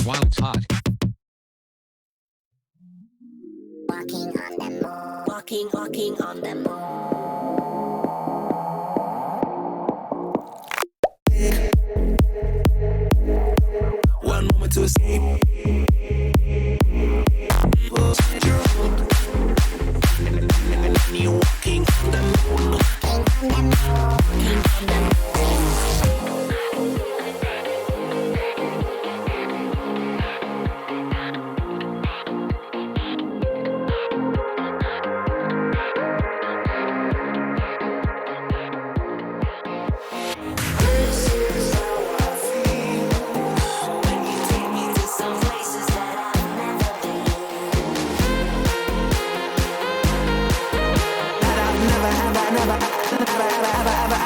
while it's hot. Walking on the moon. Walking on the moon. One moment to escape. And you're walking on the moon. Walking on the moon. Walking on the moon.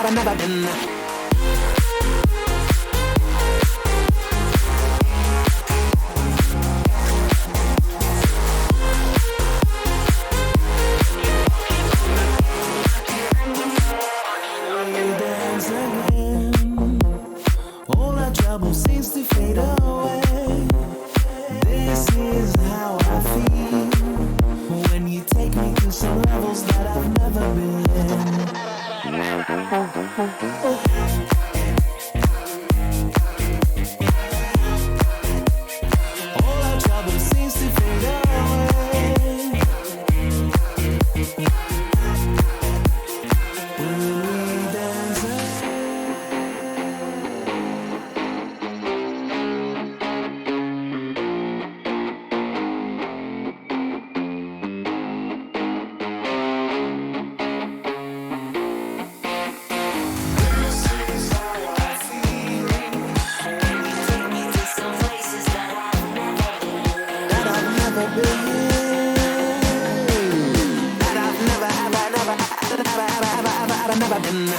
I've never been. All our trouble seems to fade away. This is how I feel when you take me to some levels that I've never been. All our trouble seems to fade away. When we dance I've never been.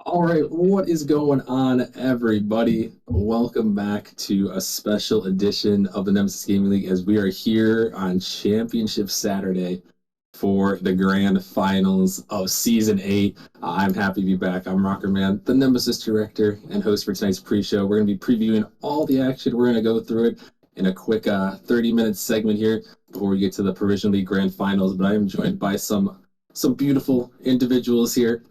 All right, what is going on, everybody? Welcome back to a special edition of the Nemesis Gaming League as we are here on Championship Saturday for the grand finals of Season 8. I'm happy to be back. I'm Rocker Man, the Nemesis director and host for tonight's pre-show. We're going to be previewing all the action. We're going to go through it in a quick 30-minute segment here before we get to the Provision League grand finals. But I am joined by some beautiful individuals here.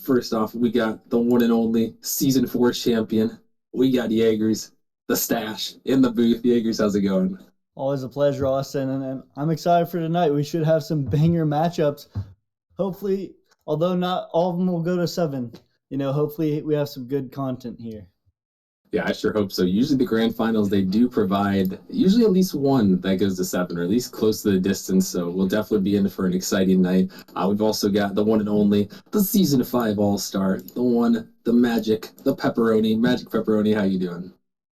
First off, we got the one and only Season 4 champion. We got Jaegers, the stash, in the booth. Jaegers, how's it going? Always a pleasure, Austin, and I'm excited for tonight. We should have some banger matchups. Hopefully, although not all of them will go to 7, hopefully we have some good content here. Yeah, I sure hope so. Usually the grand finals, they do provide usually at least one that goes to 7, or at least close to the distance, so we'll definitely be in for an exciting night. We've also got the one and only, the Season 5 All-Star, the one, the Magic Pepperoni. How you doing?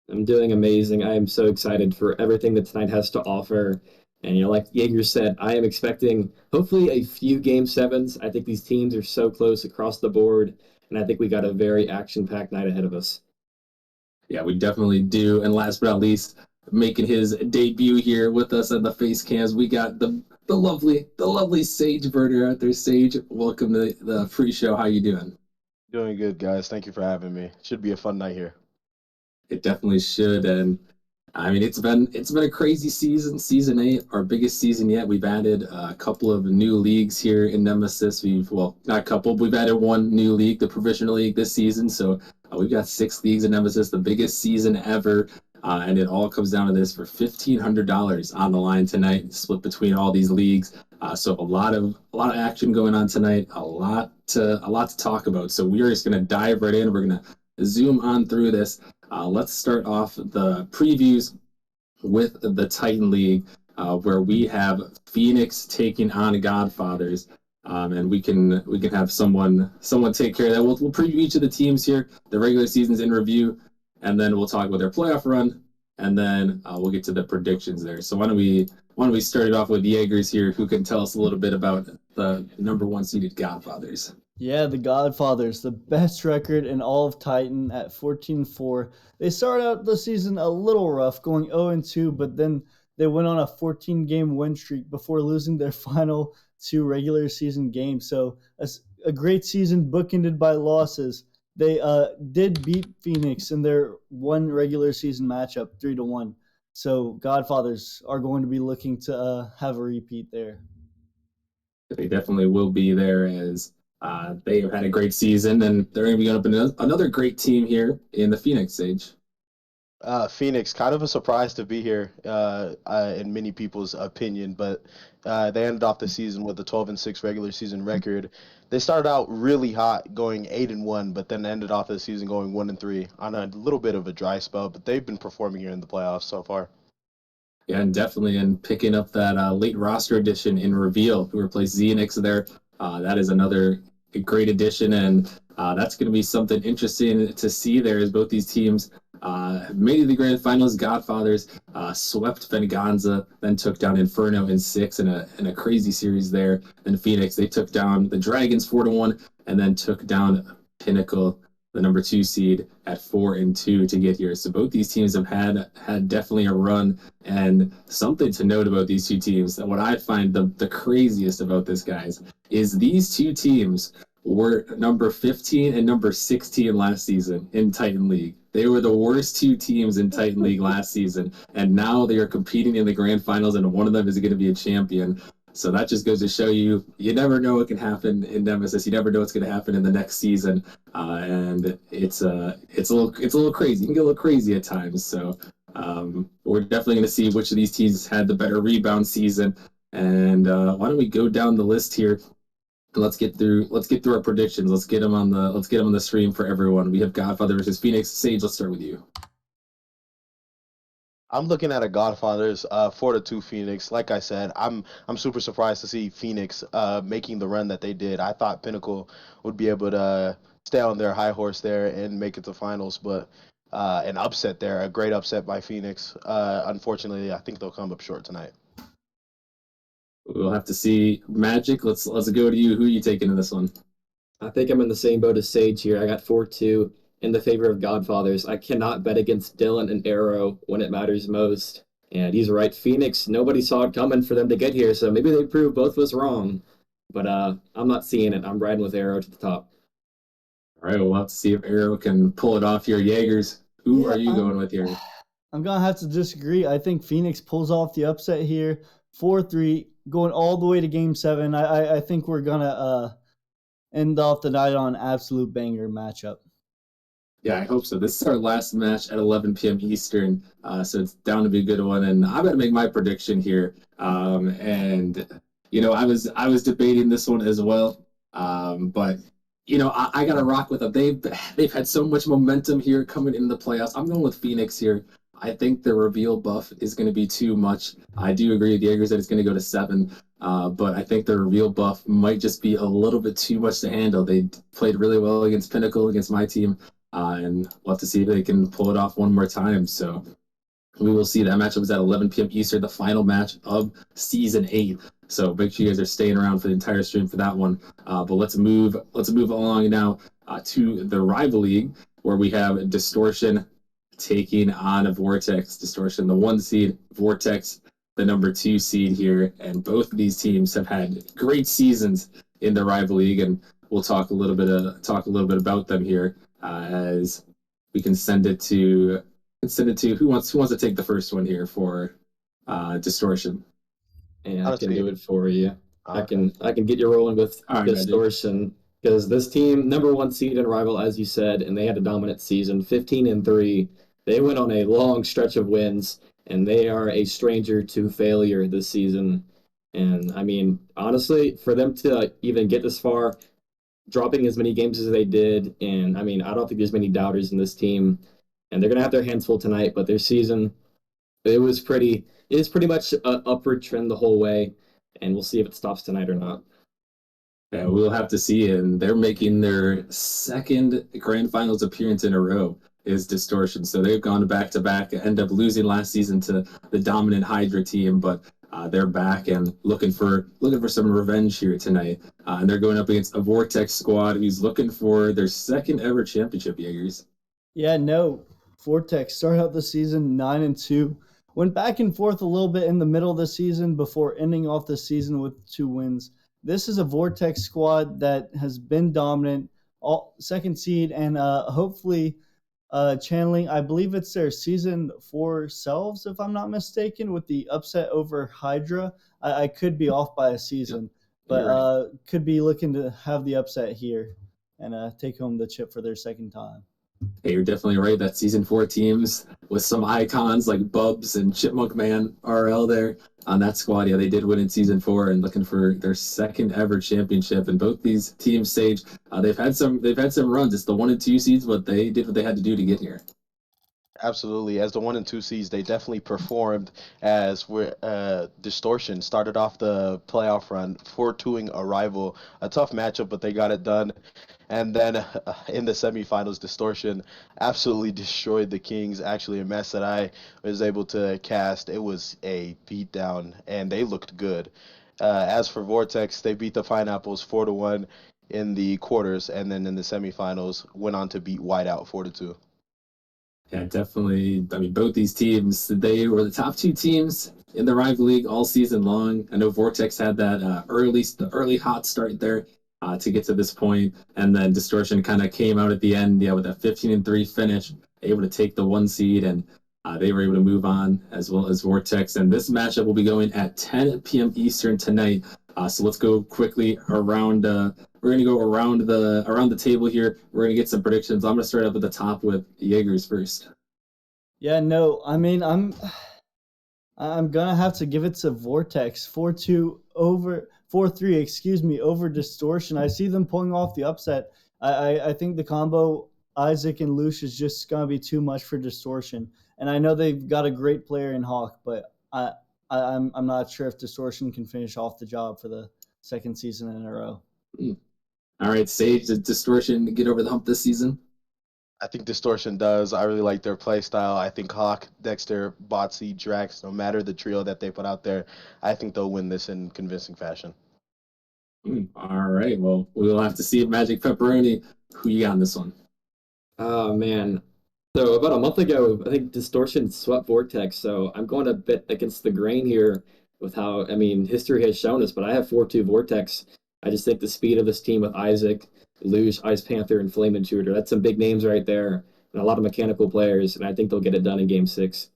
I'm doing amazing. I am so excited for everything that tonight has to offer. And like Jaeger said, I am expecting hopefully a few game sevens. I think these teams are so close across the board, and I think we got a very action-packed night ahead of us. Yeah, we definitely do. And last but not least, making his debut here with us at the face cams, we got the lovely Sage Burner out there. Sage, welcome to the pre-show. How you doing? Doing good, guys. Thank you for having me. Should be a fun night here. It definitely should. And I mean, it's been a crazy season, season 8, our biggest season yet. We've added a couple of new leagues here in Nemesis. Not a couple, but we've added one new league, the Provisional League, this season. So we've got 6 leagues in Nemesis, the biggest season ever. And it all comes down to this for $1,500 on the line tonight, split between all these leagues. So a lot of action going on tonight, a lot to talk about. So we are just gonna dive right in. We're gonna zoom on through this. Let's start off the previews with the Titan League, where we have Phoenix taking on Godfathers, and we can have someone take care of that. We'll preview each of the teams here, the regular season's in review, and then we'll talk about their playoff run, and then we'll get to the predictions there. So why don't we start it off with Jaegers here, who can tell us a little bit about the number 1 seeded Godfathers. Yeah, the Godfathers, the best record in all of Titan at 14-4. They started out the season a little rough, going 0-2, but then they went on a 14-game win streak before losing their final 2 regular season games. So a great season bookended by losses. They did beat Phoenix in their one regular season matchup, 3-1. So Godfathers are going to be looking to have a repeat there. They definitely will be there as they have had a great season, and they're going to be going up in another great team here in the Phoenix Age. Phoenix, kind of a surprise to be here, in many people's opinion, but they ended off the season with a 12-6 regular season record. They started out really hot, going 8-1, but then ended off the season going 1-3 on a little bit of a dry spell. But they've been performing here in the playoffs so far. Yeah, and definitely in picking up that late roster addition in Reveal, who replaced Xenix there. That is another great addition, and that's going to be something interesting to see there as both these teams have made it to the grand finals. Godfathers swept Venganza, then took down Inferno in 6 in a crazy series there. And Phoenix, they took down the Dragons 4-1, and then took down Pinnacle, the number 2 seed, at 4-2 to get here. So both these teams have had definitely a run. And something to note about these two teams, and what I find the craziest about this, guys, is these two teams were number 15 and number 16 last season in Titan League. They were the worst 2 teams in Titan League last season, and now they are competing in the grand finals, and one of them is going to be a champion. So that just goes to show you, you never know what can happen in Nemesis. You never know what's going to happen in the next season, and it's a little crazy. You can get a little crazy at times. So we're definitely going to see which of these teams had the better rebound season. And why don't we go down the list here? And let's get through our predictions. Let's get them on the stream for everyone. We have Godfather versus Phoenix. Sage, let's start with you. I'm looking at a Godfather's 4-2 Phoenix. Like I said, I'm super surprised to see Phoenix making the run that they did. I thought Pinnacle would be able to stay on their high horse there and make it to finals, but an upset there, a great upset by Phoenix. Unfortunately, I think they'll come up short tonight. We'll have to see. Magic, let's go to you. Who are you taking in this one? I think I'm in the same boat as Sage here. I got 4-2 in the favor of Godfathers. I cannot bet against Dylan and Arrow when it matters most. And he's right. Phoenix, nobody saw it coming for them to get here, so maybe they proved both of us wrong. But I'm not seeing it. I'm riding with Arrow to the top. All right, we'll have to see if Arrow can pull it off here. Jaegers, who Yeah, are you going with here? I'm going to have to disagree. I think Phoenix pulls off the upset here. 4-3, going all the way to game 7. I think we're going to end off the night on an absolute banger matchup. Yeah, I hope so. This is our last match at 11 p.m. Eastern, so it's down to be a good one. And I'm gonna make my prediction here. And I was debating this one as well, but I gotta rock with them. They've had so much momentum here coming into the playoffs. I'm going with Phoenix here. I think the reveal buff is going to be too much. I do agree with Jaegers that it's going to go to 7, but I think the reveal buff might just be a little bit too much to handle. They played really well against Pinnacle, against my team. and we'll have to see if they can pull it off one more time. So we will see. That matchup is at 11 p.m. Eastern, the final match of season 8. So make sure you guys are staying around for the entire stream for that one. But let's move along now to the rival league, where we have Distortion taking on a Vortex. Distortion, the 1 seed, Vortex, the number 2 seed here, and both of these teams have had great seasons in the rival league, and we'll talk a little bit about them here as we can send it to who wants to take the first one here for Distortion. And I can Honestly, do it for you. I okay. can get you rolling with All right, Magic. Distortion because this team, number 1 seed and rival, as you said, and they had a dominant season, 15-3. They went on a long stretch of wins, and they are a stranger to failure this season. And I mean, honestly, for them to even get this far, dropping as many games as they did, and I mean, I don't think there's many doubters in this team, and they're gonna have their hands full tonight. But their season, it is pretty much an upward trend the whole way, and we'll see if it stops tonight or not. Yeah, we'll have to see. And they're making their second grand finals appearance in a row is Distortion. So they've gone back to back, end up losing last season to the dominant Hydra team, but they're back and looking for some revenge here tonight. And they're going up against a Vortex squad who's looking for their second ever championship, Jaegers. Yeah, no. Vortex started out the season 9-2. Went back and forth a little bit in the middle of the season before ending off the season with 2 wins. This is a Vortex squad that has been dominant, all second seed, and hopefully channeling. I believe it's their season 4 selves, if I'm not mistaken, with the upset over Hydra. I could be off by a season, but right. could be looking to have the upset here and take home the chip for their second time. Hey, you're definitely right. That season 4 teams with some icons like Bubs and Chipmunk Man RL there on that squad. Yeah, they did win in season 4 and looking for their second ever championship. And both these teams, Sage, they've had some runs. It's the 1 and 2 seeds, but they did what they had to do to get here. Absolutely. As the 1 and 2 seeds, they definitely performed as we're Distortion started off the playoff run, 4-2ing a rival. A tough matchup, but they got it done. And then in the semifinals, Distortion absolutely destroyed the Kings. Actually, a mess that I was able to cast. It was a beatdown, and they looked good. As for Vortex, they beat the Pineapples 4-1 in the quarters, and then in the semifinals, went on to beat Whiteout 4-2. Yeah, definitely. I mean, both these teams, they were the top 2 teams in the rival league all season long. I know Vortex had that early hot start there to get to this point, and then Distortion kind of came out at the end, yeah, with a 15-3 finish, able to take the 1 seed, and they were able to move on as well as Vortex. And this matchup will be going at 10 p.m. Eastern tonight. So let's go quickly around. We're gonna go around the table here. We're gonna get some predictions. I'm gonna start up at the top with Jaegers first. Yeah, no, I mean I'm gonna have to give it to Vortex 4-2 over 4-3, excuse me, over Distortion. I see them pulling off the upset. I think the combo Isaac and Lush is just gonna be too much for Distortion. And I know they've got a great player in Hawk, but I'm not sure if Distortion can finish off the job for the second season in a row. All right, Sage, does Distortion get over the hump this season? I think Distortion does. I really like their play style. I think Hawk, Dexter, Botsy, Drax, no matter the trio that they put out there, I think they'll win this in convincing fashion. All right, well, we'll have to see. Magic Pepperoni, who you got in this one? Oh man. So about a month ago, I think Distortion swept Vortex, so I'm going a bit against the grain here with how, I mean, history has shown us, but I have 4-2 Vortex. I just think the speed of this team with Isaac, Luge, Ice Panther, and Flame Intruder, that's some big names right there, and a lot of mechanical players, and I think they'll get it done in game 6.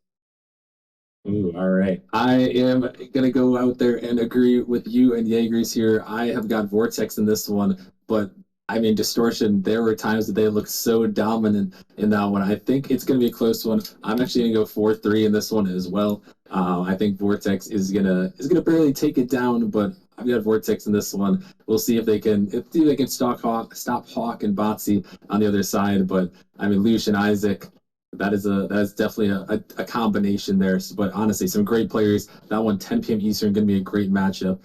Ooh, all right. I am going to go out there and agree with you and Jaegers here. I have got Vortex in this one, but I mean, Distortion, there were times that they looked so dominant in that one. I think it's going to be a close one. I'm actually going to go 4-3 in this one as well. I think Vortex is gonna barely take it down, but I've got Vortex in this one. We'll see if they can stop Hawk and Botsy on the other side. But I mean, Lush and Isaac, that is definitely a combination there. But honestly, some great players. That one 10 p.m. Eastern going to be a great matchup.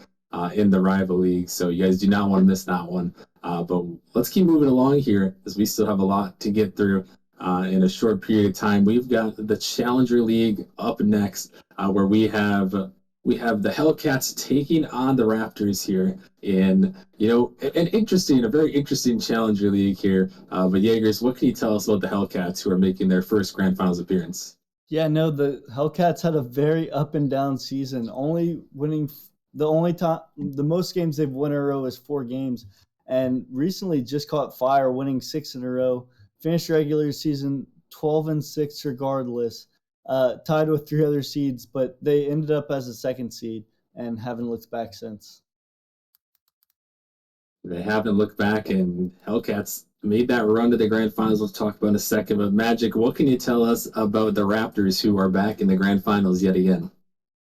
in the rival league. So you guys do not want to miss that one. But let's keep moving along here as we still have a lot to get through in a short period of time. We've got the Challenger League up next, where we have the Hellcats taking on the Raptors here in a very interesting Challenger League here. But Jaegers, what can you tell us about the Hellcats who are making their first Grand Finals appearance? Yeah, no, the Hellcats had a very up and down season. Only winning the only time the most games they've won in a row is 4 games, and recently just caught fire, winning 6 in a row. Finished regular season 12-6 regardless, tied with 3 other seeds, but they ended up as a second seed and haven't looked back since. They haven't looked back, and Hellcats made that run to the Grand Finals. We'll talk about in a second. But Magic, what can you tell us about the Raptors who are back in the Grand Finals yet again?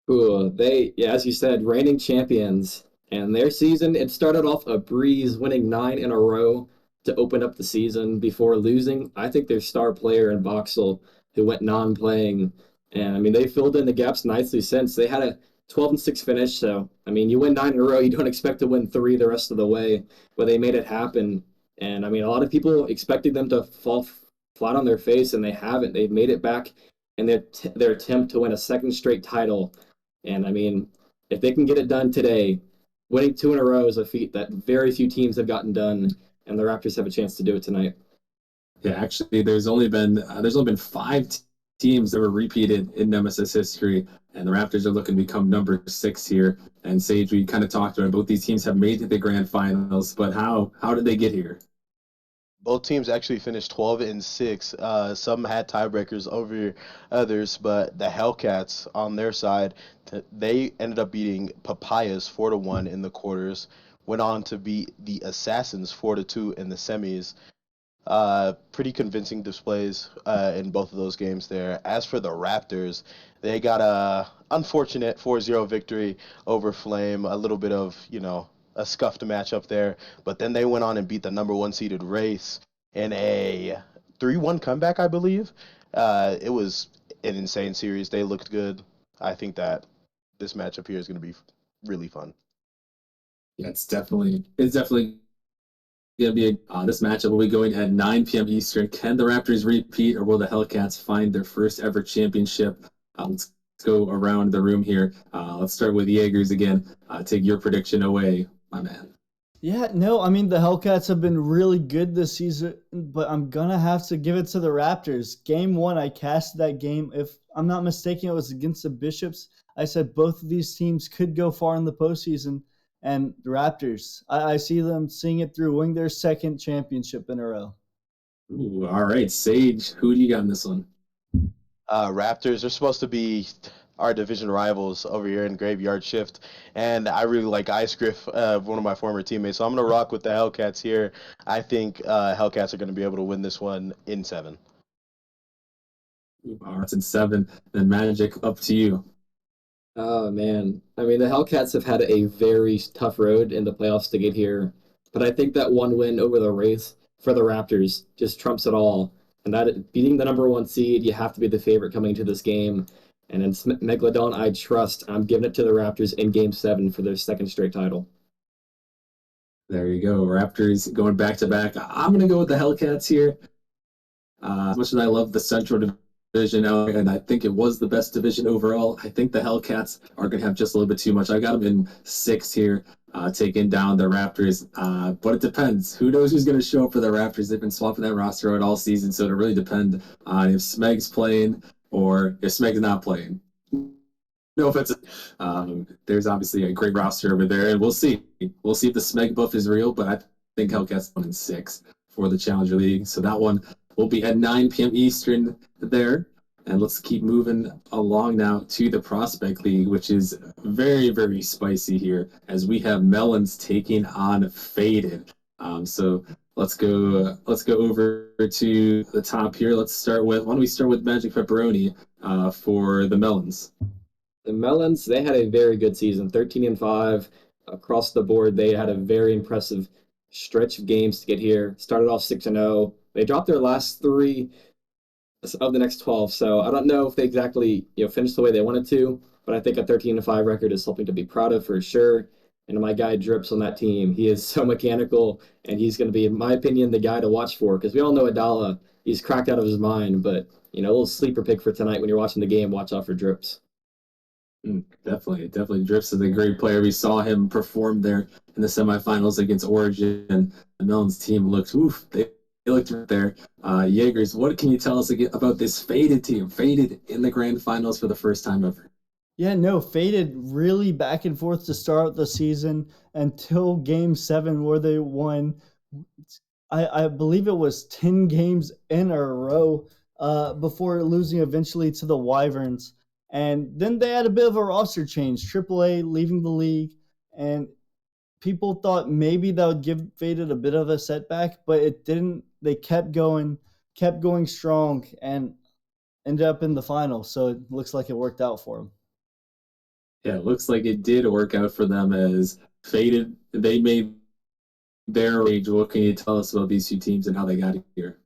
Cool. Yeah, as you said, reigning champions. And their season, it started off a breeze, winning 9 in a row to open up the season before losing, I think, their star player in Boxel, who went non-playing. And I mean, they filled in the gaps nicely since. They had a 12-6 finish. So, I mean, you win 9 in a row, you don't expect to win three the rest of the way, but they made it happen. And I mean, a lot of people expected them to fall flat on their face, and they haven't. They've made it back in their attempt to win a second straight title. And I mean, if they can get it done today, winning 2 in a row is a feat that very few teams have gotten done, and the Raptors have a chance to do it tonight. Yeah, actually, there's only been teams that were repeated in Nemesis history, and the Raptors are looking to become number 6 here. And Sage, we kind of talked about it. Both these teams have made it to the Grand Finals, but how did they get here? Both teams actually finished 12-6. Some had tiebreakers over others, but the Hellcats on their side, they ended up beating Papayas 4-1 in the quarters. Went on to beat the Assassins 4-2 in the semis. Pretty convincing displays in both of those games there. As for the Raptors, they got a unfortunate 4-0 victory over Flame. A little bit of, a scuffed matchup there. But then they went on and beat the number 1 seeded Race in a 3-1 comeback, I believe. It was an insane series. They looked good. I think that this matchup here is going to be really fun. Yeah, it's definitely going to be this matchup will be going at 9 p.m. Eastern. Can the Raptors repeat, or will the Hellcats find their first ever championship? Let's go around the room here. Let's start with Jaegers again. Take your prediction away, my man. Yeah, no, I mean the Hellcats have been really good this season, but I'm gonna have to give it to the Raptors. Game one, I cast that game. If I'm not mistaken, it was against the Bishops. I said both of these teams could go far in the postseason, and the Raptors, I see them seeing it through, winning their second championship in a row. Ooh, all right, Sage, who do you got in this one? Raptors are supposed to be our division rivals over here in Graveyard Shift, and I really like Ice Griff, one of my former teammates. So I'm gonna rock with the Hellcats here. I think Hellcats are gonna be able to win this one in 7. All right, it's in 7. Then Magic, up to you. Oh man, I mean the Hellcats have had a very tough road in the playoffs to get here, but I think that one win over the Wraith for the Raptors just trumps it all. And that beating the number 1 seed, you have to be the favorite coming into this game. And in Megalodon, I trust. I'm giving it to the Raptors in Game 7 for their second straight title. There you go. Raptors going back to back. I'm going to go with the Hellcats here. As much as I love the Central Division, and I think it was the best division overall, I think the Hellcats are going to have just a little bit too much. I got them in 6 here, taking down the Raptors. But it depends. Who knows who's going to show up for the Raptors? They've been swapping that roster out all season, so it'll really depend on if Smeg's playing or if Smeg's not playing. No offense. There's obviously a great roster over there, and we'll see. We'll see if the Smeg buff is real, but I think Hellcats 1-6 for the Challenger League. So that one will be at 9 p.m. Eastern there. And let's keep moving along now to the Prospect League, which is very, very spicy here as we have Melons taking on Faded. So let's go over to the top here. Why don't we start with Magic Pepperoni for the Melons? The Melons, they had a very good season, 13-5 across the board. They had a very impressive stretch of games to get here. Started off 6-0. They dropped their last 3 of the next 12. So I don't know if they exactly finished the way they wanted to, but I think a 13-5 record is something to be proud of for sure. and my guy Drips on that team. He is so mechanical, and he's going to be, in my opinion, the guy to watch for because we all know Adala. He's cracked out of his mind, but a little sleeper pick for tonight when you're watching the game. Watch out for Drips. Definitely. Drifts is a great player. We saw him perform there in the semifinals against Origin. The Melons team looked, they looked right there. Jaegers, what can you tell us about this Faded team? Faded in the grand finals for the first time ever. Yeah, no, faded really back and forth to start the season until game 7 where they won. I believe it was 10 games in a row before losing eventually to the Wyverns. And then they had a bit of a roster change, AAA leaving the league, and people thought maybe that would give Faded a bit of a setback, but it didn't. They kept going strong, and ended up in the final. So it looks like it worked out for them. Yeah, it looks like it did work out for them as Faded. They made their rage. What can you tell us about these two teams and how they got here?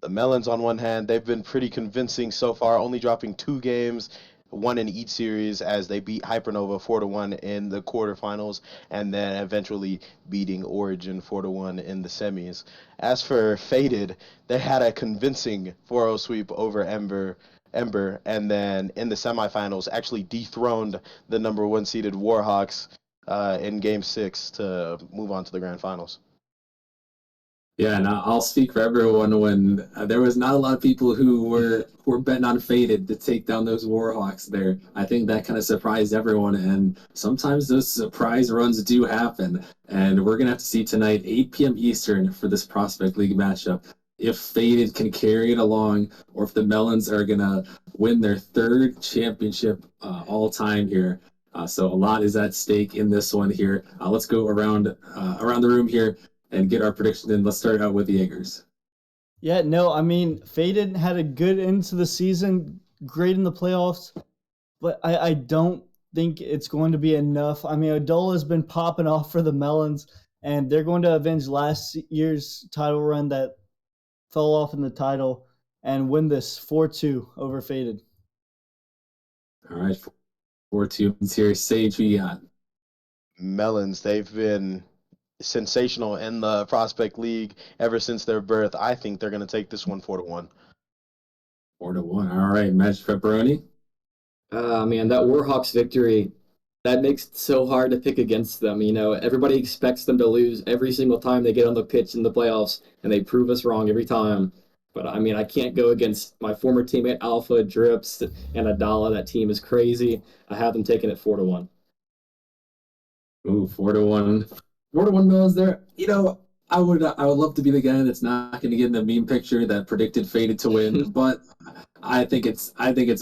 The Melons, on one hand, they've been pretty convincing so far, only dropping 2 games, one in each series, as they beat Hypernova 4-1 in the quarterfinals, and then eventually beating Origin 4-1 in the semis. As for Faded, they had a convincing 4-0 sweep over Ember, and then in the semifinals actually dethroned the number 1 seeded Warhawks in Game 6 to move on to the grand finals. Yeah, and I'll speak for everyone when there was not a lot of people who were betting on Faded to take down those Warhawks there. I think that kind of surprised everyone, and sometimes those surprise runs do happen. And we're gonna have to see tonight, 8 p.m. Eastern, for this Prospect League matchup. If Faded can carry it along, or if the Melons are gonna win their 3rd championship all time here. So a lot is at stake in this one here. Let's go around the room here and get our predictions in. Let's start out with the Jaegers. Yeah, no, I mean, Faded had a good end to the season, great in the playoffs, but I don't think it's going to be enough. I mean, Adola's been popping off for the Melons, and they're going to avenge last year's title run that fell off in the title and win this 4-2 over Faded. All right, 4-2 here. Sage, who you got? Melons, they've been sensational in the Prospect League ever since their birth. I think they're going to take this one 4-1. 4-1. All right, Magic Pepperoni. Man, that Warhawks victory, that makes it so hard to pick against them. Everybody expects them to lose every single time they get on the pitch in the playoffs, and they prove us wrong every time. But I mean, I can't go against my former teammate Alpha, Drips, and Adala. That team is crazy. I have them taking it 4-1. Ooh, 4-1. 4-1 Mills there. I would love to be the guy that's not going to get in the meme picture that predicted Faded to win, but I think it's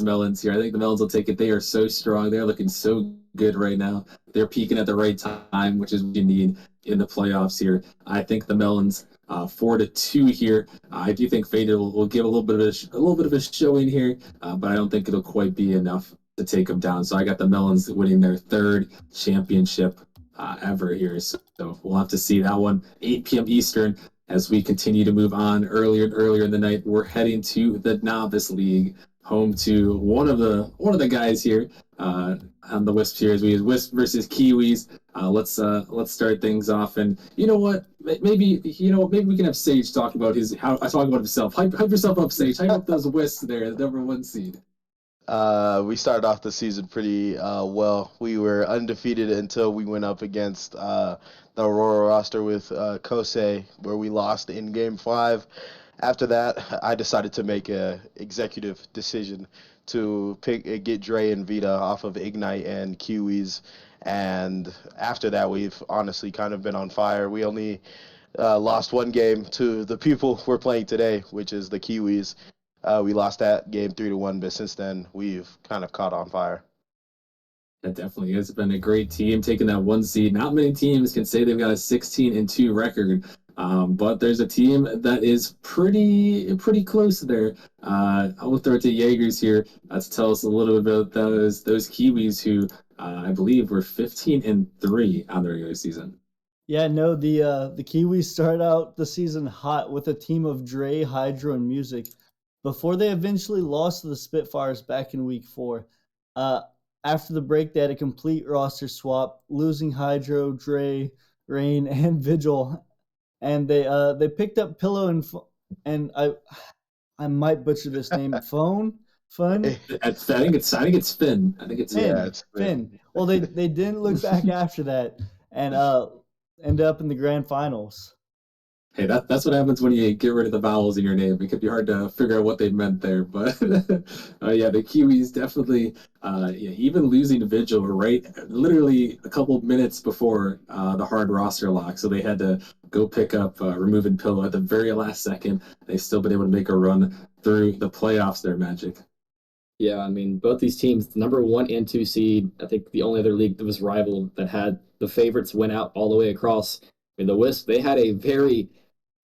Melons here. I think the Melons will take it. They are so strong. They're looking so good right now. They're peaking at the right time, which is what you need in the playoffs here. I think the Melons 4-2 here. I do think Faded will give a little bit of a showing here, but I don't think it'll quite be enough to take them down. So I got the Melons winning their 3rd championship ever here. So we'll have to see that one. 8 p.m. Eastern. As we continue to move on earlier and earlier in the night, we're heading to the Novice League, home to one of the guys here on the Wisp here. As we have Wisp versus Kiwis. Let's start things off. And you know what? Maybe we can have Sage talk about himself. Hype yourself up, Sage. Hype up those Wisps there, the number 1 seed. We started off the season pretty well. We were undefeated until we went up against the Aurora roster with Kosei, where we lost in Game 5. After that, I decided to make a executive decision to get Dre and Vita off of Ignite and Kiwis. And after that, we've honestly kind of been on fire. We only lost 1 game to the people we're playing today, which is the Kiwis. We lost that game 3-1, but since then we've kind of caught on fire. That definitely has been a great team taking that 1 seed. Not many teams can say they've got a 16-2 record, but there's a team that is pretty close there. I will throw it to Jaegers here to tell us a little bit about those Kiwis who I believe were 15-3 on the regular season. Yeah, no, the Kiwis started out the season hot with a team of Dre, Hydro, and Music before they eventually lost to the Spitfires back in week 4. after the break, they had a complete roster swap, losing Hydro, Dre, Rain, and Vigil, and they picked up Pillow and I might butcher this name, Fun, I think it's Finn. I think it's Yeah, Finn, it's been. Finn. Well, they didn't look back after that, and ended up in the grand finals. Hey, that's what happens when you get rid of the vowels in your name. It could be hard to figure out what they meant there, but yeah, the Kiwis definitely. Yeah, even losing Vigil right, literally a couple of minutes before the hard roster lock, so they had to go pick up removing Pillow at the very last second. They still been able to make a run through the playoffs. Their Magic. Yeah, I mean, both these teams, the number 1 and 2 seed, I think the only other league that was rival that had the favorites went out all the way across. I mean, the Wisp, they had a very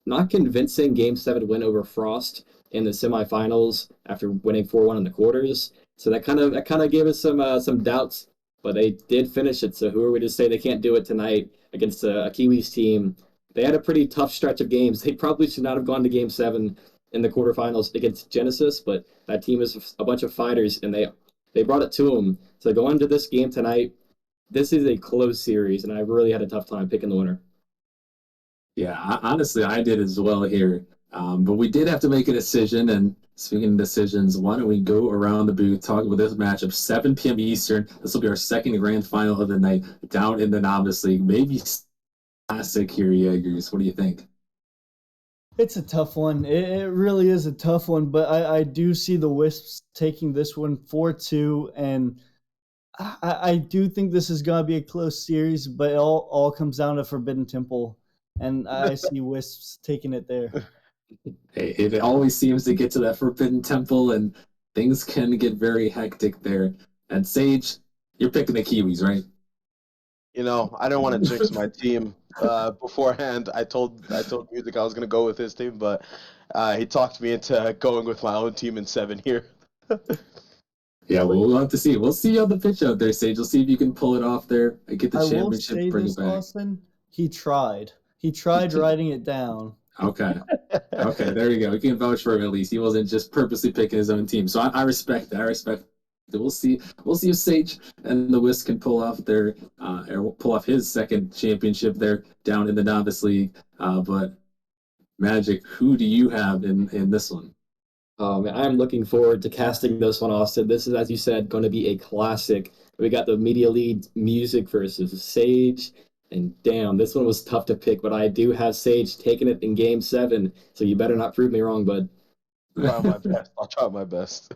not convincing Game 7 win over Frost in the semifinals after winning 4-1 in the quarters. So that kind of gave us some doubts, but they did finish it. So who are we to say they can't do it tonight against a Kiwis team? They had a pretty tough stretch of games. They probably should not have gone to Game 7 in the quarterfinals against Genesis, but that team is a bunch of fighters, and they brought it to them. So going into this game tonight, this is a close series, and I really had a tough time picking the winner. Yeah, honestly, I did as well here. But we did have to make a decision. And speaking of decisions, why don't we go around the booth, talk about this matchup, 7 p.m. Eastern. This will be our second grand final of the night down in the Novice League. Maybe classic here, Jaegers. What do you think? It's a tough one. It really is a tough one, but I do see the Wisps taking this one 4-2, and I do think this is going to be a close series, but it all comes down to Forbidden Temple, and I see Wisps taking it there. Hey, it always seems to get to that Forbidden Temple, and things can get very hectic there. And Sage, you're picking the Kiwis, right? I don't want to jinx my team. Beforehand, I told Music I was gonna go with his team, but he talked me into going with my own team in 7 here. Yeah, well, we'll have to see. We'll see you on the pitch out there, Sage. We'll see if you can pull it off there and get the I will championship, say bring it this, back. Austin. He tried. He tried writing it down. Okay. Okay, there you go. We can vouch for him at least. He wasn't just purposely picking his own team. So I respect that. I respect it. We'll see. We'll see if Sage and the Wisp can pull off their or pull off his second championship there down in the Novice League. But Magic, who do you have in this one? Man, I'm looking forward to casting this one, Austin. This is, as you said, going to be a classic. We got the media lead music versus Sage. And damn, this one was tough to pick, but I do have Sage taking it in Game 7. So you better not prove me wrong, bud. Try my best. I'll try my best.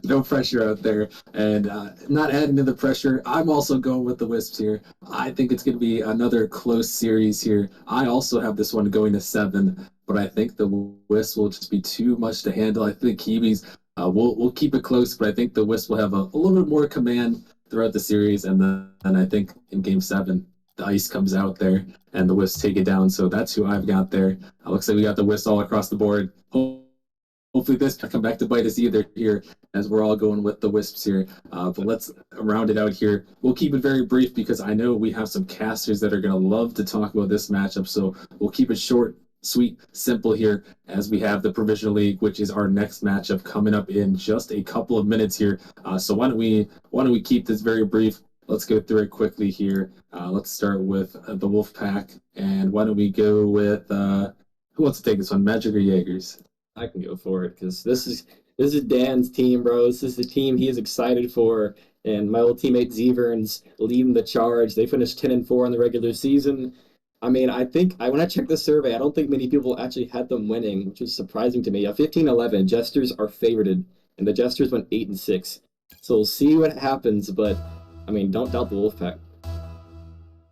No pressure out there. And not adding to the pressure, I'm also going with the Wisps here. I think it's going to be another close series here. I also have this one going to 7, but I think the Wisps will just be too much to handle. I think Kiwis will keep it close, but I think the Wisps will have a little bit more command throughout the series. And then I think in Game 7, the ice comes out there and the Wisps take it down. So that's who I've got there. Looks like we got the Wisps all across the board. Hopefully this can come back to bite us either here as we're all going with the Wisps here. But let's round it out here. We'll keep it very brief because I know we have some casters that are going to love to talk about this matchup. So we'll keep it short, sweet, simple here as we have the Provisional League, which is our next matchup coming up in just a couple of minutes here. So why don't we keep this very brief? Let's go through it quickly here. Let's start with the Wolfpack, and why don't we go with who wants to take this one, Magic or Jaegers? I can go for it because this is Dan's team, bro. This is the team he is excited for. And my old teammate Zevern's leading the charge. They finished 10-4 in the regular season. I mean, I think when I checked the survey, I don't think many people actually had them winning, which is surprising to me. 15-11, Jesters are favorited, and the Jesters went 8-6. So we'll see what happens, but I mean, don't doubt the Wolfpack.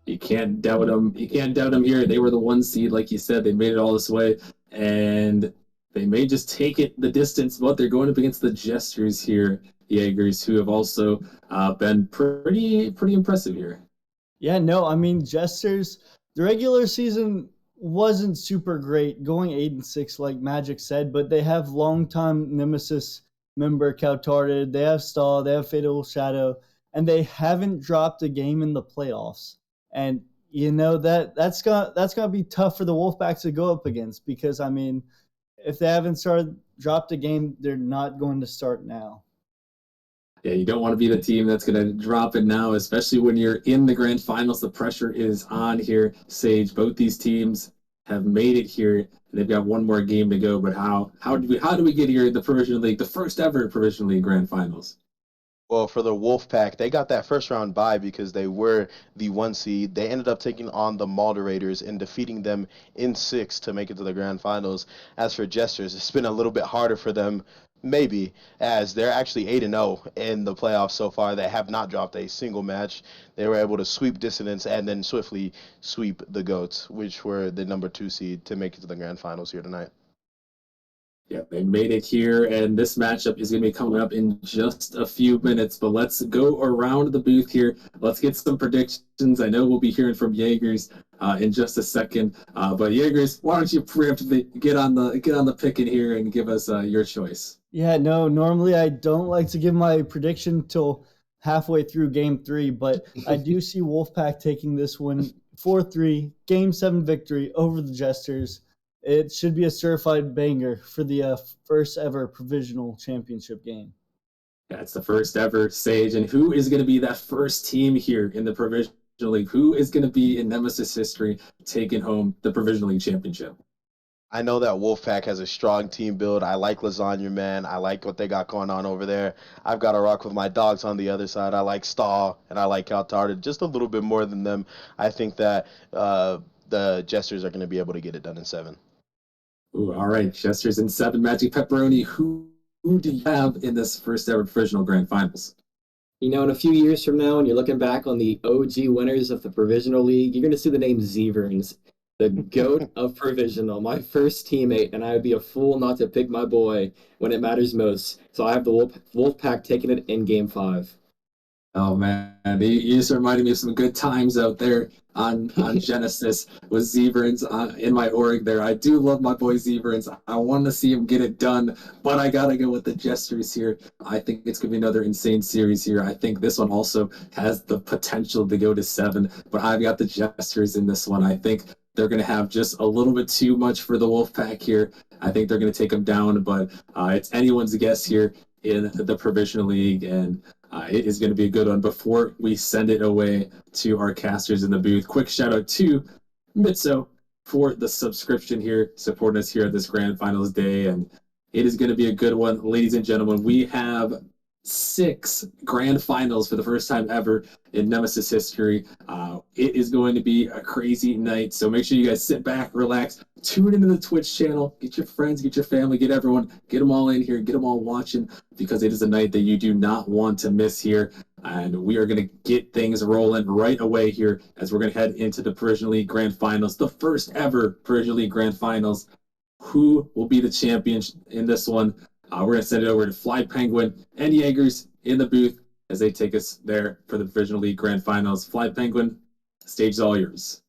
You can't doubt them. You can't doubt them here. They were the 1 seed, like you said. They made it all this way, and they may just take it the distance, but they're going up against the Jesters here, Jaegers, who have also been pretty impressive here. Yeah, no, I mean Jesters. The regular season wasn't super great, going 8-6, like Magic said, but they have longtime Nemesis member Kautarted, they have Stall, they have Fatal Shadow, and they haven't dropped a game in the playoffs. And that's gonna be tough for the Wolfpacks to go up against because I mean, if they haven't dropped a game, they're not going to start now. Yeah, you don't want to be the team that's going to drop it now, especially when you're in the grand finals. The pressure is on here, Sage. Both these teams have made it here, and they've got one more game to go. But how do we get here in the Provincial League, the first ever Provincial League grand finals? Well, for the Wolfpack, they got that first round bye because they were the 1 seed. They ended up taking on the Moderators and defeating them in six to make it to the grand finals. As for Jesters, it's been a little bit harder for them, maybe, as they're actually 8-0 in the playoffs so far. They have not dropped a single match. They were able to sweep Dissonance and then swiftly sweep the Goats, which were the number 2 seed, to make it to the grand finals here tonight. Yeah, they made it here, and this matchup is going to be coming up in just a few minutes. But let's go around the booth here. Let's get some predictions. I know we'll be hearing from Jaegers in just a second. But Jaegers, why don't you preemptively get on the pick in here and give us your choice? Yeah, no, normally I don't like to give my prediction till halfway through game 3, but I do see Wolfpack taking this one 4-3, game 7 victory over the Jesters. It should be a certified banger for the first ever provisional championship game. Yeah, it's the first ever Sage, and who is going to be that first team here in the Provisional League? Who is going to be in Nemesis history taking home the Provisional League championship? I know that Wolfpack has a strong team build. I like Lasagna Man. I like what they got going on over there. I've got to rock with my dogs on the other side. I like Stahl and I like Caltarda just a little bit more than them. I think that the Jesters are going to be able to get it done in seven. Ooh, all right, Chester's in 7. Magic Pepperoni. Who do you have in this first ever Provisional Grand Finals? In a few years from now, when you're looking back on the OG winners of the Provisional League, you're going to see the name Zeverns, the GOAT of Provisional, my first teammate, and I would be a fool not to pick my boy when it matters most. So I have the Wolfpack taking it in Game 5. Oh man, you just reminded me of some good times out there on Genesis with Zebrans in my org there. I do love my boy Zebrans. I want to see him get it done, but I gotta go with the Jesters here. I think it's gonna be another insane series here. I think this one also has the potential to go to 7, but I've got the Jesters in this one. I think they're gonna have just a little bit too much for the Wolfpack here. I think they're gonna take them down, but it's anyone's guess here in the Provisional League, and it is going to be a good one. Before we send it away to our casters in the booth, quick shout out to Mitso for the subscription here, supporting us here at this grand finals day. And it is going to be a good one. Ladies and gentlemen, we have 6 grand finals for the first time ever in Nemesis history. It is going to be a crazy night. So make sure you guys sit back, relax, tune into the Twitch channel, get your friends, get your family, get everyone, get them all in here, get them all watching, because it is a night that you do not want to miss here. And we are going to get things rolling right away here as we're going to head into the Provisional League Grand Finals, the first ever Provisional League Grand Finals. Who will be the champion in this one? We're going to send it over to Fly Penguin and Jaegers in the booth as they take us there for the Provisional League Grand Finals. Fly Penguin, stage is all yours.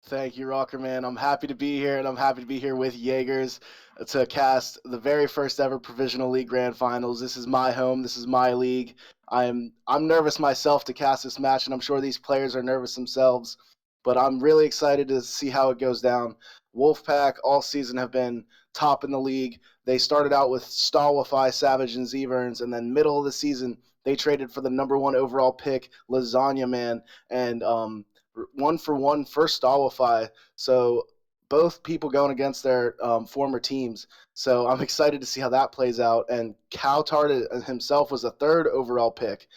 Thank you, Rocker Man. I'm happy to be here, and I'm happy to be here with Jaegers to cast the very first ever Provisional League Grand Finals. This is my home. This is my league. I'm nervous myself to cast this match, and I'm sure these players are nervous themselves. But I'm really excited to see how it goes down. Wolfpack all season have been top in the league. They started out with Stallify, Savage, and Zeverns, and then middle of the season they traded for the number 1 overall pick, Lasagna Man, and 1-for-1 first Stallify. So both people going against their former teams. So I'm excited to see how that plays out. And Caltard himself was a 3rd overall pick,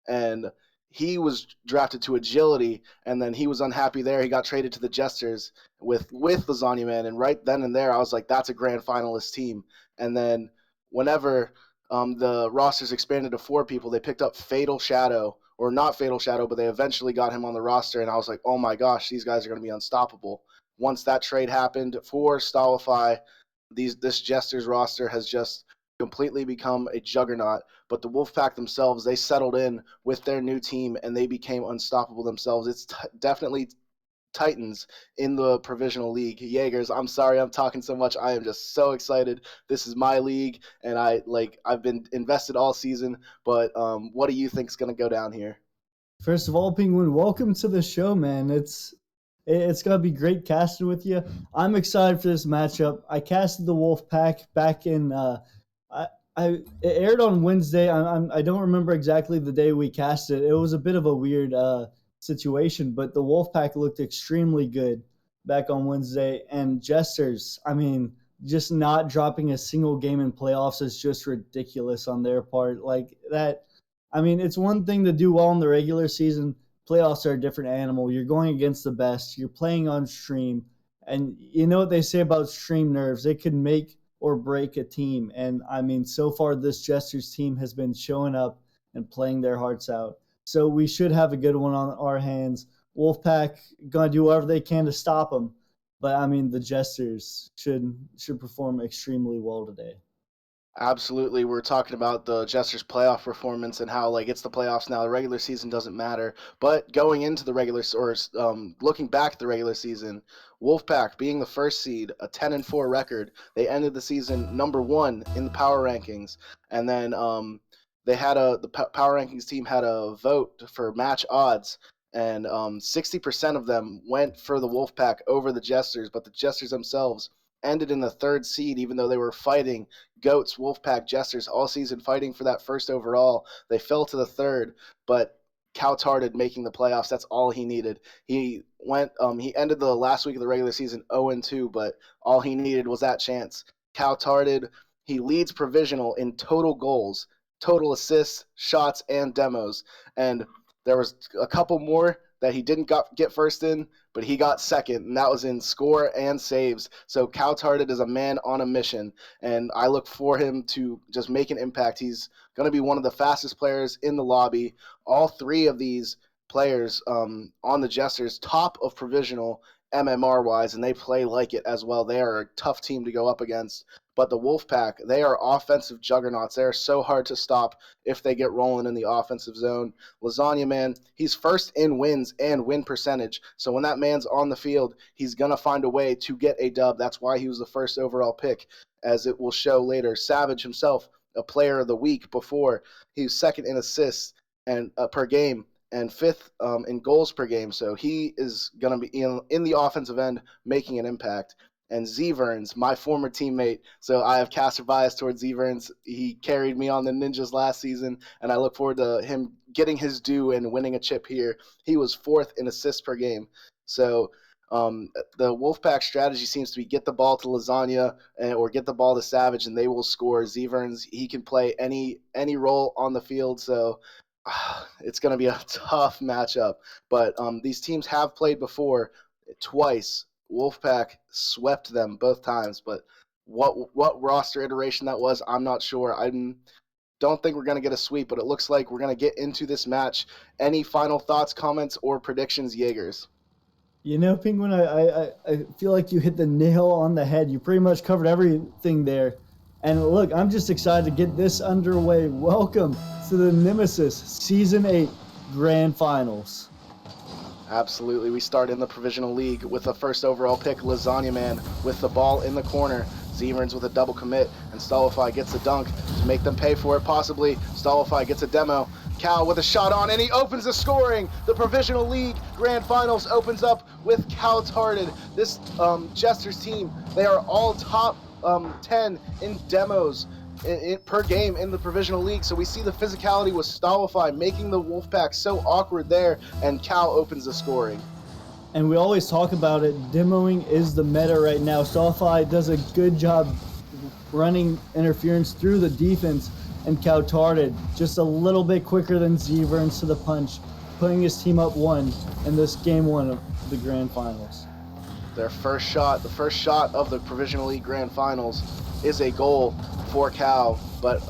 and he was drafted to Agility, and then he was unhappy there. He got traded to the Jesters with Lasagna Man, and right then and there, I was like, that's a grand finalist team. And then whenever the rosters expanded to 4 people, they picked up Fatal Shadow, or not Fatal Shadow, but they eventually got him on the roster, and I was like, oh my gosh, these guys are going to be unstoppable. Once that trade happened for Stallify, this Jesters roster has just completely become a juggernaut. But the Wolfpack themselves, they settled in with their new team, and they became unstoppable themselves. It's definitely Titans in the Provisional League. Jaegers, I'm sorry I'm talking so much. I am just so excited. This is my league, and I've been invested all season. But what do you think is going to go down here? First of all, Penguin, welcome to the show, man. It's gonna be great casting with you. I'm excited for this matchup. I casted the Wolfpack back in It aired on Wednesday. I don't remember exactly the day we cast it. It was a bit of a weird situation, but the Wolfpack looked extremely good back on Wednesday. And Jesters, I mean, just not dropping a single game in playoffs is just ridiculous on their part. Like that, I mean, it's one thing to do well in the regular season. Playoffs are a different animal. You're going against the best. You're playing on stream, and you know what they say about stream nerves. It could make or break a team. And I mean, so far, this Jesters team has been showing up and playing their hearts out. So we should have a good one on our hands. Wolfpack gonna do whatever they can to stop them, but I mean, the Jesters should perform extremely well today. Absolutely. We're talking about the Jesters playoff performance and how like it's the playoffs now. The regular season doesn't matter. But going into the looking back at the regular season, Wolfpack being the first seed, a 10-4 record, they ended the season number 1 in the power rankings. And then the power rankings team had a vote for match odds, and 60% of them went for the Wolfpack over the Jesters, but the Jesters themselves ended in the 3rd seed, even though they were fighting Goats, Wolfpack, Jesters all season, fighting for that first overall. They fell to the 3rd, but Cowtarded making the playoffs. That's all he needed. He ended the last week of the regular season 0-2, but all he needed was that chance. Cowtarded. He leads provisional in total goals, total assists, shots, and demos. And there was a couple more that he didn't get first in, but he got second, and that was in score and saves. So Cowtarded is a man on a mission, and I look for him to just make an impact. He's going to be one of the fastest players in the lobby. All 3 of these players on the Jesters, top of provisional MMR-wise, and they play like it as well. They are a tough team to go up against. But the Wolfpack, they are offensive juggernauts. They are so hard to stop if they get rolling in the offensive zone. Lasagna, man, he's first in wins and win percentage. So when that man's on the field, he's going to find a way to get a dub. That's why he was the first overall pick, as it will show later. Savage himself, a player of the week before. He was second in assists and per game and 5th in goals per game. So he is going to be in the offensive end making an impact. And Z-Verns, my former teammate. So I have caster bias towards Z-Verns. He carried me on the Ninjas last season, and I look forward to him getting his due and winning a chip here. He was 4th in assists per game. So the Wolfpack strategy seems to be get the ball to Lasagna or get the ball to Savage, and they will score. Z-Verns, he can play any role on the field, so it's going to be a tough matchup. But these teams have played before twice. Wolfpack swept them both times, but what roster iteration that was, I'm not sure. I don't think we're going to get a sweep, but it looks like we're going to get into this match. Any final thoughts, comments, or predictions, Jaegers? You know, Penguin, I feel like you hit the nail on the head. You pretty much covered everything there. And look, I'm just excited to get this underway. Welcome to the Nemesis Season 8 Grand Finals. Absolutely. We start in the Provisional League with the first overall pick, Lasagna Man, with the ball in the corner. Zemerns with a double commit, and Stallify gets a dunk to make them pay for it, possibly. Stallify gets a demo. Cal with a shot on, and he opens the scoring. The Provisional League Grand Finals opens up with Cowtarded. This Jesters team, they are all top 10 in demos per game in the Provisional League. So we see the physicality with Stallify making the Wolfpack so awkward there, and Cal opens the scoring. And we always talk about it, demoing is the meta right now. Stallify does a good job running interference through the defense, and Cowtarded just a little bit quicker than Z-Verns to the punch, putting his team up 1 in this game 1 of the Grand Finals. The first shot of the Provisional League Grand Finals is a goal for Cal, but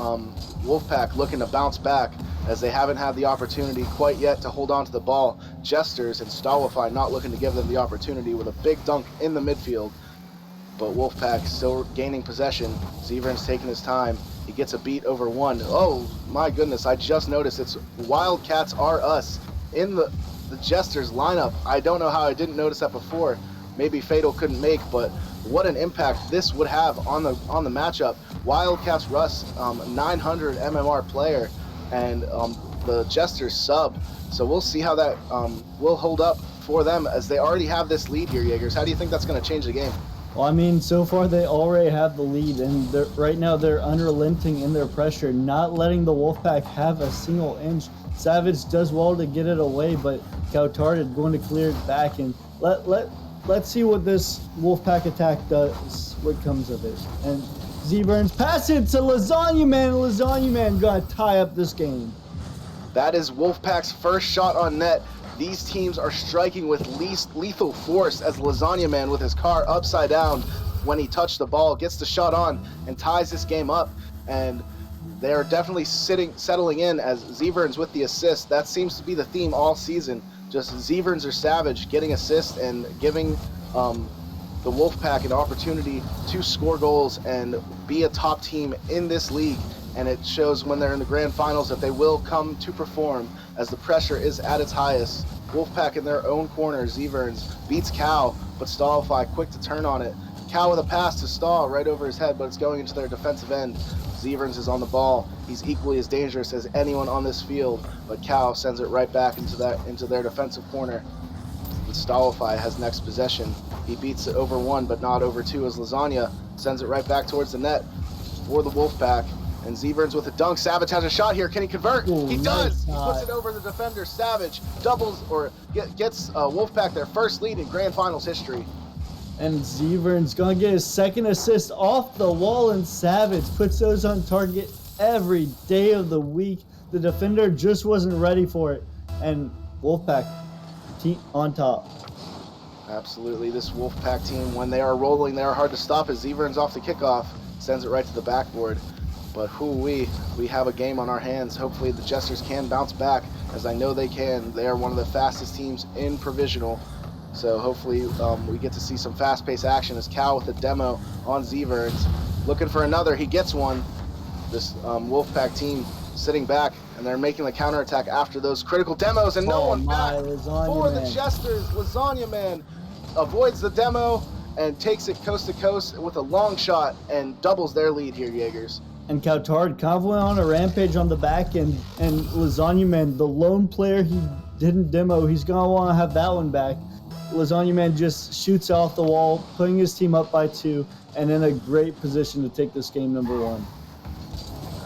Wolfpack looking to bounce back as they haven't had the opportunity quite yet to hold on to the ball. Jesters and Stallify not looking to give them the opportunity with a big dunk in the midfield, but Wolfpack still gaining possession. Zeverns taking his time. He gets a beat over 1. Oh my goodness, I just noticed it's Wildcats Are Us in the Jesters lineup. I don't know how I didn't notice that before. Maybe Fatal couldn't make, but what an impact this would have on the matchup. Wildcats Rust, 900 MMR player, and the Jesters sub. So we'll see how that will hold up for them, as they already have this lead here, Jaegers. How do you think that's going to change the game? Well, I mean, so far they already have the lead, and right now they're unrelenting in their pressure, not letting the Wolfpack have a single inch. Savage does well to get it away, but Cowtarded going to clear it back, and let's see what this Wolfpack attack does, what comes of it. And Z-Burns pass it to Lasagna Man. Lasagna Man gotta tie up this game. That is Wolfpack's first shot on net. These teams are striking with lethal force as Lasagna Man with his car upside down when he touched the ball gets the shot on and ties this game up. And they're definitely settling in as Z-Burns with the assist. That seems to be the theme all season. Just Z-Burns or Savage getting assists and giving the Wolfpack an opportunity to score goals and be a top team in this league. And it shows when they're in the grand finals that they will come to perform as the pressure is at its highest. Wolfpack in their own corner, Z-Burns beats Cow, but Stallify quick to turn on it. Cow with a pass to Stall right over his head, but it's going into their defensive end. Z-Burns is on the ball. He's equally as dangerous as anyone on this field, but Cow sends it right back into their defensive corner. But Stallify has next possession. He beats it over one, but not over two, as Lasagna sends it right back towards the net for the Wolfpack. And Z-Burns with a dunk. Savage has a shot here. Can he convert? Ooh, He nice does. He shot. puts it over the defender. Savage doubles or gets Wolfpack their first lead in Grand Finals history. And Z-Burns gonna get his second assist off the wall, and Savage puts those on target every day of the week. The defender just wasn't ready for it. And Wolfpack on top. Absolutely. This Wolfpack team, when they are rolling, they are hard to stop as Z-Burns off the kickoff sends it right to the backboard. But we have a game on our hands. Hopefully the Jesters can bounce back, as I know they can. They are one of the fastest teams in Provisional. So hopefully we get to see some fast-paced action as Cal with the demo on Z-Burns. Looking for another, he gets one. This Wolfpack team sitting back, and they're making the counterattack after those critical demos, and no one back for the Jesters. Lasagna Man avoids the demo and takes it coast to coast with a long shot and doubles their lead here, Jaegers. And Cowtard kind of went on a rampage on the back end, and Lasagna Man, the lone player he didn't demo, he's going to want to have that one back. Lasagna Man just shoots off the wall, putting his team up by 2, and in a great position to take this game number 1.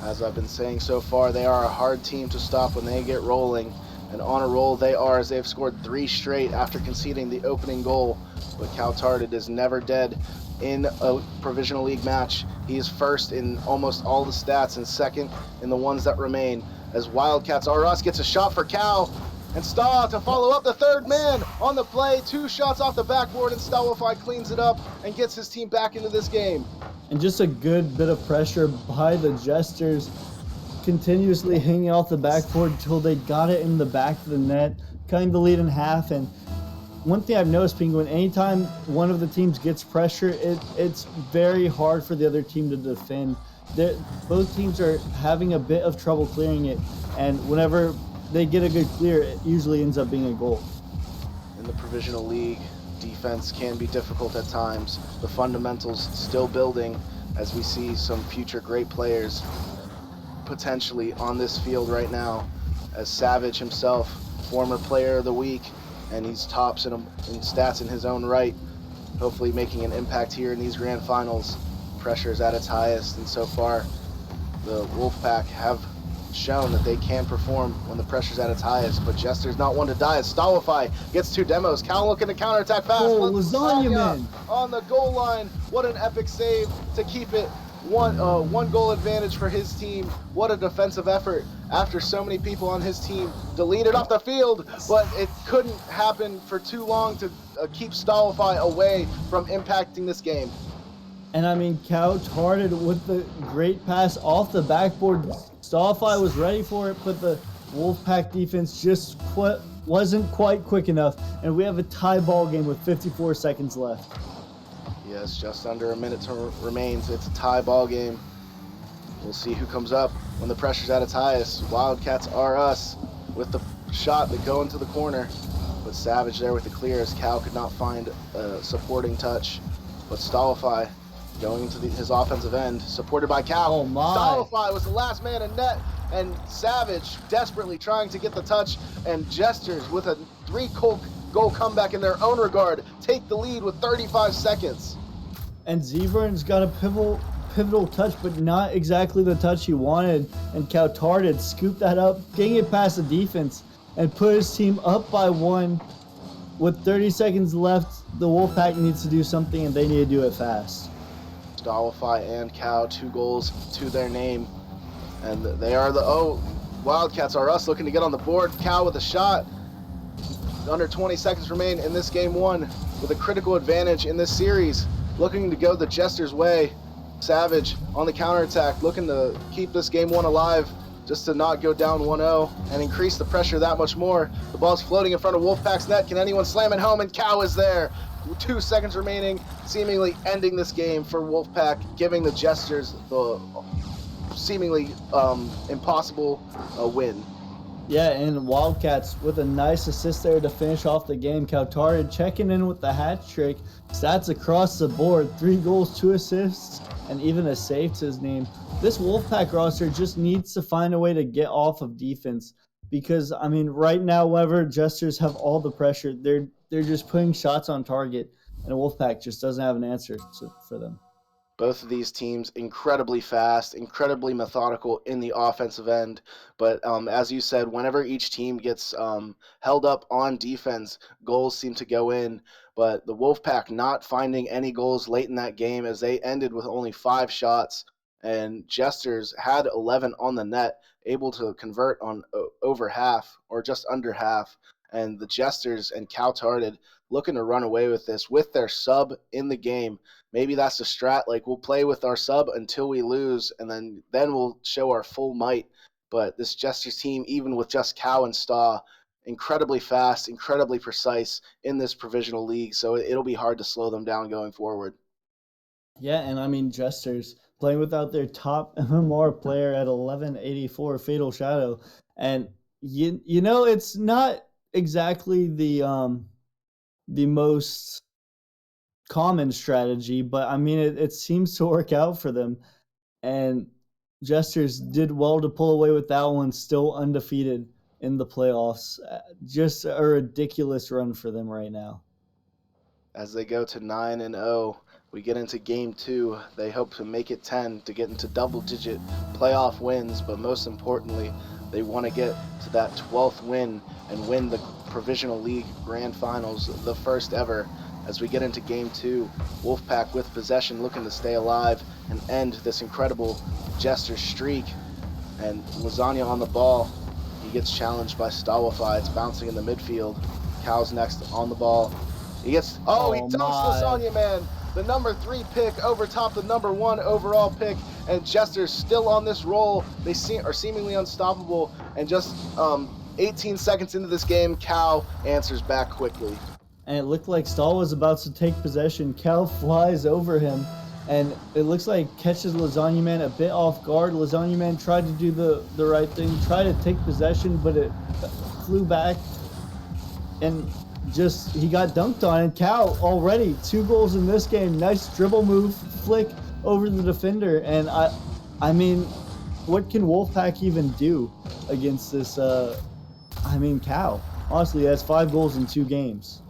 As I've been saying so far, they are a hard team to stop when they get rolling. And on a roll they are, as they've scored 3 straight after conceding the opening goal. But Cowtarded is never dead in a Provisional League match. He is first in almost all the stats and second in the ones that remain. As Wildcats R Us gets a shot for Cow. And Staw to follow up the third man on the play. 2 shots off the backboard, and Stallify cleans it up and gets his team back into this game. And just a good bit of pressure by the Jesters, continuously hanging off the backboard until they got it in the back of the net, cutting the lead in half. And one thing I've noticed, Penguin, anytime one of the teams gets pressure, it's very hard for the other team to defend. Both teams are having a bit of trouble clearing it, and whenever they get a good clear, it usually ends up being a goal. In the Provisional League, defense can be difficult at times. The fundamentals still building as we see some future great players potentially on this field right now. As Savage himself, former player of the week, and he's tops in stats in his own right, hopefully making an impact here in these grand finals. Pressure is at its highest, and so far the Wolfpack have shown that they can perform when the pressure's at its highest, but Jester's not one to die as Stallify gets 2 demos. Cal looking to counterattack fast. Oh, Lasagna Man on the goal line. What an epic save to keep it one goal advantage for his team. What a defensive effort after so many people on his team deleted off the field, but it couldn't happen for too long to keep Stallify away from impacting this game. And I mean, Cowtarded with the great pass off the backboard. Stallify was ready for it, but the Wolfpack defense just wasn't quite quick enough. And we have a tie ball game with 54 seconds left. Yes, just under a minute remains. It's a tie ball game. We'll see who comes up when the pressure's at its highest. Wildcats are us with the shot that go into the corner. But Savage there with the clear as Cal could not find a supporting touch. But Stallify going into his offensive end, supported by Cal. Oh my. Stallify was the last man in net, and Savage desperately trying to get the touch, and Jesters with a 3-goal comeback in their own regard take the lead with 35 seconds. and Zevern's got a pivotal touch, but not exactly the touch he wanted. And Cautarded scooped that up, getting it past the defense, and put his team up by 1. With 30 seconds left, the Wolfpack needs to do something, and they need to do it fast. Stallify and Cow, 2 goals to their name. And they are the Wildcats are us looking to get on the board. Cow with a shot. Under 20 seconds remain in this game 1 with a critical advantage in this series. Looking to go the Jester's way. Savage on the counterattack, looking to keep this game 1 alive, just to not go down 1-0 and increase the pressure that much more. The ball's floating in front of Wolfpack's net. Can anyone slam it home? And Cow is there. 2 seconds remaining, seemingly ending this game for Wolfpack, giving the Jesters the seemingly impossible win. Yeah, and Wildcats with a nice assist there to finish off the game. Cautarded checking in with the hat trick. Stats across the board, 3 goals, 2 assists, and even a save to his name. This Wolfpack roster just needs to find a way to get off of defense, because I mean, right now, whenever Jesters have all the pressure, they're just putting shots on target, and Wolfpack just doesn't have an answer for them. Both of these teams incredibly fast, incredibly methodical in the offensive end. But as you said, whenever each team gets held up on defense, goals seem to go in. But the Wolfpack not finding any goals late in that game, as they ended with only 5 shots. And Jesters had 11 on the net, able to convert on over half or just under half. And the Jesters and Cautarded looking to run away with this with their sub in the game. Maybe that's the strat. Like, we'll play with our sub until we lose, and then we'll show our full might. But this Jesters team, even with just Cow and Staw, incredibly fast, incredibly precise in this provisional league. So it'll be hard to slow them down going forward. Yeah, and I mean, Jesters playing without their top MMR player at 1184 Fatal Shadow. And, you know, it's not exactly the most common strategy, but I mean, it seems to work out for them. And Jesters did well to pull away with that one, still undefeated in the playoffs. Just a ridiculous run for them right now. As they go to 9-0, we get into game 2. They hope to make it 10 to get into double-digit playoff wins, but most importantly, they want to get to that 12th win and win the Provisional League Grand Finals, the first ever. As we get into game 2, Wolfpack with possession, looking to stay alive and end this incredible Jester streak. And Lasagna on the ball. He gets challenged by Stawafai. It's bouncing in the midfield. Cow's next on the ball. He gets, he dunks Lasagna Man. The number 3 pick over top the number 1 overall pick. And Jester's still on this roll. They are seemingly unstoppable. And just 18 seconds into this game, Cow answers back quickly. And it looked like Stahl was about to take possession. Cow flies over him, and it looks like catches Lasagna Man a bit off guard. Lasagna Man tried to do the right thing, tried to take possession, but it flew back, and he got dunked on. And Cow already 2 goals in this game. Nice dribble move, flick over the defender, and I mean, what can Wolfpack even do against this? Cow. Honestly, he has 5 goals in 2 games.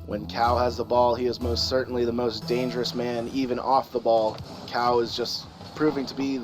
When Cow has the ball, he is most certainly the most dangerous man, even off the ball. Cow is just proving to be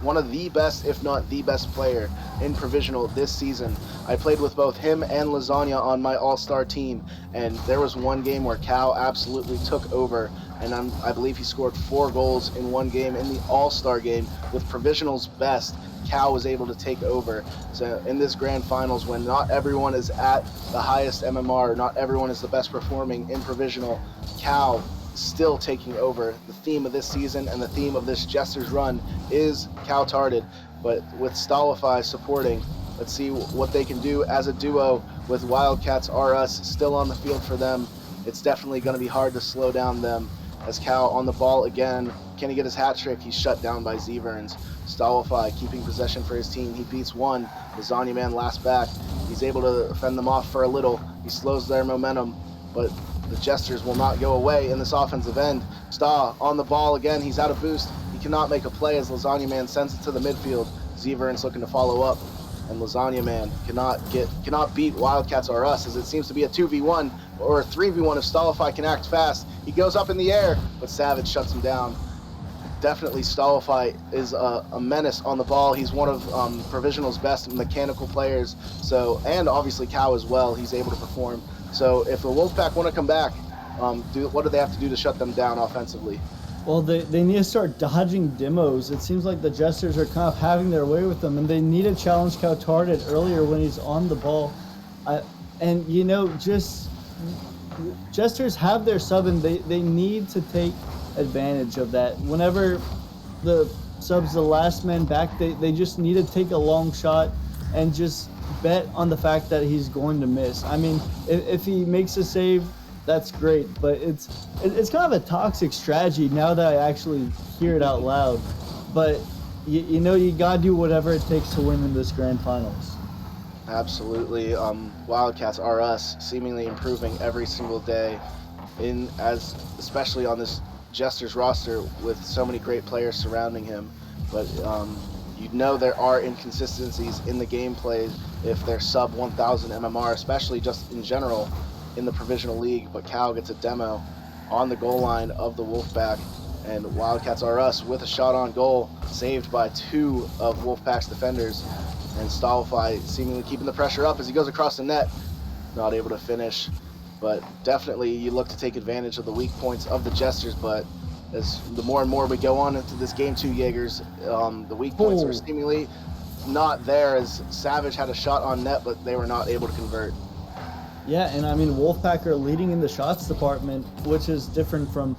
one of the best, if not the best player in Provisional this season. I played with both him and Lasagna on my all-star team, and there was one game where Cow absolutely took over, and I believe he scored 4 goals in one game in the all-star game. With Provisional's best, Cow was able to take over. So in this grand finals, when not everyone is at the highest MMR, not everyone is the best performing in Provisional, Cow still taking over. The theme of this season and the theme of this Jester's run is Cautarded, but with Stallify supporting, let's see what they can do as a duo with Wildcats R Us still on the field for them. It's definitely going to be hard to slow down them. As Cow on the ball again, can he get his hat trick? He's shut down by Zeverns. Stallify keeping possession for his team. He beats 1. Lasagna Man last back. He's able to fend them off for a little. He slows their momentum, but the Jesters will not go away in this offensive end. Staw on the ball again. He's out of boost. He cannot make a play as Lasagna Man sends it to the midfield. Zeverns looking to follow up, and Lasagna Man cannot beat Wildcats R Us, as it seems to be a 2v1. or 3v1 if Stallify can act fast. He goes up in the air, but Savage shuts him down. Definitely Stallify is a menace on the ball. He's one of Provisional's best mechanical players. So, and obviously Cow as well. He's able to perform. So if the Wolfpack want to come back, what do they have to do to shut them down offensively? Well, they need to start dodging demos. It seems like the Jesters are kind of having their way with them, and they need to challenge Cow target earlier when he's on the ball. And you know, just Jesters have their sub, and they need to take advantage of that. Whenever the sub's the last man back, they just need to take a long shot and just bet on the fact that he's going to miss. I mean, if he makes a save, that's great, but it's kind of a toxic strategy now that I actually hear it out loud. But you know, you gotta do whatever it takes to win in this grand finals. Absolutely. Wildcats are us, seemingly improving every single day, especially on this Jester's roster with so many great players surrounding him. But you know there are inconsistencies in the gameplay if they're sub 1000 MMR, especially just in general in the Provisional League. But Cal gets a demo on the goal line of the Wolfpack, and Wildcats are us with a shot on goal, saved by 2 of Wolfpack's defenders. And Stallify seemingly keeping the pressure up as he goes across the net. Not able to finish. But definitely you look to take advantage of the weak points of the Jesters. But as the more and more we go on into this game 2, Jaegers, the weak points are seemingly not there, as Savage had a shot on net, but they were not able to convert. Yeah, and I mean, Wolfpack are leading in the shots department, which is different from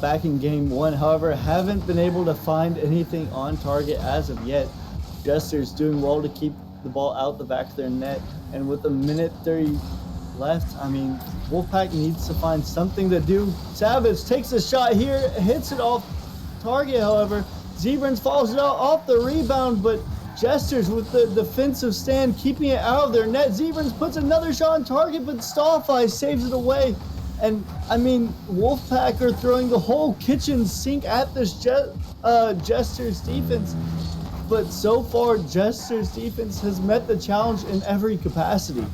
back in game 1. However, haven't been able to find anything on target as of yet. Jesters doing well to keep the ball out the back of their net, and with a minute 30 left, I mean, Wolfpack needs to find something to do. Savage takes a shot here, hits it off target, however. Zebrans falls it out off the rebound, but Jesters with the defensive stand keeping it out of their net. Zebrans puts another shot on target, but Stallify saves it away. And I mean, Wolfpack are throwing the whole kitchen sink at this Jesters defense. But so far, Jester's defense has met the challenge in every capacity.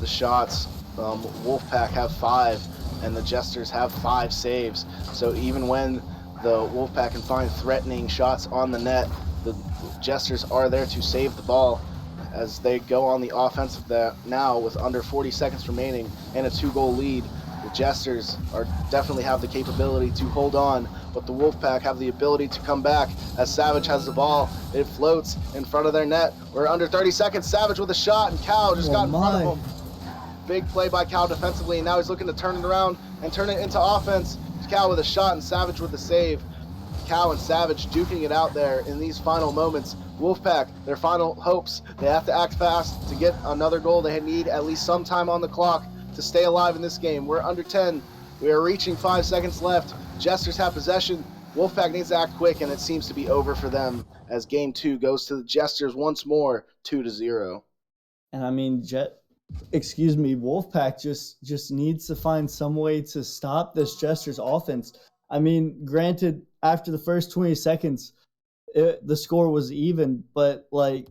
The shots, Wolfpack have 5, and the Jesters have 5 saves. So even when the Wolfpack can find threatening shots on the net, the Jesters are there to save the ball as they go on the offensive now with under 40 seconds remaining and a 2-goal lead. The Jesters definitely have the capability to hold on, but the Wolfpack have the ability to come back as Savage has the ball. It floats in front of their net. We're under 30 seconds. Savage with a shot, and Cal just got in front of him. Big play by Cal defensively, and now he's looking to turn it around and turn it into offense. Cal with a shot and Savage with a save. Cal and Savage duking it out there in these final moments. Wolfpack, their final hopes. They have to act fast to get another goal. They need at least some time on the clock to stay alive in this game. We're under 10. We are reaching 5 seconds left. Jesters have possession. Wolfpack needs to act quick, and it seems to be over for them as game 2 goes to the Jesters once more, 2-0. And I mean, Wolfpack just needs to find some way to stop this Jester's offense. I mean, granted, after the first 20 seconds, the score was even, but no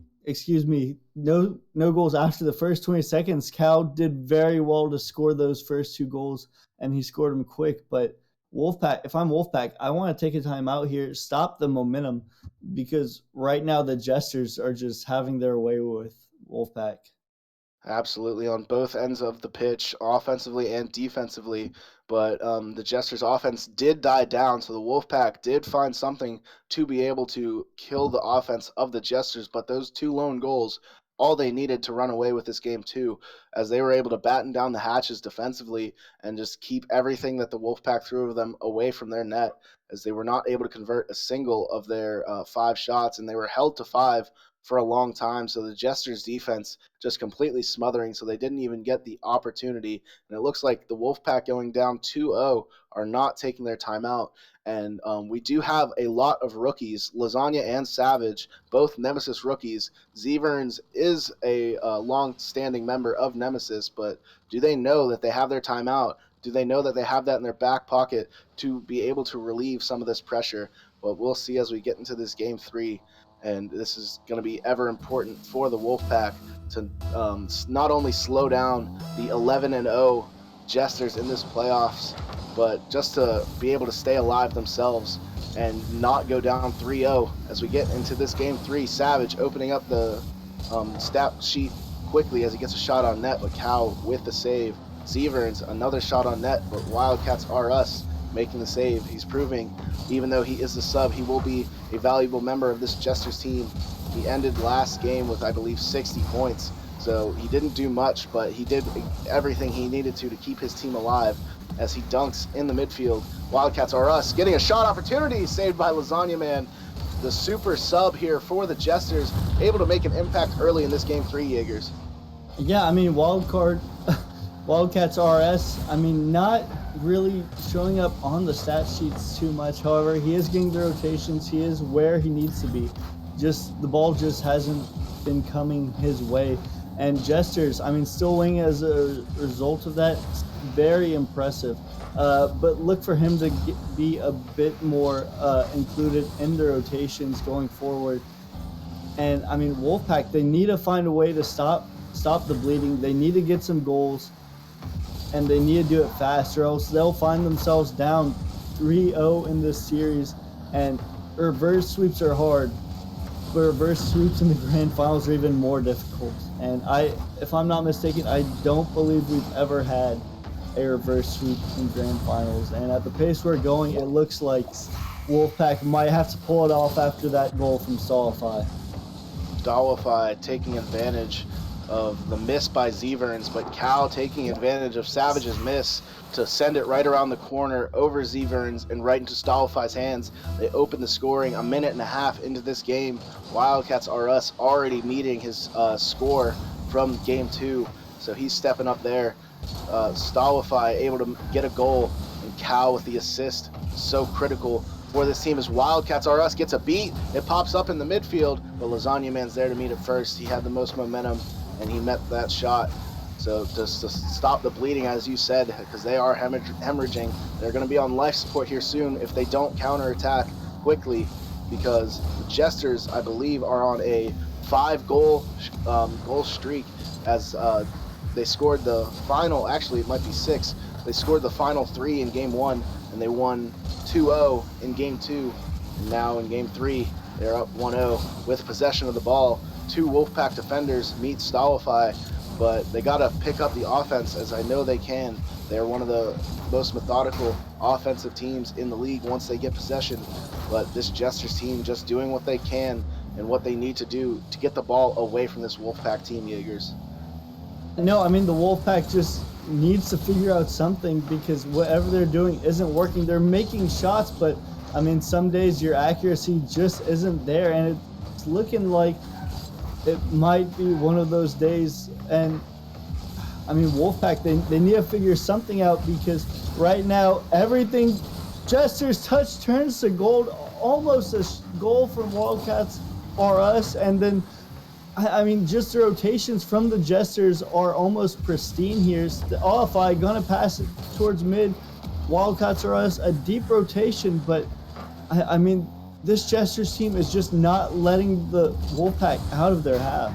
goals after the first 20 seconds. Cal did very well to score those first 2 goals, and he scored them quick. But Wolfpack, if I'm Wolfpack, I want to take a time out here, stop the momentum, because right now the Jesters are just having their way with Wolfpack. Absolutely, on both ends of the pitch, offensively and defensively. But the Jesters' offense did die down, so the Wolfpack did find something to be able to kill the offense of the Jesters. But those 2 lone goals, all they needed to run away with this game too, as they were able to batten down the hatches defensively and just keep everything that the Wolfpack threw of them away from their net, as they were not able to convert a single of their 5 shots, and they were held to 5 for a long time. So the Jesters defense just completely smothering, so they didn't even get the opportunity. And it looks like the Wolfpack going down 2-0 are not taking their timeout. And we do have a lot of rookies, Lasagna and Savage, both Nemesis rookies. Zeverns is a long-standing member of Nemesis, but do they know that they have their timeout? Do they know that they have that in their back pocket to be able to relieve some of this pressure? But we'll see as we get into this game 3. And this is going to be ever important for the Wolfpack to not only slow down the 11-0 Jesters in this playoffs, but just to be able to stay alive themselves and not go down 3-0 as we get into this game 3. Savage opening up the stat sheet quickly as he gets a shot on net, but Cal with the save. Severns, another shot on net, but Wildcats are us making the save. He's proving, even though he is the sub, he will be a valuable member of this Jesters team. He ended last game with, I believe, 60 points. So he didn't do much, but he did everything he needed to keep his team alive as he dunks in the midfield. Wildcats are us, getting a shot opportunity, saved by Lasagna Man. The super sub here for the Jesters, able to make an impact early in this game 3, Jaegers. Yeah, I mean, Wildcats RS, I mean, not really showing up on the stat sheets too much. However, he is getting the rotations. He is where he needs to be. Just the ball just hasn't been coming his way. And Jesters, I mean, still winning as a result of that, very impressive. But look for him to be a bit more included in the rotations going forward. And I mean, Wolfpack, they need to find a way to stop the bleeding. They need to get some goals, and they need to do it fast, or else they'll find themselves down 3-0 in this series. And reverse sweeps are hard, but reverse sweeps in the grand finals are even more difficult. And if I'm not mistaken, I don't believe we've ever had a reverse sweep in grand finals. And at the pace we're going, it looks like Wolfpack might have to pull it off after that goal from Stolify. Stolify taking advantage of the miss by Zeverns, but Cal taking advantage of Savage's miss to send it right around the corner over Zeverns and right into Stolify's hands. They open the scoring a minute and a half into this game. Wildcats are us already meeting his score from game 2, so he's stepping up there. Stolify able to get a goal, and Cal with the assist, so critical for this team as Wildcats are us gets a beat. It pops up in the midfield, but Lasagna Man's there to meet it first. He had the most momentum, and he met that shot. So just to stop the bleeding, as you said, because they are hemorrhaging, they're going to be on life support here soon if they don't counterattack quickly, because the Jesters, I believe, are on a 5-goal goal streak as they scored the final, actually it might be 6, they scored the final 3 in game 1, and they won 2-0 in game 2, and now in game 3 they're up 1-0 with possession of the ball. 2 Wolfpack defenders meet Stolify, but they got to pick up the offense, as I know they can. They're one of the most methodical offensive teams in the league once they get possession, but this Jesters team just doing what they can and what they need to do to get the ball away from this Wolfpack team, Jaegers. No, I mean, the Wolfpack just needs to figure out something, because whatever they're doing isn't working. They're making shots, but I mean, some days your accuracy just isn't there, and it's looking like it might be one of those days. And I mean, Wolfpack, they need to figure something out, because right now everything Jester's touch turns to gold. Almost a goal from Wildcats or us, and then I mean, just the rotations from the Jesters are almost pristine here. Olify gonna pass it towards mid. Wildcats are us, a deep rotation, but I mean, this Jesters team is just not letting the Wolfpack out of their half.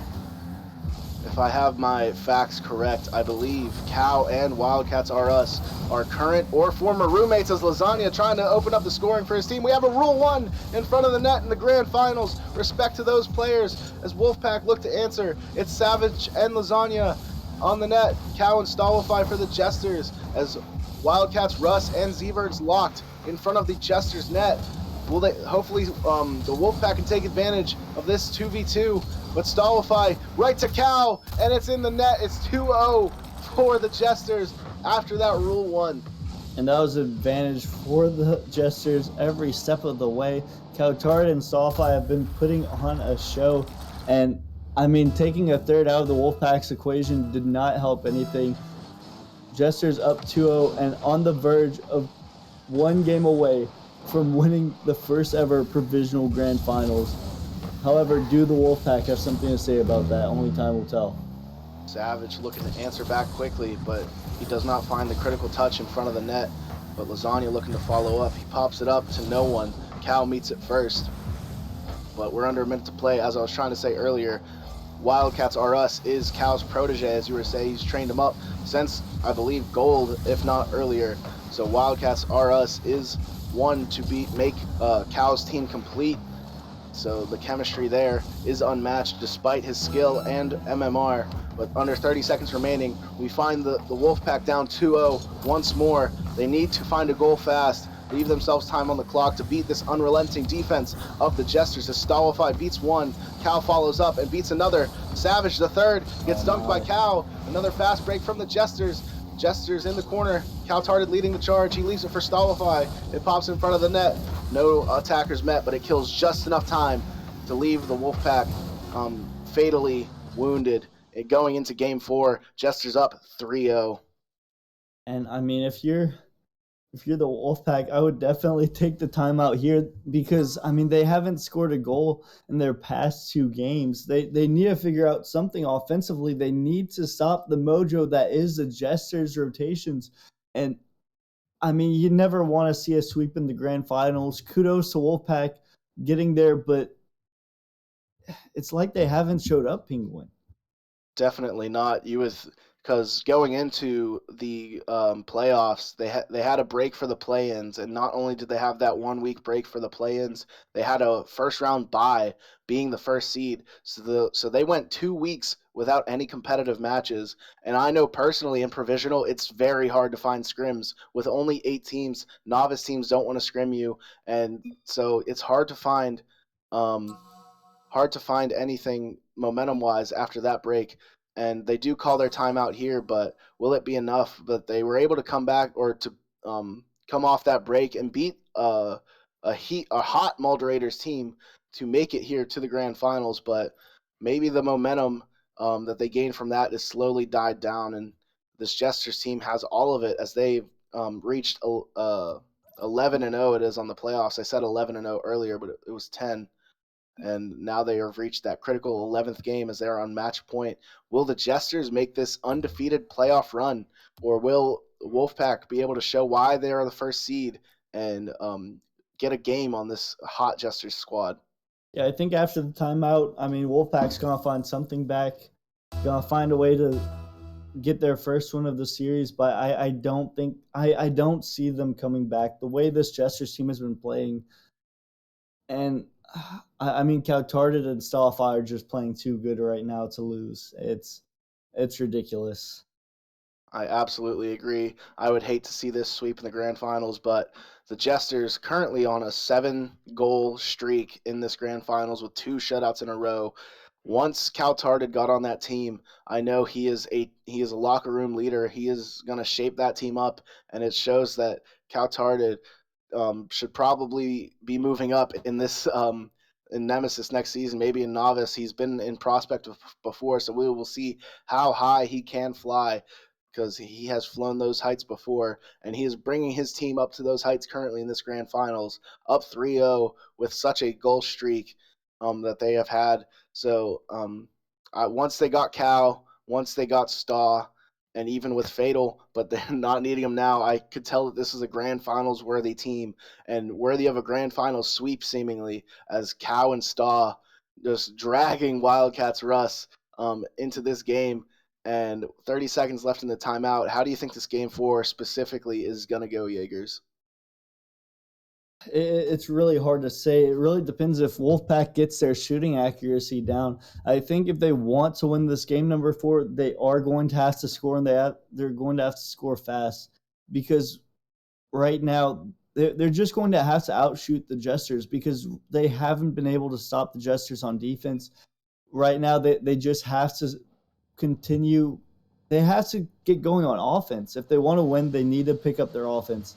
If I have my facts correct, I believe Cal and Wildcats are us are current or former roommates as Lasagna trying to open up the scoring for his team. We have a Rule 1 in front of the net in the grand finals. Respect to those players as Wolfpack look to answer. It's Savage and Lasagna on the net. Cal and Stolify for the Jesters as Wildcats, Russ, and Zeverts locked in front of the Jesters net. Will they? Hopefully, the Wolfpack can take advantage of this 2v2. But Stolify right to Cal, and it's in the net. It's 2-0 for the Jesters after that Rule 1. And that was an advantage for the Jesters every step of the way. Kautard and Stolify have been putting on a show, and I mean, taking a third out of the Wolfpack's equation did not help anything. Jesters up 2-0 and on the verge of one game away from winning the first ever provisional grand finals. However, do the Wolfpack have something to say about that? Only time will tell. Savage looking to answer back quickly, but he does not find the critical touch in front of the net. But Lasagna looking to follow up. He pops it up to no one. Cal meets it first. But we're under a minute to play. As I was trying to say earlier, Wildcats R Us is Cal's protege, as you were saying. He's trained him up since, I believe, gold, if not earlier. So Wildcats R Us is one to make Cal's team complete. So the chemistry there is unmatched despite his skill and MMR. But under 30 seconds remaining, we find the Wolfpack down 2-0 once more. They need to find a goal fast, leave themselves time on the clock to beat this unrelenting defense of the Jesters. As Stawify beats one, Cal follows up and beats another. Savage, the third, gets dunked by Cal. Another fast break from the Jesters. Jesters in the corner. Cal Tarded leading the charge. He leaves it for Stawify. It pops in front of the net. No attackers met, but it kills just enough time to leave the Wolfpack fatally wounded. Going into game 4, Jesters up 3-0. And I mean, if you're the Wolfpack, I would definitely take the timeout here because I mean they haven't scored a goal in their past 2 games. They need to figure out something offensively. They need to stop the mojo that is the Jesters rotations. And I mean, you never want to see a sweep in the grand finals. Kudos to Wolfpack getting there, but it's like they haven't showed up, Penguin. Definitely not. Because going into the playoffs, they had a break for the play-ins, and not only did they have that 1 week break for the play-ins, they had a first round bye, being the first seed. So they went 2 weeks without any competitive matches. And I know personally in provisional, it's very hard to find scrims with only 8 teams. Novice teams don't want to scrim you, and so it's hard to find. Anything momentum wise after that break. And they do call their timeout here, but will it be enough? But they were able to come back or to come off that break and beat a hot Mulderators team to make it here to the grand finals. But maybe the momentum that they gained from that is slowly died down, and this Jesters team has all of it as they've reached 11-0. It is on the playoffs. I said 11-0 earlier, but it was 10. And now they have reached that critical 11th game as they're on match point. Will the Jesters make this undefeated playoff run, or will Wolfpack be able to show why they are the first seed and get a game on this hot Jesters squad? Yeah, I think after the timeout, I mean, Wolfpack's going to find something back, going to find a way to get their first win of the series, but I don't see them coming back. The way this Jesters team has been playing, and I mean, Cautarded and Stawify are just playing too good right now to lose. It's ridiculous. I absolutely agree. I would hate to see this sweep in the grand finals, but the Jesters currently on a 7-goal streak in this grand finals with 2 shutouts in a row. Once Cautarded got on that team, I know he is a locker room leader. He is going to shape that team up, and it shows that Cautarded should probably be moving up in this in Nemesis next season, maybe in Novice. He's been in Prospect before, so we will see how high he can fly because he has flown those heights before, and he is bringing his team up to those heights currently in this grand finals, up 3-0 with such a goal streak that they have had. So once they got Cal, once they got Staw, and even with Fatal, but they're not needing him now, I could tell that this is a grand finals worthy team and worthy of a grand finals sweep seemingly, as Cow and Staw just dragging Wildcats Russ into this game. And 30 seconds left in the timeout. How do you think this game 4 specifically is going to go, Jaegers? It's really hard to say. It really depends if Wolfpack gets their shooting accuracy down. I think if they want to win this game number 4, they are going to have to score, and they're going to have to score fast, because right now they're just going to have to outshoot the Jesters because they haven't been able to stop the Jesters on defense. Right now they just have to continue. They have to get going on offense. If they want to win, they need to pick up their offense,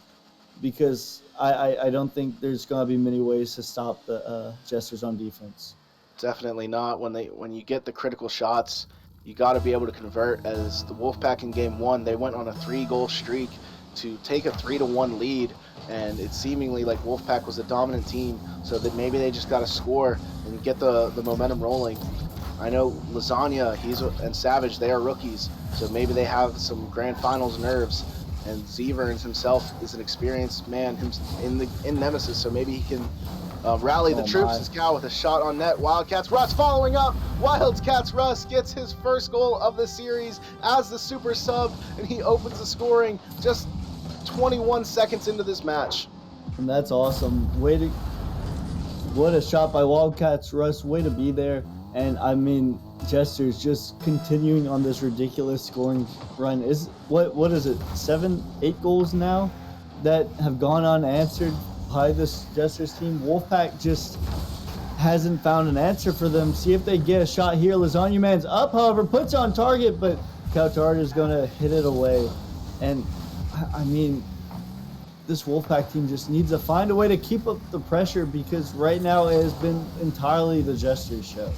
because I don't think there's going to be many ways to stop the Jesters on defense. Definitely not. When you get the critical shots, you got to be able to convert. As the Wolfpack in game 1, they went on a 3-goal streak to take a 3-1 lead, and it's seemingly like Wolfpack was a dominant team, so that maybe they just got to score and get the momentum rolling. I know Lasagna, and Savage, they are rookies, so maybe they have some grand finals nerves. And Zeverns himself is an experienced man in Nemesis, so maybe he can rally the Oh, troops my. as Cal with a shot on net. Wildcats Russ following up. Wildcats Russ gets his first goal of the series as the super sub, and he opens the scoring just 21 seconds into this match. And that's awesome. What a shot by Wildcats Russ. Way to be there. And I mean, Jester's just continuing on this ridiculous scoring run. What is it? 7, 8 goals now that have gone unanswered by this Jester's team. Wolfpack just hasn't found an answer for them. See if they get a shot here. Lasagna Man's up, however, puts on target, but Couchard is going to hit it away. And I mean, this Wolfpack team just needs to find a way to keep up the pressure, because right now it has been entirely the Jester's show.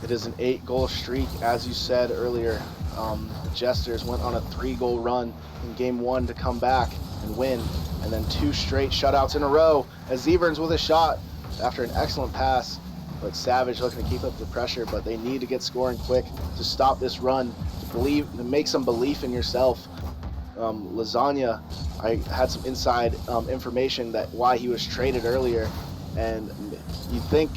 It is an 8-goal streak, as you said earlier. The Jesters went on a 3-goal run in game 1 to come back and win, and then 2 straight shutouts in a row as Zeverns with a shot after an excellent pass. But Savage looking to keep up the pressure, but they need to get scoring quick to stop this run, to make some belief in yourself. Lasagna, I had some inside information that why he was traded earlier, and you'd think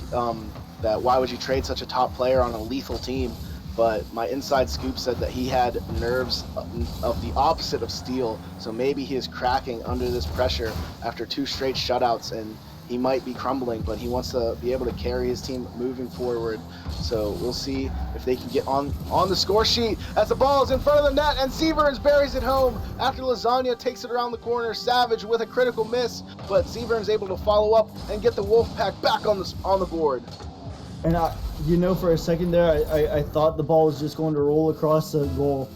that why would you trade such a top player on a lethal team? But my inside scoop said that he had nerves of the opposite of steel, so maybe he is cracking under this pressure after 2 straight shutouts, and he might be crumbling, but he wants to be able to carry his team moving forward. So we'll see if they can get on the score sheet as the ball is in front of the net, and Zeverns buries it home after Lasagna takes it around the corner. Savage with a critical miss, but Zeverns able to follow up and get the Wolfpack back on the board. And for a second there, I thought the ball was just going to roll across the goal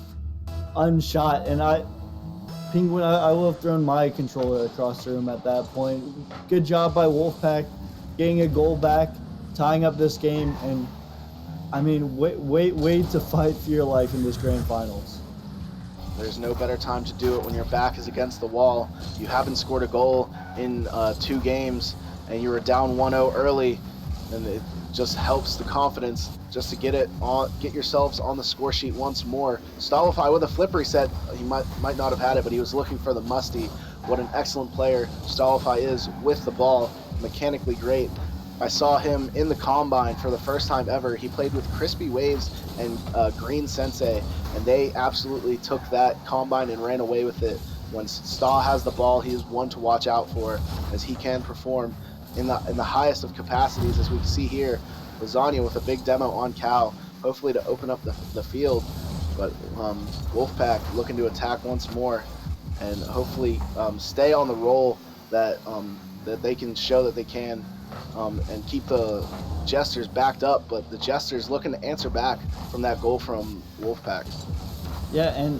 unshot, and Penguin, I will have thrown my controller across the room at that point. Good job by Wolfpack getting a goal back, tying up this game, and I mean, wait to fight for your life in this grand finals. There's no better time to do it when your back is against the wall. You haven't scored a goal in 2 games, and you were down 1-0 early, and it just helps the confidence just to get yourselves on the score sheet once more. Stolify with a flip reset. He might not have had it, but he was looking for the musty. What an excellent player Stolify is with the ball. Mechanically great. I saw him in the Combine for the first time ever. He played with Crispy Waves and Green Sensei, and they absolutely took that Combine and ran away with it. When Staw has the ball, he is one to watch out for, as he can perform in the highest of capacities, as we can see here. Lasagna with a big demo on Cal, hopefully to open up the field. But Wolfpack looking to attack once more, and hopefully stay on the roll that they can show that they can, and keep the Jesters backed up. But the Jesters looking to answer back from that goal from Wolfpack. Yeah, and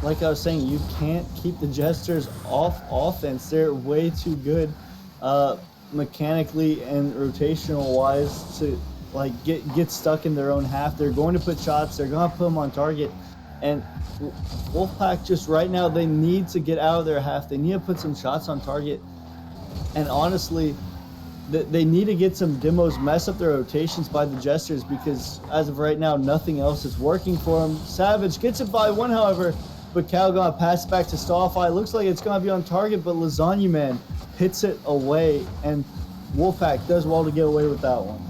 like I was saying, you can't keep the Jesters off offense. They're way too good mechanically and rotational wise to get stuck in their own half. They're going to put shots, they're going to put them on target, and Wolfpack just right now, they need to get out of their half. They need to put some shots on target, and honestly they need to get some demos, mess up their rotations by the Jesters, because as of right now nothing else is working for them. Savage gets it by 1, however, but Cal gonna pass it back to Stolify. Looks like it's gonna be on target, but Lasagna Man hits it away, and Wolfpack does well to get away with that one.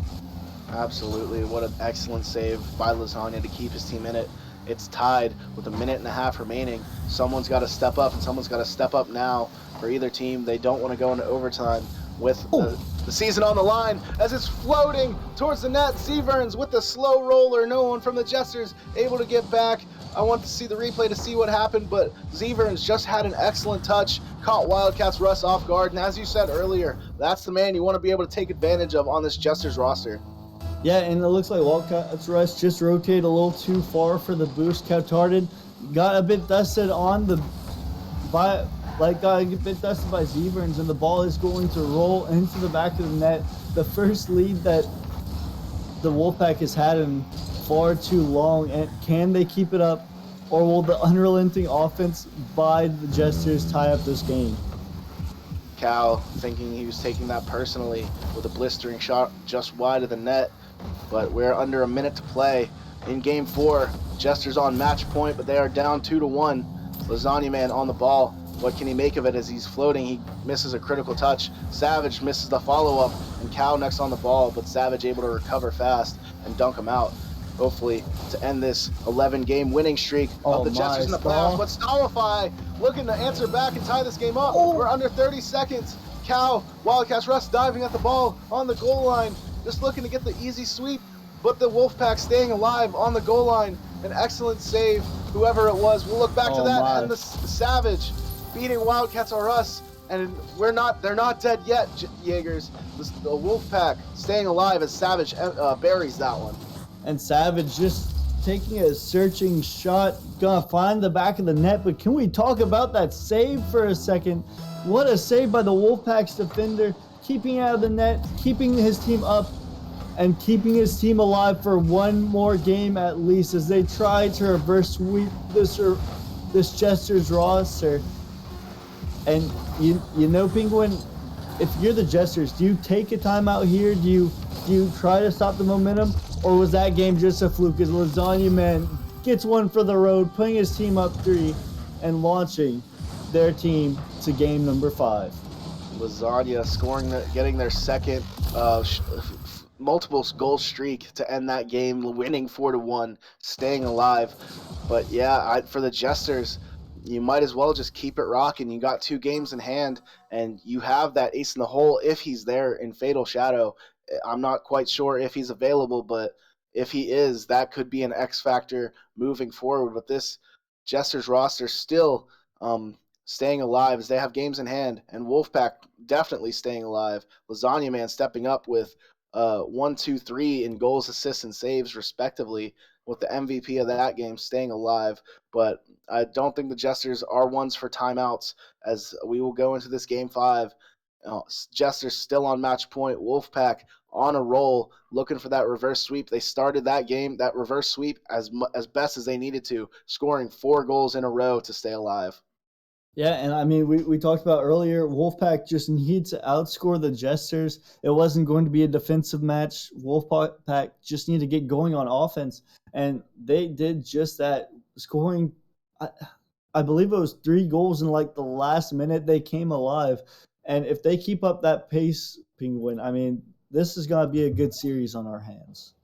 Absolutely. What an excellent save by Lasagna to keep his team in it. It's tied with 1.5 minutes remaining. Someone's got to step up, and someone's got to step up now for either team. They don't want to go into overtime with the season on the line as it's floating towards the net. Zeverns with the slow roller. No one from the Jesters able to get back. I want to see the replay to see what happened, but Zeverns just had an excellent touch, caught Wildcats Russ off guard, and as you said earlier, that's the man you want to be able to take advantage of on this Jesters roster. Yeah, and it looks like Wildcats Russ just rotated a little too far for the boost. Coutarded got a bit dusted by Zeverns, and the ball is going to roll into the back of the net. The first lead that the Wolfpack has had in far too long, and can they keep it up, or will the unrelenting offense by the Jesters tie up this game? Cal thinking he was taking that personally with a blistering shot just wide of the net, but we're under 1 minute to play in game 4. Jesters on match point, but they are down 2-1. Lasagna Man on the ball, what can he make of it as he's floating? He misses a critical touch. Savage misses the follow-up, and Cal next on the ball, but Savage able to recover fast and dunk him out. Hopefully to end this 11-game winning streak of the Jesters in the playoffs. But Stallify looking to answer back and tie this game up. We're under 30 seconds. Cal, Wildcats Russ diving at the ball on the goal line, just looking to get the easy sweep, but the Wolfpack staying alive on the goal line. An excellent save, whoever it was. We'll look back to that, and the Savage beating Wildcats R Us, and they're not dead yet, Jaegers. The Wolfpack staying alive as Savage buries that one. And Savage just taking a searching shot, gonna find the back of the net. But can we talk about that save for a second? What a save by the Wolfpack's defender, keeping out of the net, keeping his team up, and keeping his team alive for one more game at least as they try to reverse sweep this Jesters roster. And you know, Penguin, if you're the Jesters, do you take a timeout here? Do you try to stop the momentum? Or was that game just a fluke as Lasagna Man gets one for the road, putting his team up 3 and launching their team to game number 5? Lasagna scoring, getting their second multiple goal streak to end that game, winning 4-1, staying alive. But yeah, for the Jesters, you might as well just keep it rocking. You got 2 games in hand, and you have that ace in the hole if he's there in Fatal Shadow. I'm not quite sure if he's available, but if he is, that could be an X factor moving forward. But this Jesters roster still staying alive as they have games in hand, and Wolfpack definitely staying alive. Lasagna Man stepping up with 1, 2, 3 in goals, assists, and saves respectively, with the MVP of that game staying alive. But I don't think the Jesters are ones for timeouts, as we will go into this game 5. Jesters still on match point. Wolfpack on a roll, looking for that reverse sweep. They started that game, that reverse sweep, as best as they needed to, scoring 4 goals in a row to stay alive. Yeah, and I mean, we talked about earlier, Wolfpack just needed to outscore the Jesters. It wasn't going to be a defensive match. Wolfpack just needed to get going on offense, and they did just that, scoring, I believe it was 3 goals in like the last minute. They came alive. And if they keep up that pace, Penguin, I mean, this is going to be a good series on our hands.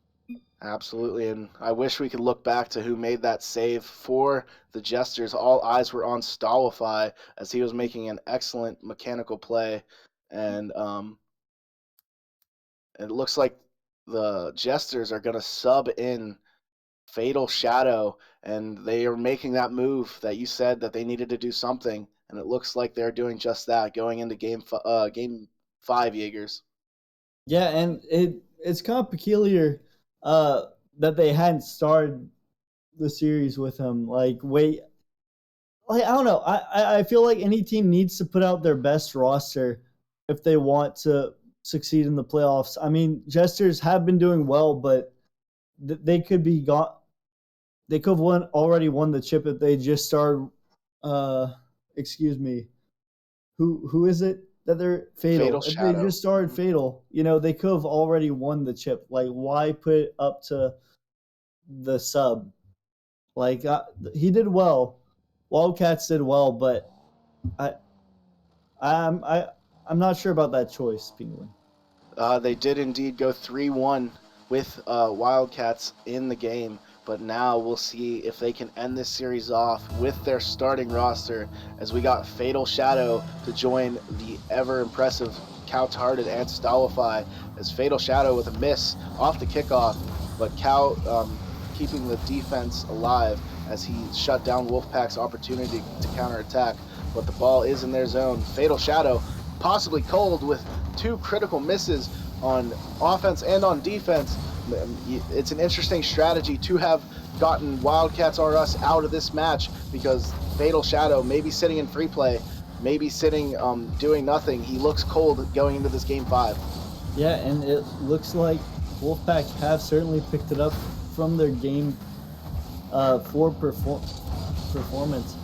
Absolutely, and I wish we could look back to who made that save for the Jesters. All eyes were on Stallify as he was making an excellent mechanical play, and it looks like the Jesters are going to sub in Fatal Shadow, and they are making that move that you said that they needed to do something, and it looks like they're doing just that going into game 5, Jaegers. Yeah, and it's kind of peculiar that they hadn't started the series with him. I don't know. I feel like any team needs to put out their best roster if they want to succeed in the playoffs. I mean, Jesters have been doing well, but they could be gone. They could have already won the chip if they just started. Excuse me. Who is it that they're Fatal? If they just started Fatal, they could have already won the chip. Like, why put it up to the sub? Like, he did well. Wildcats did well, but I'm not sure about that choice, Penguin. They did indeed go 3-1 with Wildcats in the game, but now we'll see if they can end this series off with their starting roster, as we got Fatal Shadow to join the ever-impressive Couch-Hearted and Stallify, as Fatal Shadow with a miss off the kickoff, but Cow keeping the defense alive as he shut down Wolfpack's opportunity to counterattack, but the ball is in their zone. Fatal Shadow possibly cold with 2 critical misses on offense and on defense. It's an interesting strategy to have gotten Wildcats R Us out of this match, because Fatal Shadow may be sitting in free play, maybe sitting doing nothing. He looks cold going into this game 5. Yeah, and it looks like Wolfpack have certainly picked it up from their game 4 performance.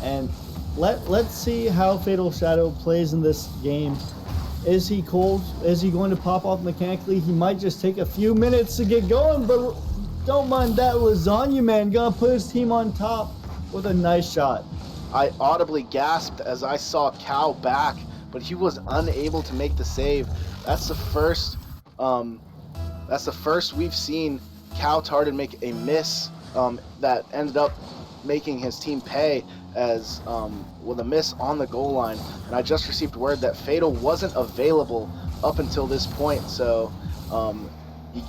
And let's see how Fatal Shadow plays in this game. Is he cold? Is he going to pop off mechanically? He might just take a few minutes to get going, but don't mind that. Lasagna Man gonna put his team on top with a nice shot. I audibly gasped as I saw Cal back, but he was unable to make the save. That's the first. That's the first we've seen Cal Tartan make a miss that ended up making his team pay as with a miss on the goal line. And I just received word that Fatal wasn't available up until this point. So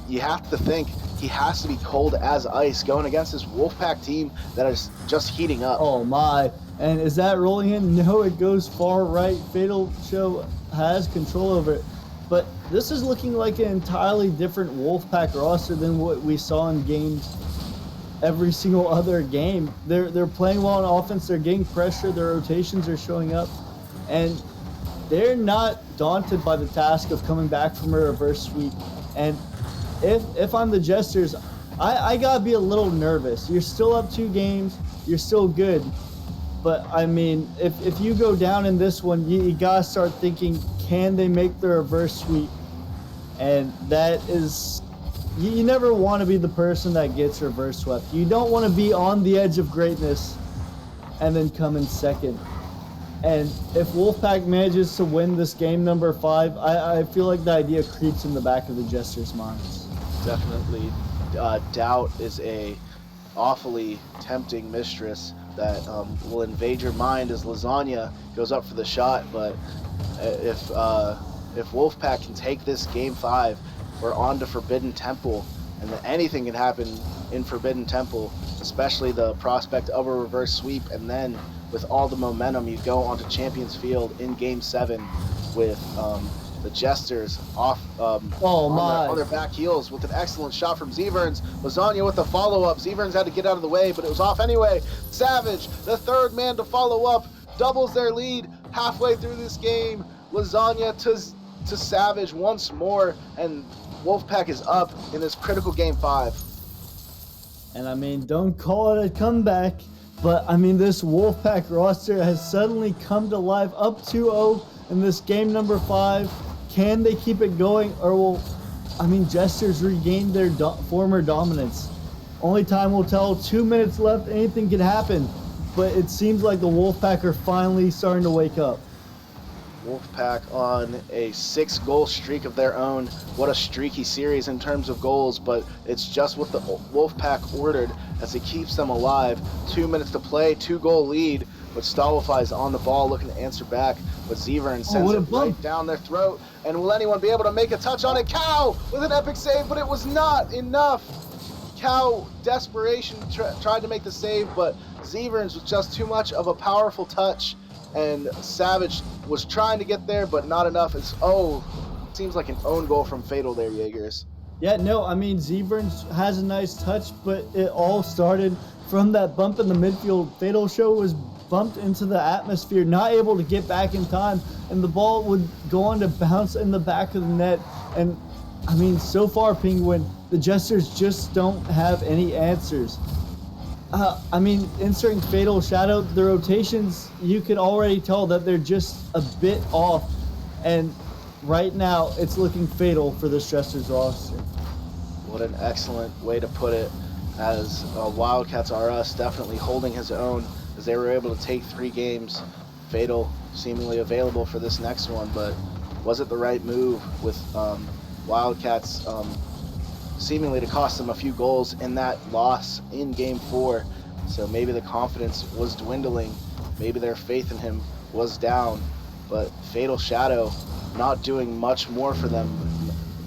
you have to think he has to be cold as ice going against this Wolfpack team that is just heating up. Oh my. And is that rolling in? No, it goes far right. Fatal Show has control over it. But this is looking like an entirely different Wolfpack roster than what we saw in games every single other game. They're playing well on offense, they're getting pressure, their rotations are showing up, and they're not daunted by the task of coming back from a reverse sweep. And if I'm the Jesters, I gotta be a little nervous. You're still up 2 games, you're still good. But I mean, if you go down in this one, you gotta start thinking, can they make the reverse sweep? And that is, you never want to be the person that gets reverse swept. You don't want to be on the edge of greatness and then come in second. And if Wolfpack manages to win this game number 5, I feel like the idea creeps in the back of the Jesters' minds. Definitely, doubt is a awfully tempting mistress that will invade your mind as Lasagna goes up for the shot. But if Wolfpack can take this game 5, we're on to Forbidden Temple, and anything can happen in Forbidden Temple, especially the prospect of a reverse sweep. And then with all the momentum, you go onto Champions Field in Game 7 with the Jesters off on their back heels with an excellent shot from Zeverns. Lasagna with the follow-up. Zeverns had to get out of the way, but it was off anyway. Savage, the third man to follow up, doubles their lead halfway through this game. Lasagna to Savage once more, and Wolfpack is up in this critical Game 5. And I mean, don't call it a comeback, but I mean, this Wolfpack roster has suddenly come to life, up 2-0 in this game number 5. Can they keep it going, or will, Jesters regain their former dominance? Only time will tell. 2 minutes left, anything can happen, but it seems like the Wolfpack are finally starting to wake up. Wolfpack on a 6-goal streak of their own. What a streaky series in terms of goals, but it's just what the Wolfpack ordered as it keeps them alive. 2 minutes to play, 2-goal lead, but Stolify is on the ball looking to answer back, but Zevern sends it right down their throat. And will anyone be able to make a touch on it? Cow with an epic save, but it was not enough. Cow, desperation, tried to make the save, but Zeverns was just too much of a powerful touch. And Savage was trying to get there, but not enough. Seems like an own goal from Fatal there, Jaegers. Yeah, no, Zeverns has a nice touch, but it all started from that bump in the midfield. Fatal Show was bumped into the atmosphere, not able to get back in time, and the ball would go on to bounce in the back of the net. And so far, Penguin, the Jesters just don't have any answers. Inserting Fatal Shadow, the rotations, you can already tell that they're just a bit off. And right now, it's looking fatal for the Jesters roster. What an excellent way to put it, as Wildcats R Us definitely holding his own, as they were able to take 3 games. Fatal seemingly available for this next one, but was it the right move with Wildcats seemingly to cost them a few goals in that loss in Game 4. So maybe the confidence was dwindling. Maybe their faith in him was down. But Fatal Shadow not doing much more for them.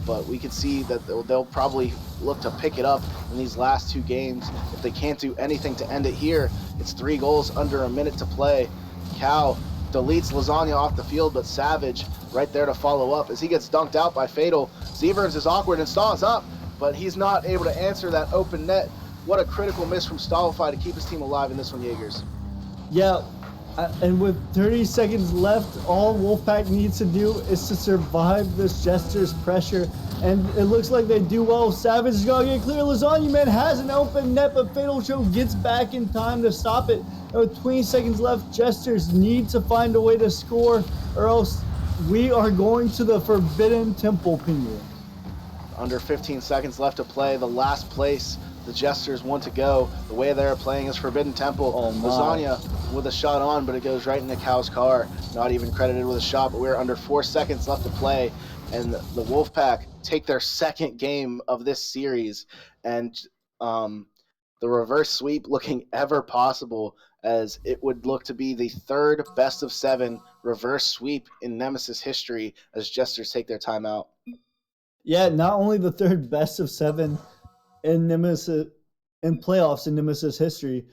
But we could see that they'll probably look to pick it up in these last 2 games. If they can't do anything to end it here, it's 3 goals under a minute to play. Cow deletes Lasagna off the field, but Savage right there to follow up as he gets dunked out by Fatal. Zeverns is awkward and Staw's up, but he's not able to answer that open net. What a critical miss from Stolify to keep his team alive in this one, Jaegers. Yeah, and with 30 seconds left, all Wolfpack needs to do is to survive this Jester's pressure, and it looks like they do well. Savage is going to get clear. Lasagna Man has an open net, but Fatal Show gets back in time to stop it. And with 20 seconds left, Jesters need to find a way to score, or else we are going to the Forbidden Temple, Penguin. Under 15 seconds left to play, the last place the Jesters want to go. The way they're playing is Forbidden Temple. Oh my. Lasagna with a shot on, but it goes right into Cow's car. Not even credited with a shot, but we're under 4 seconds left to play. And the Wolfpack take their second game of this series. And the reverse sweep looking ever possible, as it would look to be the third best of 7 reverse sweep in Nemesis history as Jesters take their timeout. Yeah, not only the third best of 7 in Nemesis in playoffs in Nemesis history,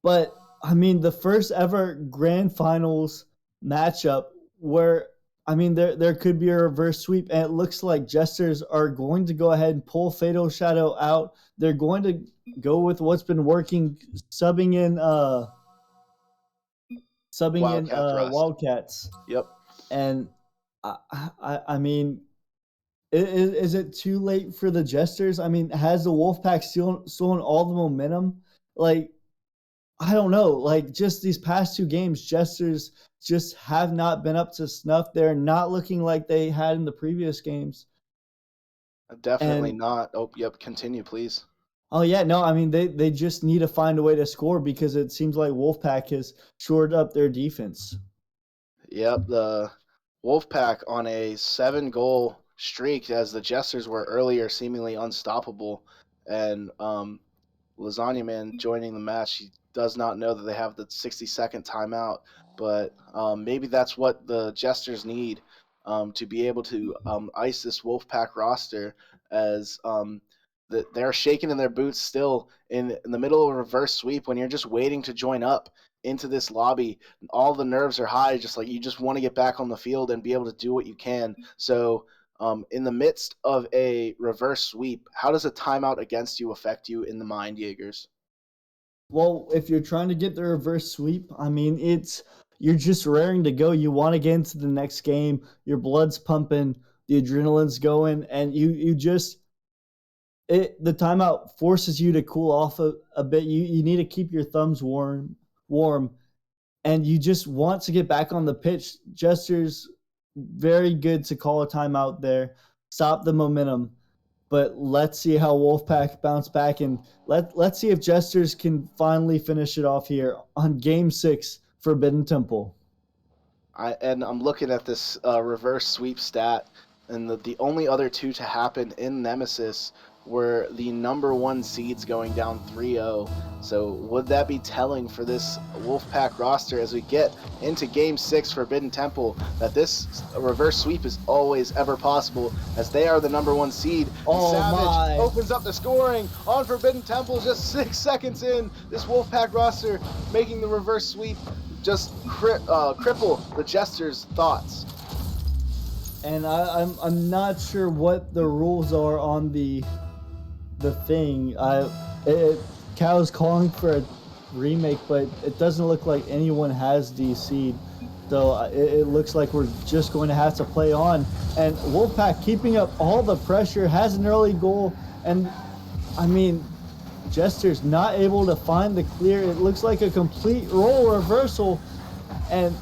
but I mean the first ever grand finals matchup where I mean there could be a reverse sweep, and it looks like Jesters are going to go ahead and pull Fatal Shadow out. They're going to go with what's been working, subbing in Wildcats. Yep. And I mean, is it too late for the Jesters? I mean, has the Wolfpack stolen all the momentum? Like, I don't know. Like, just these past 2 games, Jesters just have not been up to snuff. They're not looking like they had in the previous games. Definitely not. Oh, yep. Continue, please. Oh, yeah. No, I mean, they just need to find a way to score because it seems like Wolfpack has shored up their defense. Yep. The Wolfpack on a 7-goal streak, as the Jesters were earlier seemingly unstoppable. And Lasagna Man joining the match, he does not know that they have the 60-second timeout, but maybe that's what the Jesters need to be able to ice this Wolfpack roster, as they're shaking in their boots still in the middle of a reverse sweep when you're just waiting to join up into this lobby. All the nerves are high, just like you just want to get back on the field and be able to do what you can. So in the midst of a reverse sweep, how does a timeout against you affect you in the mind, Jaegers? Well, if you're trying to get the reverse sweep, I mean, you're just raring to go. You want to get into the next game. Your blood's pumping, the adrenaline's going, and the timeout forces you to cool off a bit. You need to keep your thumbs warm, and you just want to get back on the pitch. Jesters, very good to call a timeout there, stop the momentum. But let's see how Wolfpack bounce back, and let's see if Jesters can finally finish it off here on Game 6, Forbidden Temple. I'm looking at this reverse sweep stat, and the only other 2 to happen in Nemesis were the number 1 seeds going down 3-0. So would that be telling for this Wolfpack roster as we get into Game 6 Forbidden Temple, that this reverse sweep is always ever possible, as they are the number 1 seed? Savage opens up the scoring on Forbidden Temple just 6 seconds in. This Wolfpack roster making the reverse sweep just cripple the Jesters' thoughts. And I'm not sure what the rules are on the thing. Cow's calling for a remake, but it doesn't look like anyone has the seed. So it looks like we're just going to have to play on. And Wolfpack keeping up all the pressure, has an early goal, and I mean, Jester's not able to find the clear. It looks like a complete role reversal, and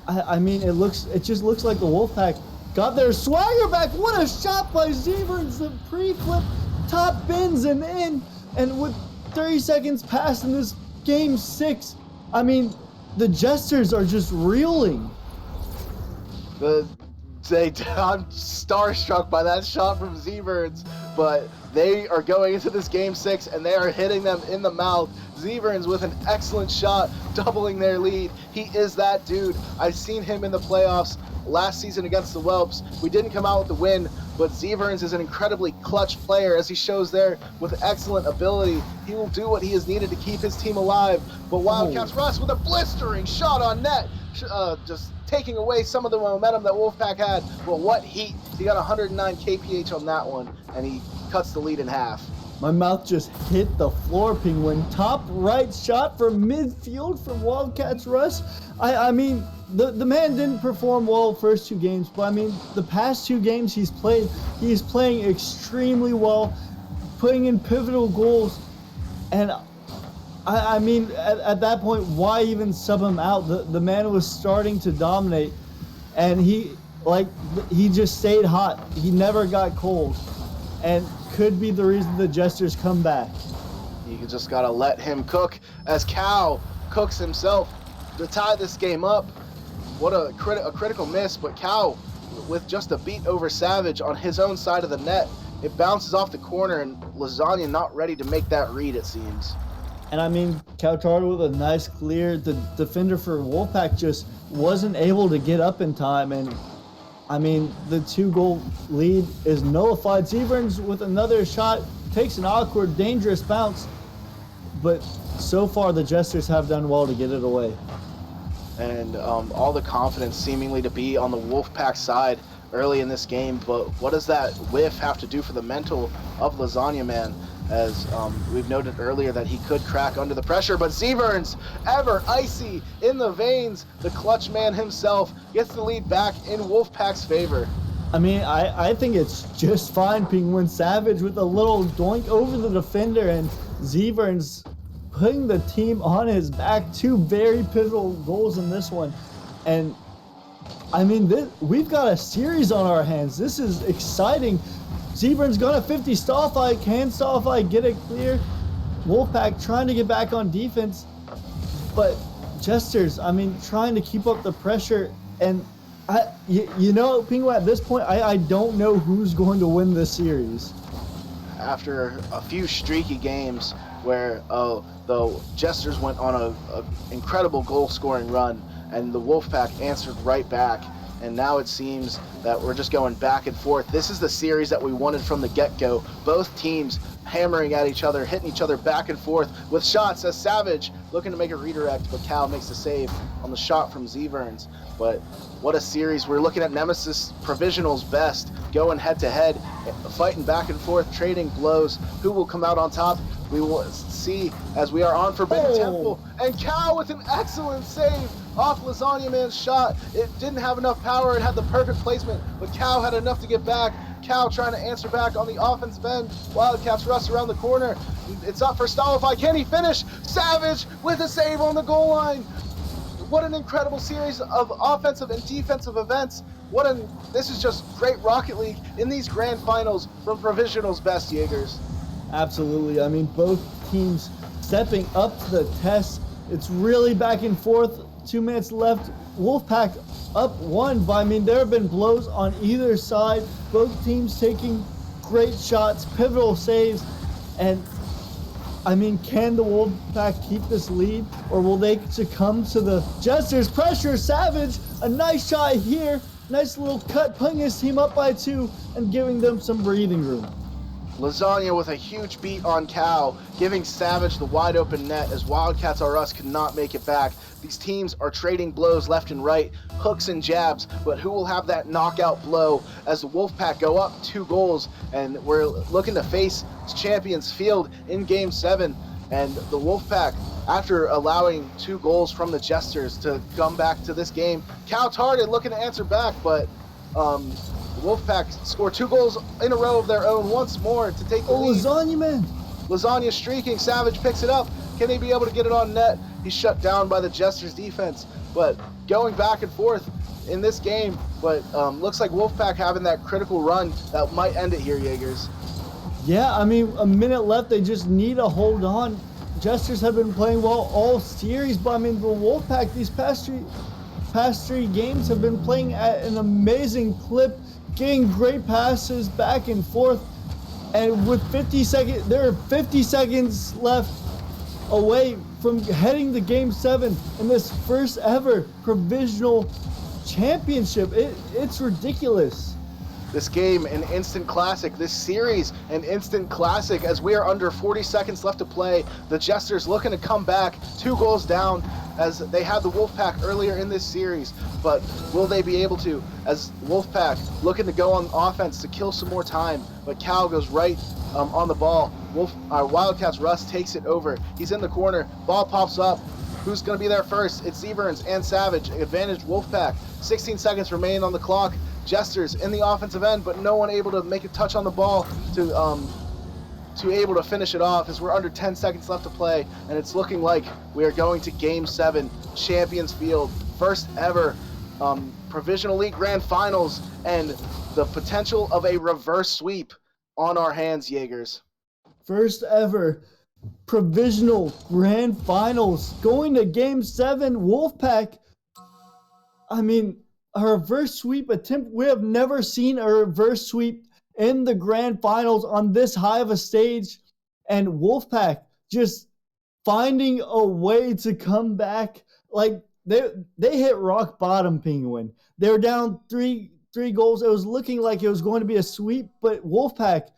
I mean, it just looks like the Wolfpack got their swagger back. What a shot by Zeverns! The pre-flip top bins and in, and with 30 seconds past in this Game 6, I mean, the Jesters are just reeling. I'm starstruck by that shot from Zeverns, but they are going into this Game 6 and they are hitting them in the mouth. Zeverns with an excellent shot, doubling their lead. He is that dude. I've seen him in the playoffs last season against the Whelps. We didn't come out with the win, but Zeverns is an incredibly clutch player, as he shows there with excellent ability. He will do what he is needed to keep his team alive. But Wildcats Russ with a blistering shot on net, just taking away some of the momentum that Wolfpack had. But what heat! He got 109 kph on that one, and he cuts the lead in half. My mouth just hit the floor, Penguin. Top right shot from midfield from Wildcats Russ. I mean, the man didn't perform well the first 2 games, but I mean, the past 2 games he's playing extremely well, putting in pivotal goals. And I mean, at that point, why even sub him out? The man was starting to dominate, and he just stayed hot. He never got cold, and could be the reason the Jesters come back. You just gotta let him cook, as Cow Cooks himself to tie this game up. What a critical miss, but Cal with just a beat over Savage on his own side of the net. It bounces off the corner, and Lasagna not ready to make that read, it seems. And I mean, Kautar with a nice clear. The defender for Wolfpack just wasn't able to get up in time. And I mean, the 2-goal lead is nullified. Severns with another shot takes an awkward, dangerous bounce. But so far, the Jesters have done well to get it away. And all the confidence seemingly to be on the Wolfpack side early in this game. But what does that whiff have to do for the mental of Lasagna Man? As we've noted earlier that he could crack under the pressure, but Severns, ever icy in the veins, the clutch man himself, gets the lead back in Wolfpack's favor. I mean, I think it's just fine. Penguin Savage with a little doink over the defender, and Severns putting the team on his back. 2 very pivotal goals in this one. And I mean, we've got a series on our hands. This is exciting. Severns got a 50 stall fight. Can stall fight get it clear? Wolfpack trying to get back on defense. But Jesters, I mean, trying to keep up the pressure. And, you know, Penguin, at this point, I don't know who's going to win this series. After a few streaky games where the Jesters went on a incredible goal-scoring run, and the Wolfpack answered right back. And now it seems that we're just going back and forth. This is the series that we wanted from the get-go. Both teams hammering at each other, hitting each other back and forth with shots as Savage looking to make a redirect, but Cal makes the save on the shot from Severns. But what a series. We're looking at Nemesis Provisional's best, going head-to-head, fighting back and forth, trading blows. Who will come out on top? We will see as we are on Forbidden Temple. And Cal with an excellent save off Lasagna Man's shot. It didn't have enough power. It had the perfect placement, but Cal had enough to get back. Cal trying to answer back on the offensive end. Wildcats rush around the corner. It's up for Stolify. Can he finish? Savage with a save on the goal line. What an incredible series of offensive and defensive events. This is just great Rocket League in these grand finals from Provisional's best, Jaegers. Absolutely. I mean, both teams stepping up to the test. It's really back and forth. 2 minutes left. Wolfpack up 1, but I mean, there have been blows on either side. Both teams taking great shots, pivotal saves, and I mean, can the Wolfpack keep this lead, or will they succumb to the Jesters' pressure? Savage, a nice shot here, nice little cut, putting his team up by 2 and giving them some breathing room. Lasagna with a huge beat on Cal, giving Savage the wide open net as Wildcats R Us could not make it back. These teams are trading blows left and right, hooks and jabs, but who will have that knockout blow as the Wolfpack go up 2 goals, and we're looking to face Champions Field in Game 7. And the Wolfpack, after allowing 2 goals from the Jesters to come back to this game, Cal Tarted looking to answer back, but the Wolfpack scored 2 goals in a row of their own once more to take the lead. Lasagna Man! Lasagna streaking, Savage picks it up. Can they be able to get it on net? He's shut down by the Jesters defense, but going back and forth in this game, but looks like Wolfpack having that critical run that might end it here, Jaegers. Yeah, I mean, a minute left. They just need to hold on. Jesters have been playing well all series, but I mean, the Wolfpack these past three games have been playing at an amazing clip, getting great passes back and forth. And with 50 seconds, there are 50 seconds left away from heading to Game 7 in this first ever provisional championship. It's ridiculous. This game, an instant classic. This series, an instant classic as we are under 40 seconds left to play. The Jesters looking to come back, 2 goals down as they had the Wolfpack earlier in this series. But will they be able to, as Wolfpack looking to go on offense to kill some more time. But Cal goes right on the ball. Wildcats Russ takes it over. He's in the corner. Ball pops up. Who's going to be there first? It's Severns and Savage. Advantage Wolfpack. 16 seconds remain on the clock. Jesters in the offensive end, but no one able to make a touch on the ball to able to finish it off as we're under 10 seconds left to play, and it's looking like we are going to Game 7, Champions Field, first ever Provisional League Grand Finals, and the potential of a reverse sweep on our hands, Jaegers. First ever provisional grand finals going to game 7. Wolfpack, I mean, a reverse sweep attempt. We have never seen a reverse sweep in the grand finals on this high of a stage. And Wolfpack just finding a way to come back. Like they hit rock bottom, Penguin. They were down three goals. It was looking like it was going to be a sweep, but Wolfpack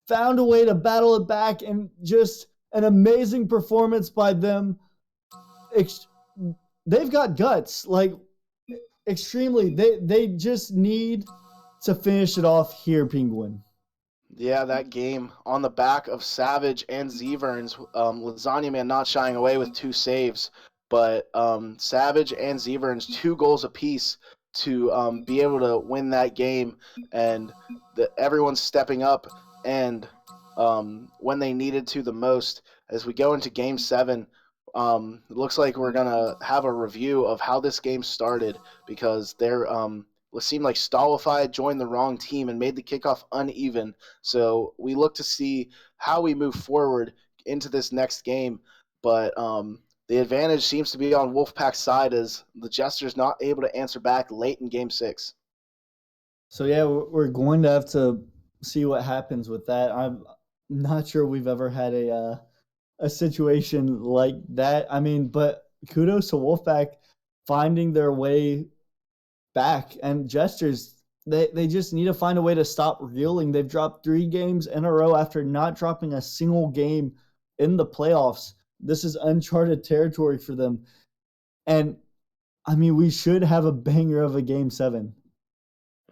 found a way to battle it back, and just an amazing performance by them. They've got guts, like extremely. They just need to finish it off here, Penguin. Yeah, that game on the back of Savage and Zeverns. Lasagna Man not shying away with 2 saves, but Savage and Zeverns 2 goals apiece to be able to win that game, and everyone's stepping up and when they needed to the most. As we go into Game 7, it looks like we're gonna have a review of how this game started, because they're it seemed like Stalified joined the wrong team and made the kickoff uneven. So we look to see how we move forward into this next game. But the advantage seems to be on Wolfpack's side, as the Jester's not able to answer back late in Game 6. So yeah, we're going to have to see what happens with that. I'm not sure we've ever had a situation like that. I mean, but kudos to Wolfpack finding their way back, and Jesters. They just need to find a way to stop reeling. They've dropped 3 games in a row after not dropping a single game in the playoffs. This is uncharted territory for them. And I mean, we should have a banger of a game 7.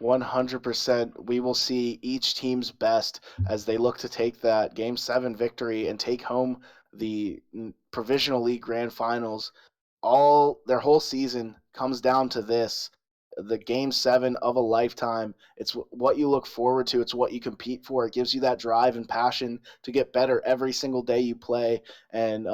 100%. We will see each team's best as they look to take that Game 7 victory and take home the Provisional League Grand Finals. Their whole season comes down to this, the Game 7 of a lifetime. It's what you look forward to. It's what you compete for. It gives you that drive and passion to get better every single day you play, and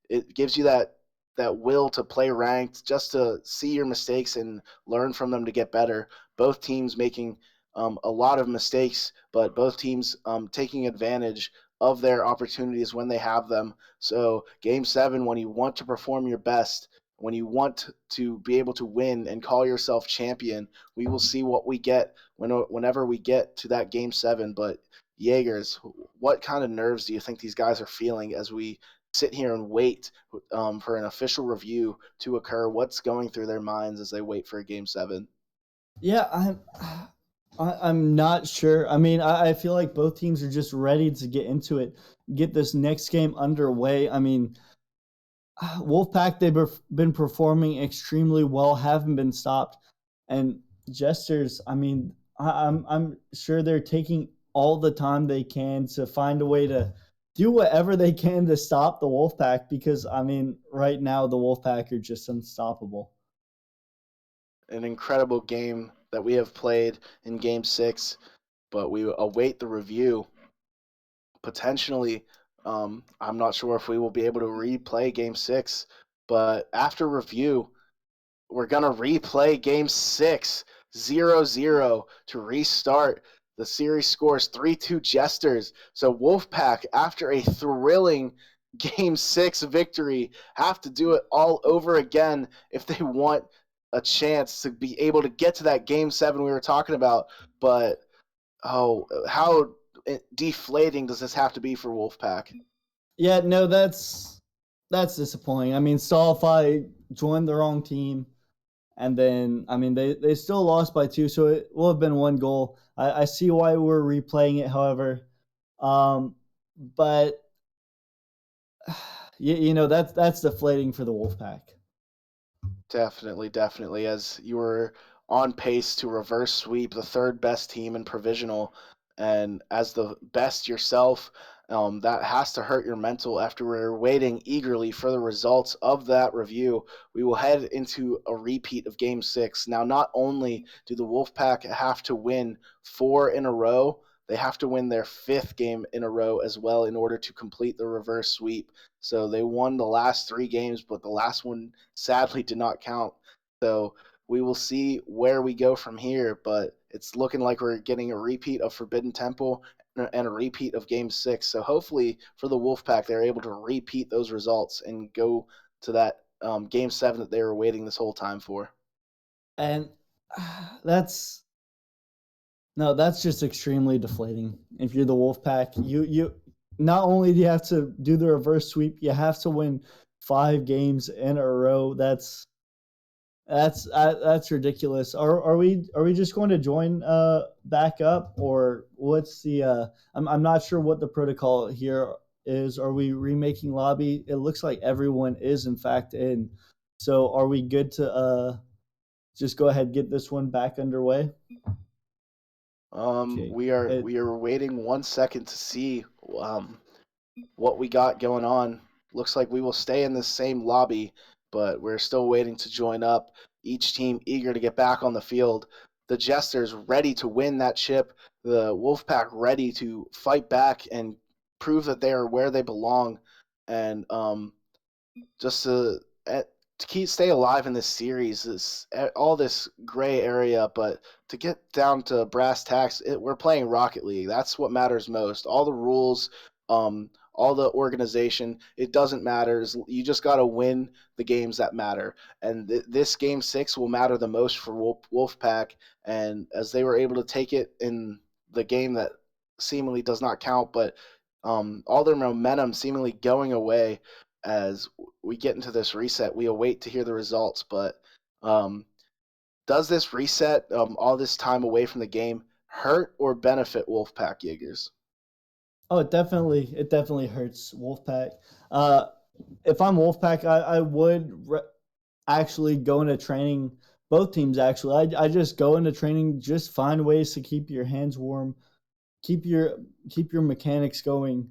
it gives you that will to play ranked, just to see your mistakes and learn from them to get better. Both teams making a lot of mistakes, but both teams taking advantage of their opportunities when they have them. So Game 7, when you want to perform your best, when you want to be able to win and call yourself champion, we will see what we get whenever we get to that Game 7. But Jaegers, what kind of nerves do you think these guys are feeling as we sit here and wait for an official review to occur? What's going through their minds as they wait for a Game 7? Yeah, I'm not sure. I mean, I feel like both teams are just ready to get into it, get this next game underway. I mean, Wolfpack, they've been performing extremely well, haven't been stopped, and Jesters. I mean, I'm sure they're taking all the time they can to find a way to do whatever they can to stop the Wolfpack, because I mean, right now the Wolfpack are just unstoppable. An incredible game that we have played in Game 6, but we await the review. Potentially, I'm not sure if we will be able to replay Game 6, but after review, we're going to replay Game 6, 0-0 to restart. The series scores 3-2 Jesters. So Wolfpack, after a thrilling Game 6 victory, have to do it all over again if they want a chance to be able to get to that Game 7 we were talking about. But, how deflating does this have to be for Wolfpack? Yeah, no, that's disappointing. I mean, Stallify joined the wrong team, and then I mean they still lost by 2, so it will have been 1 goal. I see why we're replaying it, however, but you know that's deflating for the Wolfpack. Definitely, definitely. As you were on pace to reverse sweep the third best team in provisional, and as the best yourself, that has to hurt your mental. After we're waiting eagerly for the results of that review, we will head into a repeat of Game 6. Now, not only do the Wolfpack have to win 4 in a row, they have to win their 5th game in a row as well in order to complete the reverse sweep. So they won the last 3 games, but the last one sadly did not count. So we will see where we go from here, but it's looking like we're getting a repeat of Forbidden Temple and a repeat of Game 6. So hopefully for the Wolfpack, they're able to repeat those results and go to that Game 7 that they were waiting this whole time for. And that's just extremely deflating. If you're the Wolfpack, you not only do you have to do the reverse sweep, you have to win 5 games in a row. That's ridiculous. Are we just going to join back up, or what's the I'm not sure what the protocol here is. Are we remaking lobby? It looks like everyone is in fact in. So are we good to just go ahead and get this one back underway? Okay. We are waiting 1 second to see what we got going on. Looks like we will stay in this same lobby, but we're still waiting to join up. Each team eager to get back on the field. The Jesters ready to win that chip. The Wolfpack ready to fight back and prove that they are where they belong. And just to stay alive in this series, all this gray area, but to get down to brass tacks, we're playing Rocket League. That's what matters most. All the rules, all the organization, it doesn't matter. You just got to win the games that matter. And this Game 6 will matter the most for Wolfpack. And as they were able to take it in the game that seemingly does not count, but all their momentum seemingly going away as we get into this reset. We await to hear the results, but does this reset, all this time away from the game, hurt or benefit Wolfpack Jaegers? Oh, it definitely hurts Wolfpack. If I'm Wolfpack, I would actually go into training. Both teams actually. I just go into training. Just find ways to keep your hands warm, keep your mechanics going.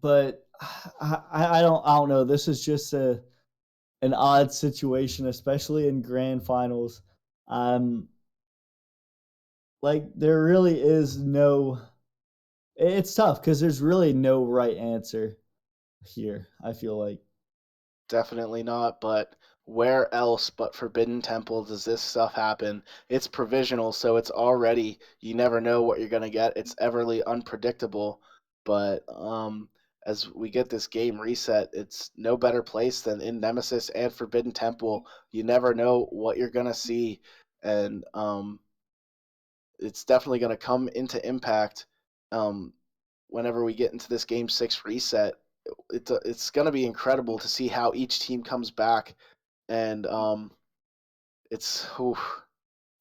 But I don't know. This is just an odd situation, especially in grand finals. Like there really is no. It's tough because there's really no right answer here. I feel like. Definitely not, but where else but Forbidden Temple does this stuff happen? It's provisional, so it's already, you never know what you're going to get. It's everly unpredictable, but as we get this game reset, it's no better place than in Nemesis and Forbidden Temple. You never know what you're going to see, and it's definitely going to come into impact whenever we get into this Game 6 reset. It's going to be incredible to see how each team comes back, and it's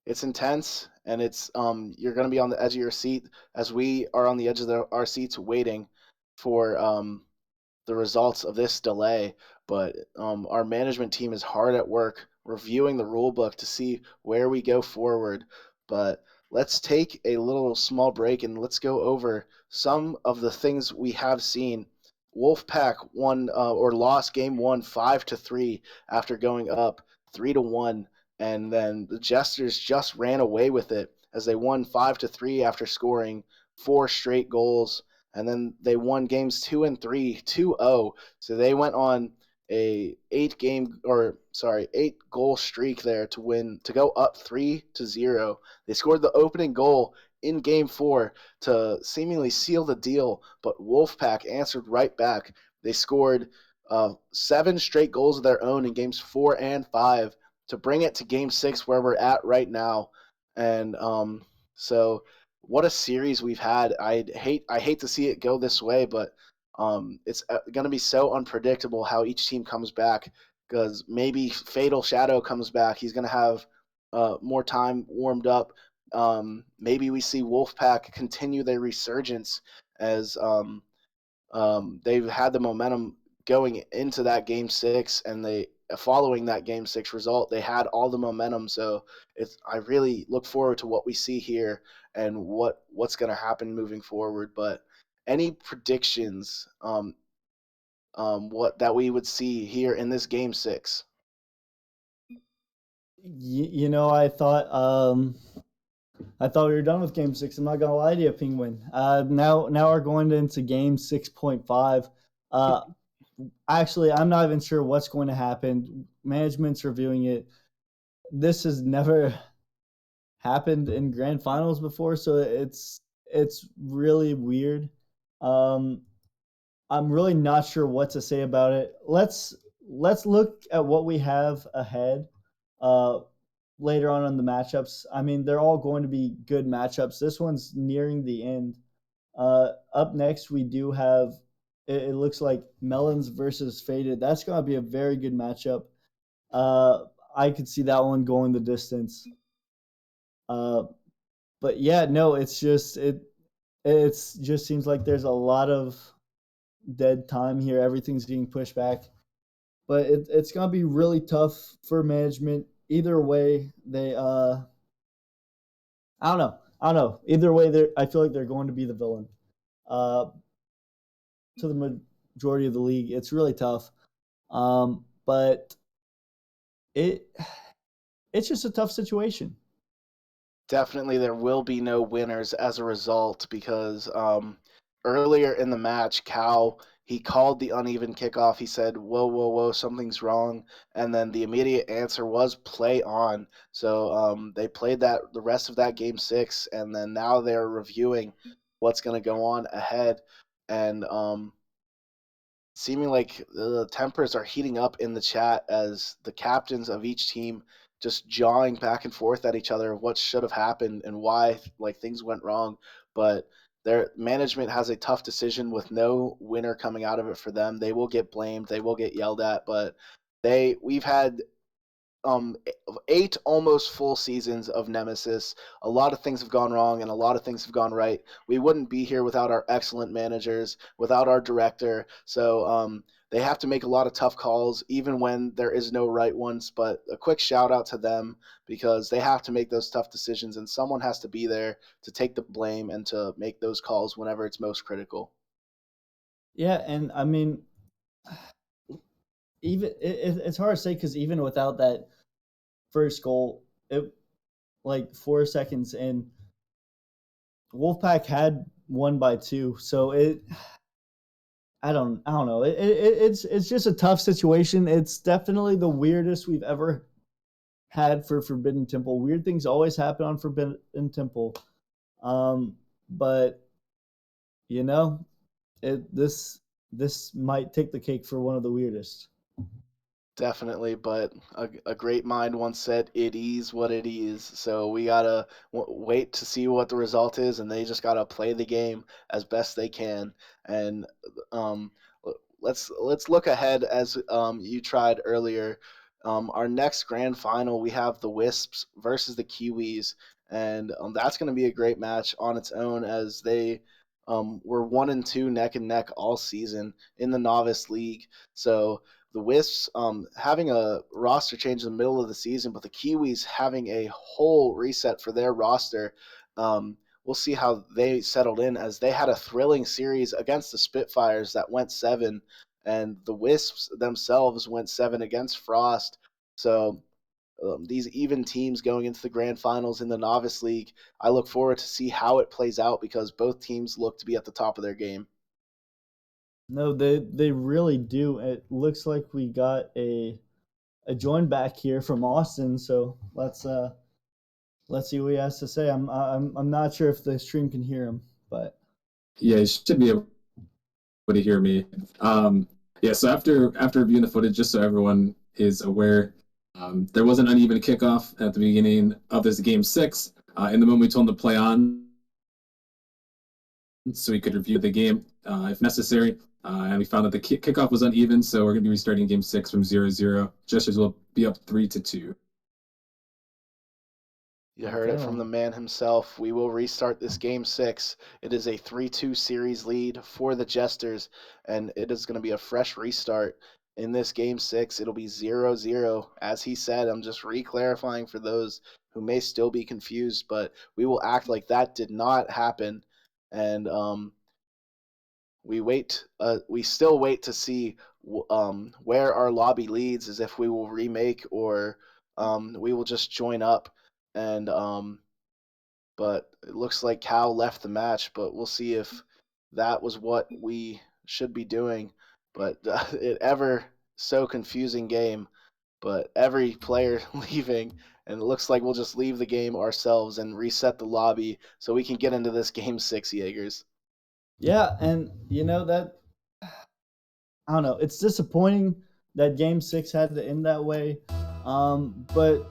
it's intense, and it's you're going to be on the edge of your seat as we are on the edge of our seats waiting for the results of this delay. But our management team is hard at work reviewing the rule book to see where we go forward. But let's take a little small break and let's go over some of the things we have seen. Wolfpack won or lost game 1 5-3 after going up 3-1, and then the Jesters just ran away with it as they won 5-3 after scoring 4 straight goals, and then they won games 2 and 3 2-0. So they went on a 8 goal streak there to go up 3-0. They scored the opening goal in game 4 to seemingly seal the deal, but Wolfpack answered right back. They scored 7 straight goals of their own in games 4 and 5 to bring it to game 6 where we're at right now. And so what a series we've had. I hate to see it go this way, but it's going to be so unpredictable how each team comes back, because maybe Fatal Shadow comes back. He's going to have more time warmed up. Maybe we see Wolfpack continue their resurgence as they've had the momentum going into that game 6, and they following that game 6 result, they had all the momentum. So I really look forward to what we see here and what's going to happen moving forward. But any predictions what that we would see here in this game 6? I thought we were done with Game 6. I'm not gonna lie to you, Penguin. Now we're going into Game 6.5. Actually, I'm not even sure what's going to happen. Management's reviewing it. This is never happened in grand finals before, so it's really weird. Um, I'm really not sure what to say about it. Let's look at what we have ahead uh, later on in the matchups. I mean, they're all going to be good matchups. This one's nearing the end. Up next, we do have. It looks like Melons versus Faded. That's going to be a very good matchup. Uh, I could see that one going the distance. Uh, but yeah, no, it's just seems like there's a lot of dead time here. Everything's getting pushed back, but it's gonna be really tough for management. Either way, I don't know. I don't know. Either way, I feel like they're going to be the villain. Uh, to the majority of the league, it's really tough. But it it's just a tough situation. Definitely there will be no winners as a result because earlier in the match, Cal, he called the uneven kickoff. He said, whoa, whoa, whoa, something's wrong. And then the immediate answer was play on. So they played that the rest of that game six, and then now they're reviewing what's going to go on ahead. And seeming like the tempers are heating up in the chat as the captains of each team just jawing back and forth at each other of what should have happened and why like things went wrong. But their management has a tough decision with no winner coming out of it for them. They will get blamed, they will get yelled at, but we've had um 8 almost full seasons of Nemesis. A lot of things have gone wrong and a lot of things have gone right. We wouldn't be here without our excellent managers, without our director. So they have to make a lot of tough calls even when there is no right ones, but a quick shout out to them because they have to make those tough decisions and someone has to be there to take the blame and to make those calls whenever it's most critical. Yeah, and I mean, even it's hard to say because even without that first goal, it like 4 seconds in, Wolfpack had won by two. So I don't know. It's just a tough situation. It's definitely the weirdest we've ever had for Forbidden Temple. Weird things always happen on Forbidden Temple. But you know, this might take the cake for one of the weirdest. Definitely, but a great mind once said, "It is what it is." So we gotta wait to see what the result is, and they just gotta play the game as best they can. And um, let's look ahead as you tried earlier. Our next grand final, we have the Wisps versus the Kiwis, and that's going to be a great match on its own as they were 1-2 neck and neck all season in the novice league. So the Wisps having a roster change in the middle of the season, but the Kiwis having a whole reset for their roster. We'll see how they settled in as they had a thrilling series against the Spitfires that went 7, and the Wisps themselves went 7 against Frost. So these even teams going into the grand finals in the novice league, I look forward to see how it plays out because both teams look to be at the top of their game. No, they really do. It looks like we got a join back here from Austin. So let's see what he has to say. I'm not sure if the stream can hear him, but Yeah, you should be able to hear me. Yeah, so after reviewing the footage, just so everyone is aware, there was an uneven kickoff at the beginning of this game six. In the moment, we told him to play on, so we could review the game if necessary. And we found that the kickoff was uneven, so we're going to be restarting game six from 0-0. Jesters will be up 3-2. You heard it from the man himself. We will restart this game six. It is a 3-2 series lead for the Jesters, and it is going to be a fresh restart. In this game six, it'll be 0-0. As he said, I'm just re-clarifying for those who may still be confused, but we will act like that did not happen. And we still wait to see where our lobby leads, as if we will remake or we will just join up and but it looks like Cal left the match, but we'll see if that was what we should be doing. But it ever so confusing game, but every player leaving and it looks like we'll just leave the game ourselves and reset the lobby so we can get into this game 6, Jaegers. Yeah, and that I don't know. It's disappointing that Game 6 had to end that way, but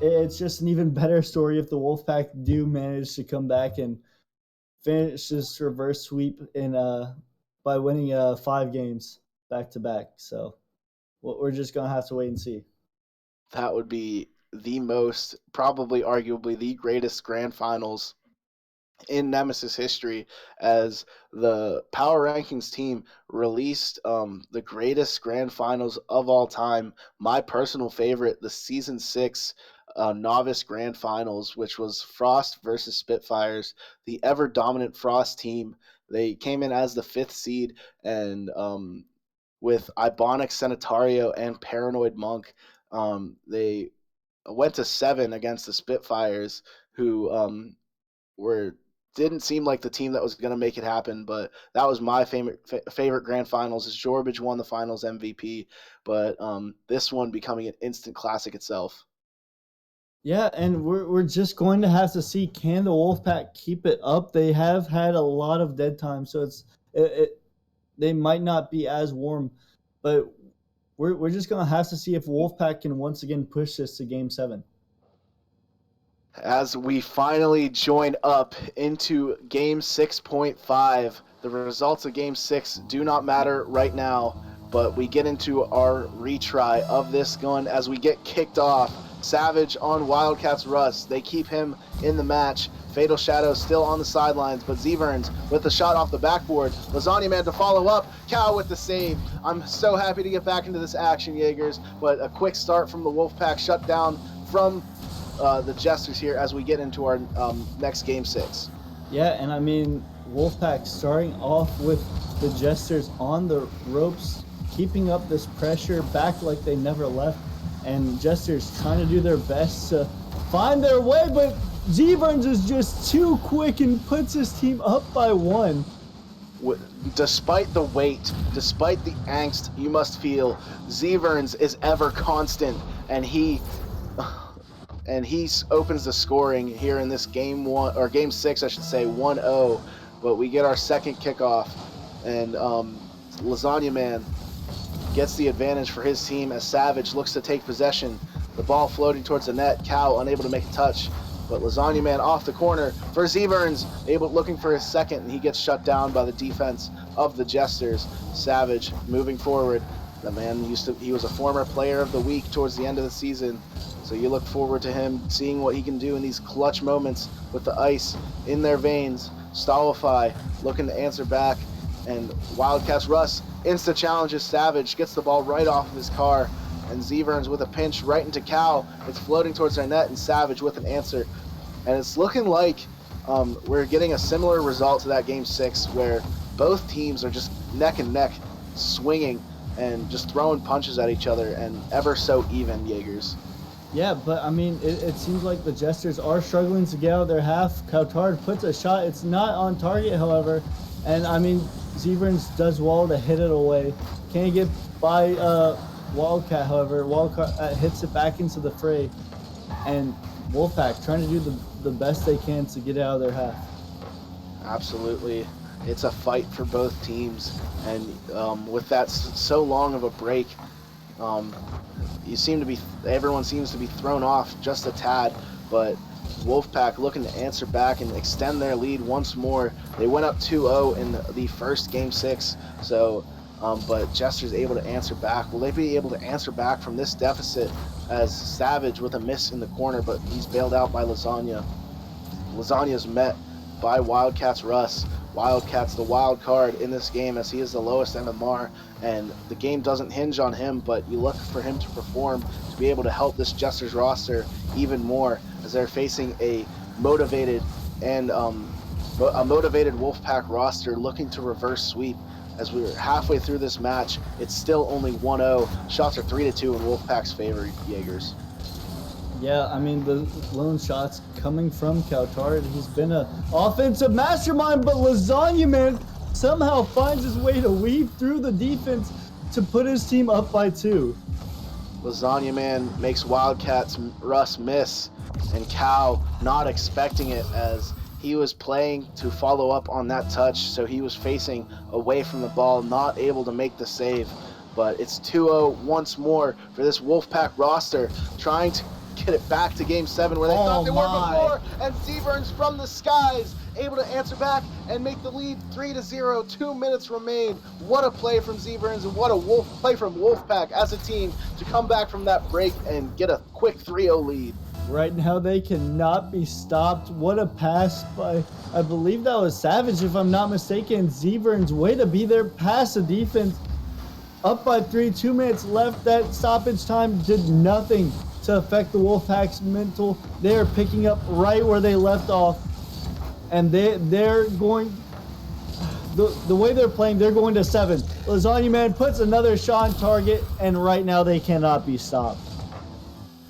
It's just an even better story if the Wolfpack do manage to come back and finish this reverse sweep by winning 5 games back to back. So we're just gonna have to wait and see. That would be the most, probably arguably the greatest grand finals in Nemesis history, as the power rankings team released the greatest grand finals of all time. My personal favorite, the season 6 novice grand finals, which was Frost versus Spitfires, the ever dominant Frost team. They came in as the 5th seed, and with Ibonic Sanitario and Paranoid Monk, they went to 7 against the Spitfires, who were didn't seem like the team that was going to make it happen. But that was my favorite grand finals. As Jorbage won the finals MVP, but this one becoming an instant classic itself. Yeah, and we're just going to have to see, can the Wolfpack keep it up? They have had a lot of dead time, so they might not be as warm, but we're just going to have to see if Wolfpack can once again push this to Game 7. As we finally join up into Game 6.5, the results of Game 6 do not matter right now, but we get into our retry of this gun as we get kicked off. Savage on Wildcats Russ. They keep him in the match. Fatal Shadow still on the sidelines, but Zverns with the shot off the backboard. Lasagna Man to follow up. Cow with the save. I'm so happy to get back into this action, Jaegers, but a quick start from the Wolfpack shut down from the Jesters here as we get into our next Game 6. Yeah, and I mean, Wolfpack starting off with the Jesters on the ropes, keeping up this pressure back like they never left, and Jesters trying to do their best to find their way, but Zverns is just too quick and puts his team up by 1. Despite the weight, despite the angst you must feel, Zverns is ever constant, and he opens the scoring here in this Game 1, or Game 6, I should say, 1-0. But we get our second kickoff, and Lasagna Man gets the advantage for his team as Savage looks to take possession. The ball floating towards the net. Cow unable to make a touch, but Lasagna Man off the corner for Zverns, looking for his second, and he gets shut down by the defense of the Jesters. Savage moving forward. The man he was a former player of the week towards the end of the season, so you look forward to him seeing what he can do in these clutch moments with the ice in their veins. Stallify looking to answer back, and Wildcats Russ insta challenges Savage, gets the ball right off of his car, and Zverns with a pinch right into Cow. It's floating towards their net, and Savage with an answer. And it's looking like we're getting a similar result to that Game 6, where both teams are just neck and neck, swinging and just throwing punches at each other, and ever so even, Jaegers. Yeah, but I mean, it seems like the Jesters are struggling to get out of their half. Coutard puts a shot. It's not on target, however. And I mean, Zverns does well to hit it away. Can't get by Wildcat, however. Wildcat hits it back into the fray. And Wolfpack trying to do the best they can to get out of their half. Absolutely. It's a fight for both teams. And with that so long of a break, everyone seems to be thrown off just a tad, but Wolfpack looking to answer back and extend their lead once more. They went up 2-0 in the first Game 6, so but Jester's able to answer back. Will they be able to answer back from this deficit, as Savage with a miss in the corner, but he's bailed out by Lasagna. Lasagna's met by Wildcats Russ. Wildcats the wild card in this game, as he is the lowest MMR, and the game doesn't hinge on him, but you look for him to perform to be able to help this Jesters roster even more, as they're facing a motivated Wolfpack roster looking to reverse sweep. As we're halfway through this match, it's still only 1-0. Shots are 3-2 in Wolfpack's favor, Jaegers. Yeah, I mean, the lone shots coming from Coutard. He's been an offensive mastermind, but Lasagna Man somehow finds his way to weave through the defense to put his team up by 2. Lasagna Man makes Wildcats Russ miss, and Cal not expecting it as he was playing to follow up on that touch, so he was facing away from the ball, not able to make the save. But it's 2-0 once more for this Wolfpack roster, trying to get it back to Game 7 where they thought they were before, and Seaburns from the skies able to answer back and make the lead 3-0. 2 minutes remain. What a play from Seaburns, and what a play from Wolfpack as a team to come back from that break and get a quick 3-0 lead. Right now, they cannot be stopped. What a pass by, I believe that was Savage, if I'm not mistaken. Seaburns, way to be there, pass the defense. Up by 3, 2 minutes left. That stoppage time did nothing to affect the Wolfpack's mental. They are picking up right where they left off. And they're going, the way they're playing, they're going to 7. Lasagna Man puts another shot on target, and right now they cannot be stopped.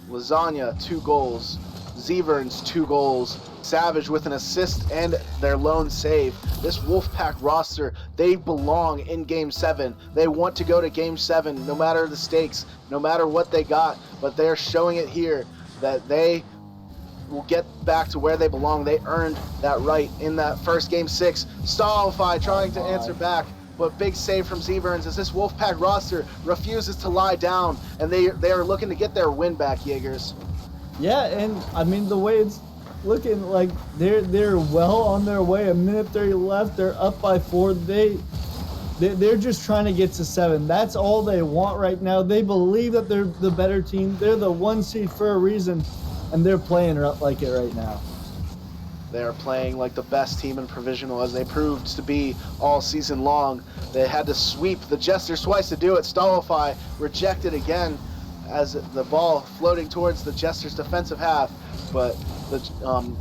Lasagna, 2 goals. Seaburns, 2 goals. Savage with an assist and their lone save. This Wolfpack roster, they belong in Game 7. They want to go to Game 7 no matter the stakes, no matter what they got, but they're showing it here that they will get back to where they belong. They earned that right in that first Game 6. Stallify trying to answer back, but big save from Seaburns as this Wolfpack roster refuses to lie down, and they are looking to get their win back, Jaegers. Yeah, and I mean, the way it's looking, like they're well on their way. A minute 30 left. They're up by 4. They're just trying to get to 7. That's all they want right now. They believe that they're the better team. They're the 1 seed for a reason, and they're playing like it right now. They are playing like the best team in Provisional, as they proved to be all season long. They had to sweep the Jesters twice to do it. Stallify rejected again as the ball floating towards the Jesters' defensive half. But the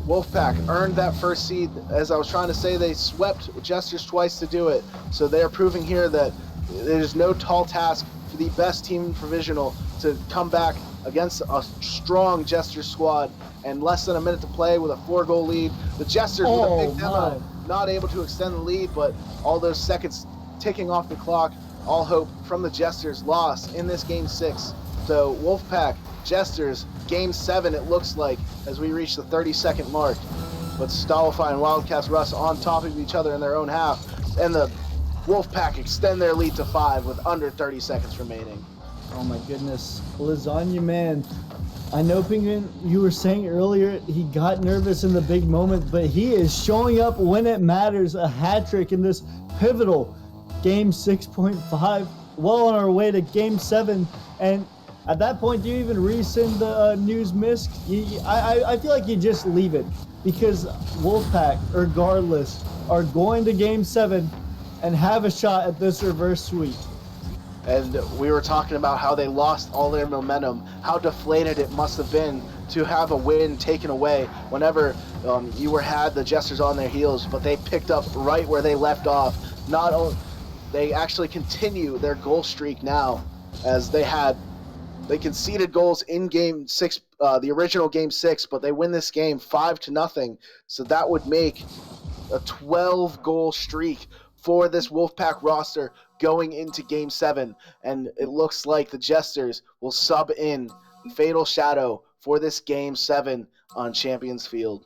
Wolfpack earned that first seed. As I was trying to say, they swept Jesters twice to do it. So they are proving here that there's no tall task for the best team in Provisional to come back against a strong Jesters squad. And less than a minute to play with a 4-goal lead. The Jesters with a big demo, not able to extend the lead, but all those seconds ticking off the clock. All hope from the Jesters lost in this Game 6. So Wolfpack, Jesters, Game 7 it looks like as we reach the 30-second mark. But Stallify and Wildcats Russ on top of each other in their own half. And the Wolfpack extend their lead to 5 with under 30 seconds remaining. Oh my goodness. Lasagna Man. I know, Penguin, you were saying earlier he got nervous in the big moment, but he is showing up when it matters. A hat trick in this pivotal Game 6.5. Well on our way to Game 7. And at that point, do you even resend the news misc? I feel like you just leave it, because Wolfpack, regardless, are going to Game 7 and have a shot at this reverse sweep. And we were talking about how they lost all their momentum, how deflated it must have been to have a win taken away whenever you had the Jesters on their heels, but they picked up right where they left off. Not only they actually continue their goal streak now, as they conceded goals in Game 6, the original Game 6, but they win this game 5-0. So that would make a 12-goal streak for this Wolfpack roster going into Game 7, and it looks like the Jesters will sub in Fatal Shadow for this Game 7 on Champions Field.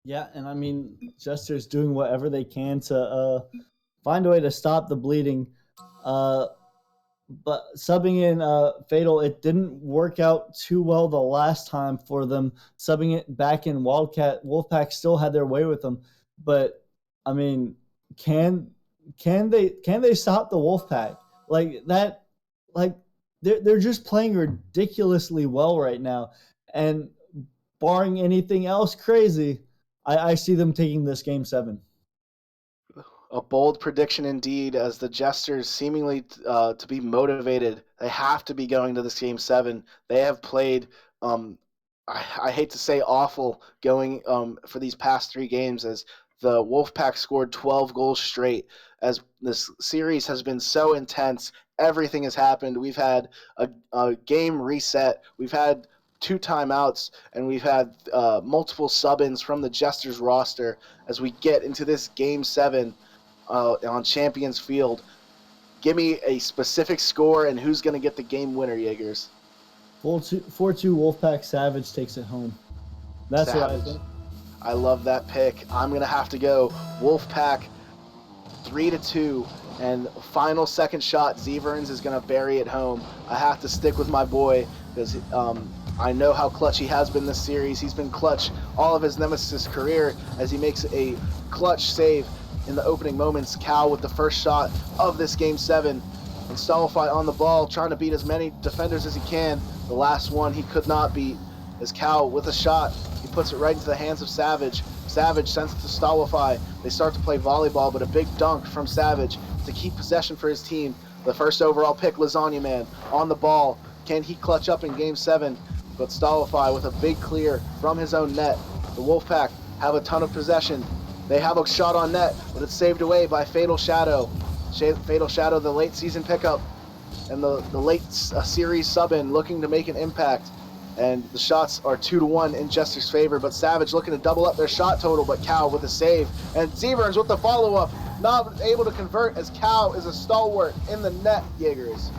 Yeah, and I mean, Jesters doing whatever they can to find a way to stop the bleeding. But subbing in Fatal, it didn't work out too well the last time for them. Subbing it back in Wildcat, Wolfpack still had their way with them. But I mean, can they stop the Wolfpack like that? Like they're just playing ridiculously well right now, and barring anything else crazy, I see them taking this Game 7. A bold prediction indeed, as the Jesters seemingly to be motivated. They have to be going to this Game 7. They have played, I hate to say awful, going for these past 3 games, as the Wolfpack scored 12 goals straight. As this series has been so intense, everything has happened. We've had a game reset. We've had 2 timeouts, and we've had multiple sub-ins from the Jesters roster as we get into this Game 7 on Champions Field. Give me a specific score and who's going to get the game winner, Jaegers. 4-2 Wolfpack. Savage takes it home. That's what I Savage. think. I love that pick. I'm going to have to go Wolfpack 3-2. And final second shot, Zeverns is going to bury it home. I have to stick with my boy because I know how clutch he has been this series. He's been clutch all of his Nemesis career as he makes a clutch save in the opening moments. Cal with the first shot of this Game 7. And Stolify on the ball, trying to beat as many defenders as he can. The last one he could not beat is Cal with a shot. He puts it right into the hands of Savage. Savage sends it to Stolify. They start to play volleyball, but a big dunk from Savage to keep possession for his team. The first overall pick, Lasagna Man, on the ball. Can he clutch up in Game 7? But Stolify with a big clear from his own net. The Wolfpack have a ton of possession. They have a shot on net, but it's saved away by Fatal Shadow. Fatal Shadow, the late season pickup, and the late series sub-in, looking to make an impact. And the shots are 2-1 in Jester's favor, but Savage looking to double up their shot total, but Cal with a save. And Zeverns with the follow-up, not able to convert as Cal is a stalwart in the net, Jaegers.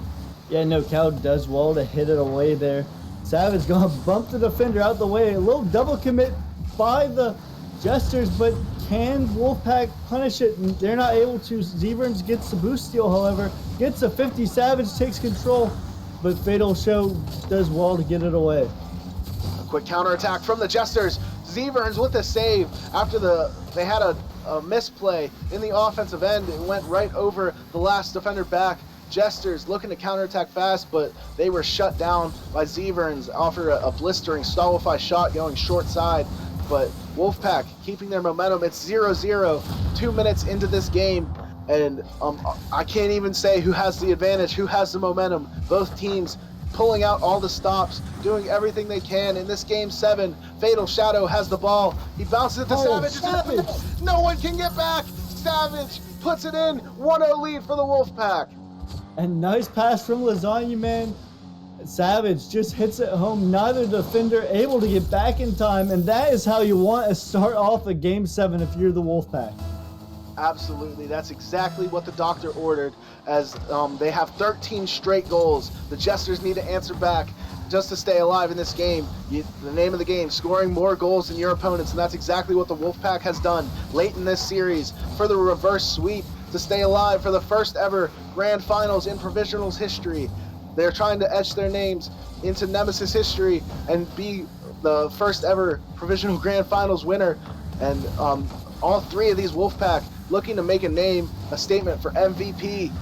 Yeah, no, Cal does well to hit it away there. Savage gonna bump the defender out the way. A little double commit by the Jesters, but can Wolfpack punish it? They're not able to. Zeverns gets the boost steal, however. Gets a 50. Savage takes control, but Fatal Show does well to get it away. A quick counterattack from the Jesters. Zeverns with a save after they had a misplay in the offensive end. It went right over the last defender back. Jesters looking to counterattack fast, but they were shut down by Zeverns. Offer a blistering Stolify shot going short side, but Wolfpack keeping their momentum. It's 0-0, 2 minutes into this game, and I can't even say who has the advantage, who has the momentum. Both teams pulling out all the stops, doing everything they can in this Game 7. Fatal Shadow has the ball. He bounces it to Savage. Savage. No one can get back. Savage puts it in. 1-0 lead for the Wolfpack. And nice pass from Lasagna Man. Savage just hits it home. Neither defender able to get back in time, and that is how you want to start off a Game 7 if you're the Wolfpack. Absolutely, that's exactly what the doctor ordered, as they have 13 straight goals. The Jesters need to answer back just to stay alive in this game. The name of the game, scoring more goals than your opponents, and that's exactly what the Wolfpack has done late in this series for the reverse sweep to stay alive for the first ever grand finals in Provisionals history. They're trying to etch their names into Nemesis history and be the first ever Provisional Grand Finals winner. And all three of these Wolfpack looking to make a name, a statement for MVP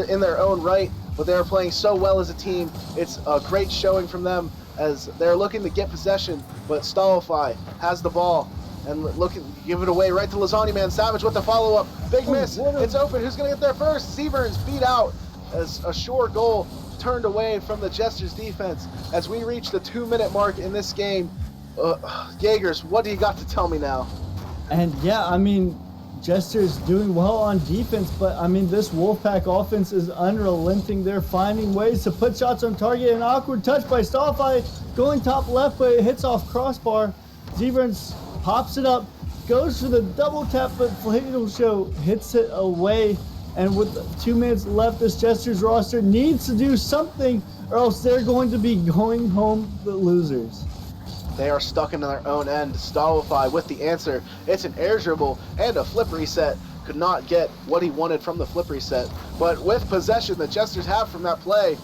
in their own right, but they're playing so well as a team. It's a great showing from them as they're looking to get possession, but Stolify has the ball and looking to give it away right to Lasagna Man. Savage with the follow-up. Big miss. It's open. Who's going to get there first? Zeverns beat out as a short goal turned away from the Jesters defense as we reach the 2-minute mark in this game. Jaegers, what do you got to tell me now? And yeah, I mean, Jester's doing well on defense, but I mean, this Wolfpack offense is unrelenting. They're finding ways to put shots on target. An awkward touch by Stolify going top left, but it hits off crossbar. Zeverns pops it up, goes for the double tap, but Fatal Show hits it away. And with 2 minutes left, this Jester's roster needs to do something, or else they're going to be going home the losers. They are stuck into their own end. Stolify with the answer. It's an air dribble and a flip reset. Could not get what he wanted from the flip reset. But with possession, the Jesters have from that play.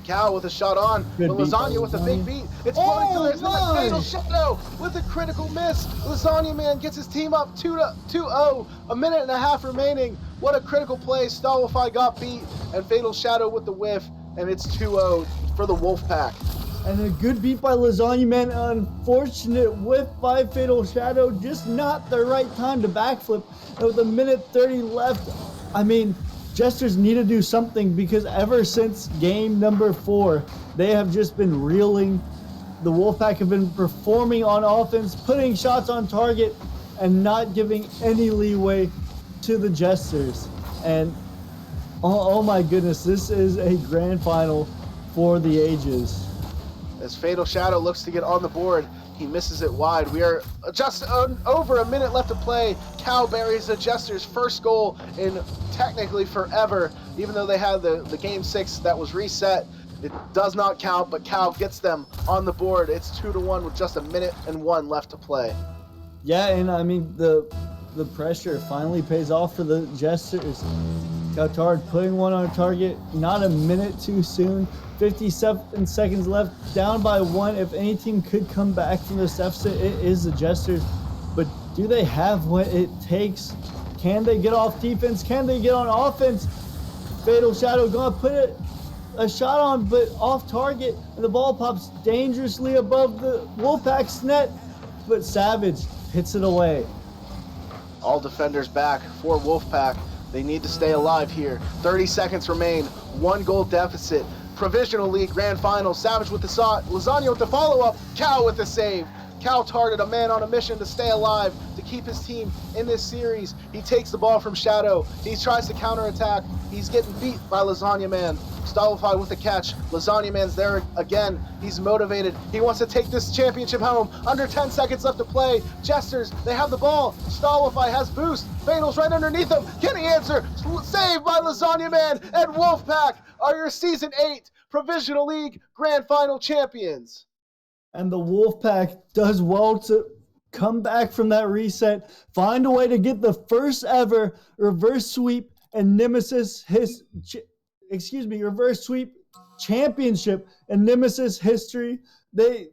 Cal with a shot on, Good but beat by Lasagna with a big beat. It's Oh, floating to their nice. Fatal Shadow with a critical miss. Lasagna Man gets his team up 2-0. A minute and a half remaining. What a critical play. Stolify got beat, and Fatal Shadow with the whiff, and it's 2-0 for the Wolfpack. And a good beat by Lasagna Man. Unfortunate whiff by Fatal Shadow. Just not the right time to backflip. And with a minute 30 left, I mean, Jesters need to do something because ever since game number 4, they have just been reeling. The Wolfpack have been performing on offense, putting shots on target, and not giving any leeway to the Jesters. And oh my goodness, this is a grand final for the ages. As Fatal Shadow looks to get on the board, He misses it wide. We are just over a minute left to play. Cal buries the Jesters' first goal in technically forever, even though they had the game 6 that was reset. It does not count, but Cal gets them on the board. It's 2-1 with just a minute and 1 left to play. Yeah, and I mean the pressure finally pays off for the Jesters. Coutard putting one on target, not a minute too soon. 57 seconds left, down by 1. If any team could come back from this deficit, it is the Jesters. But do they have what it takes? Can they get off defense? Can they get on offense? Fatal Shadow gonna put a shot on, but off target, and the ball pops dangerously above the Wolfpack's net. But Savage hits it away. All defenders back for Wolfpack. They need to stay alive here. 30 seconds remain. 1 goal deficit. Provisional League Grand Final. Savage with the shot. Lasagna with the follow-up. Cal with the save. Cal Target, a man on a mission to stay alive, to keep his team in this series. He takes the ball from Shadow. He tries to counterattack. He's getting beat by Lasagna Man. Stolify with the catch. Lasagna Man's there again. He's motivated. He wants to take this championship home. Under 10 seconds left to play. Jesters, they have the ball. Stolify has boost. Fatal's right underneath him. Can he answer? Saved by Lasagna Man, and Wolfpack are your Season 8 Provisional League Grand Final champions. And the Wolfpack does well to come back from that reset, find a way to get the first ever reverse sweep and Nemesis reverse sweep championship in Nemesis history. They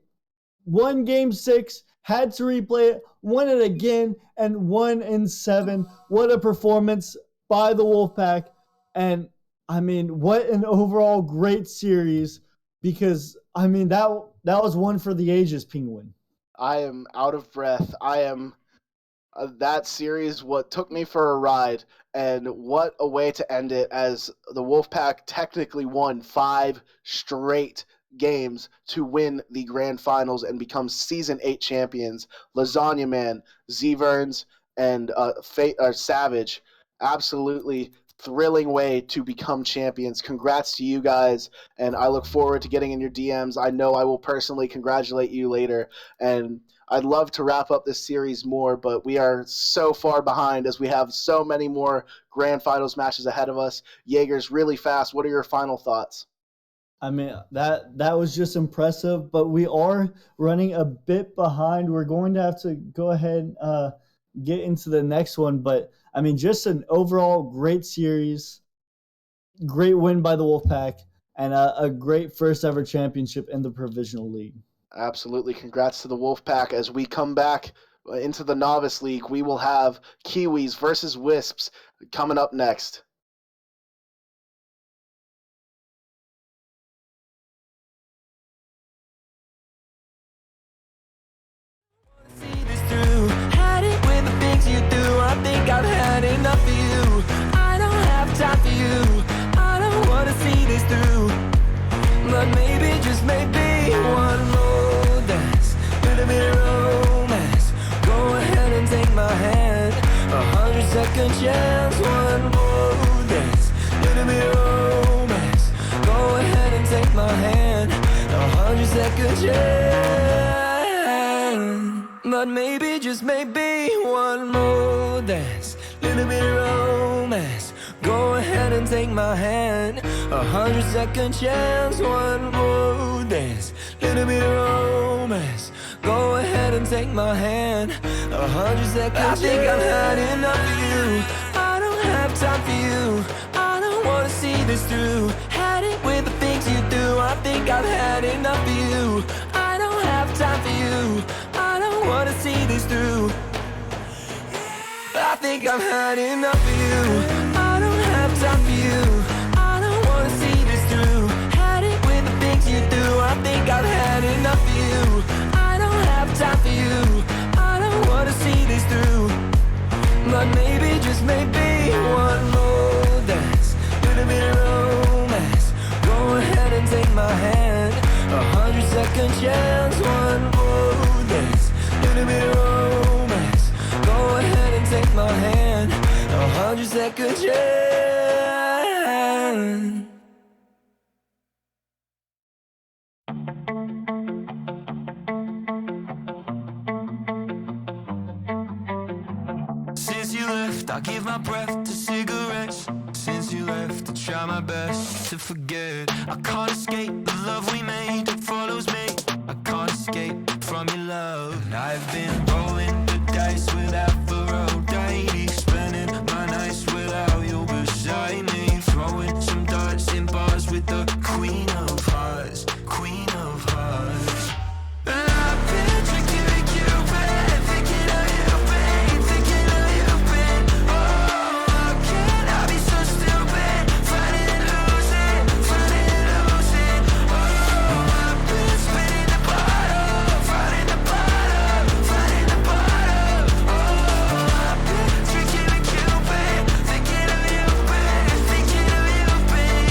won game 6, had to replay it, won it again, and won in 7. What a performance by the Wolfpack. And I mean, what an overall great series, because I mean that was one for the ages, Penguin. I am out of breath. I am that series what took me for a ride, and what a way to end it, as the Wolfpack technically won 5 straight games to win the grand finals and become Season 8 champions. Lasagna Man, Z-Verns, and Savage, absolutely thrilling way to become champions. Congrats to you guys, and I look forward to getting in your DMs. I know I will personally congratulate you later, and I'd love to wrap up this series more, but we are so far behind as we have so many more grand finals matches ahead of us. Jaegers, really fast, what are your final thoughts? I mean, that was just impressive, but we are running a bit behind. We're going to have to go ahead and get into the next one, but I mean, just an overall great series, great win by the Wolfpack, and a great first ever championship in the Provisional League. Absolutely. Congrats to the Wolfpack. As we come back into the Novice League, we will have Kiwis versus Wisps coming up next. I think I've had enough of you. I don't have time for you. I don't want to see this through. But maybe, just maybe, one more dance, little bit of romance. Go ahead and take my hand. 100-second chance. One more dance, little bit of romance. Go ahead and take my hand. 100-second chance. But maybe, just maybe, one more dance, little bit of romance. Go ahead and take my hand. 100-second chance. One more dance, little bit of romance. Go ahead and take my hand. 100-second chance. I think I've had enough of you. I don't have time for you. I don't want to see this through. Had it with the things you do. I think I've had enough of you. I don't have time for you. I don't want to see this through. I think I've had enough of you. I don't have time for you. I don't want to see this through. Had it with the things you do. I think I've had enough of you. I don't have time for you. I don't want to see this through. But maybe, just maybe, one more dance, little bit of romance. Go ahead and take my hand. 100-second chance. One more dance, little bit of romance. Go ahead and take my hand. 100-second chance. you left, I give my breath to cigarettes. Since you left, I try my best to forget. I can't escape the love we made, it follows me. I can't escape from your love. And I've been rolling the dice with Aphrodite, spending my nights without you beside me, throwing some darts in bars with the queen of hearts, queen of hearts. And I've been drinking with Cupid, thinking of you, babe, thinking of you, babe. Oh, how can I be so stupid, fighting and losing, fighting and losing. Oh, I've been spinning the bottle, fighting the bottle, fighting the bottle. Oh, I've been drinking with Cupid, thinking of you, babe, thinking of you, babe.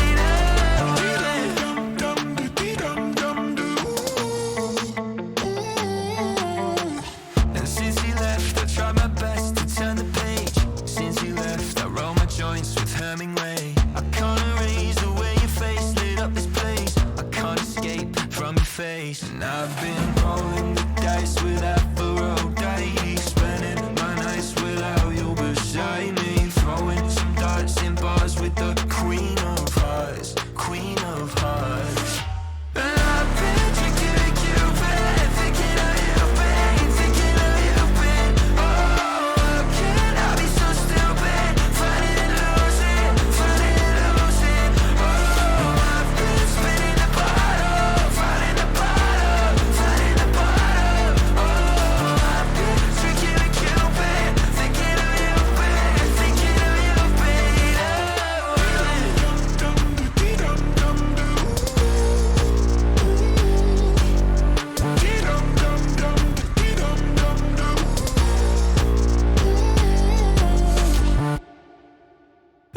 And since he left, I tried my best to turn the page. Since he left, I roll my joints with Hemingway. I can't erase the way your face lit up this place. I can't escape from your face. And I've been rolling the dice with Aphrodite, spending my nights without you beside me, throwing some darts in bars with the queen of hearts, queen of hearts. And I've been drinking with Cupid, thinking of you, babe, thinking of you, babe. Oh, how can I be so stupid, fighting and losing, fighting and losing. Oh, I've been spinning the bottle, fighting the bottle, fighting the bottle. Oh, I've been drinking with Cupid, thinking of you, babe, thinking of you, babe.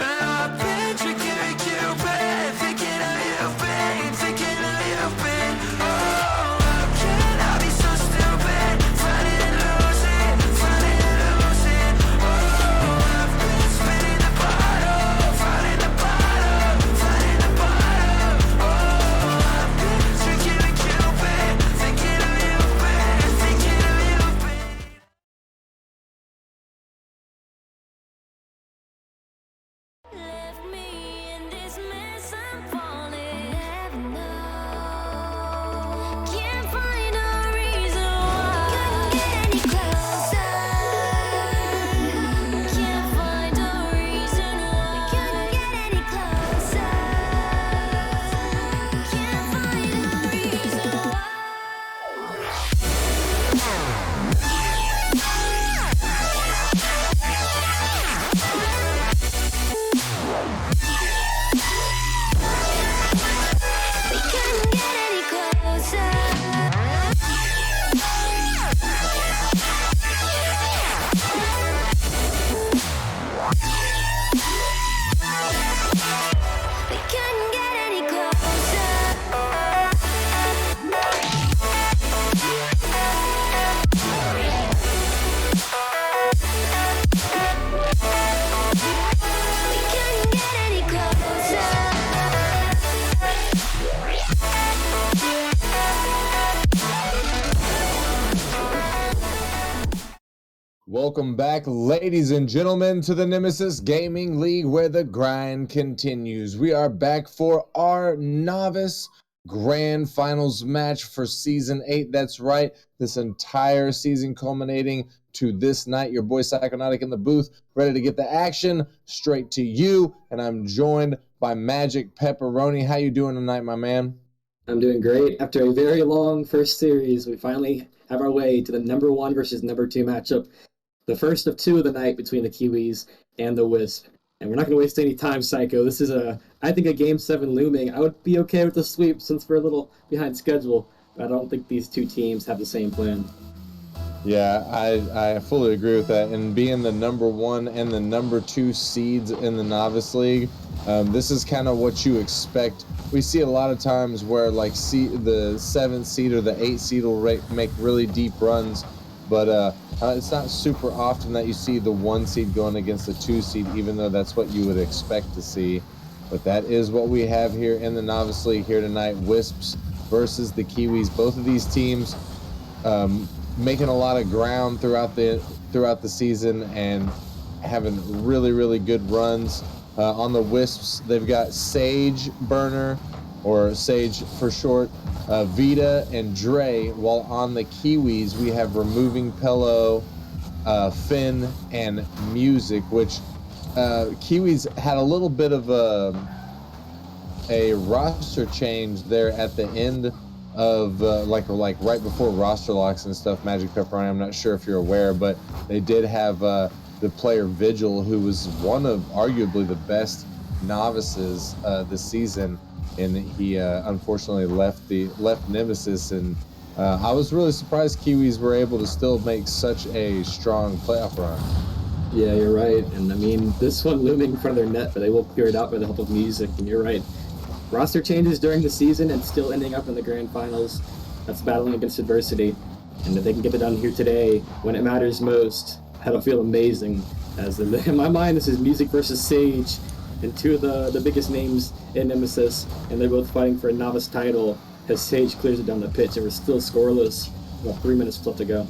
I've been drinking with Cupid, thinking of you, babe, thinking of you, babe. Oh, how can I be so stupid, fighting and losing, fighting and losing. Oh, I've been spinning the bottle, fighting the bottle, fighting the bottle. Oh, I've been drinking with Cupid, thinking of you, babe, thinking of you, babe. Left me in this mess, I'm falling. Never know. Can't find a reason why. Couldn't get any closer. Can't find a reason why. Couldn't get any closer. Can't find a reason why. We couldn't get any closer. We couldn't get any closer. We couldn't get any closer. Welcome back, ladies and gentlemen, to the Nemesis Gaming League, where the grind continues. We are back for our novice grand finals match for season 8. That's right, this entire season culminating to this night. Your boy Psychonautic in the booth, ready to get the action straight to you. And I'm joined by Magic Pepperoni. How you doing tonight, my man? I'm doing great. After a very long first series, we finally have our way to the number 1 versus number 2 matchup. The first of 2 of the night between the Kiwis and the Wisp. And we're not going to waste any time, Psycho. This is, I think, a Game 7 looming. I would be okay with the sweep since we're a little behind schedule. But I don't think these two teams have the same plan. Yeah, I fully agree with that. And being the number 1 and the number 2 seeds in the Novice League, this is kind of what you expect. We see a lot of times where like the 7th seed or the 8th seed will make really deep runs, but it's not super often that you see the 1 seed going against the 2 seed, even though that's what you would expect to see. But that is what we have here in the Novice League here tonight. Wisps versus the Kiwis. Both of these teams making a lot of ground throughout the season, and having really, really good runs. On the Wisps, they've got Sage Burner, or Sage for short, Vita, and Dre, while on the Kiwis, we have Removing Pillow, Finn, and Music, which Kiwis had a little bit of a roster change there at the end of like right before roster locks and stuff. Magic Pepperoni, I'm not sure if you're aware, but they did have the player Vigil, who was one of arguably the best novices this season, and he unfortunately left Nemesis, and I was really surprised Kiwis were able to still make such a strong playoff run. Yeah, you're right. And I mean, this one looming in front of their net, but they will clear it out by the help of Music. And you're right. Roster changes during the season and still ending up in the grand finals. That's battling against adversity. And if they can get it done here today, when it matters most, that'll feel amazing. As in my mind, this is Music versus Sage, and two of the biggest names in Nemesis, and they're both fighting for a novice title as Sage clears it down the pitch, and we're still scoreless. About 3 minutes left to go.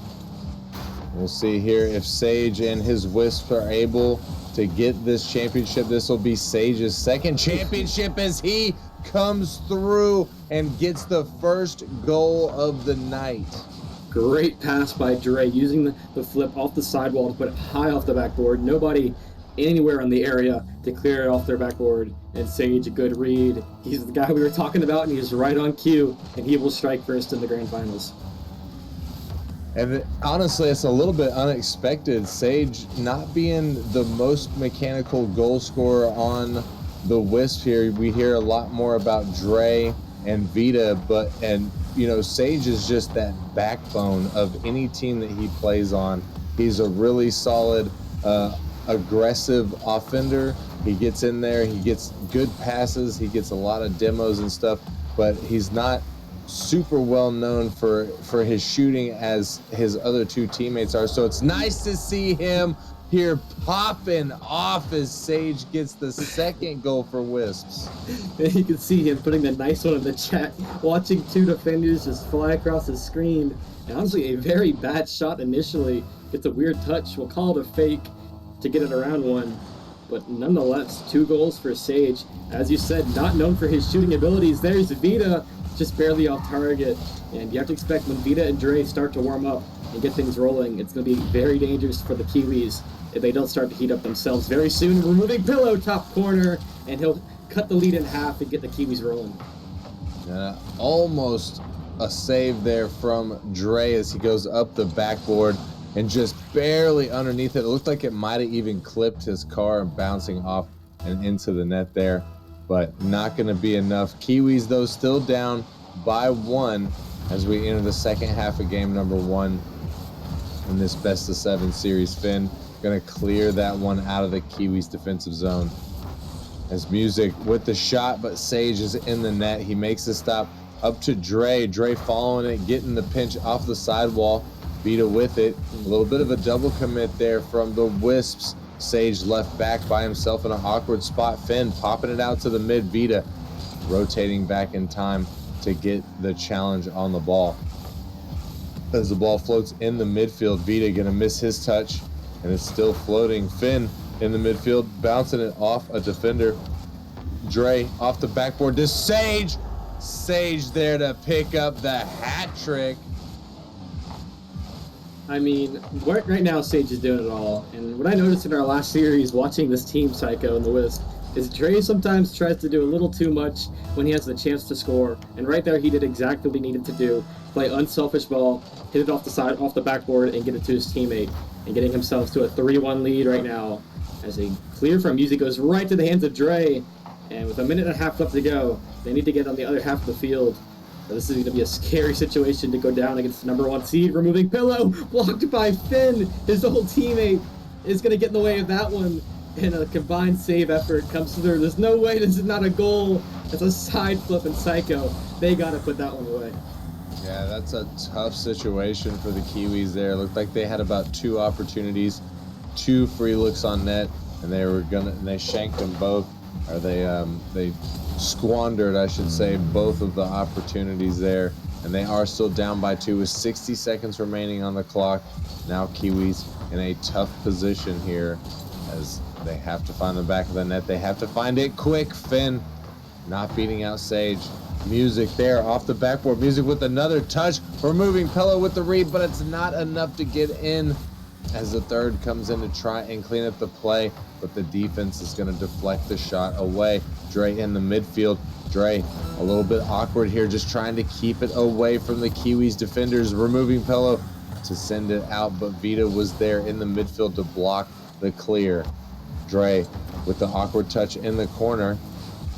We'll see here if Sage and his Wisps are able to get this championship. This will be Sage's second championship as he comes through and gets the first goal of the night. Great pass by Dre, using the flip off the sidewall to put it high off the backboard. Nobody anywhere in the area to clear it off their backboard. And Sage, a good read. He's the guy we were talking about, and he's right on cue, and he will strike first in the grand finals. And honestly, it's a little bit unexpected. Sage not being the most mechanical goal scorer on the Wisp here. We hear a lot more about Dre and Vita, and Sage is just that backbone of any team that he plays on. He's a really solid, aggressive offender. He gets in there, he gets good passes, he gets a lot of demos and stuff, but he's not super well known for his shooting as his other two teammates are. So it's nice to see him here popping off as Sage gets the second goal for Wisps. And you can see him putting the nice one in the chat, watching two defenders just fly across the screen. And honestly, a very bad shot initially. Gets a weird touch. We'll call it a fake to get it around one. But nonetheless, 2 goals for Sage. As you said, not known for his shooting abilities. There's Vita, just barely off target. And you have to expect when Vita and Dre start to warm up and get things rolling, it's going to be very dangerous for the Kiwis if they don't start to heat up themselves very soon. Removing Pillow, top corner, and he'll cut the lead in half and get the Kiwis rolling. Almost a save there from Dre as he goes up the backboard and just barely underneath it. It looked like it might have even clipped his car and bouncing off and into the net there, but not going to be enough. Kiwis, though, still down by 1 as we enter the second half of game number 1 in this best-of-7 series. Finn going to clear that one out of the Kiwis' defensive zone. As Music with the shot, but Sage is in the net. He makes the stop up to Dre. Dre following it, getting the pinch off the sidewall. Vita with it. A little bit of a double commit there from the Wisps. Sage left back by himself in an awkward spot. Finn popping it out to the mid. Vita rotating back in time to get the challenge on the ball. As the ball floats in the midfield, Vita gonna miss his touch, and it's still floating. Finn in the midfield, bouncing it off a defender. Dre off the backboard to Sage. Sage there to pick up the hat trick. I mean, right now Sage is doing it all. And what I noticed in our last series watching this team, Psycho and the Wisp, is Dre sometimes tries to do a little too much when he has the chance to score. And right there he did exactly what he needed to do. Play unselfish ball, hit it off the backboard, and get it to his teammate. And getting himself to a 3-1 lead right now. As a clear from Music goes right to the hands of Dre. And with 1.5 minutes left to go, they need to get on the other half of the field. This is going to be a scary situation to go down against the number 1 seed. Removing Pillow, blocked by Finn. His old teammate is going to get in the way of that one. And a combined save effort comes through. There's no way this is not a goal. It's a side flip, and Psycho, they got to put that one away. Yeah, that's a tough situation for the Kiwis there. It looked like they had about 2 opportunities, 2 free looks on net, and they shanked them both. Or they squandered, I should say, both of the opportunities there, and they are still down by 2 with 60 seconds remaining on the clock. Now Kiwis in a tough position here as they have to find the back of the net. They have to find it quick. Finn not beating out Sage. Music there off the backboard. Music with another touch. Removing Pello with the read, but it's not enough to get in as the third comes in to try and clean up the play, but the defense is going to deflect the shot away. Dre in the midfield. Dre a little bit awkward here, just trying to keep it away from the Kiwis defenders. Removing Pello to send it out, but Vita was there in the midfield to block the clear. Dre with the awkward touch in the corner.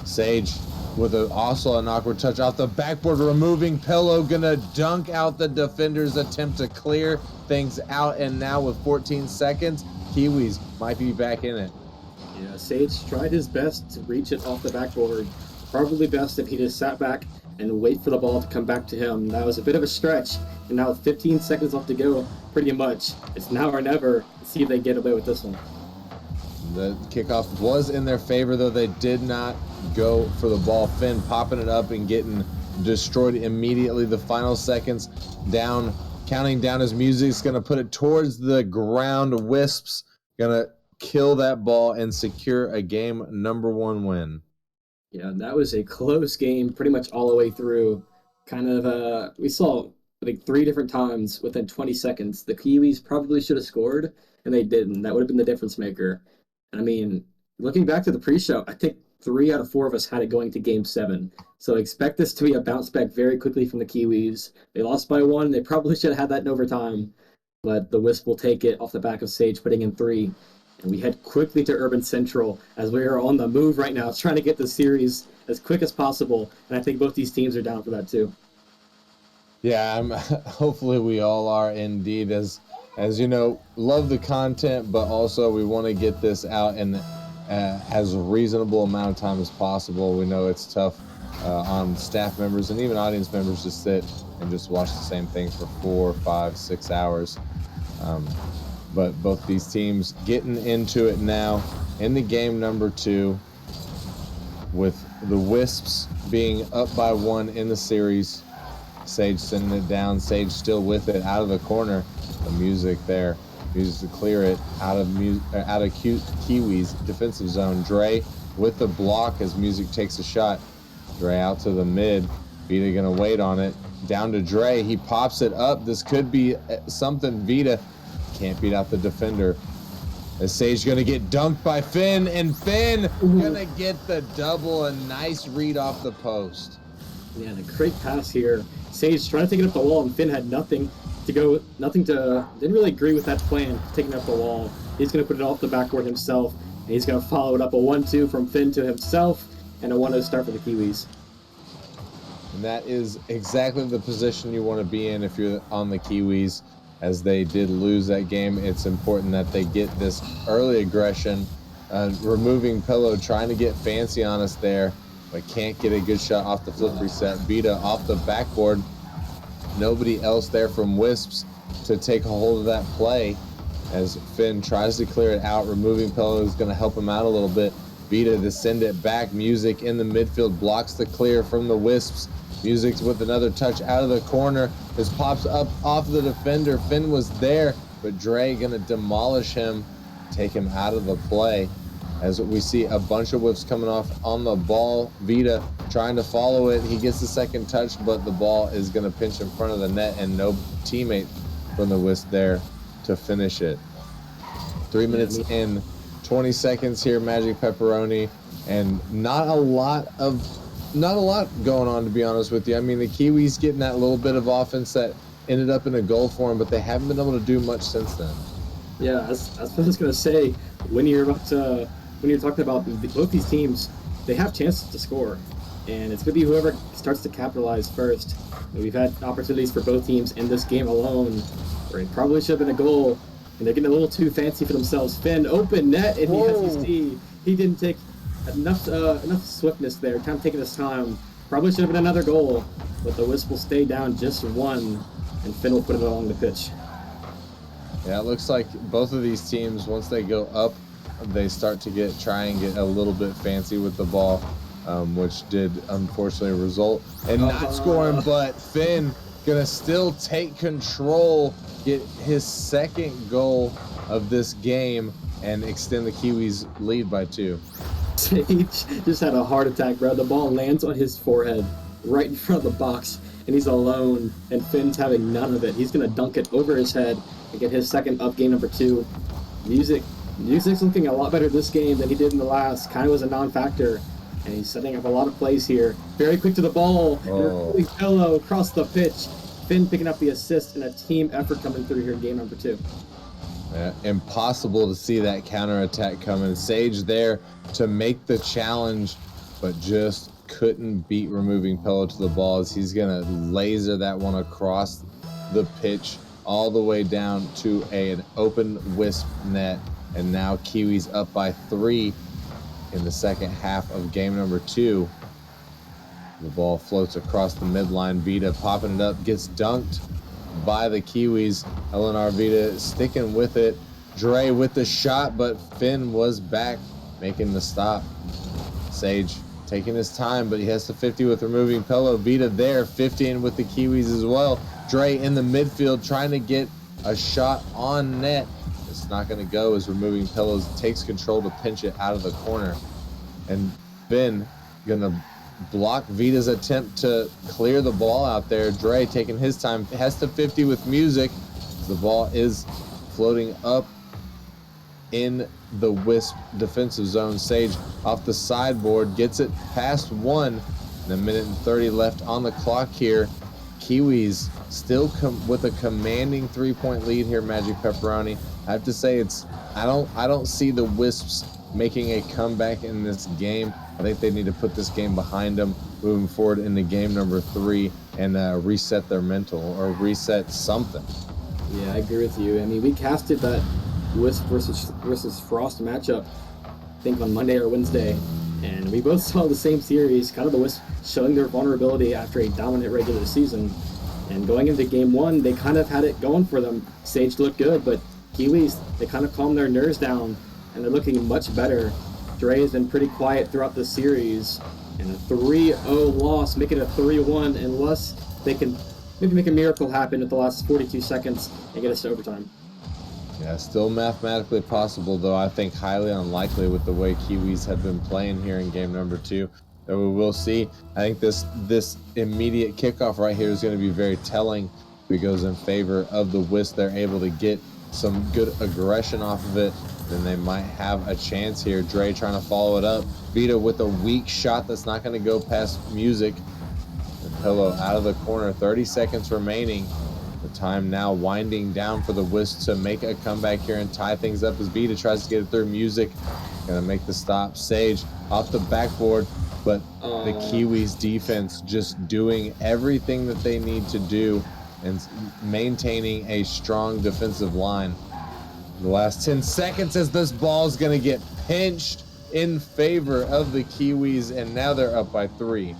Sage with also an awkward touch off the backboard, removing Pello, gonna dunk out the defender's attempt to clear things out, and now with 14 seconds, Kiwis might be back in it. Yeah, Sage tried his best to reach it off the backboard. Probably best if he just sat back and wait for the ball to come back to him. That was a bit of a stretch, and now with 15 seconds left to go, pretty much, it's now or never. See if they get away with this one. The kickoff was in their favor, though they did not go for the ball. Finn popping it up and getting destroyed immediately. The final seconds down, counting down his music's going to put it towards the ground. Wisps going to kill that ball and secure a game number 1 win. Yeah, that was a close game pretty much all the way through. We saw, I think, 3 different times within 20 seconds. The Kiwis probably should have scored, and they didn't. That would have been the difference maker. I mean, looking back to the pre-show, I think 3 out of 4 of us had it going to Game 7. So expect this to be a bounce back very quickly from the Kiwis. They lost by 1. They probably should have had that in overtime. But the Wisp will take it off the back of Sage, putting in 3. And we head quickly to Urban Central as we are on the move right now, trying to get the series as quick as possible. And I think both these teams are down for that too. Yeah, hopefully we all are indeed. As you know, love the content, but also we want to get this out in as reasonable amount of time as possible. We know it's tough on staff members and even audience members to sit and just watch the same thing for 4, 5, 6 hours. But both these teams getting into it now in the game number 2, with the Wisps being up by 1 in the series. Sage sending it down. Sage still with it out of the corner. The music there. Music to clear it out of Kiwi's defensive zone. Dre with the block as Music takes a shot. Dre out to the mid. Vita gonna wait on it. Down to Dre. He pops it up. This could be something. Vita can't beat out the defender. As Sage gonna get dunked by Finn, and Finn gonna get the double. A nice read off the post. Yeah, a great pass here. Sage trying to take it up the wall, and Finn had didn't really agree with that plan, taking up the wall. He's going to put it off the backboard himself, and he's going to follow it up a 1-2 from Finn to himself, and a 1-0 start for the Kiwis. And that is exactly the position you want to be in if you're on the Kiwis, as they did lose that game. It's important that they get this early aggression, removing Pello, trying to get fancy on us there, but can't get a good shot off the flip reset. Vita off the backboard. Nobody else there from Wisps to take a hold of that play as Finn tries to clear it out. Removing Pello is going to help him out a little bit. Vita to send it back. Music in the midfield blocks the clear from the Wisps. Music's with another touch out of the corner. This pops up off the defender. Finn was there, but Dre going to demolish him, take him out of the play. As we see a bunch of whips coming off on the ball. Vita trying to follow it. He gets the second touch, but the ball is going to pinch in front of the net, and no teammate from the Wisp there to finish it. 3 minutes in, 20 seconds here, Magic Pepperoni, and not a lot going on, to be honest with you. I mean, the Kiwis getting that little bit of offense that ended up in a goal for them, but they haven't been able to do much since then. Yeah, that's what I was going to say. When you're talking about both these teams, they have chances to score, and it's going to be whoever starts to capitalize first. And we've had opportunities for both teams in this game alone where it probably should have been a goal, and they're getting a little too fancy for themselves. Finn, open net, and as you see, he didn't take enough swiftness there, kind of taking his time. Probably should have been another goal, but the Wisp will stay down just 1, and Finn will put it along the pitch. Yeah, it looks like both of these teams, once they go up, they start to try and get a little bit fancy with the ball, which did unfortunately result in not scoring, but Finn gonna still take control, get his second goal of this game, and extend the Kiwis lead by 2. Sage just had a heart attack, bro. The ball lands on his forehead right in front of the box, and he's alone, and Finn's having none of it. He's going to dunk it over his head and get his second of game number 2. Music's looking a lot better this game than he did in the last. Kind of was a non-factor, and he's setting up a lot of plays here. Very quick to the ball, and Pillow across the pitch. Finn picking up the assist, and a team effort coming through here in game number 2. Impossible to see that counterattack coming. Sage there to make the challenge, but just couldn't beat removing Pillow to the ball as he's going to laser that one across the pitch all the way down to an open Wisp net. And now Kiwis up by 3 in the second half of game number 2. The ball floats across the midline. Vita popping it up, gets dunked by the Kiwis. LNR Vita sticking with it. Dre with the shot, but Finn was back making the stop. Sage taking his time, but he has to 50 with removing Pillow. Vita there, 50 with the Kiwis as well. Dre in the midfield trying to get a shot on net. It's not going to go as removing Pillows takes control to pinch it out of the corner. And Finn going to block Vita's attempt to clear the ball out there. Dre taking his time, has to 50 with Music. The ball is floating up in the Wisp defensive zone. Sage off the sideboard, gets it past 1. And a minute and 30 left on the clock here. Kiwis still with a commanding 3-point lead here, Magic Pepperoni. I have to say I don't see the Wisps making a comeback in this game. I think they need to put this game behind them moving forward into game number 3 and reset their mental or reset something. Yeah, I agree with you. I mean, we casted that Wisp versus Frost matchup, I think on Monday or Wednesday, and we both saw the same series, kind of the Wisp showing their vulnerability after a dominant regular season. And going into game 1, they kind of had it going for them. Sage looked good, but Kiwis, they kind of calmed their nerves down, and they're looking much better. Dre has been pretty quiet throughout the series, and a 3-0 loss, make it a 3-1, unless they can maybe make a miracle happen at the last 42 seconds and get us to overtime. Yeah, still mathematically possible, though I think highly unlikely with the way Kiwis have been playing here in game number 2. That we will see. I think this immediate kickoff right here is going to be very telling. If it goes in favor of the Wisp, they're able to get some good aggression off of it, then they might have a chance here. Dre trying to follow it up. Vita with a weak shot that's not going to go past Music. And Pillow out of the corner. 30 seconds remaining. The time now winding down for the Wisp to make a comeback here and tie things up as Vita tries to get it through. Music going to make the stop. Sage off the backboard, but the Kiwis defense just doing everything that they need to do and maintaining a strong defensive line. The last 10 seconds as this ball is going to get pinched in favor of the Kiwis, and now they're up by 3.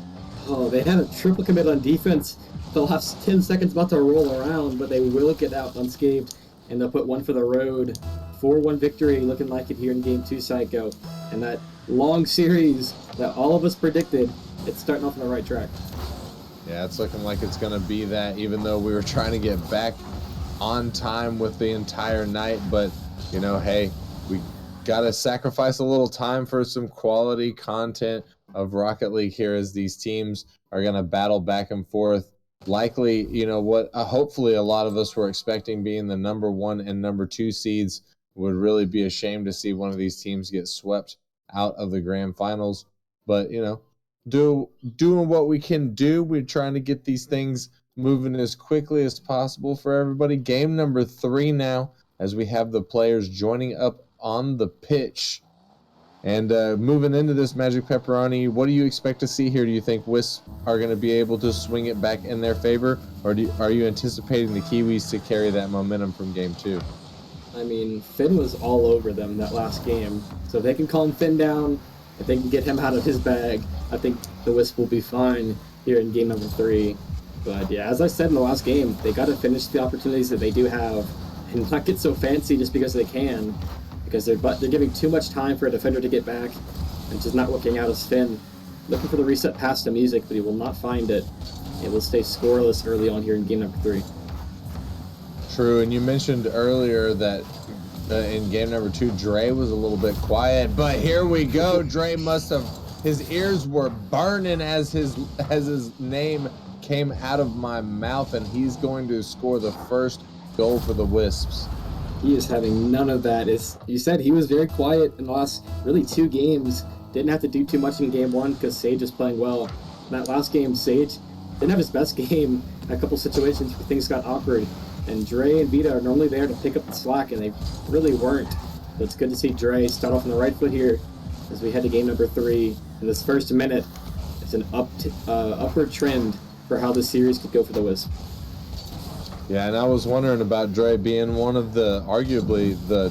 Oh, they had a triple commit on defense. The last 10 seconds about to roll around, but they will get out unscathed, and they'll put one for the road. 4-1 victory, looking like it here in Game 2, Psycho. And that long series that all of us predicted, it's starting off on the right track. Yeah, it's looking like it's going to be that, even though we were trying to get back on time with the entire night. But, you know, hey, we got to sacrifice a little time for some quality content of Rocket League here as these teams are going to battle back and forth. Likely, you know, what hopefully a lot of us were expecting being the number 1 and number 2 seeds. Would really be a shame to see one of these teams get swept out of the grand finals. But, you know, doing what we can do. We're trying to get these things moving as quickly as possible for everybody. Game number 3 now, as we have the players joining up on the pitch. And moving into this, Magic Pepperoni, what do you expect to see here? Do you think Wisp are going to be able to swing it back in their favor? Or are you anticipating the Kiwis to carry that momentum from game 2? I mean, Finn was all over them that last game. So if they can calm Finn down, if they can get him out of his bag, I think the Wisp will be fine here in game number 3. But yeah, as I said in the last game, they got to finish the opportunities that they do have and not get so fancy just because they can. Because they're giving too much time for a defender to get back and just not working out as Finn. Looking for the reset pass to Music, but he will not find it. It will stay scoreless early on here in game number 3. True, and you mentioned earlier that in game number 2, Dre was a little bit quiet, but here we go. Dre must have, his ears were burning as his name came out of my mouth, and he's going to score the first goal for the Wisps. He is having none of that. As you said, he was very quiet in the last really 2 games. Didn't have to do too much in game 1 because Sage is playing well. In that last game, Sage didn't have his best game. A couple situations where things got awkward. And Dre and Vita are normally there to pick up the slack, and they really weren't. So it's good to see Dre start off on the right foot here as we head to game number 3. In this first minute, it's an upward trend for how this series could go for the Wisp. Yeah, and I was wondering about Dre being one of the, arguably the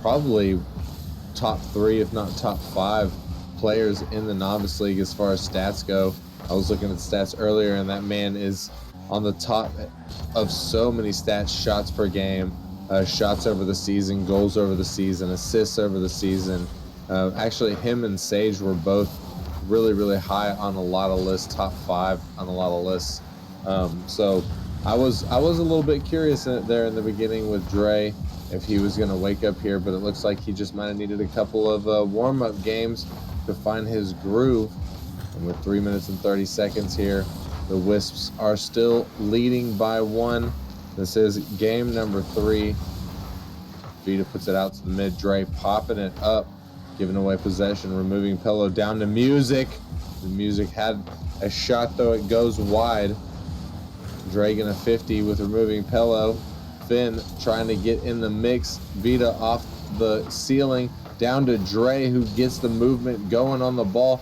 probably top 3, if not top 5 players in the Novice League as far as stats go. I was looking at stats earlier, and that man is on the top of so many stats: shots per game, shots over the season, goals over the season, assists over the season. Actually, him and Sage were both really, really high on a lot of lists, top 5 on a lot of lists. So I was a little bit curious there in the beginning with Dre if he was going to wake up here, but it looks like he just might have needed a couple of warm-up games to find his groove. And with 3 minutes and 30 seconds here, the Wisps are still leading by 1. This is game number 3. Vita puts it out to the mid. Dre popping it up, giving away possession, removing Pello down to Music. The Music had a shot, though it goes wide. Dre gonna 50 with removing Pello. Finn trying to get in the mix. Vita off the ceiling, down to Dre, who gets the movement going on the ball.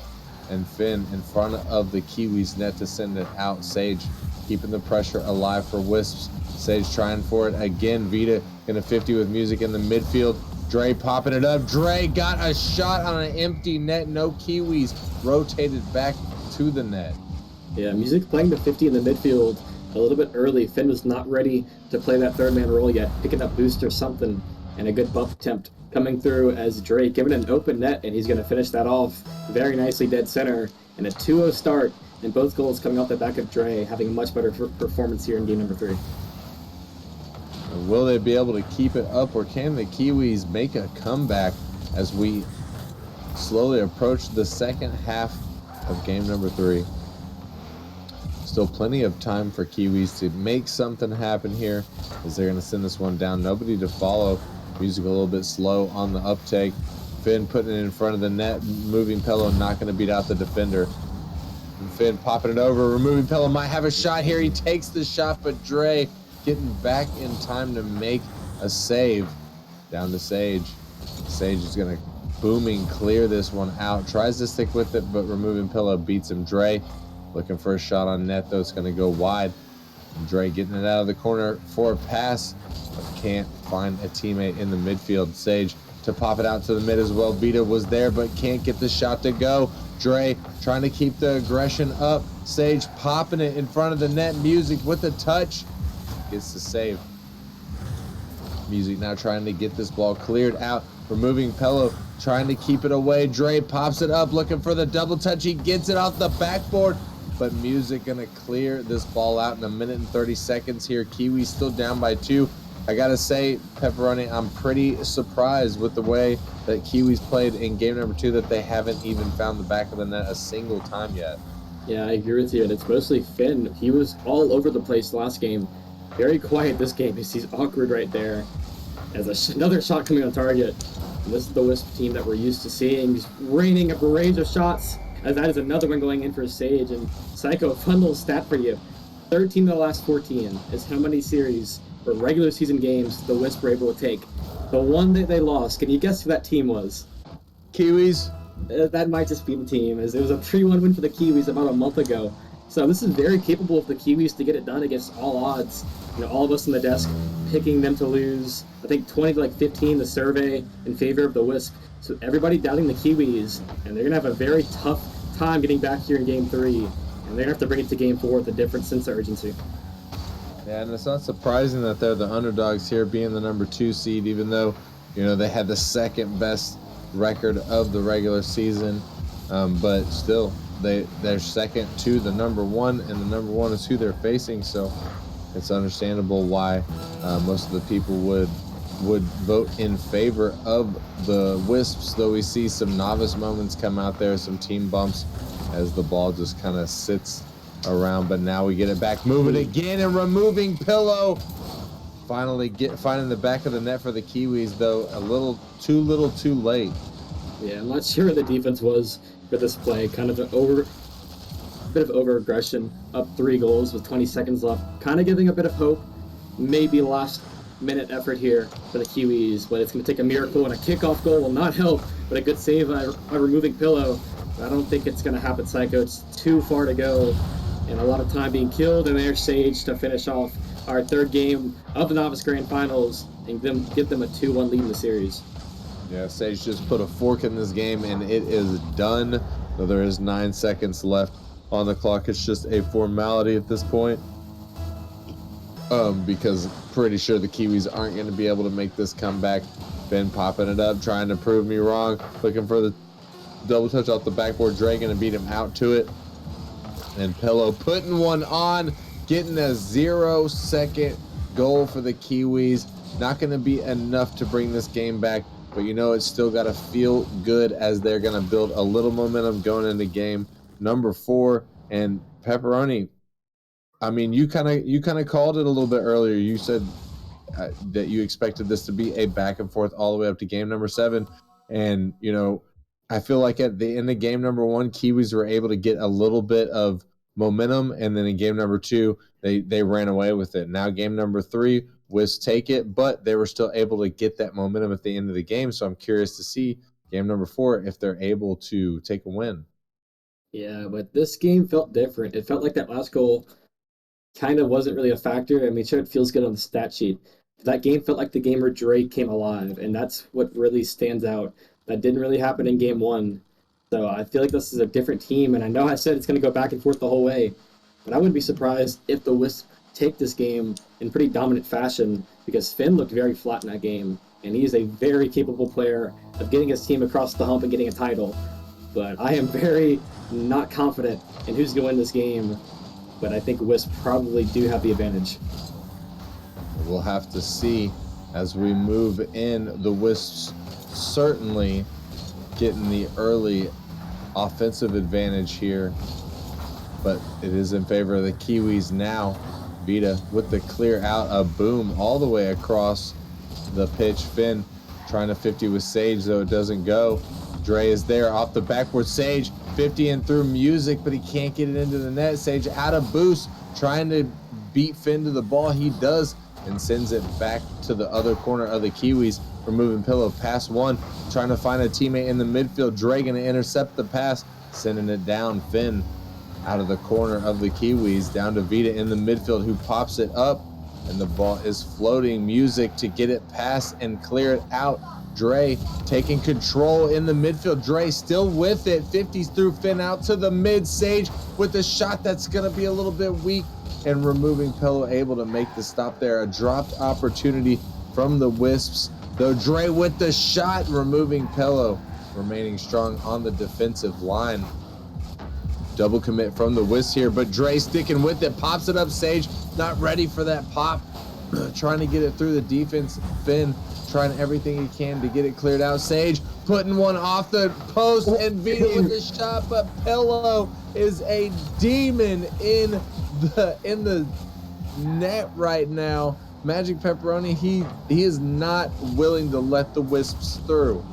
And Finn in front of the Kiwis net to send it out. Sage keeping the pressure alive for Wisps. Sage trying for it again. Vita gonna 50 with Music in the midfield. Dre popping it up. Dre got a shot on an empty net. No Kiwis. Rotated back to the net. Yeah, Music playing the 50 in the midfield a little bit early. Finn was not ready to play that third man role yet, picking up boost or something, and a good bump attempt coming through as Dre giving an open net, and he's going to finish that off very nicely dead center. And a 2-0 start, and both goals coming off the back of Dre, having a much better performance here in game number 3. Will they be able to keep it up, or can the Kiwis make a comeback as we slowly approach the second half of game number 3? Still plenty of time for Kiwis to make something happen here as they're going to send this one down. Nobody to follow. Music a little bit slow on the uptake. Finn putting it in front of the net, moving Pello, not going to beat out the defender. And Finn popping it over, removing Pello, might have a shot here. He takes the shot, but Dre getting back in time to make a save. Down to Sage. Sage is going to booming clear this one out. Tries to stick with it, but removing Pello beats him. Dre looking for a shot on net, though. It's going to go wide. And Dre getting it out of the corner for a pass, but can't find a teammate in the midfield. Sage to pop it out to the mid as well. Vita was there, but can't get the shot to go. Dre trying to keep the aggression up. Sage popping it in front of the net. Music with a touch. Gets the save. Music now trying to get this ball cleared out. Removing Pello, trying to keep it away. Dre pops it up, looking for the double touch. He gets it off the backboard, but Music gonna clear this ball out in 1 minute and 30 seconds here. Kiwi still down by 2. I gotta say, Pepperoni, I'm pretty surprised with the way that Kiwis played in game number 2, that they haven't even found the back of the net a single time yet. Yeah, I agree with you, and it's mostly Finn. He was all over the place last game. Very quiet this game. He's awkward right there. As another shot coming on target. And this is the Wisp team that we're used to seeing, just raining a barrage of shots. As that is another one going in for Sage. And Psycho, fun little stat for you. 13 of the last 14 is how many series or regular season games the Wisp were able to take. The one that they lost, can you guess who that team was? Kiwis? That might just be the team, as it was a 3-1 win for the Kiwis about a month ago. So this is very capable of the Kiwis to get it done against all odds. You know, all of us on the desk picking them to lose. I think 20 to 15 the survey in favor of the Wisp. So everybody doubting the Kiwis, and they're gonna have a very tough time getting back here in game 3, and they're gonna have to bring it to game 4 with a different sense of urgency. Yeah, and it's not surprising that they're the underdogs here, being the number 2 seed, even though, you know, they had the second best record of the regular season. But still, they're second to the number 1, and the number 1 is who they're facing. So it's understandable why most of the people would would vote in favor of the Wisps, though we see some novice moments come out there, some team bumps as the ball just kind of sits around. But now we get it back moving again and removing Pillow. Finally finding the back of the net for the Kiwis, though a little too late. Yeah, I'm not sure what the defense was for this play. Kind of a bit of over aggression, up 3 goals with 20 seconds left. Kind of giving a bit of hope. Maybe last minute effort here for the Kiwis, but it's going to take a miracle, and a kickoff goal will not help. But a good save by removing Pillow. I don't think it's going to happen, Psycho. It's too far to go, and a lot of time being killed. And there's Sage to finish off our 3rd game of the Novice Grand Finals and give them a 2-1 lead in the series. Yeah, Sage just put a fork in this game, and it is done. Though there is 9 seconds left on the clock. It's just a formality at this point, because pretty sure the Kiwis aren't going to be able to make this comeback. Finn popping it up, trying to prove me wrong, looking for the double touch off the backboard. Dre going to beat him out to it, and Pillow putting one on, getting a 0-second goal for the Kiwis. Not going to be enough to bring this game back, but you know it's still got to feel good as they're going to build a little momentum going into game number 4. And Pepperoni, I mean, you kind of called it a little bit earlier. You said that you expected this to be a back and forth all the way up to game number 7, and you know, I feel like at the end of game number 1, Kiwis were able to get a little bit of momentum, and then in game number 2, they ran away with it. Now game number 3, Wisps take it, but they were still able to get that momentum at the end of the game. So I'm curious to see game number 4 if they're able to take a win. Yeah, but this game felt different. It felt like that last goal kind of wasn't really a factor. I mean, sure, it feels good on the stat sheet. But that game felt like the game where Drake came alive, and that's what really stands out. That didn't really happen in game 1. So I feel like this is a different team, and I know I said it's going to go back and forth the whole way, but I wouldn't be surprised if the Wisps take this game in pretty dominant fashion, because Finn looked very flat in that game, and he's a very capable player of getting his team across the hump and getting a title. But I am very not confident in who's going to win this game, but I think Wisps probably do have the advantage. We'll have to see as we move in. The Wisps certainly getting the early offensive advantage here, but it is in favor of the Kiwis now. Vita with the clear out, a boom all the way across the pitch. Finn trying to 50 with Sage, though it doesn't go. Dre is there off the backboard. Sage 50 and through Music, but he can't get it into the net. Sage out of boost, trying to beat Finn to the ball. He does, and sends it back to the other corner of the Kiwis. Removing Pillow, pass 1, trying to find a teammate in the midfield. Dre going to intercept the pass, sending it down. Finn out of the corner of the Kiwis, down to Vita in the midfield, who pops it up, and the ball is floating. Music to get it past and clear it out. Dre taking control in the midfield. Dre still with it. 50s through Finn out to the mid. Sage with a shot that's going to be a little bit weak, and removing Pillow, able to make the stop there. A dropped opportunity from the Wisps, though. Dre with the shot, removing Pillow, remaining strong on the defensive line. Double commit from the Wisps here, but Dre sticking with it, pops it up. Sage not ready for that pop, trying to get it through the defense. Finn trying everything he can to get it cleared out. Sage putting one off the post, and Vita with the shot, but Pillow is a demon in the net right now. Magic Pepperoni, he is not willing to let the Wisps through.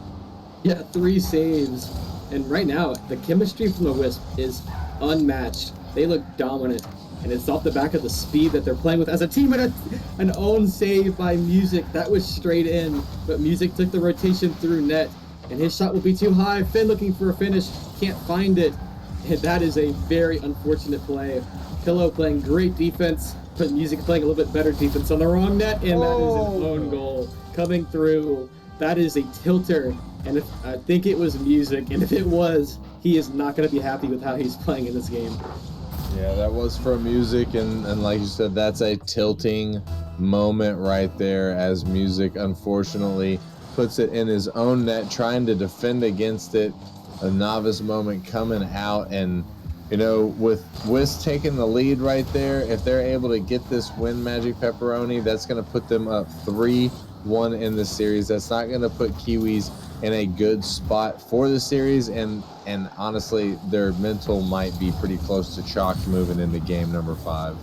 Yeah, 3 saves. And right now, the chemistry from the Wisp is unmatched. They look dominant, and it's off the back of the speed that they're playing with as a team, and an own save by Music. That was straight in, but Music took the rotation through net, and his shot will be too high. Finn looking for a finish, can't find it, and that is a very unfortunate play. Pillow playing great defense, but Music playing a little bit better defense on the wrong net, and that is an own goal coming through. That is a tilter. And if I think it was Music, and if it was, he is not going to be happy with how he's playing in this game. Yeah, that was from Music, and like you said, that's a tilting moment right there, as Music unfortunately puts it in his own net, trying to defend against it. A novice moment coming out, and you know, with Wisp taking the lead right there, if they're able to get this win, Magic Pepperoni, that's going to put them up 3 one in the series. That's not going to put Kiwis in a good spot for the series, and honestly, their mental might be pretty close to chalk moving into game number 5.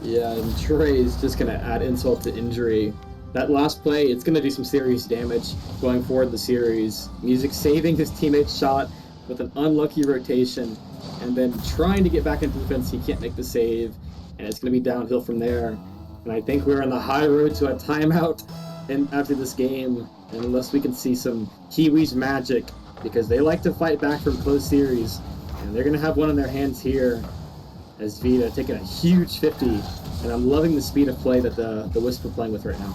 Yeah, and Trey is just going to add insult to injury. That last play, it's going to do some serious damage going forward in the series. Music saving his teammate's shot with an unlucky rotation, and then trying to get back in defense, he can't make the save, and it's going to be downhill from there. And I think we're on the high road to a timeout after this game, unless we can see some Kiwis magic, because they like to fight back from close series, and they're going to have one in their hands here as Vita taking a huge 50, and I'm loving the speed of play that the Wisp are playing with right now.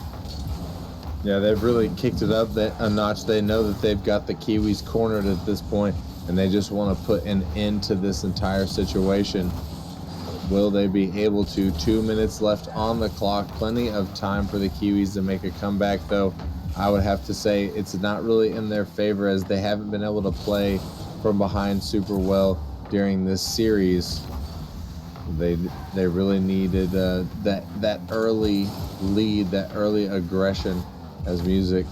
Yeah, they've really kicked it up a notch. They know that they've got the Kiwis cornered at this point, and they just want to put an end to this entire situation. Will they be able to? 2 minutes left on the clock. Plenty of time for the Kiwis to make a comeback, though. I would have to say it's not really in their favor, as they haven't been able to play from behind super well during this series. They really needed that early lead, that early aggression, as Music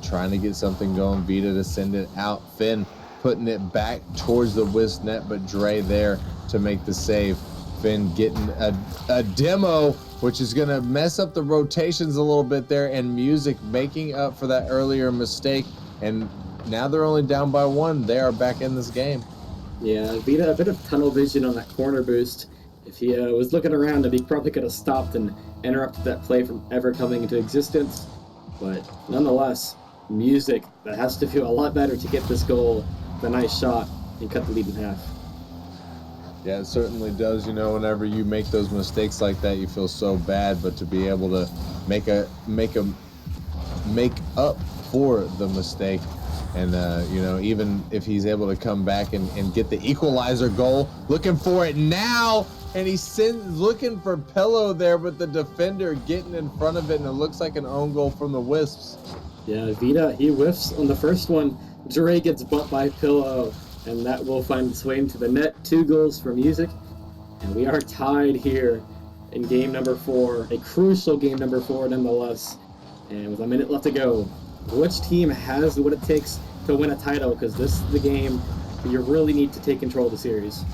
trying to get something going. Vita to send it out. Finn putting it back towards the Wisp net, but Dre there to make the save. Finn getting a demo, which is going to mess up the rotations a little bit there, and Music making up for that earlier mistake. And now they're only down by 1. They are back in this game. Yeah, Vita a bit of tunnel vision on that corner boost. If he was looking around him, he probably could have stopped and interrupted that play from ever coming into existence. But nonetheless, Music, that has to feel a lot better to get this goal. The nice shot and cut the lead in half. Yeah, it certainly does. You know, whenever you make those mistakes like that, you feel so bad. But to be able to make up for the mistake, and you know, even if he's able to come back and get the equalizer goal, looking for it now, and he's looking for Pillow there, but the defender getting in front of it, and it looks like an own goal from the Wisps. Yeah, Vita, he whiffs on the first one. Dre gets bumped by Pillow, and that will find its way into the net. 2 goals for Music, and we are tied here in game number 4, a crucial game number 4 nonetheless. And with a minute left to go, which team has what it takes to win a title? Because this is the game that you really need to take control of the series.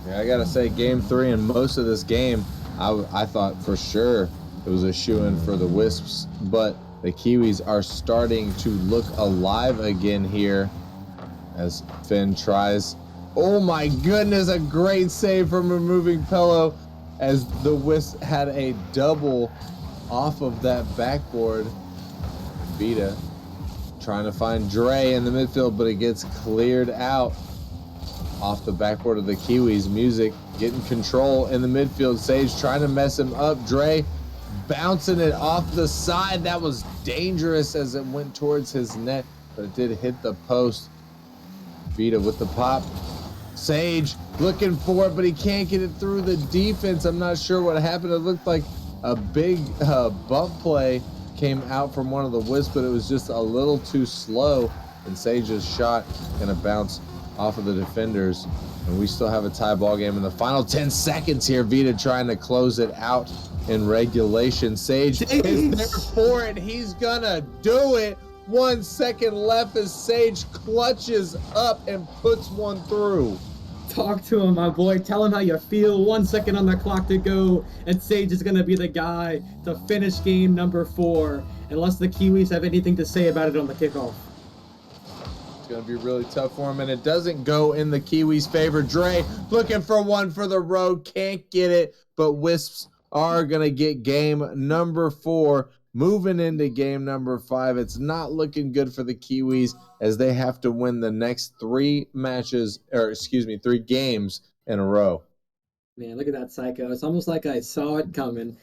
Yeah, I gotta say, game 3 and most of this game, I thought for sure it was a shoo-in for the Wisps, but the Kiwis are starting to look alive again here as Finn tries. Oh my goodness, a great save from removing Pello, as the Wisp had a double off of that backboard. Vita trying to find Dre in the midfield, but it gets cleared out off the backboard of the Kiwis. Music getting control in the midfield. Sage trying to mess him up. Dre bouncing it off the side. That was dangerous as it went towards his net, but it did hit the post. Vita with the pop. Sage looking for it, but he can't get it through the defense. I'm not sure what happened. It looked like a big bump play came out from one of the Wisps, but it was just a little too slow, and Sage's shot gonna bounce off of the defenders, and we still have a tie ball game in the final 10 seconds here. Vita trying to close it out in regulation. Sage is there for it. He's gonna do it. 1 second left as Sage clutches up and puts one through. Talk to him, my boy. Tell him how you feel. 1 second on the clock to go, and Sage is going to be the guy to finish game number 4, unless the Kiwis have anything to say about it on the kickoff. It's going to be really tough for him, and it doesn't go in the Kiwis' favor. Dre looking for one for the road, can't get it, but Wisps are going to get game number 4. Moving into game number 5, it's not looking good for the Kiwis, as they have to win the next 3 games in a row. Man, look at that psycho. It's almost like I saw it coming.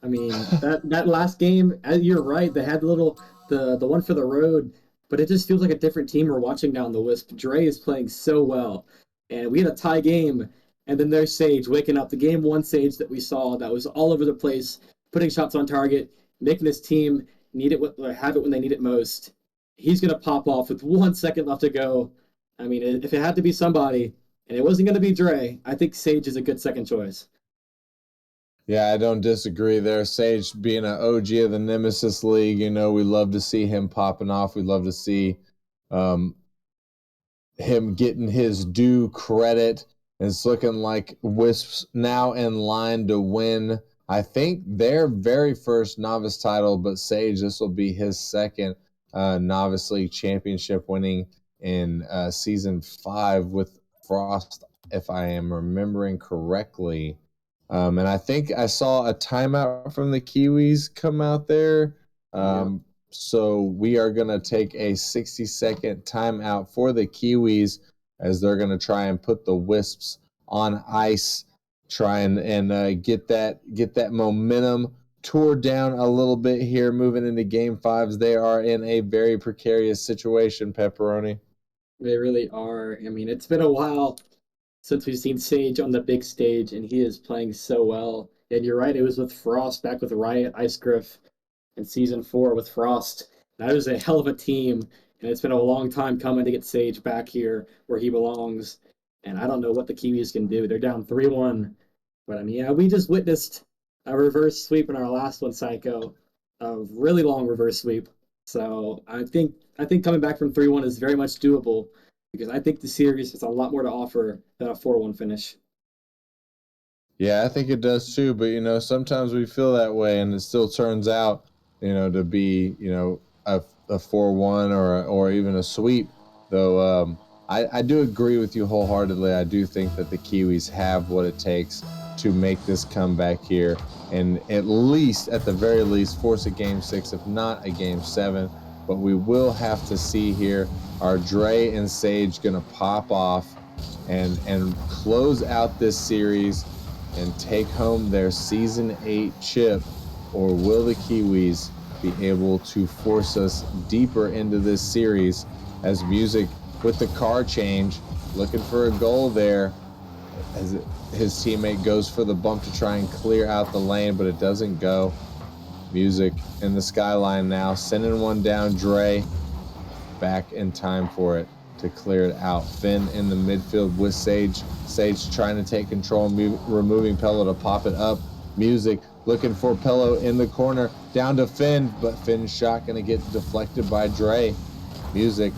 I mean, that last game, you're right, they had the one for the road, but it just feels like a different team we're watching now in the Wisp. Dre is playing so well, and we had a tie game, and then there's Sage waking up, the game 1 Sage that we saw that was all over the place, putting shots on target, making his team have it when they need it most. He's going to pop off with 1 second left to go. I mean, if it had to be somebody, and it wasn't going to be Dre, I think Sage is a good second choice. Yeah, I don't disagree there. Sage being an OG of the Nemesis League, we love to see him popping off. We love to see um, him getting his due credit. It's looking like Wisps now in line to win, I think, their very first novice title, but Sage, this will be his second novice league championship, winning in season 5 with Frost, if I am remembering correctly. And I think I saw a timeout from the Kiwis come out there. So we are going to take a 60-second timeout for the Kiwis as they're going to try and put the Wisps on ice, try and get that momentum tore down a little bit here, moving into game 5s. They are in a very precarious situation, Pepperoni. They really are. I mean, it's been a while since we've seen Sage on the big stage, and he is playing so well. And you're right, it was with Frost back with Riot Icegriff in season 4 with Frost. That was a hell of a team, and it's been a long time coming to get Sage back here where he belongs. And I don't know what the Kiwis can do. They're down 3-1. But I mean, yeah, we just witnessed a reverse sweep in our last one, Psycho. A really long reverse sweep. So I think coming back from 3-1 is very much doable because I think the series has a lot more to offer than a 4-1 finish. Yeah, I think it does too. But sometimes we feel that way, and it still turns out, to be, a 4-1 or even a sweep. Though I do agree with you wholeheartedly. I do think that the Kiwis have what it takes to make this comeback here, and at the very least, force a game 6, if not a game 7. But we will have to see here. Are Dre and Sage gonna pop off and close out this series and take home their season 8 chip, or will the Kiwis be able to force us deeper into this series as Music with the car change, looking for a goal there as his teammate goes for the bump to try and clear out the lane, but it doesn't go. Music in the skyline now, sending one down. Dre back in time for it to clear it out. Finn in the midfield with Sage. Sage trying to take control, removing Pello to pop it up. Music looking for Pello in the corner, down to Finn, but Finn's shot going to get deflected by Dre. Music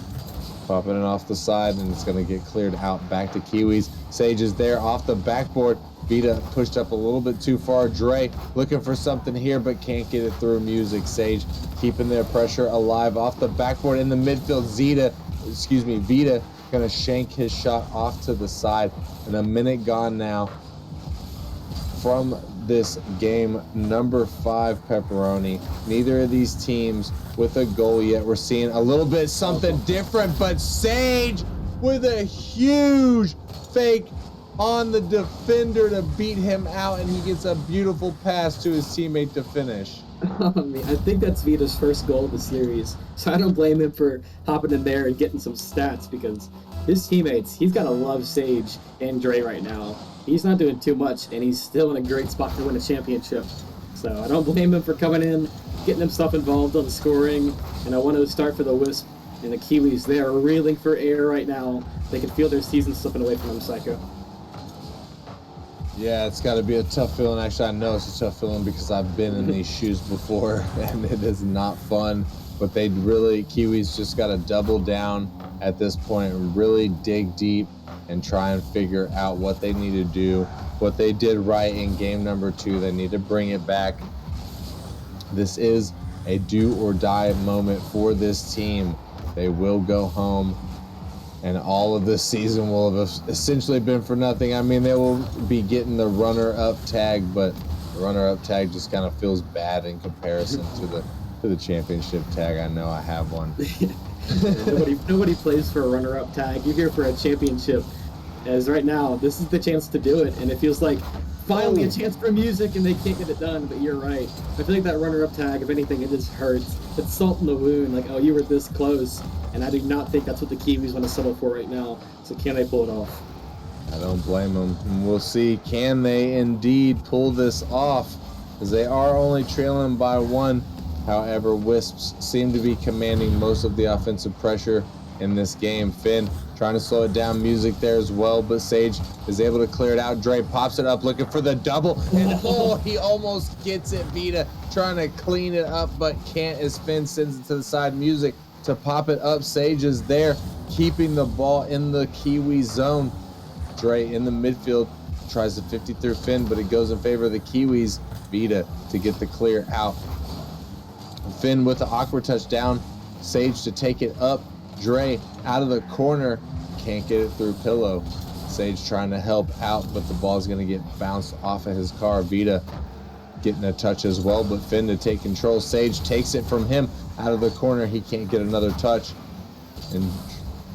popping it off the side, and it's going to get cleared out back to Kiwis. Sage is there off the backboard. Vita pushed up a little bit too far. Dre looking for something here, but can't get it through. Music. Sage keeping their pressure alive off the backboard in the midfield. Vita gonna shank his shot off to the side. And a minute gone now from this game. Number 5, Pepperoni. Neither of these teams with a goal yet. We're seeing a little bit something different, but Sage with a huge fake on the defender to beat him out, and he gets a beautiful pass to his teammate to finish. I think that's Vita's first goal of the series, so I don't blame him for hopping in there and getting some stats because his teammates, he's got to love Sage and Dre right now. He's not doing too much, and he's still in a great spot to win a championship. So I don't blame him for coming in, getting himself involved on the scoring, and I want to start for the Wisp and the Kiwis. They are reeling for air right now. They can feel their season slipping away from them, Psycho. Yeah, it's got to be a tough feeling. Actually, I know it's a tough feeling because I've been in these shoes before, and it is not fun. But Kiwis just got to double down at this point and really dig deep and try and figure out what they need to do, what they did right in game number 2. They need to bring it back. This is a do or die moment for this team. They will go home, and all of this season will have essentially been for nothing. I mean, they will be getting the runner-up tag, but the runner-up tag just kind of feels bad in comparison to the championship tag. I know I have one. Nobody plays for a runner-up tag. You're here for a championship. As right now, this is the chance to do it, and it feels like finally a chance for Music, and they can't get it done. But you're right. I feel like that runner-up tag, if anything, it just hurts. It's salt in the wound. Like, oh, you were this close, and I do not think that's what the Kiwis want to settle for right now. So can they pull it off? I don't blame them. And we'll see, can they indeed pull this off? Because they are only trailing by 1. However, Wisps seem to be commanding most of the offensive pressure in this game. Finn trying to slow it down, music there as well, but Sage is able to clear it out. Dre pops it up looking for the double, and oh, he almost gets it. Vita trying to clean it up, but can't as Finn sends it to the side. Music to pop it up. Sage is there, keeping the ball in the Kiwi zone. Dre in the midfield tries to 50 through Finn, but it goes in favor of the Kiwis. Vita to get the clear out. Finn with the awkward touchdown. Sage to take it up. Dre out of the corner, can't get it through Pillow. Sage trying to help out, but the ball's going to get bounced off of his car. Vita getting a touch as well, but Finn to take control. Sage takes it from him out of the corner. He can't get another touch.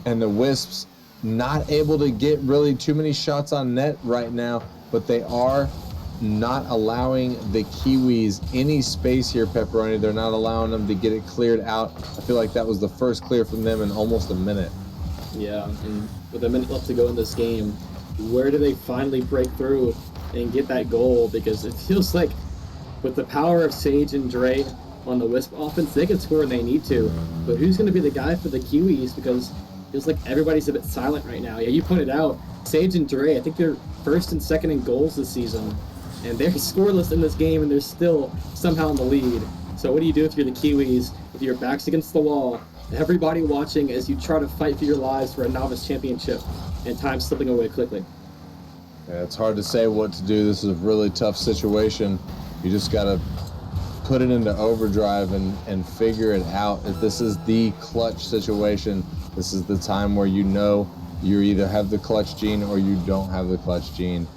And the Wisps not able to get really too many shots on net right now, but they are not allowing the Kiwis any space here, Pepperoni. They're not allowing them to get it cleared out. I feel like that was the first clear from them in almost a minute. Yeah, and with a minute left to go in this game, where do they finally break through and get that goal? Because it feels like with the power of Sage and Dre on the Wisp offense, they can score when they need to. But who's going to be the guy for the Kiwis? Because it feels like everybody's a bit silent right now. Yeah, you pointed out, Sage and Dre, I think they're first and second in goals this season. And they're scoreless in this game, and they're still somehow in the lead. So what do you do if you're the Kiwis, with your backs against the wall, everybody watching as you try to fight for your lives for a novice championship, and time slipping away quickly? Yeah, it's hard to say what to do. This is a really tough situation. You just got to put it into overdrive and figure it out. If this is the clutch situation, this is the time where you know you either have the clutch gene or you don't have the clutch gene.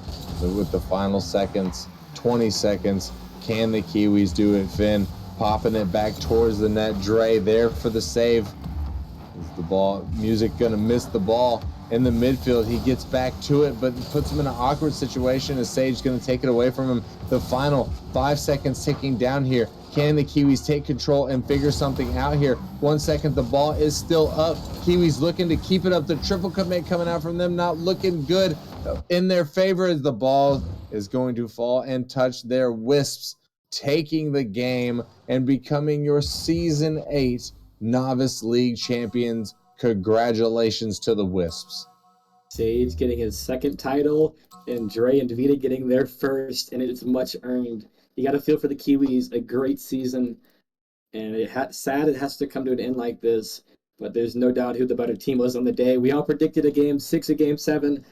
With the final seconds, 20 seconds, can the Kiwis do it? Finn popping it back towards the net. Dre there for the save. Is the ball, Music gonna miss the ball in the midfield. He gets back to it, but puts him in an awkward situation as Sage gonna take it away from him. The final 5 seconds ticking down here. Can the Kiwis take control and figure something out here? 1 second, the ball is still up. Kiwis looking to keep it up. The triple commit coming out from them, not looking good in their favor as the ball is going to fall and touch their Wisps, taking the game and becoming your Season 8 Novice League champions. Congratulations to the Wisps. Sage getting his second title, and Dre and Vita getting their first, and it's much earned. You got to feel for the Kiwis, a great season, and sad it has to come to an end like this, but there's no doubt who the better team was on the day. We all predicted a game 6, a game 7.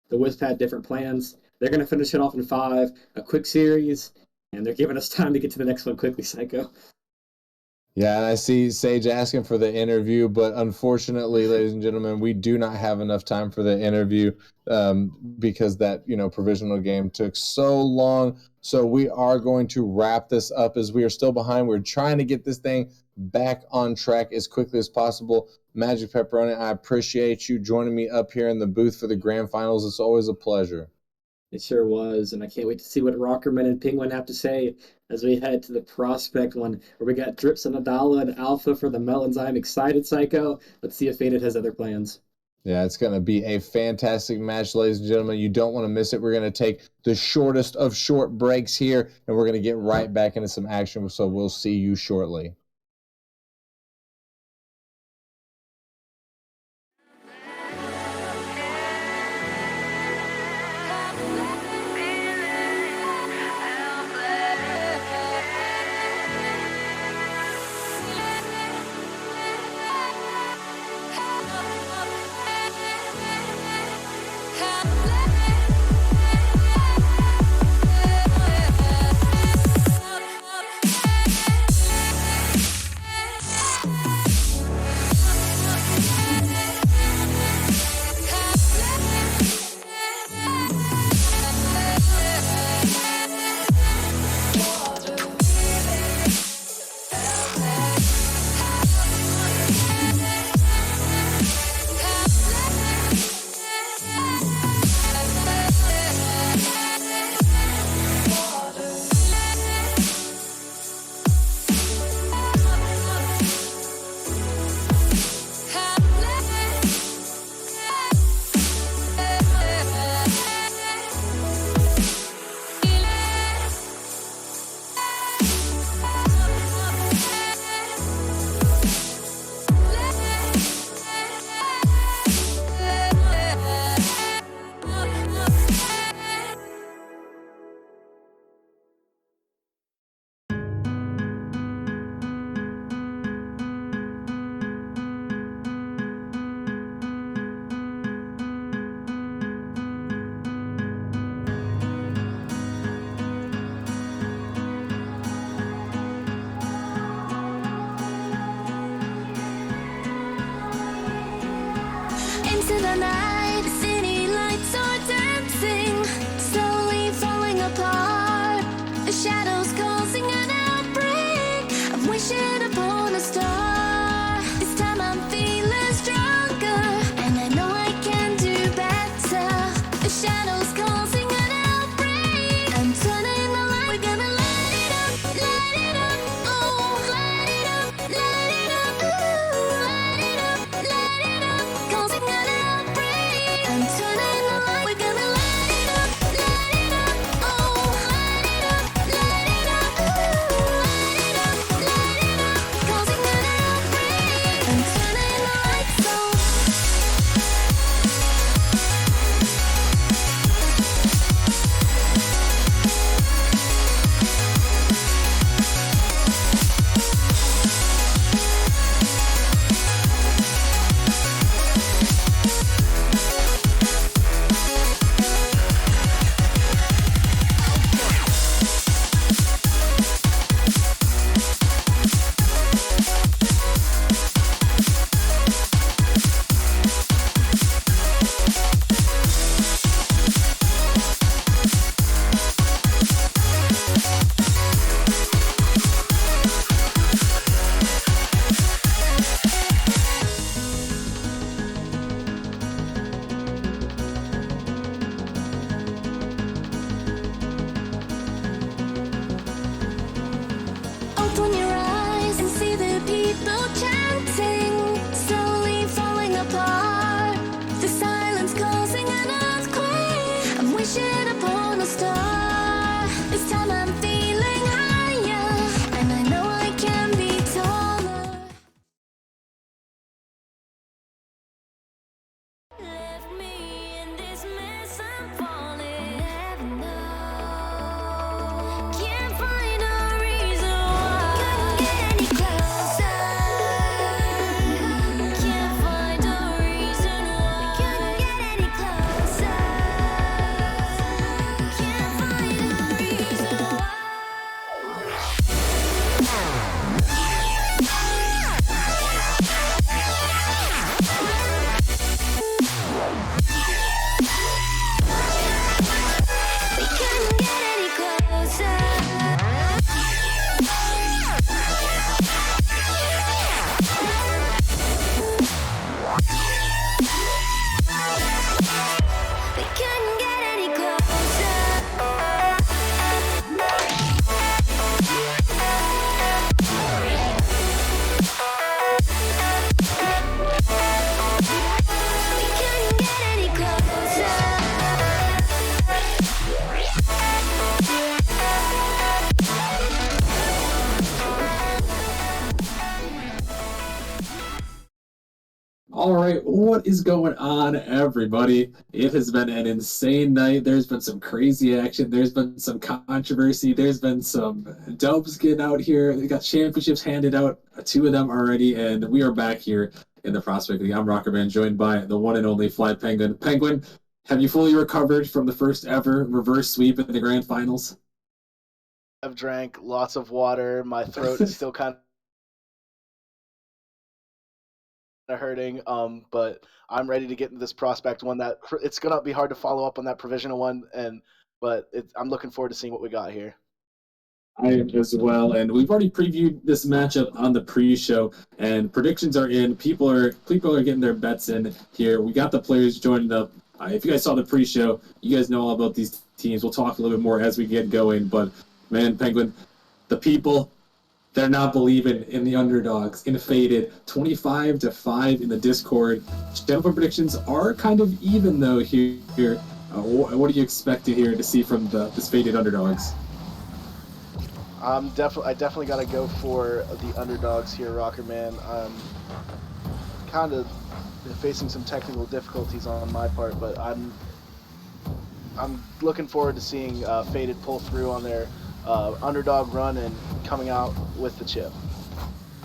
The Wisps had different plans. They're going to finish it off in 5, a quick series, and they're giving us time to get to the next one quickly, Psycho. Yeah, and I see Sage asking for the interview, but unfortunately, ladies and gentlemen, we do not have enough time for the interview because that, provisional game took so long. So we are going to wrap this up as we are still behind. We're trying to get this thing back on track as quickly as possible. Magic Pepperoni, I appreciate you joining me up here in the booth for the grand finals. It's always a pleasure. It sure was, and I can't wait to see what Rockerman and Penguin have to say as we head to the prospect one, where we got Drips and Adala and Alpha for the Melons. I'm excited, Psycho. Let's see if Faded has other plans. Yeah, it's going to be a fantastic match, ladies and gentlemen. You don't want to miss it. We're going to take the shortest of short breaks here, and we're going to get right back into some action, so we'll see you shortly. the night, the city lights are dancing, slowly falling apart. The shadows causing an outbreak. I'm wishing upon a star. This time I'm feeling stronger, and I know I can do better. The shadows causing an outbreak. I'm turning the light. We're gonna light it up, oh, light it up, ooh, light it up, causing an outbreak. I'm turning the light. We're gonna light it up, oh, light it up, ooh, light it up, causing an outbreak. I'm turning the lights on. Open your eyes and see the people chanting, slowly falling apart. The silence causing an earthquake. I'm wishing upon a star. This time I'm feeling higher, and I know I can be taller. Left me in this mess, I'm falling. Heaven knows. Can't find a reason why. Couldn't get any closer. Can't find a reason why. Couldn't get any closer. Can't find a reason why. We couldn't get any closer. We couldn't get any closer. We couldn't get any closer. All right, what is going on, everybody? It has been an insane night. There's been some crazy action. There's been some controversy. There's been some dubs getting out here. We got championships handed out, two of them already, and we are back here in the Prospect League. I'm Rockerman, joined by the one and only Fly Penguin. Penguin, have you fully recovered from the first ever reverse sweep in the grand finals? I've drank lots of water. My throat is still kind of hurting, but I'm ready to get into this prospect one. That it's gonna be hard to follow up on that provisional one, but I'm looking forward to seeing what we got here. I am as well, and we've already previewed this matchup on the pre-show, and predictions are in. People are getting their bets in here. We got the players joining up. If you guys saw the pre-show, you guys know all about these teams. We'll talk a little bit more as we get going, but man, Penguin, the people, they're not believing in the underdogs. In faded 25-5 in the Discord. Gentlemen, predictions are kind of even though here. What are you expecting here to see from this faded underdogs? I definitely got to go for the underdogs here, Rockerman. I'm kind of facing some technical difficulties on my part, but I'm looking forward to seeing Faded pull through on their underdog run and coming out with the chip.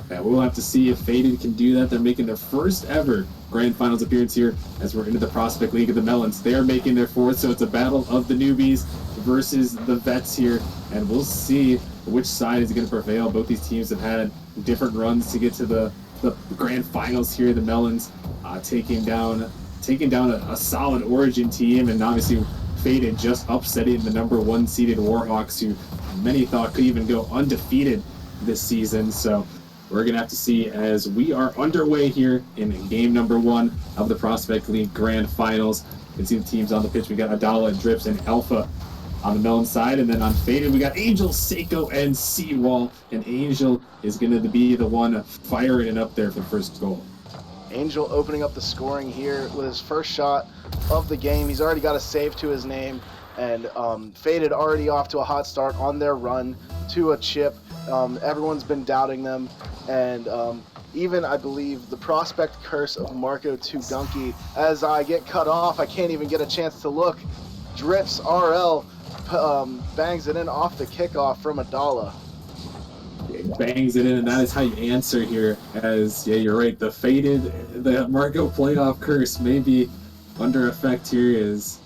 Yeah, we'll have to see if Faded can do that. They're making their first ever Grand Finals appearance here as we're into the Prospect League of the Melons. They are making their fourth, so it's a battle of the newbies versus the vets here, and we'll see which side is going to prevail. Both these teams have had different runs to get to the Grand Finals here. The Melons taking down taking down a solid Origin team, and obviously Faded just upsetting the number 1 seeded Warhawks, who many thought could even go undefeated this season. So we're going to have to see as we are underway here in game number 1 of the Prospect League Grand Finals. You can see the teams on the pitch. We got Adala, Drips, and Alpha on the Melon side, and then on Faded we got Angel, Seiko, and Seawall, and Angel is going to be the one firing it up there for the first goal. Angel opening up the scoring here with his first shot of the game. He's already got a save to his name, and Faded already off to a hot start on their run to a chip. Everyone's been doubting them, and even, I believe, the prospect curse of Marco to Gunky. As I get cut off, I can't even get a chance to look. Drips RL bangs it in off the kickoff from Adala. Bangs it in, and that is how you answer here. As, yeah, you're right, the Marco playoff curse may be under effect here, as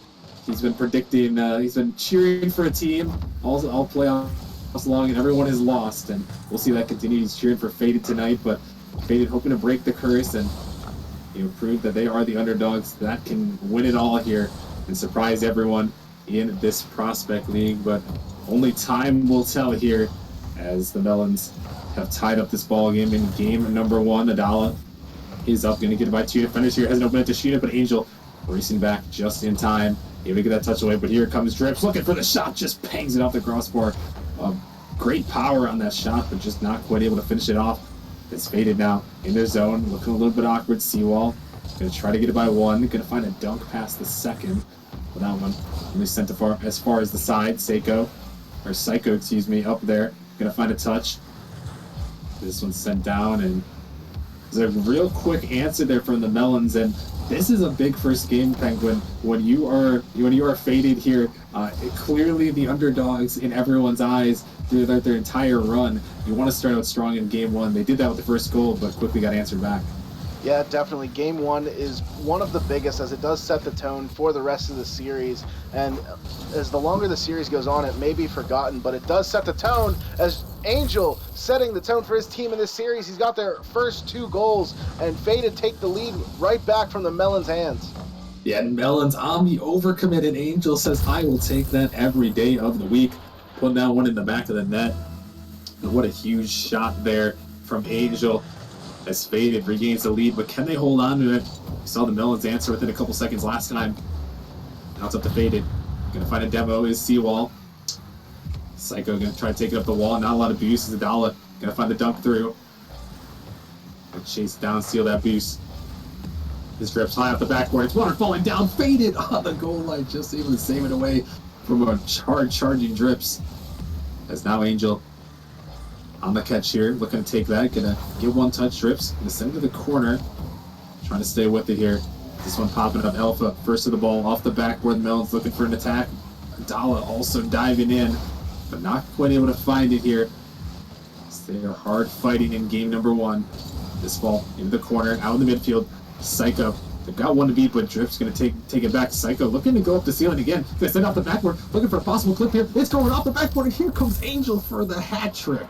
he's been predicting, he's been cheering for a team all playoffs long, and everyone has lost, and we'll see that continue. He's cheering for Faded tonight, but Faded hoping to break the curse and prove that they are the underdogs that can win it all here and surprise everyone in this Prospect League. But only time will tell here, as the Melons have tied up this ball game in game number 1. Adala is up, going to get it by 2 defenders here. Has no minute to shoot it, but Angel racing back just in time, able to get that touch away. But here comes Drips, looking for the shot, just bangs it off the crossbar. Great power on that shot, but just not quite able to finish it off. It's Faded now in their zone, looking a little bit awkward. Seawall going to try to get it by 1, going to find a dunk past the second. But that one only sent as far as the side. Psycho, excuse me, up there. Gonna find a touch. This one's sent down, and there's a real quick answer there from the Melons, and this is a big first game, Penguin. When you are Faded here, clearly the underdogs in everyone's eyes through their entire run. You want to start out strong in game 1. They did that with the first goal, but quickly got answered back. Yeah, definitely. Game 1 is one of the biggest, as it does set the tone for the rest of the series. And as the longer the series goes on, it may be forgotten, but it does set the tone, as Angel setting the tone for his team in this series. He's got their first 2 goals, and Faded take the lead right back from the Melons' hands. Yeah, and Melons on the overcommitted. Angel says, I will take that every day of the week. Putting that one in the back of the net. And what a huge shot there from Angel, as Faded regains the lead, but can they hold on to it? We saw the Melons answer within a couple seconds last time. Now it's up to Faded. Gonna find a demo is Seawall. Psycho gonna try to take it up the wall. Not a lot of boost. Adala gonna find the dunk through. Gonna chase down, steal that boost. This Drips high off the backboard. It's water falling down. Faded on the goal line, just able to save it away from a charging Drips. As now Angel on the catch here, looking to take that, gonna get one touch. Drips, gonna send it to the corner, trying to stay with it here. This one popping up. Alpha first to the ball off the backboard. The Melons looking for an attack. Adala also diving in, but not quite able to find it here. They are hard fighting in game number 1. This ball into the corner, out in the midfield. Psycho, they've got one to beat, but Drip's gonna take it back. Psycho looking to go up the ceiling again. Gonna send off the backboard, looking for a possible clip here. It's going off the backboard, and here comes Angel for the hat trick.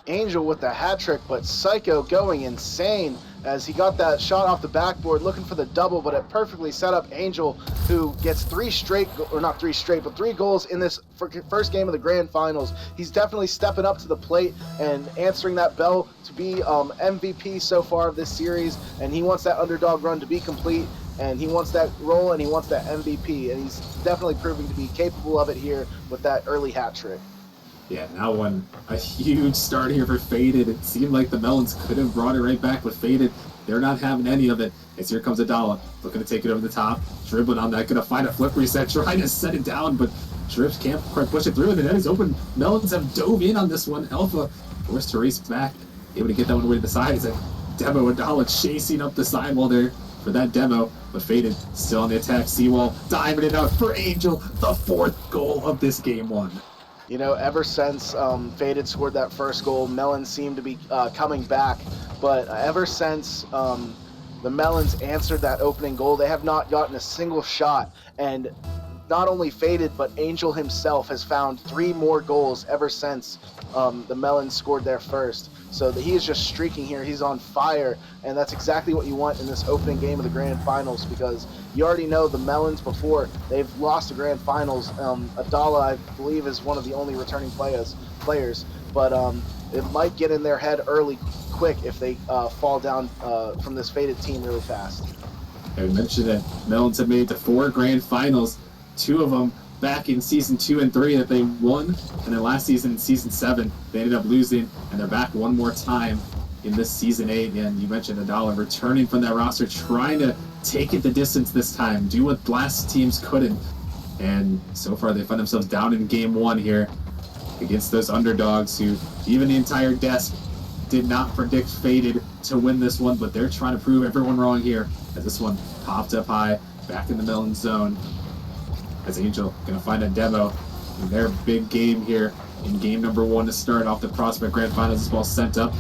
Angel with the hat trick, but Psycho going insane as he got that shot off the backboard, looking for the double, but it perfectly set up Angel, who gets 3 goals in this first game of the Grand Finals. He's definitely stepping up to the plate and answering that bell to be MVP so far of this series, and he wants that underdog run to be complete, and he wants that role, and he wants that MVP, and he's definitely proving to be capable of it here with that early hat trick. Yeah, now a huge start here for Faded. It seemed like the Melons could have brought it right back with Faded. They're not having any of it. As here comes Adala, looking to take it over the top, dribbling on that, gonna find a flip reset, trying to set it down, but Drips can't quite push it through, and the net is open. Melons have dove in on this one. Alpha forced to race back, able to get that one away to the side. It's a demo. Adala chasing up the sidewall there for that demo, but Faded still on the attack. Seawall diving it out for Angel, the 4th goal of this game 1. You know, ever since Faded scored that first goal, Melons seemed to be coming back. But ever since the Melons answered that opening goal, they have not gotten a single shot. And not only Faded, but Angel himself has found 3 more goals ever since the Melons scored their first. So he is just streaking here. He's on fire, and that's exactly what you want in this opening game of the Grand Finals, because you already know the Melons before they've lost the Grand Finals. Adala, I believe, is one of the only returning players, but it might get in their head early, quick, if they fall down from this Faded team really fast. I mentioned that Melons have made it to 4 Grand Finals, 2 of them back in season 2 and 3 that they won, and then last season in season 7 they ended up losing, and they're back one more time in this season 8. And you mentioned Adala returning from that roster, trying to take it the distance this time, do what last teams couldn't, and so far they find themselves down in game 1 here against those underdogs who even the entire desk did not predict Faded to win this one, but they're trying to prove everyone wrong here as this one popped up high back in the Melon zone. As Angel gonna find a demo in their big game here in game number 1 to start off the Prospect Grand Finals. This ball sent up,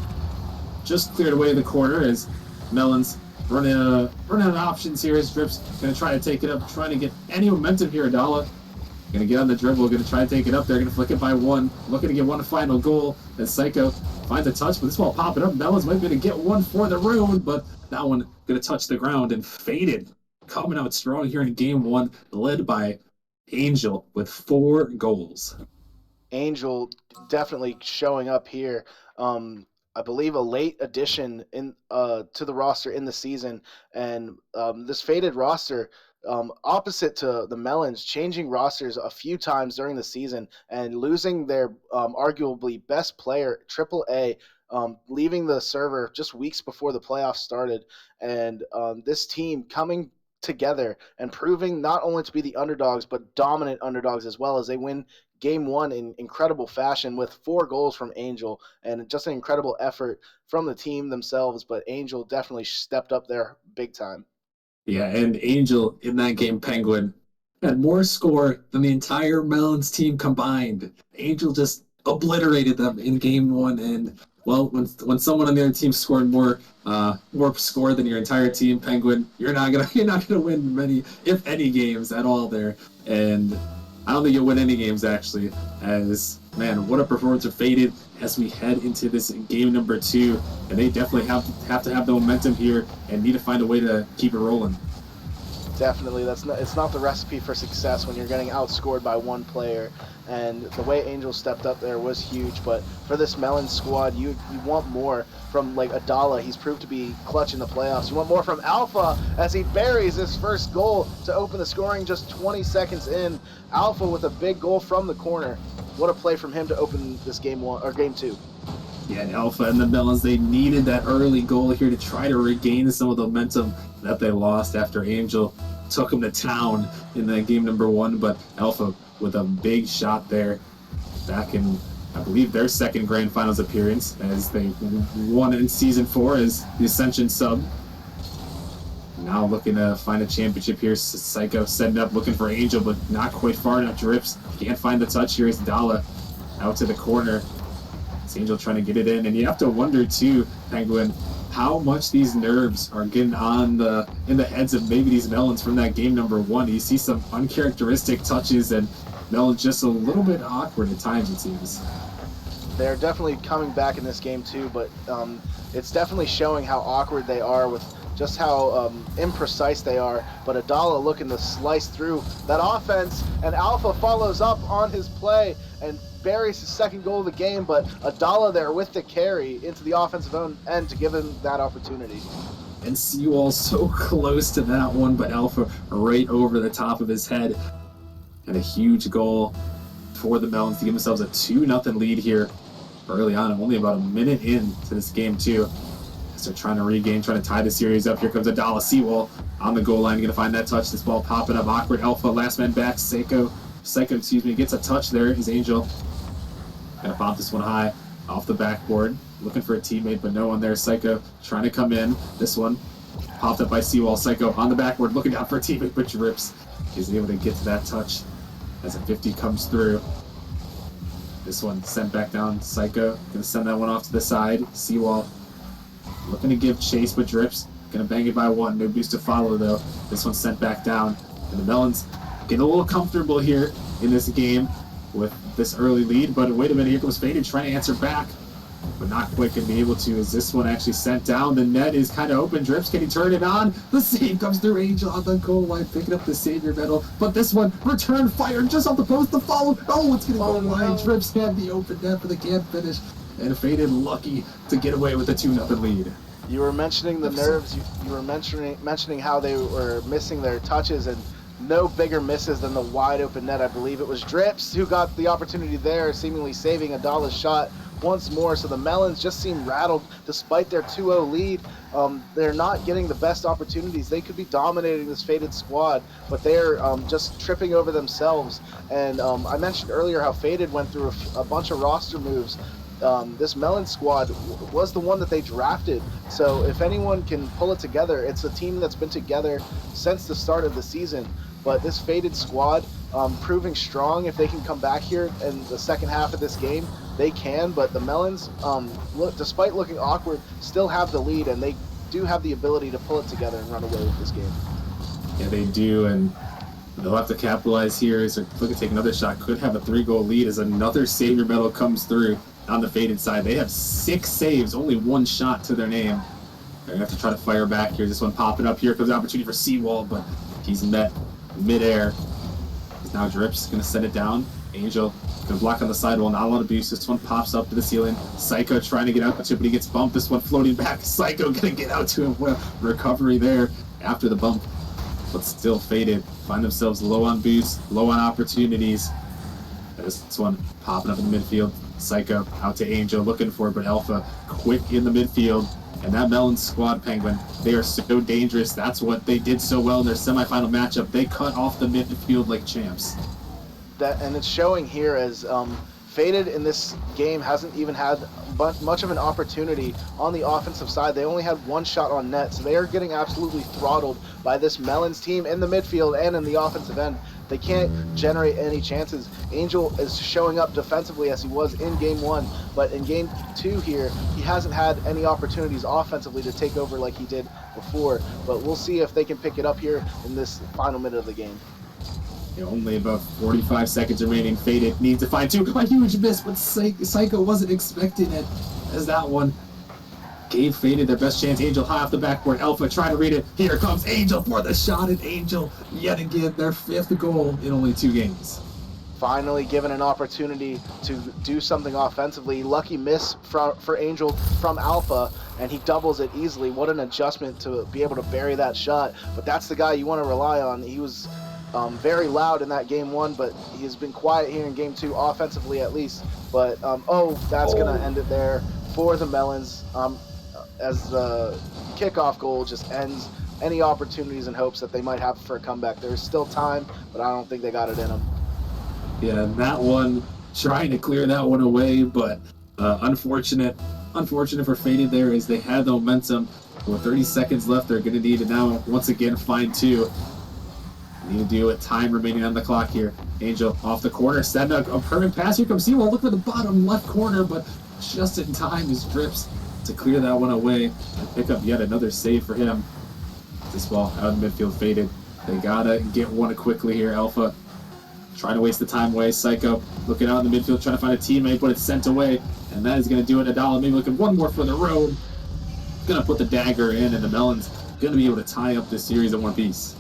just cleared away the corner as Melons running out of options here. As Drips gonna try to take it up, trying to get any momentum here. Adala gonna get on the dribble, gonna try to take it up there, gonna flick it by 1, looking to get one final goal. As Psycho finds a touch, but this ball popping up. Melons might be able to get one for the road, but that one gonna touch the ground, and Faded coming out strong here in game 1, led by Angel with 4 goals. Angel definitely showing up here. I believe a late addition in to the roster in the season, and this Faded roster, opposite to the Melons, changing rosters a few times during the season and losing their arguably best player, Triple A, leaving the server just weeks before the playoffs started, and this team coming together and proving not only to be the underdogs but dominant underdogs as well, as they win game 1 in incredible fashion with 4 goals from Angel, and just an incredible effort from the team themselves. But Angel definitely stepped up there big time. Yeah, and Angel in that game, Penguin, had more score than the entire Melons team combined. Angel just obliterated them in game 1, and well, when someone on the other team scored more score than your entire team, Penguin, you're not gonna win many, if any, games at all there. And I don't think you'll win any games, actually, as, man, what a performance of Faded as we head into this game number 2. And they definitely have to have the momentum here and need to find a way to keep it rolling. Definitely, it's not the recipe for success when you're getting outscored by 1 player. And the way Angel stepped up there was huge. But for this Melon squad, you want more from, like, Adala. He's proved to be clutch in the playoffs. You want more from Alpha as he buries his first goal to open the scoring just 20 seconds in. Alpha with a big goal from the corner. What a play from him to open this game 1 or game 2. Yeah, and Alpha and the Melons, they needed that early goal here to try to regain some of the momentum that they lost after Angel took them to town in that game number 1. But Alpha with a big shot there back in, I believe, their second Grand Finals appearance, as they won in season 4 as the Ascension sub. Now looking to find a championship here. Psycho setting up, looking for Angel, but not quite far enough. Drips can't find the touch here. It's Dala out to the corner. It's Angel trying to get it in, and you have to wonder too, Penguin, how much these nerves are getting in the heads of maybe these Melons from that game number 1. You see some uncharacteristic touches, and Melons just a little bit awkward at times, it seems. They're definitely coming back in this game too, but it's definitely showing how awkward they are with just how imprecise they are. But Adala looking to slice through that offense, and Alpha follows up on his play and buries his second goal of the game, but Adala there with the carry into the offensive end to give him that opportunity. And Seawall so close to that one, but Alpha right over the top of his head. And a huge goal for the Melons to give themselves a 2-0 lead here early on, only about a minute into this game too. So they're trying to regain, trying to tie the series up. Here comes Adala. Seawall on the goal line, gonna find that touch. This ball popping up, awkward. Alpha, last man back. Psycho, gets a touch there. Is Angel gonna pop this one high off the backboard, looking for a teammate, but no one there. Psycho trying to come in. This one popped up by Seawall. Psycho on the backboard, looking down for a teammate, but Drips is able to get to that touch as a 50 comes through. This one sent back down. Psycho gonna send that one off to the side. Seawall looking to give chase, but Drips gonna bang it by 1. No boost to follow though. This one sent back down, and the Melons getting a little comfortable here in this game with this early lead. But wait a minute, here comes Faded trying to answer back, but not quite going to be able to, as this one actually sent down. The net is kind of open. Drips, can he turn it on? The save comes through. Angel on the goal line, picking up the savior medal. But this one, return fire just off the post, the follow. Oh, it's going to go line. Drips had the open net, but they can't finish. And Faded lucky to get away with the 2-0 lead. You were mentioning the nerves. You were mentioning how they were missing their touches, and no bigger misses than the wide open net. I believe it was Drips who got the opportunity there, seemingly saving Adala's shot once more. So the Melons just seem rattled despite their 2-0 lead. They're not getting the best opportunities. They could be dominating this Faded squad, but they're just tripping over themselves. And I mentioned earlier how Faded went through a bunch of roster moves. This Melon squad was the one that they drafted. So if anyone can pull it together, it's a team that's been together since the start of the season. But this Faded squad proving strong. If they can come back here in the second half of this game, they can. But the Melons, despite looking awkward, still have the lead, and they do have the ability to pull it together and run away with this game. Yeah, they do, and they'll have to capitalize here as they're looking to take another shot. Could have a 3-goal lead as another savior medal comes through on the Faded side. They have 6 saves, only 1 shot to their name. They're going to have to try to fire back here. This one popping up. Here comes the opportunity for Seawald, but he's met midair. Now Drips going to set it down. Angel going to block on the sidewall. Not a lot of abuse. This one pops up to the ceiling. Psycho trying to get out to it, but he gets bumped. This one floating back. Psycho going to get out to him. Well, recovery there after the bump. But still Faded. Find themselves low on boost, low on opportunities. This one popping up in the midfield. Psycho out to Angel looking for it, but Alpha quick in the midfield. And that Melon squad, Penguin, they are so dangerous. That's what they did so well in their semifinal matchup. They cut off the midfield like champs. And it's showing here as Faded in this game hasn't even had much of an opportunity on the offensive side. They only had 1 shot on net, so they are getting absolutely throttled by this Melons team in the midfield and in the offensive end. They can't generate any chances. Angel is showing up defensively as he was in Game 1, but in Game 2 here, he hasn't had any opportunities offensively to take over like he did before. But we'll see if they can pick it up here in this final minute of the game. Only about 45 seconds remaining. Faded needs to find 2. A huge miss, but Psycho wasn't expecting it, as that one gave Faded their best chance. Angel high off the backboard. Alpha trying to read it. Here comes Angel for the shot, and Angel yet again their 5th goal in only 2 games. Finally given an opportunity to do something offensively. Lucky miss for Angel from Alpha, and he doubles it easily. What an adjustment to be able to bury that shot. But that's the guy you want to rely on. He was very loud in that Game 1, but he's been quiet here in Game 2, offensively at least. But, that's going to end it there for the Melons, as the kickoff goal just ends any opportunities and hopes that they might have for a comeback. There's still time, but I don't think they got it in them. Yeah, that one, trying to clear that one away, but unfortunate for Faded there, as they had the momentum. With 30 seconds left, they're going to need to now once again find 2. Need to do it. Time remaining on the clock here. Angel off the corner, send a permanent pass. Here comes Seawald. Look for the bottom left corner, but just in time is Drips to clear that one away and pick up yet another save for him. This ball out in midfield. Faded. They gotta get one quickly here. Alpha trying to waste the time away. Psycho looking out in the midfield, trying to find a teammate, but it's sent away, and that is going to do it. Adala maybe looking one more for the road. Going to put the dagger in, and the Melons going to be able to tie up this series in one piece.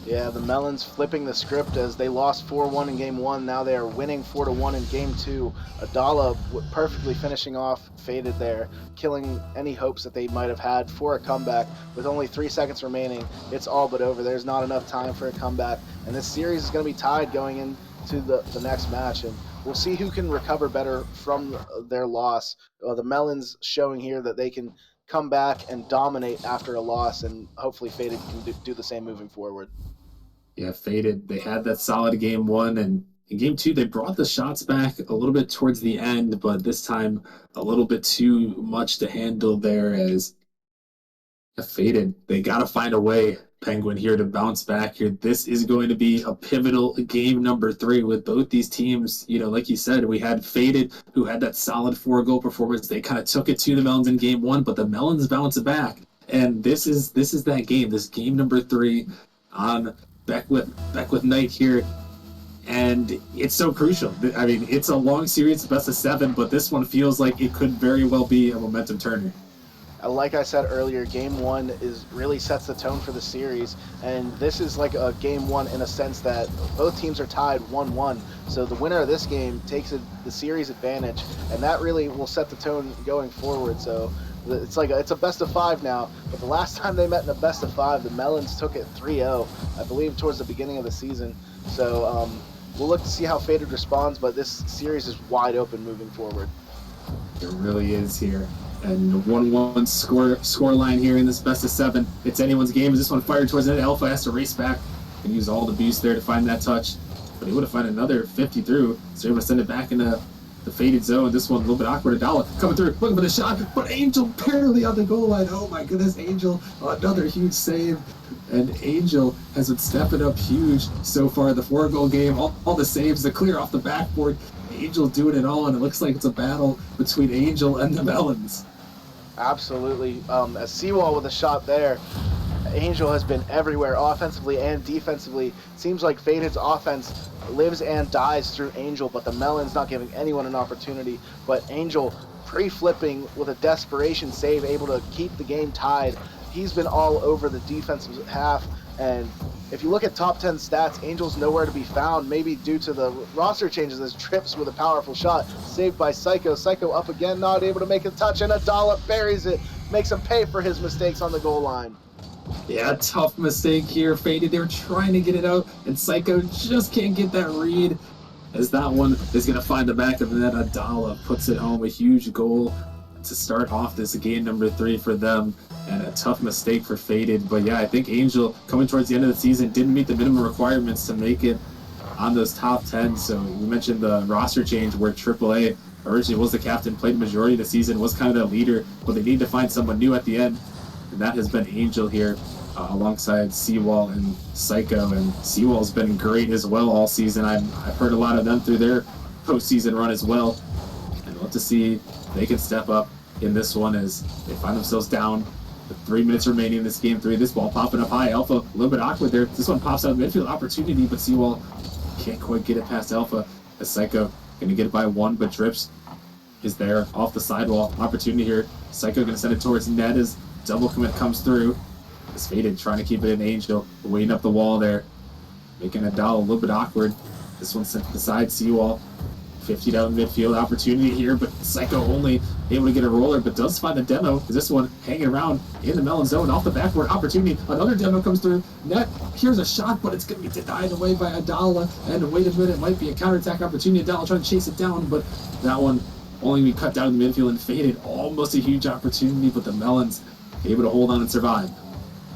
Yeah, the Melons flipping the script as they lost 4-1 in Game 1. Now they are winning 4-1 in Game 2. Adala perfectly finishing off Faded there, killing any hopes that they might have had for a comeback. With only 3 seconds remaining, it's all but over. There's not enough time for a comeback, and this series is going to be tied going into the next match, and we'll see who can recover better from their loss. The Melons showing here that they can come back and dominate after a loss, and hopefully Faded can do the same moving forward. Yeah, Faded. They had that solid Game 1, and in Game 2, they brought the shots back a little bit towards the end, but this time a little bit too much to handle there, as Faded. They got to find a way, Penguin, here to bounce back here. This is going to be a pivotal game number 3 with both these teams. Like you said, we had Faded, who had that solid 4-goal performance. They kind of took it to the Melons in Game 1, but the Melons bounced back. And this is that game, this game number 3 on Beckwith Knight here. And it's so crucial. I mean, it's a long series, best of 7, but this one feels like it could very well be a momentum turner. Like I said earlier, game one really sets the tone for the series, and this is like a game one in a sense that both teams are tied 1-1. So the winner of this game takes the series advantage, and that really will set the tone going forward. So it's a best of 5 now, but the last time they met in a best of 5, the Melons took it 3-0, I believe, towards the beginning of the season. So we'll look to see how Faded responds, but this series is wide open moving forward. It really is here. And the 1-1 score line here in this best of 7. It's anyone's game. As this one fired towards the net, Alpha has to race back and use all the boost there to find that touch. But he would have found another 50 through, so he would send it back into the faded zone. This one a little bit awkward. Adala coming through, looking for the shot, but Angel barely on the goal line. Oh my goodness, Angel, another huge save. And Angel has been stepping up huge so far. The 4-goal game, all the saves, the clear off the backboard. Angel doing it all, and it looks like it's a battle between Angel and the Melons. Absolutely. As Seawall with a shot there, Angel has been everywhere, offensively and defensively. Seems like Faded's offense lives and dies through Angel, but the Melons not giving anyone an opportunity. But Angel pre-flipping with a desperation save, able to keep the game tied. He's been all over the defensive half, and if you look at top 10 stats, Angel's nowhere to be found, maybe due to the roster changes as Trips with a powerful shot, saved by Psycho. Psycho up again, not able to make a touch, and Adala buries it, makes him pay for his mistakes on the goal line. Yeah, tough mistake here. Faded, they were trying to get it out, and Psycho just can't get that read, as that one is going to find the back of the net. Adala puts it home, a huge goal to start off this game number 3 for them, and a tough mistake for Faded. But yeah, I think Angel, coming towards the end of the season, didn't meet the minimum requirements to make it on those top 10. So you mentioned the roster change where AAA originally was the captain, played the majority of the season, was kind of the leader, but they need to find someone new at the end, and that has been Angel here, alongside Seawall and Psycho. And Seawall's been great as well all season. I've heard a lot of them through their postseason run as well, and love to see they can step up in this one as they find themselves down with 3 minutes remaining in this game 3. This ball popping up high. Alpha a little bit awkward there. This one pops out of midfield opportunity, but Seawall can't quite get it past Alpha. As Psycho gonna get it by 1, but Drips is there off the sidewall. Opportunity here. Psycho gonna send it towards net as double commit comes through. It's Faded trying to keep it in. Angel waiting up the wall there, making Adala a little bit awkward. This one sent to the side. Seawall 50 down midfield opportunity here, but Psycho only able to get a roller, but does find the demo. This one hanging around in the melon zone off the backboard opportunity. Another demo comes through. Net, here's a shot, but it's going to be denied away by Adala. And wait a minute, it might be a counterattack opportunity. Adala trying to chase it down, but that one only be cut down in the midfield and Faded. Almost a huge opportunity, but the Melons able to hold on and survive.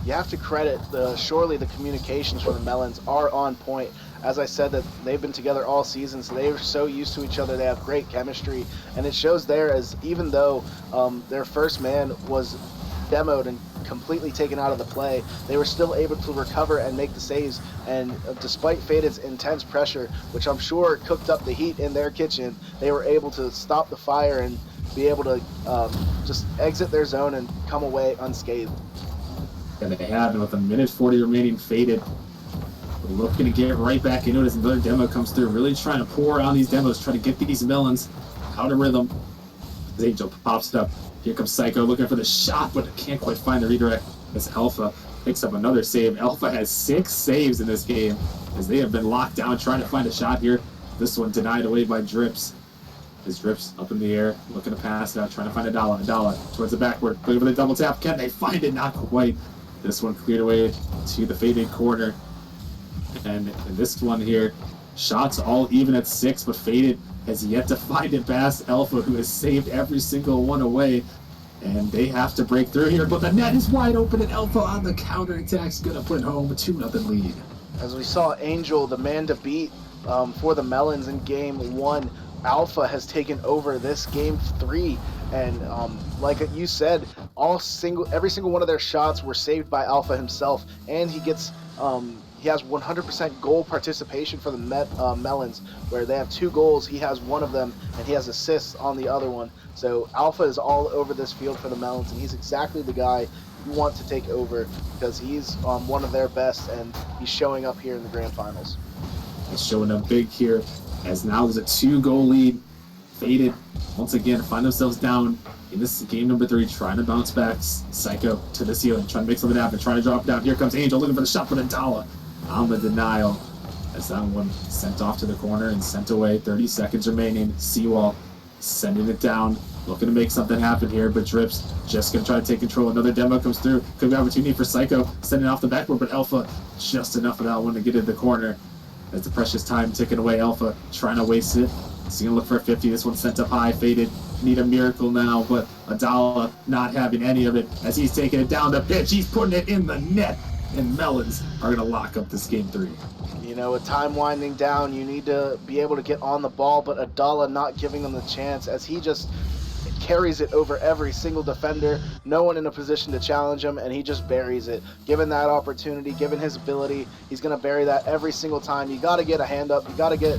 You have to credit surely the communications from the Melons are on point. As I said, that they've been together all season, so they're so used to each other. They have great chemistry, and it shows there, as even though their first man was demoed and completely taken out of the play, they were still able to recover and make the saves. And despite Faded's intense pressure, which I'm sure cooked up the heat in their kitchen, they were able to stop the fire and be able to just exit their zone and come away unscathed. And they have, and with a minute 40 remaining, Faded looking to get right back into it as another demo comes through. Really trying to pour on these demos, try to get these Melons out of rhythm. As Angel pops it up. Here comes Psycho looking for the shot, but can't quite find the redirect. As Alpha picks up another save. Alpha has 6 saves in this game as they have been locked down trying to find a shot here. This one denied away by Drips. His Drips up in the air, looking to pass it out, trying to find Adala. Adala towards the backward, looking for the double tap. Can they find it? Not quite. This one cleared away to the Faded corner. And in this one here, shots all even at 6, but Faded has yet to find it past Alpha, who has saved every single one away. And they have to break through here, but the net is wide open, and Alpha on the counterattack's going to put it home, a 2-0 lead. As we saw Angel, the man to beat for the Melons in game 1, Alpha has taken over this game 3. And like you said, every single one of their shots were saved by Alpha himself, and he gets he has 100% goal participation for the Melons, where they have 2 goals. He has one of them, and he has assists on the other one. So Alpha is all over this field for the Melons, and he's exactly the guy want to take over because he's one of their best, and he's showing up here in the grand finals. He's showing up big here, as now there's a 2-goal lead. Faded once again find themselves down in this game number 3, trying to bounce back. Psycho to the ceiling, trying to make something happen, trying to drop down. Here comes Angel looking for the shot for Nadala on the denial. As that one sent off to the corner and sent away. 30 seconds remaining. Seawall sending it down, looking to make something happen here, but Drips just going to try to take control. Another demo comes through. Could be opportunity for Psycho, sending off the backboard, but Alpha just enough of that one to get in the corner. As the precious time ticking away, Alpha trying to waste it. He's going to look for a 50. This one sent up high, Faded. Need a miracle now, but Adala not having any of it as he's taking it down the pitch. He's putting it in the net, and Melons are going to lock up this game 3. You know, with time winding down, you need to be able to get on the ball, but Adala not giving them the chance as he just carries it over every single defender. No one in a position to challenge him, and he just buries it. Given that opportunity, given his ability, he's going to bury that every single time. You got to get a hand up. You got to get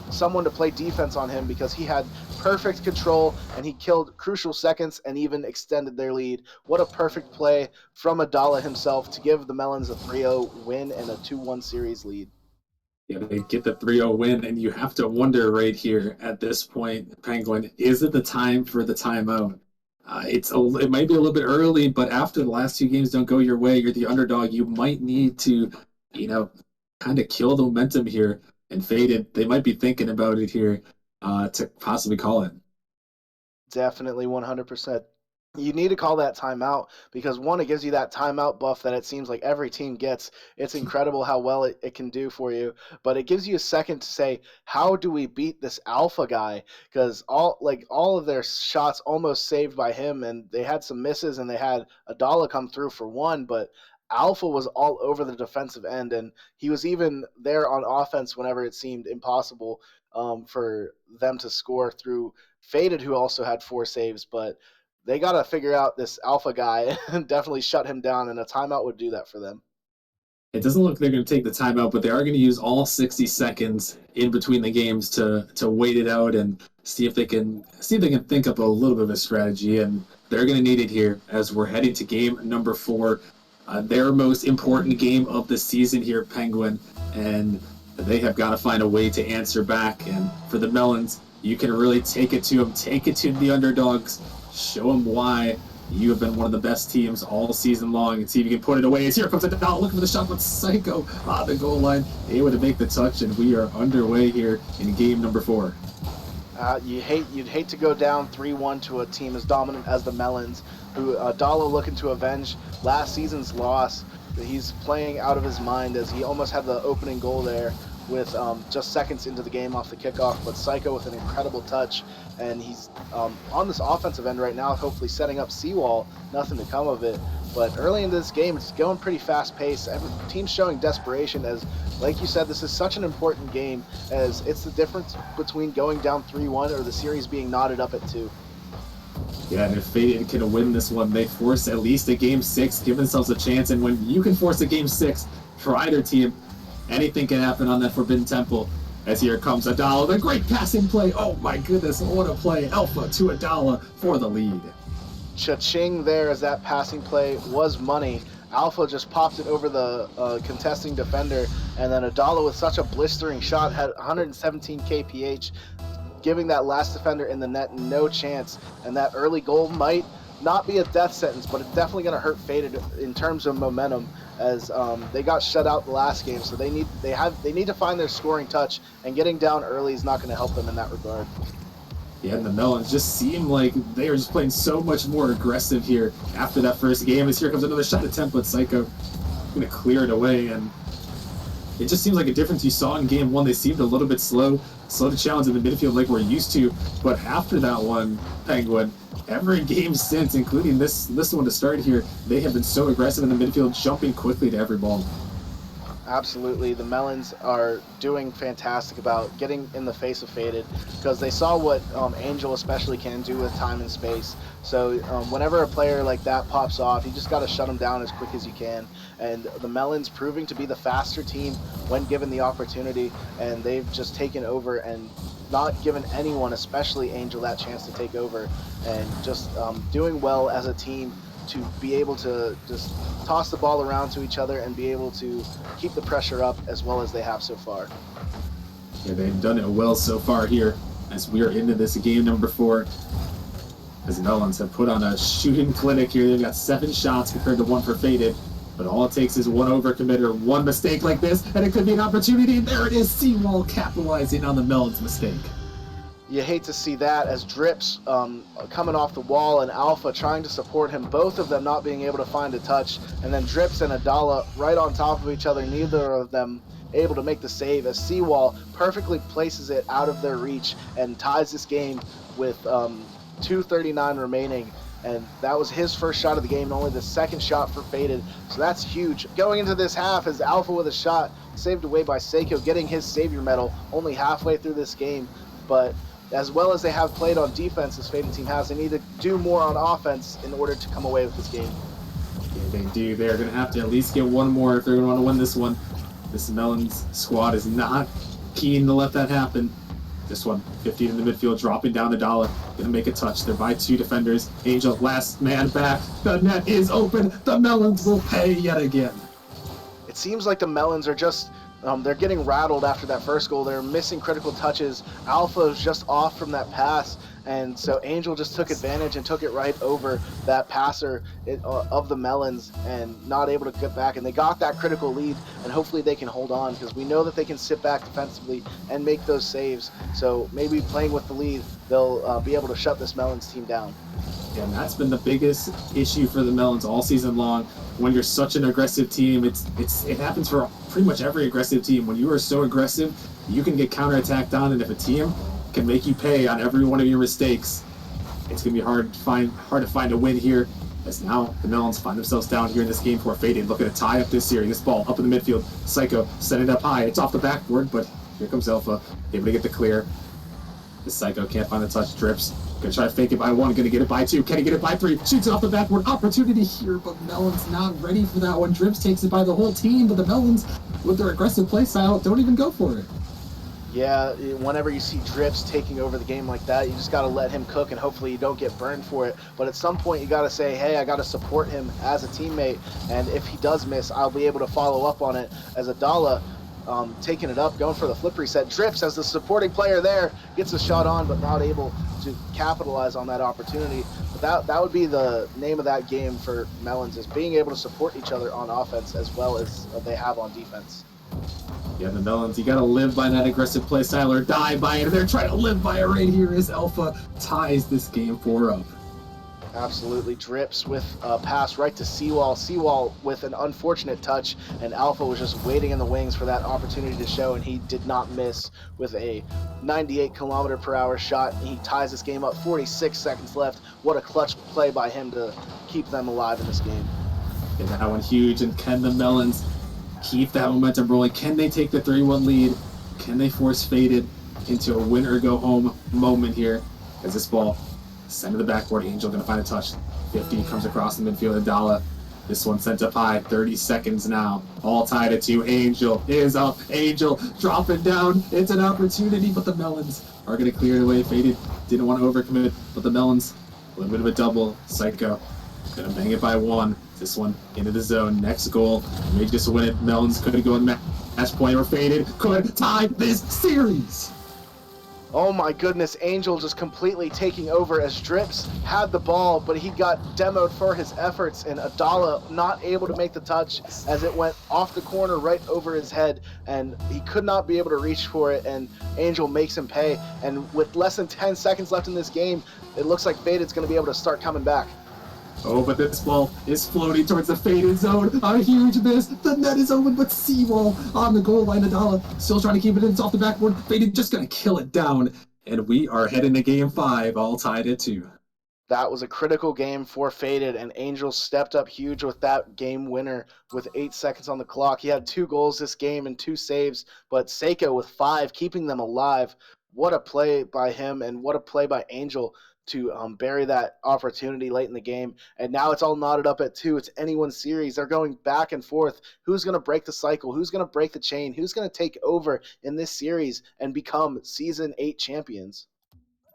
someone to play defense on him because he had perfect control and he killed crucial seconds and even extended their lead. What a perfect play from Adala himself to give the Melons a 3-0 win and a 2-1 series lead. Yeah, they get the 3-0 win, and you have to wonder right here at this point, Penguin, is it the time for the timeout? It might be a little bit early, but after the last 2 games don't go your way, you're the underdog. You might need to, kind of kill the momentum here. And Faded, they might be thinking about it here to possibly call it. Definitely 100%. You need to call that timeout because, one, it gives you that timeout buff that it seems like every team gets. It's incredible how well it can do for you, but it gives you a second to say, how do we beat this Alpha guy? Because all of their shots almost saved by him, and they had some misses, and they had Adala come through for one, but Alpha was all over the defensive end, and he was even there on offense whenever it seemed impossible for them to score through Faded, who also had 4 saves, but they got to figure out this Alpha guy and definitely shut him down, and a timeout would do that for them. It doesn't look like they're going to take the timeout, but they are going to use all 60 seconds in between the games to wait it out and see if they can think up a little bit of a strategy, and they're going to need it here as we're heading to game number 4, their most important game of the season here, Penguin, and they have got to find a way to answer back. And for the Melons, you can really take it to them, take it to the underdogs, show them why you have been one of the best teams all season long, and see if you can put it away. As here comes the down, looking for the shot with Psycho on the goal line, able to make the touch, and we are underway here in game number 4. You'd hate to go down 3-1 to a team as dominant as the Melons, who Adala looking to avenge last season's loss. He's playing out of his mind as he almost had the opening goal there with just seconds into the game off the kickoff, but Psycho with an incredible touch, and he's on this offensive end right now, hopefully setting up Seawall. Nothing to come of it, but early in this game, it's going pretty fast-paced. Every team's showing desperation as, like you said, this is such an important game as it's the difference between going down 3-1 or the series being knotted up at 2. Yeah, and if Faded can win this one, they force at least a game 6, give themselves a chance, and when you can force a game 6 for either team, anything can happen on that Forbidden Temple. As here comes Adala, the great passing play. Oh my goodness, what a play. Alpha to Adala for the lead. Cha-ching there as that passing play was money. Alpha just popped it over the contesting defender, and then Adala with such a blistering shot had 117 kph, giving that last defender in the net no chance. And that early goal might not be a death sentence, but it's definitely going to hurt Faded in terms of momentum, as they got shut out the last game. So they need to find their scoring touch, and getting down early is not going to help them in that regard. Yeah, and the Melons just seem like they are just playing so much more aggressive here after that first game. As here comes another shot attempt with Psycho, going to clear it away, and it just seems like a difference you saw in game 1. They seemed a little bit slow to challenge in the midfield like we're used to, but after that one, Penguin, every game since, including this one to start here, they have been so aggressive in the midfield, jumping quickly to every ball. Absolutely. The Melons are doing fantastic about getting in the face of Faded, because they saw what Angel especially can do with time and space. So whenever a player like that pops off, you just got to shut him down as quick as you can. And the Melons proving to be the faster team when given the opportunity, and they've just taken over and not given anyone, especially Angel, that chance to take over, and just doing well as a team to be able to just toss the ball around to each other and be able to keep the pressure up as well as they have so far. Yeah, they've done it well so far here as we are into this game number 4. As the Melons have put on a shooting clinic here. They've got 7 shots compared to 1 for Faded. But all it takes is one overcommit or one mistake like this, and it could be an opportunity. And there it is, Seawall capitalizing on the Melons mistake. You hate to see that as Drips coming off the wall and Alpha trying to support him, both of them not being able to find a touch, and then Drips and Adala right on top of each other, neither of them able to make the save as Seawall perfectly places it out of their reach and ties this game with 2:39 remaining. And that was his first shot of the game and only the second shot for Faded. So that's huge. Going into this half is Alpha with a shot saved away by Seiko, getting his savior medal only halfway through this game. But as well as they have played on defense, this Faded team has, they need to do more on offense in order to come away with this game. Yeah, they do. They're going to have to at least get one more if they're going to want to win this one. This Melons squad is not keen to let that happen. This one, 15 in the midfield, dropping down the dollar. Gonna make a touch. They're by 2 defenders. Angel, last man back. The net is open. The Melons will pay yet again. It seems like the Melons are just, they're getting rattled after that first goal. They're missing critical touches. Alpha is just off from that pass. And so Angel just took advantage and took it right over that passer of the Melons and not able to get back. And they got that critical lead, and hopefully they can hold on because we know that they can sit back defensively and make those saves. So maybe playing with the lead, they'll be able to shut this Melons team down. Yeah, and that's been the biggest issue for the Melons all season long. When you're such an aggressive team, it happens for pretty much every aggressive team. When you are so aggressive, you can get counterattacked on, and if a team can make you pay on every one of your mistakes, it's gonna be hard to find a win here. As now the Melons find themselves down here in this game for Faded, looking to tie up this series. This ball up in the midfield. Psycho set it up high. It's off the backboard, but here comes Alpha, able to get the clear. The Psycho can't find the touch. Drips. Gonna try to fake it by 1. Gonna get it by 2. Can he get it by 3? Shoots it off the backboard. Opportunity here, but Melons not ready for that one. Drips takes it by the whole team, but the Melons, with their aggressive play style, don't even go for it. Yeah, whenever you see Drips taking over the game like that, you just got to let him cook and hopefully you don't get burned for it. But at some point you got to say, hey, I got to support him as a teammate, and if he does miss, I'll be able to follow up on it. As Adala taking it up, going for the flip reset. Drips as the supporting player there, gets a shot on but not able to capitalize on that opportunity. But that would be the name of that game for Melons, is being able to support each other on offense as well as they have on defense. Yeah, the Melons, you gotta live by that aggressive play style or die by it. They're trying to live by it right here as Alpha ties this game 4 up. Absolutely. Drips with a pass right to Seawall. Seawall with an unfortunate touch, and Alpha was just waiting in the wings for that opportunity to show, and he did not miss with a 98km/h shot. He ties this game up, 46 seconds left. What a clutch play by him to keep them alive in this game. And that one huge, and can the Melons keep that momentum rolling? Can they take the 3-1 lead? Can they force Faded into a win or go home moment here? As this ball sent to the backboard, Angel gonna find a touch. 50 comes across the midfield. Adala, this one sent up high. 30 seconds now, all tied at 2. Angel is up. Angel dropping down. It's an opportunity, but the Melons are gonna clear it away. Faded didn't want to overcommit, but the Melons, a little bit of a double. Psycho gonna bang it by 1. This one into the zone. Next goal, may just win it. Melons could go in match point, or Faded could tie this series. Oh my goodness, Angel just completely taking over as Drips had the ball, but he got demoed for his efforts, and Adala not able to make the touch as it went off the corner right over his head, and he could not be able to reach for it, and Angel makes him pay. And with less than 10 seconds left in this game, it looks like Faded's going to be able to start coming back. Oh, but this ball is floating towards the Faded zone. A huge miss. The net is open, but Seawall on the goal line. Adala still trying to keep it in. It's off the backboard. Faded just going to kill it down. And we are heading to game 5, all tied at 2. That was a critical game for Faded, and Angel stepped up huge with that game winner with 8 seconds on the clock. He had 2 goals this game and 2 saves, but Seiko with 5, keeping them alive. What a play by him, and what a play by Angel to bury that opportunity late in the game. And now it's all knotted up at 2. It's anyone's series. They're going back and forth. Who's going to break the cycle? Who's going to break the chain? Who's going to take over in this series and become Season 8 champions?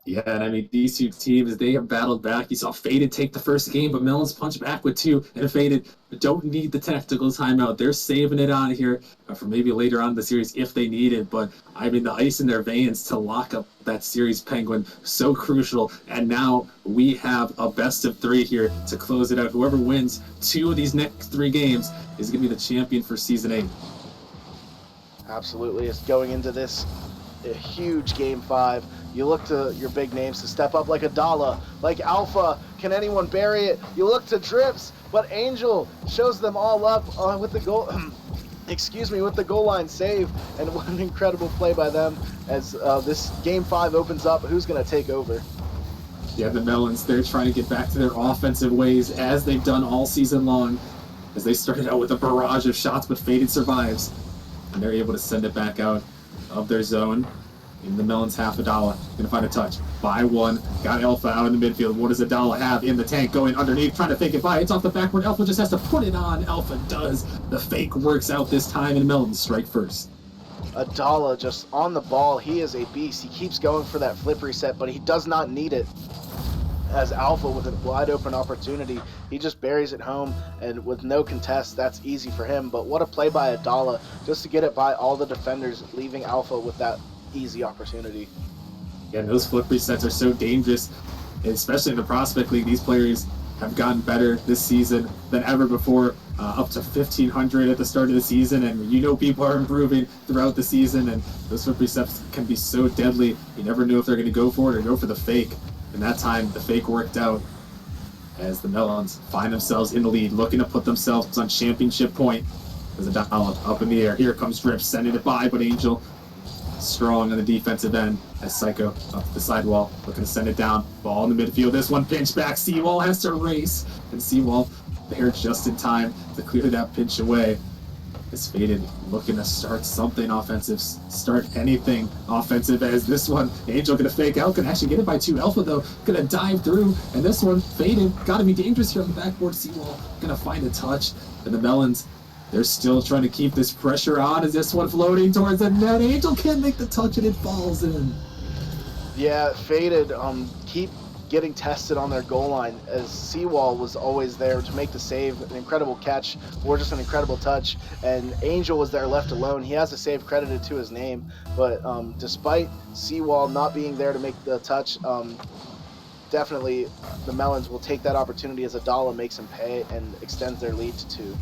Yeah, and I mean, these two teams, they have battled back. You saw Faded take the first game, but Melons punch back with two, and Faded don't need the tactical timeout. They're saving it on here for maybe later on in the series if they need it. But I mean, the ice in their veins to lock up that series, Penguin, so crucial. And now we have a best of three here to close it out. Whoever wins two of these next three games is going to be the champion for Season 8. Absolutely. It's going into this a huge game 5. You look to your big names to step up like Adala, like Alpha. Can anyone bury it? You look to Drips, but Angel shows them all up with the goal. With the goal line save, and what an incredible play by them as this game 5 opens up. Who's going to take over? Yeah, the Melons, they're trying to get back to their offensive ways as they've done all season long. As they started out with a barrage of shots, but Faded survives. And they're able to send it back out of their zone. In the Melons, half Adala. Gonna find a touch. By one. Got Alpha out in the midfield. What does Adala have in the tank? Going underneath, trying to fake it by. It's off the backward. Alpha just has to put it on. Alpha does. The fake works out this time, and Melons strike first. Adala just on the ball. He is a beast. He keeps going for that flip reset, but he does not need it. As Alpha with a wide open opportunity, he just buries it home, and with no contest, that's easy for him. But what a play by Adala just to get it by all the defenders, leaving Alpha with that easy opportunity. Yeah, and those flip resets are so dangerous, especially in the Prospect League. These players have gotten better this season than ever before, up to 1,500 at the start of the season, and people are improving throughout the season, and those flip resets can be so deadly. You never know if they're going to go for it or go for the fake. And that time, the fake worked out as the Melons find themselves in the lead, looking to put themselves on championship point. There's a dial up in the air. Here comes Drip, sending it by, but Angel strong on the defensive end as Psycho up the sidewall, looking to send it down. Ball in the midfield. This one pinch back. Seawall has to race, and Seawall there just in time to clear that pinch away. Is Faded looking to start something offensive, start anything offensive, as this one, Angel gonna fake out, can actually get it by 2. Alpha though, gonna dive through, and this one, Faded, gotta be dangerous here on the backboard. Seawall gonna find a touch, and the Melons, they're still trying to keep this pressure on as this one floating towards the net. Angel can't make the touch and it falls in. Yeah, Faded keep getting tested on their goal line, as Seawall was always there to make the save, an incredible catch or just an incredible touch, and Angel was there left alone. He has a save credited to his name, but despite Seawall not being there to make the touch, definitely the Melons will take that opportunity as Adala makes him pay and extends their lead to 2.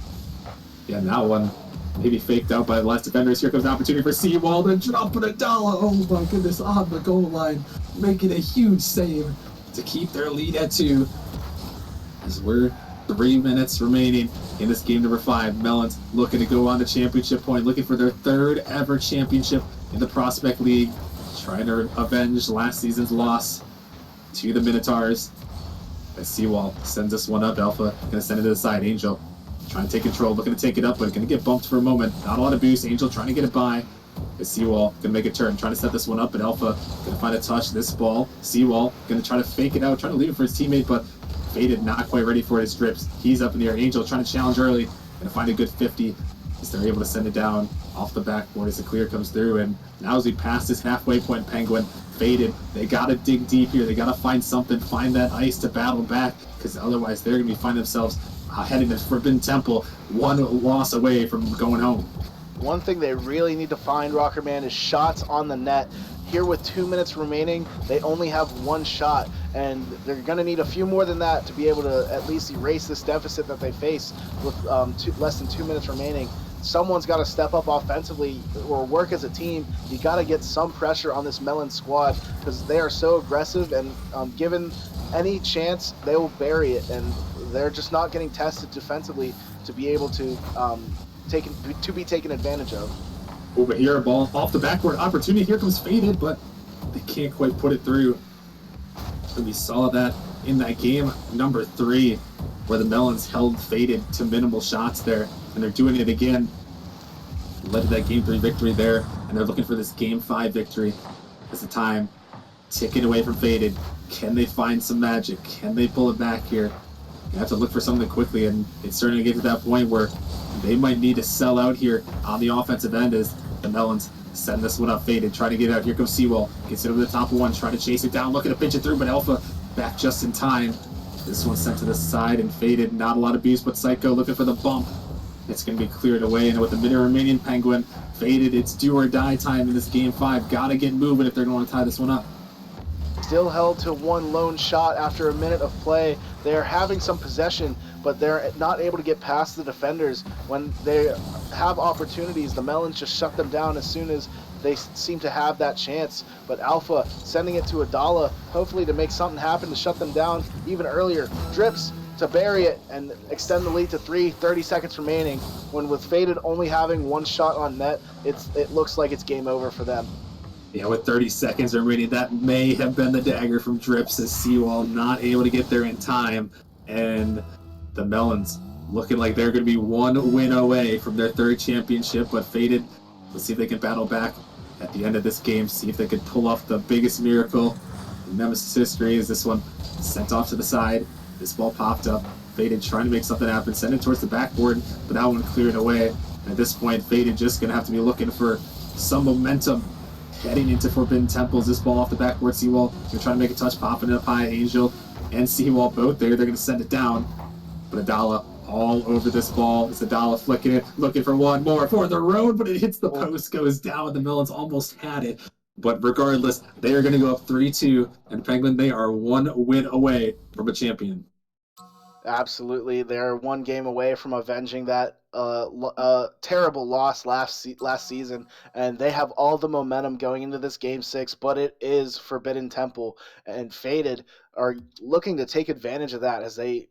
Yeah, and that one maybe faked out by the last defenders. Here comes an opportunity for Seawall to drop an Adala. Oh my goodness, on the goal line, making a huge save to keep their lead at 2. As we're 3 minutes remaining in this game number 5. Melons looking to go on to championship point, looking for their 3rd ever championship in the Prospect League, trying to avenge last season's loss to the Minotaurs. As Seawall sends this one up, Alpha gonna send it to the side. Angel trying to take control, looking to take it up, but gonna get bumped for a moment. Not a lot of boost. Angel trying to get it by. Seawall gonna make a turn, trying to set this one up, and Alpha gonna find a touch. This ball, Seawall gonna try to fake it out, trying to leave it for his teammate, but Faded not quite ready for his Drips. He's up in the air. Angel trying to challenge early, gonna find a good 50 as they're able to send it down off the backboard as the clear comes through. And now as we pass this halfway point, Penguin, Faded, they gotta dig deep here. They gotta find something, find that ice to battle back, because otherwise they're gonna be finding themselves heading to Forbidden Temple, one loss away from going home. One thing they really need to find, Rocker Man, is shots on the net. Here with 2 minutes remaining, they only have 1 shot, and they're going to need a few more than that to be able to at least erase this deficit that they face with less than 2 minutes remaining. Someone's got to step up offensively or work as a team. You got to get some pressure on this Melon squad, because they are so aggressive, and given any chance, they will bury it, and they're just not getting tested defensively to be able to be taken advantage of. Over here, a ball off the backward opportunity. Here comes Faded, but they can't quite put it through. And we saw that in that game number 3, where the Melons held Faded to minimal shots there, and they're doing it again. Led to that game 3 victory there, and they're looking for this game 5 victory as the time ticking away from Faded. Can they find some magic? Can they pull it back here? You have to look for something quickly, and it's starting to get to that point where they might need to sell out here on the offensive end as the Melons Send this one up, Faded, trying to get out. Here comes Seawall. Gets it over the top of one, trying to chase it down, looking to pitch it through, but Alpha back just in time. This one sent to the side and Faded. Not a lot of beast, but Psycho looking for the bump. It's going to be cleared away, and with a minute remaining, Penguin Faded. It's do or die time in this game 5. Gotta get moving if they're going to tie this one up. Still held to one lone shot after a minute of play. They're having some possession, but they're not able to get past the defenders. When they have opportunities, the Melons just shut them down as soon as they seem to have that chance. But Alpha sending it to Adala, hopefully to make something happen to shut them down even earlier. Drips to bury it and extend the lead to 30 seconds remaining. When with Faded only having one shot on net, it looks like it's game over for them. Yeah, with 30 seconds remaining, that may have been the dagger from Drips as Seawall not able to get there in time. And the Melons looking like they're going to be one win away from their 3rd championship, but Faded, let's see if they can battle back at the end of this game, see if they can pull off the biggest miracle in Nemesis history. Is this one sent off to the side? This ball popped up. Faded trying to make something happen, send it towards the backboard, but that one cleared away. And at this point, Faded just going to have to be looking for some momentum heading into Forbidden Temples. This ball off the backboard, Seawall, they're trying to make a touch, popping it up high. Angel and Seawall both there. They're going to send it down. But Adala all over this ball. It's Adala flicking it, looking for one more for the road, but it hits the post, goes down. The Melons almost had it. But regardless, they are going to go up 3-2. And Penguin, they are one win away from a champion. Absolutely, they're one game away from avenging that terrible loss last season, and they have all the momentum going into this game 6. But it is Forbidden Temple, and Faded are looking to take advantage of that as they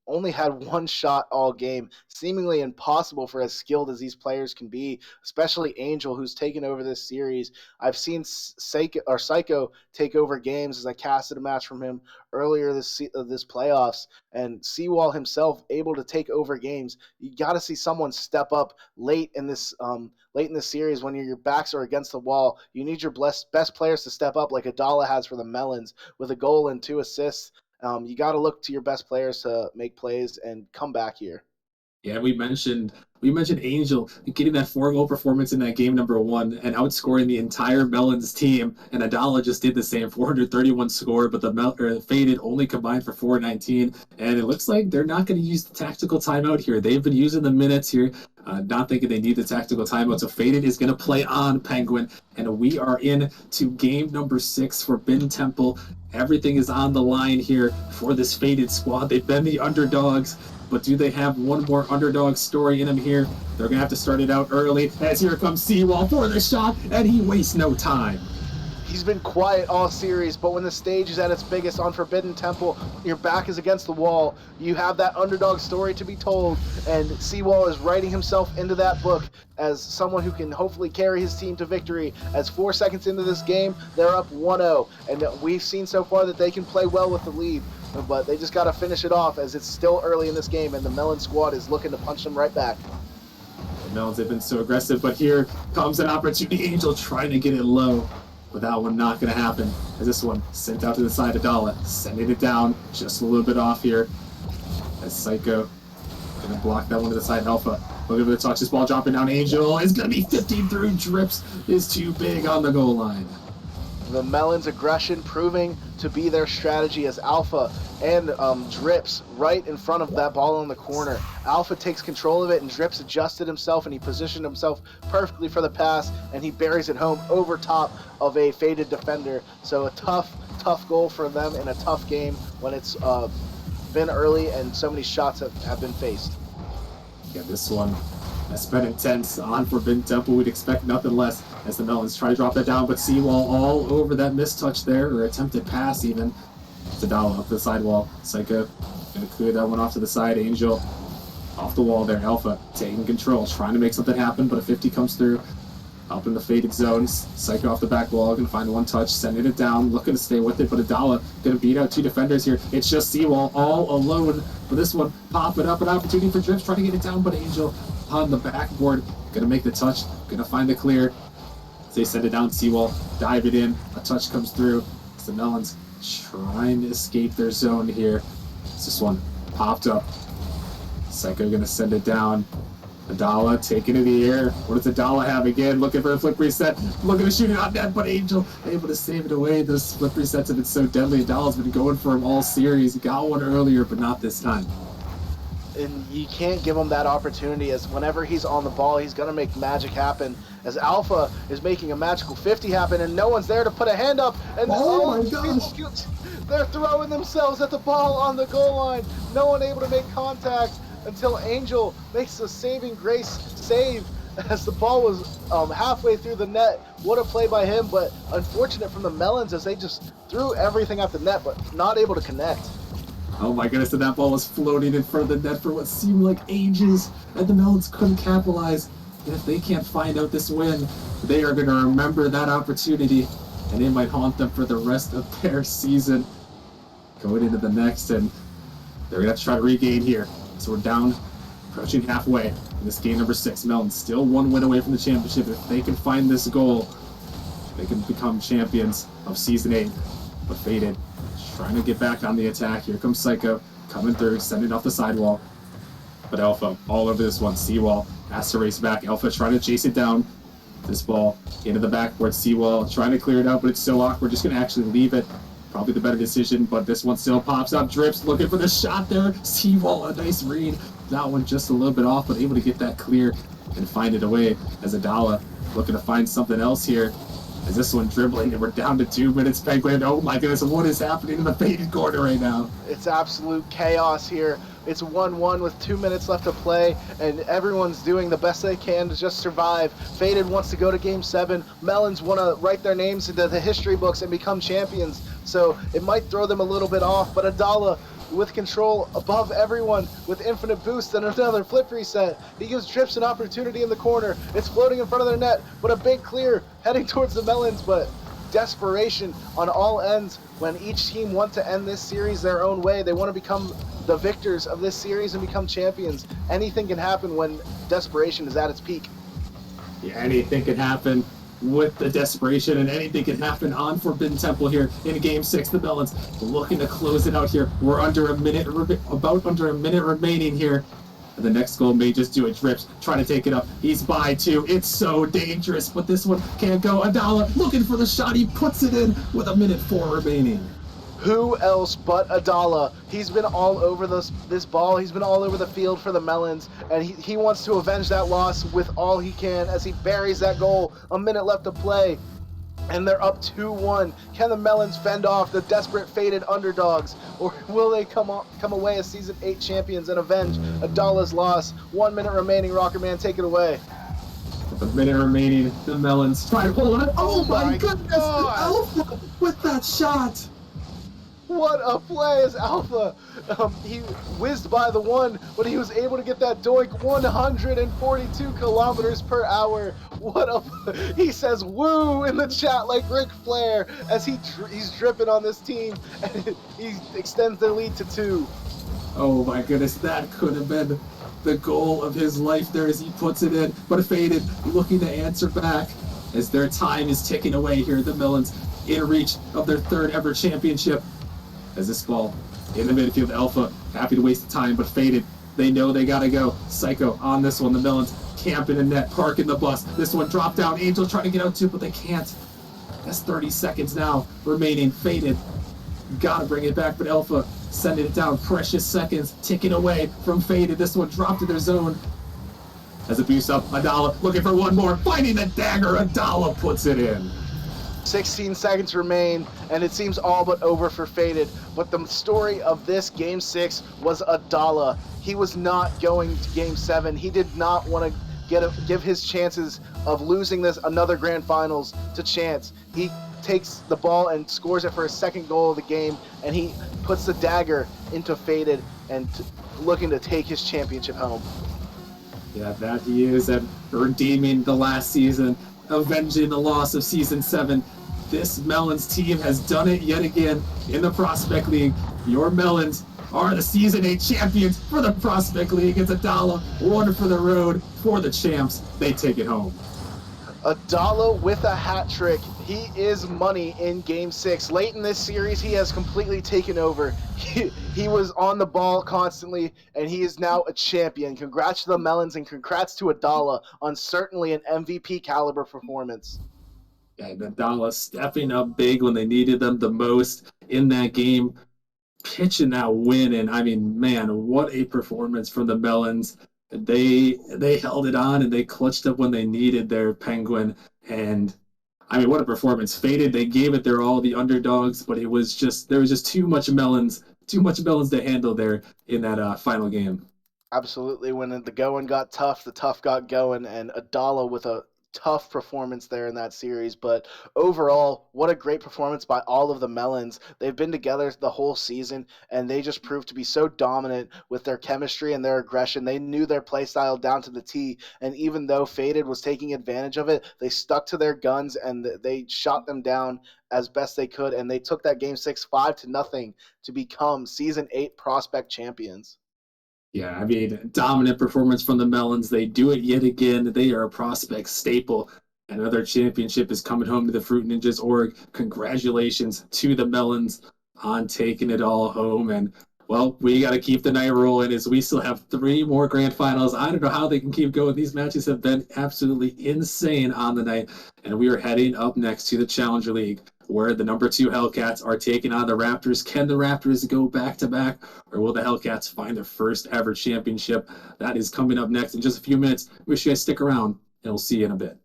only had one shot all game. Seemingly impossible for as skilled as these players can be, especially Angel, who's taken over this series. I've seen Psycho take over games as I casted a match from him earlier this playoffs, and Seawall himself able to take over games. You got to see someone step up late in this series when your backs are against the wall. You need your best players to step up like Adala has for the Melons with a goal and 2 assists. You got to look to your best players to make plays and come back here. Yeah, we mentioned Angel getting that 4-goal performance in that game number 1 and outscoring the entire Melons team. And Adala just did the same, 431 score, but the Faded only combined for 419. And it looks like they're not going to use the tactical timeout here. They've been using the minutes here, not thinking they need the tactical timeout. So Faded is going to play on Penguin, and we are in to game number 6 for Forbidden Temple. Everything is on the line here for this Faded squad. They've been the underdogs, but do they have one more underdog story in them here? They're going to have to start it out early, as here comes Seawall for the shot, and he wastes no time. He's been quiet all series, but when the stage is at its biggest on Forbidden Temple, your back is against the wall, you have that underdog story to be told, and Seawall is writing himself into that book as someone who can hopefully carry his team to victory. As 4 seconds into this game, they're up 1-0, and we've seen so far that they can play well with the lead, but they just got to finish it off as it's still early in this game, and the Melon squad is looking to punch them right back. The Melons have been so aggressive, but here comes an opportunity. Angel trying to get it low. But that one not going to happen, as this one sent out to the side of Dala, sending it down just a little bit off here, as Psycho going to block that one to the side. Alpha looking for the touch, this ball dropping down. Angel is going to be 15 through. Drips is too big on the goal line. The Melons' aggression proving to be their strategy as Alpha and Drips right in front of that ball in the corner. Alpha takes control of it, and Drips adjusted himself, and he positioned himself perfectly for the pass, and he buries it home over top of a Faded defender. So a tough goal for them in a tough game when it's been early and so many shots have been faced. Yeah, this one has been intense on Forbidden Temple. We'd expect nothing less as the Melons try to drop that down, but Seawall all over that mistouch there, or attempted pass even. Tadala up the sidewall. Psycho gonna clear that one off to the side. Angel off the wall there. Alpha taking control, trying to make something happen, but a 50 comes through. Up in the Faded zones. Psycho off the back wall, gonna find one touch, sending it down, looking to stay with it, but Adala gonna beat out 2 defenders here. It's just Seawall all alone for this one. Pop it up, an opportunity for Drips, trying to get it down, but Angel on the backboard, gonna make the touch, gonna find the clear. They send it down, Seawall, dive it in, a touch comes through. It's the Melons trying to escape their zone here. It's this one popped up. Psycho gonna send it down. Adala taking to the air. What does Adala have again? Looking for a flip reset. Looking to shoot it on net, but Angel able to save it away. Those flip resets have been so deadly. Adala's been going for him all series. He got one earlier, but not this time. And you can't give him that opportunity, as whenever he's on the ball, he's going to make magic happen. As Alpha is making a magical 50 happen, and no one's there to put a hand up. And oh my gosh! They're throwing themselves at the ball on the goal line. No one able to make contact until Angel makes a saving grace save as the ball was halfway through the net. What a play by him, but unfortunate from the Melons as they just threw everything at the net, but not able to connect. Oh my goodness, and that ball was floating in front of the net for what seemed like ages, and the Melons couldn't capitalize. And if they can't find out this win, they are going to remember that opportunity, and it might haunt them for the rest of their season. Going into the next, and they're going to have to try to regain here. So we're down, approaching halfway in this game number 6. Melons still one win away from the championship. If they can find this goal, they can become champions of Season 8. But Faded, trying to get back on the attack. Here comes Psycho, coming through, sending off the sidewall. But Alpha, all over this one. Seawall has to race back. Alpha trying to chase it down. This ball into the backboard. Seawall trying to clear it out, but it's so awkward. Just going to actually leave it. Probably the better decision, but this one still pops up. Drips looking for the shot there. Seawall, a nice read. That one just a little bit off, but able to get that clear and find it away as Adala looking to find something else here. As this one dribbling, and we're down to 2 minutes. Penguin, oh my goodness, what is happening in the Faded corner right now? It's absolute chaos here. It's 1-1 with 2 minutes left to play, and everyone's doing the best they can to just survive. Faded wants to go to Game 7. Melons want to write their names into the history books and become champions. So it might throw them a little bit off, but Adala with control above everyone with infinite boost and another flip reset. He gives Drips an opportunity in the corner. It's floating in front of their net, but a big clear heading towards the Melons, but desperation on all ends when each team wants to end this series their own way. They want to become the victors of this series and become champions. Anything can happen when desperation is at its peak. Yeah, anything can happen with the desperation, and anything can happen on Forbidden Temple here in Game 6. The Melons looking to close it out here. We're under a minute, about under a minute remaining here. And the next goal may just do it. Drips trying to take it up. He's by 2. It's so dangerous, but this one can't go. Adala looking for the shot. He puts it in with 1:04 remaining. Who else but Adala? He's been all over this ball. He's been all over the field for the Melons, and he wants to avenge that loss with all he can as he buries that goal. A minute left to play, and they're up 2-1. Can the Melons fend off the desperate Faded underdogs, or will they come away as Season 8 champions and avenge Adala's loss? 1 minute remaining. Rocker Man, take it away. With a minute remaining, the Melons try to hold on. Oh my goodness! God. Alpha with that shot! What a play as Alpha. He whizzed by the one, but he was able to get that doink 142 kilometers per hour. He says woo in the chat like Ric Flair as he's dripping on this team, and he extends their lead to 2. Oh my goodness, that could have been the goal of his life there as he puts it in, but Faded looking to answer back as their time is ticking away here. The Melons in reach of their 3rd ever championship. As this ball in the midfield, Alpha happy to waste the time, but Faded, they know they gotta go. Psycho on this one. The Melons camping in net, parking the bus. This one dropped down. Angel trying to get out too, but they can't. That's 30 seconds now remaining. Faded, gotta bring it back, but Alpha sending it down. Precious seconds ticking away from Faded. This one dropped to their zone. As it boosts up, Adala looking for one more, finding the dagger. Adala puts it in. 16 seconds remain, and it seems all but over for Faded. But the story of this Game 6 was Adala. He was not going to Game 7. He did not want to give his chances of losing another Grand Finals to chance. He takes the ball and scores it for his 2nd goal of the game, and he puts the dagger into Faded and looking to take his championship home. Yeah, that he is, and redeeming the last season, avenging the loss of Season 7. This Melons team has done it yet again in the Prospect League. Your Melons are the Season 8 champions for the Prospect League. It's $1, one for the road for the champs. They take it home. Adala with a hat trick. He is money in Game 6. Late in this series, he has completely taken over. He was on the ball constantly, and he is now a champion. Congrats to the Melons, and congrats to Adala on certainly an MVP caliber performance. Yeah, Nadal stepping up big when they needed them the most in that game, pitching that win. And I mean, man, what a performance from the Melons. They held it on and they clutched up when they needed their Penguin. And I mean, what a performance. Faded, they gave it their all, the underdogs, but there was just too much Melons to handle there in that final game. Absolutely. When the going got tough, the tough got going, and Adala with a tough performance there in that series. But overall, what a great performance by all of the Melons. They've been together the whole season, and they just proved to be so dominant with their chemistry and their aggression. They knew their play style down to the T, and even though Faded was taking advantage of it, they stuck to their guns and they shot them down as best they could, and they took that Game 6 5-0 to become Season 8 prospect champions. Yeah, I mean, dominant performance from the Melons. They do it yet again. They are a prospect staple. Another championship is coming home to the Fruit Ninjas org. Congratulations to the Melons on taking it all home. And, well, we got to keep the night rolling as we still have 3 more grand finals. I don't know how they can keep going. These matches have been absolutely insane on the night. And we are heading up next to the Challenger League, where the number 2 Hellcats are taking on the Raptors. Can the Raptors go back-to-back, or will the Hellcats find their first ever championship? That is coming up next in just a few minutes. Wish you guys stick around, and we'll see you in a bit.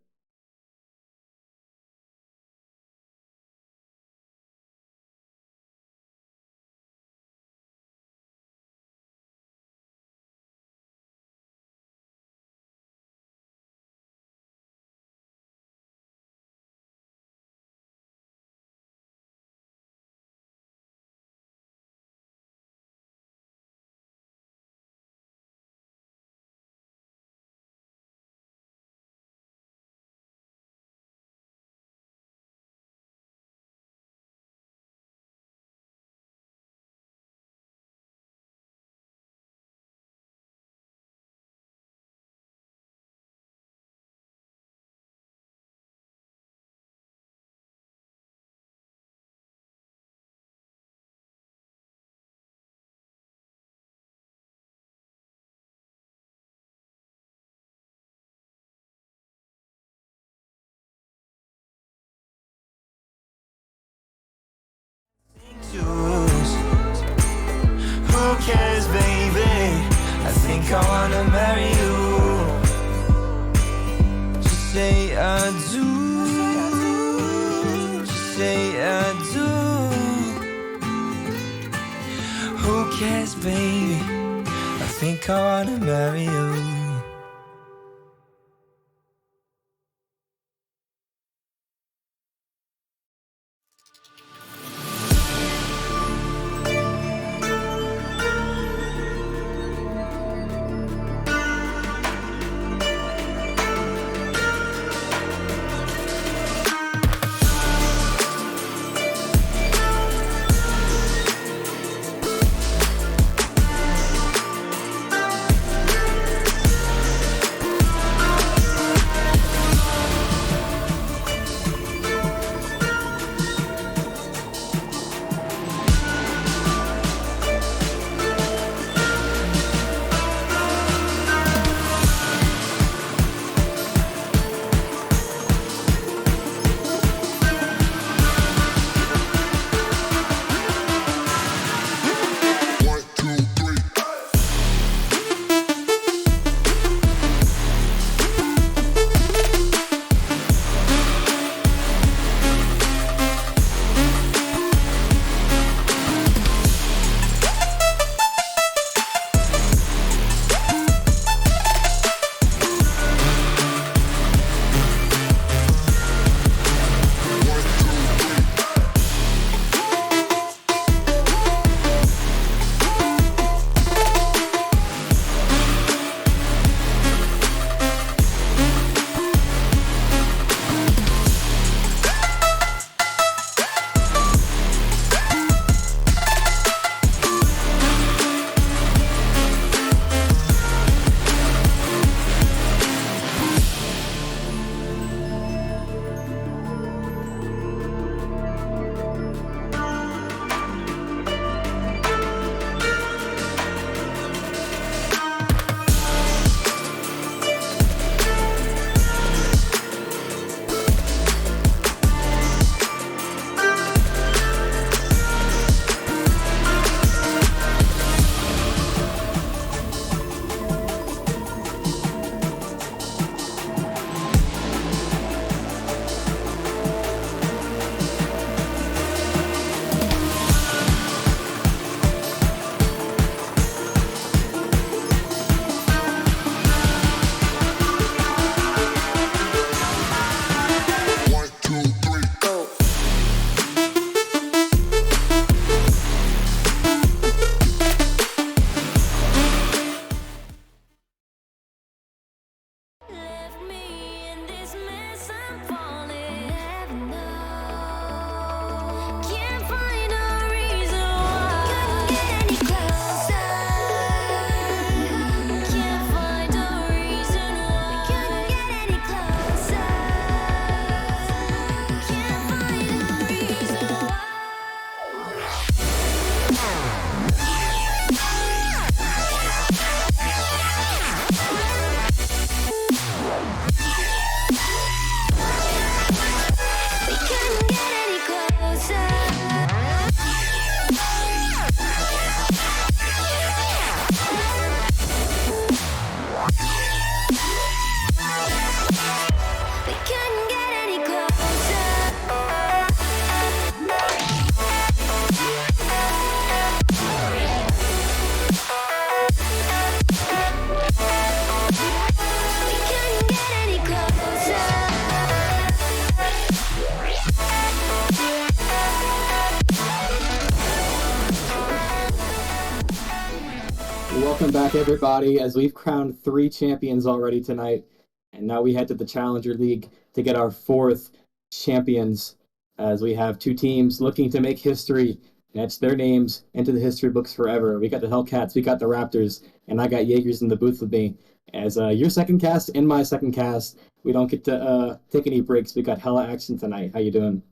Who cares, baby? I think I wanna marry you. Just say I do. Just say I do. Who cares, baby? I think I wanna marry you. I'm falling. Never know. Can't find a reason why. Couldn't get any closer. Can't find a reason why. Couldn't get any closer. Can't find a reason why. We couldn't get any closer. We couldn't get any closer. We couldn't get any closer. Welcome back, everybody, as we've crowned 3 champions already tonight. And now we head to the Challenger League to get our 4th champions, as we have 2 teams looking to make history and etch their names into the history books forever. We got the Hellcats, we got the Raptors, and I got Jaegers in the booth with me. As your second cast and my second cast, we don't get to take any breaks. We got hella action tonight. How you doing?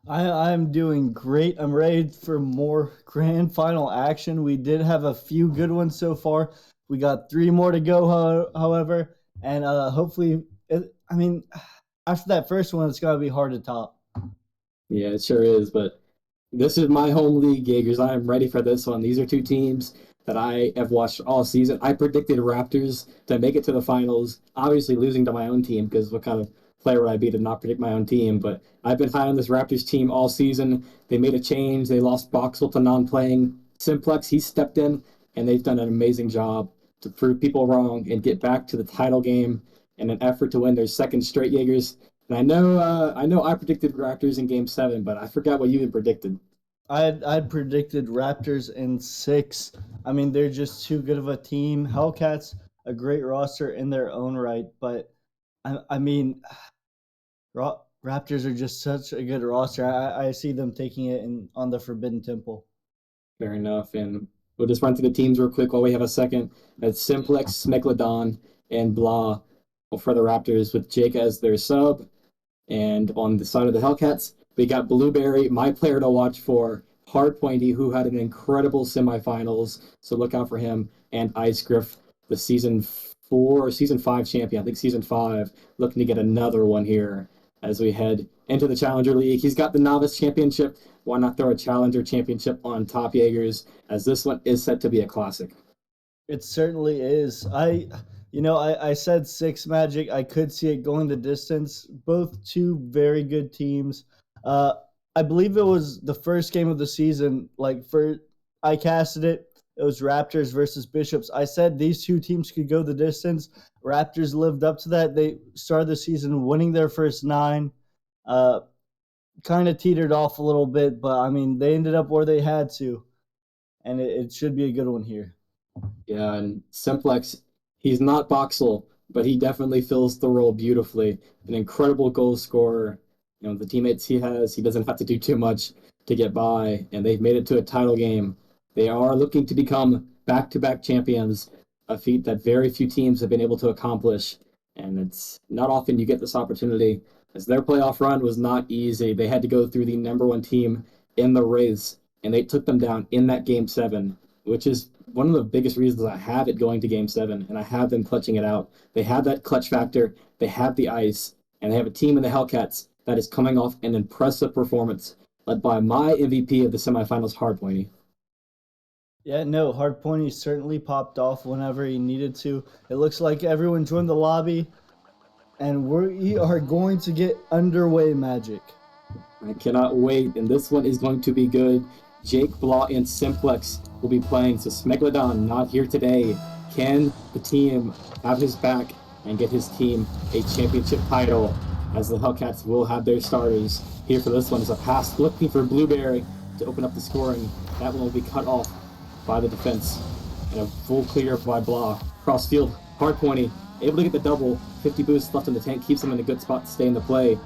I'm doing great. I'm ready for more grand final action. We did have a few good ones so far. We got 3 more to go, however, and hopefully, after that first one, it's gonna be hard to top. Yeah, it sure is, but this is my home league, Jaegers. I am ready for this one. These are 2 teams that I have watched all season. I predicted Raptors to make it to the finals, obviously losing to my own team, because what kind of player would I be to not predict my own team? But I've been high on this Raptors team all season. They made a change. They lost Boxel to non-playing. Simplex, he stepped in, and they've done an amazing job to prove people wrong and get back to the title game in an effort to win their second straight, Jaegers. And I know I predicted Raptors in Game 7, but I forgot what you had predicted. I'd predicted Raptors in 6. I mean, they're just too good of a team. Hellcats, a great roster in their own right, but I mean, Raptors are just such a good roster. I see them taking it on the Forbidden Temple. Fair enough. And we'll just run through the teams real quick while we have a second. That's Simplex, Smegalodon, and Blah for the Raptors, with Jake as their sub. And on the side of the Hellcats, we got Blueberry, my player to watch for, Hard Pointy, who had an incredible semifinals, so look out for him, and Ice Griff, the season 4 or season 5 champion. I think season 5, looking to get another one here as we head into the Challenger League. He's got the Novice Championship. Why not throw a Challenger Championship on top, Jaegers, as this one is set to be a classic? It certainly is. I said 6 Magic. I could see it going the distance. Both 2 very good teams. I believe it was the first game of the season. I casted it. It was Raptors versus Bishops. I said these 2 teams could go the distance. Raptors lived up to that. They started the season winning their first 9. Kind of teetered off a little bit, but I mean, they ended up where they had to, and it should be a good one here. Yeah, and Simplex, he's not Boxel, but he definitely fills the role beautifully. An incredible goal scorer. You know, the teammates he has, he doesn't have to do too much to get by, and they've made it to a title game. They are looking to become back-to-back champions, a feat that very few teams have been able to accomplish, and it's not often you get this opportunity, as their playoff run was not easy. They had to go through the number 1 team in the race, and they took them down in that Game 7, which is one of the biggest reasons I have it going to Game 7, and I have them clutching it out. They have that clutch factor, they have the ice, and they have a team in the Hellcats that is coming off an impressive performance, led by my MVP of the semifinals, Hard Pointy. Yeah, no, Hard Pointy certainly popped off whenever he needed to. It looks like everyone joined the lobby, and we are going to get underway, Magic. I cannot wait, and this one is going to be good. Jake, Blah, and Simplex will be playing, so Smegalodon not here today. Can the team have his back and get his team a championship title, as the Hellcats will have their starters? Here for this one is a pass looking for Blueberry to open up the scoring. That one will be cut off by the defense, and a full clear by Blah. Cross field, Hard Pointy able to get the double. 50 boosts left in the tank keeps him in a good spot to stay in the play.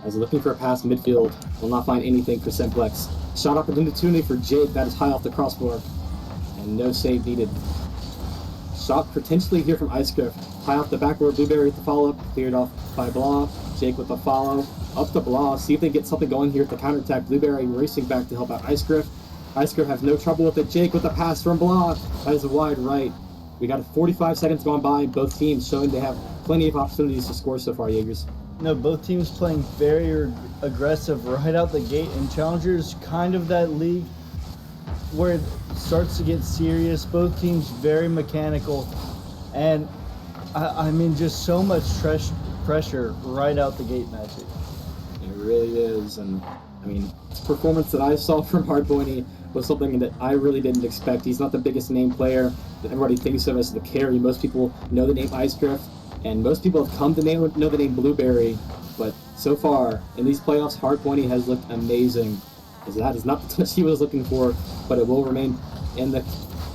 As looking for a pass midfield, will not find anything for Simplex. Shot opportunity for Jake, that is high off the crossbar, and no save needed. Shot potentially here from Icegriff. High off the backboard, Blueberry with the follow-up, cleared off by Blah. Jake with the follow, up to Blah, see if they get something going here at the counterattack. Blueberry racing back to help out Icegriff. Icegriff has no trouble with it. Jake with the pass from Blah. That is a wide right. We got 45 seconds gone by, both teams showing they have plenty of opportunities to score so far, Jaegers. No, both teams playing very aggressive right out the gate, and Challengers kind of that league where it starts to get serious. Both teams very mechanical, and I mean just so much pressure right out the gate, Magic. It really is, and I mean, this performance that I saw from Hardpointy was something that I really didn't expect. He's not the biggest name player that everybody thinks of as the carry. Most people know the name Icegriff, and most people have come to know the name Blueberry, but so far in these playoffs, Hardpointy has looked amazing. As that is not the touch he was looking for, but it will remain in the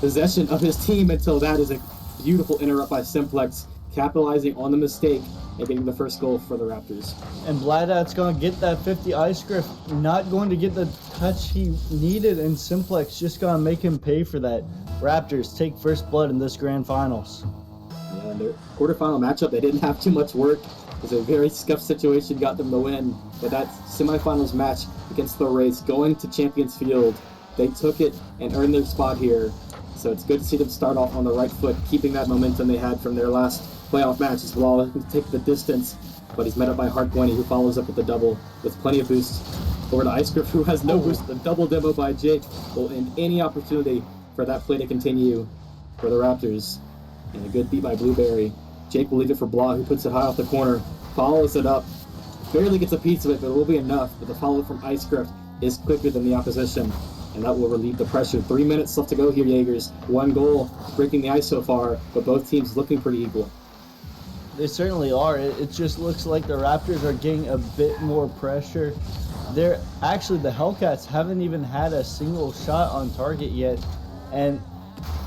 possession of his team until that is a beautiful interrupt by Simplex, capitalizing on the mistake and getting the first goal for the Raptors. And Bladat's going to get that 50. Icegriff not going to get the touch he needed, and Simplex just going to make him pay for that. Raptors take first blood in this grand finals. Yeah, in their quarterfinal matchup, they didn't have too much work. It was a very scuffed situation, got them the win. But that semifinals match against the Wraiths, going to Champions Field, they took it and earned their spot here. So it's good to see them start off on the right foot, keeping that momentum they had from their last playoff match as well. He can take the distance, but he's met up by Hardpointy, who follows up with the double with plenty of boost. Over to Icegriff, who has no boost. The double demo by Jake will end any opportunity for that play to continue for the Raptors. And a good beat by Blueberry. Jake will leave it for Blah, who puts it high off the corner, follows it up, barely gets a piece of it, but it will be enough. But the follow from Icegriff is quicker than the opposition, and that will relieve the pressure. 3 minutes left to go here, Jaegers. One goal breaking the ice so far, but both teams looking pretty equal. They certainly are. It just looks like the Raptors are getting a bit more pressure. They're actually, the Hellcats haven't even had a single shot on target yet, and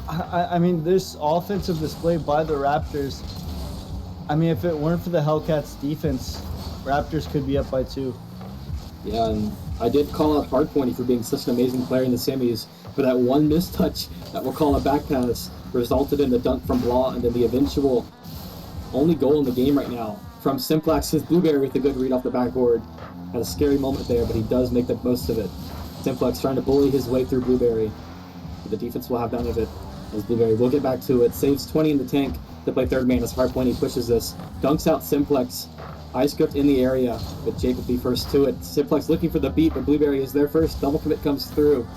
I mean, this offensive display by the Raptors, I mean, if it weren't for the Hellcats defense, Raptors could be up by 2. Yeah, and I did call out Hardpointy for being such an amazing player in the semis, but that one missed touch that we'll call a back pass resulted in the dunk from Blah, and then the eventual only goal in the game right now from Simplex. His Blueberry with a good read off the backboard. Had a scary moment there, but he does make the most of it. Simplex trying to bully his way through Blueberry. The defense will have none of it, as Blueberry will get back to it. Saves 20 in the tank to play third man as Hardpointy pushes this. Dunks out Simplex. Icegriff in the area, but Jake will be first to it. Simplex looking for the beat, but Blueberry is there first. Double commit comes through.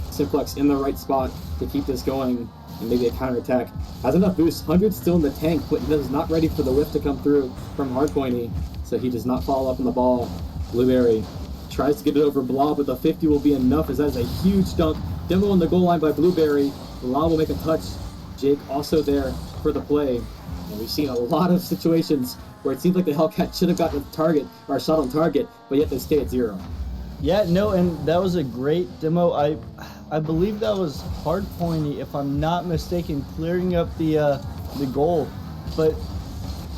Simplex in the right spot to keep this going, and maybe a counterattack. Has enough boost. 100 still in the tank, but is not ready for the whiff to come through from Hardpointy, so he does not follow up on the ball. Blueberry tries to get it over Blah, but the 50 will be enough, as that is a huge dunk. Demo on the goal line by Blueberry. Blah will make a touch. Jake also there for the play. And we've seen a lot of situations where it seems like the Hellcat should have gotten a target or a shot on target, but yet they stay at 0. Yeah, no, and that was a great demo. I believe that was Hardpointy, if I'm not mistaken, clearing up the goal, but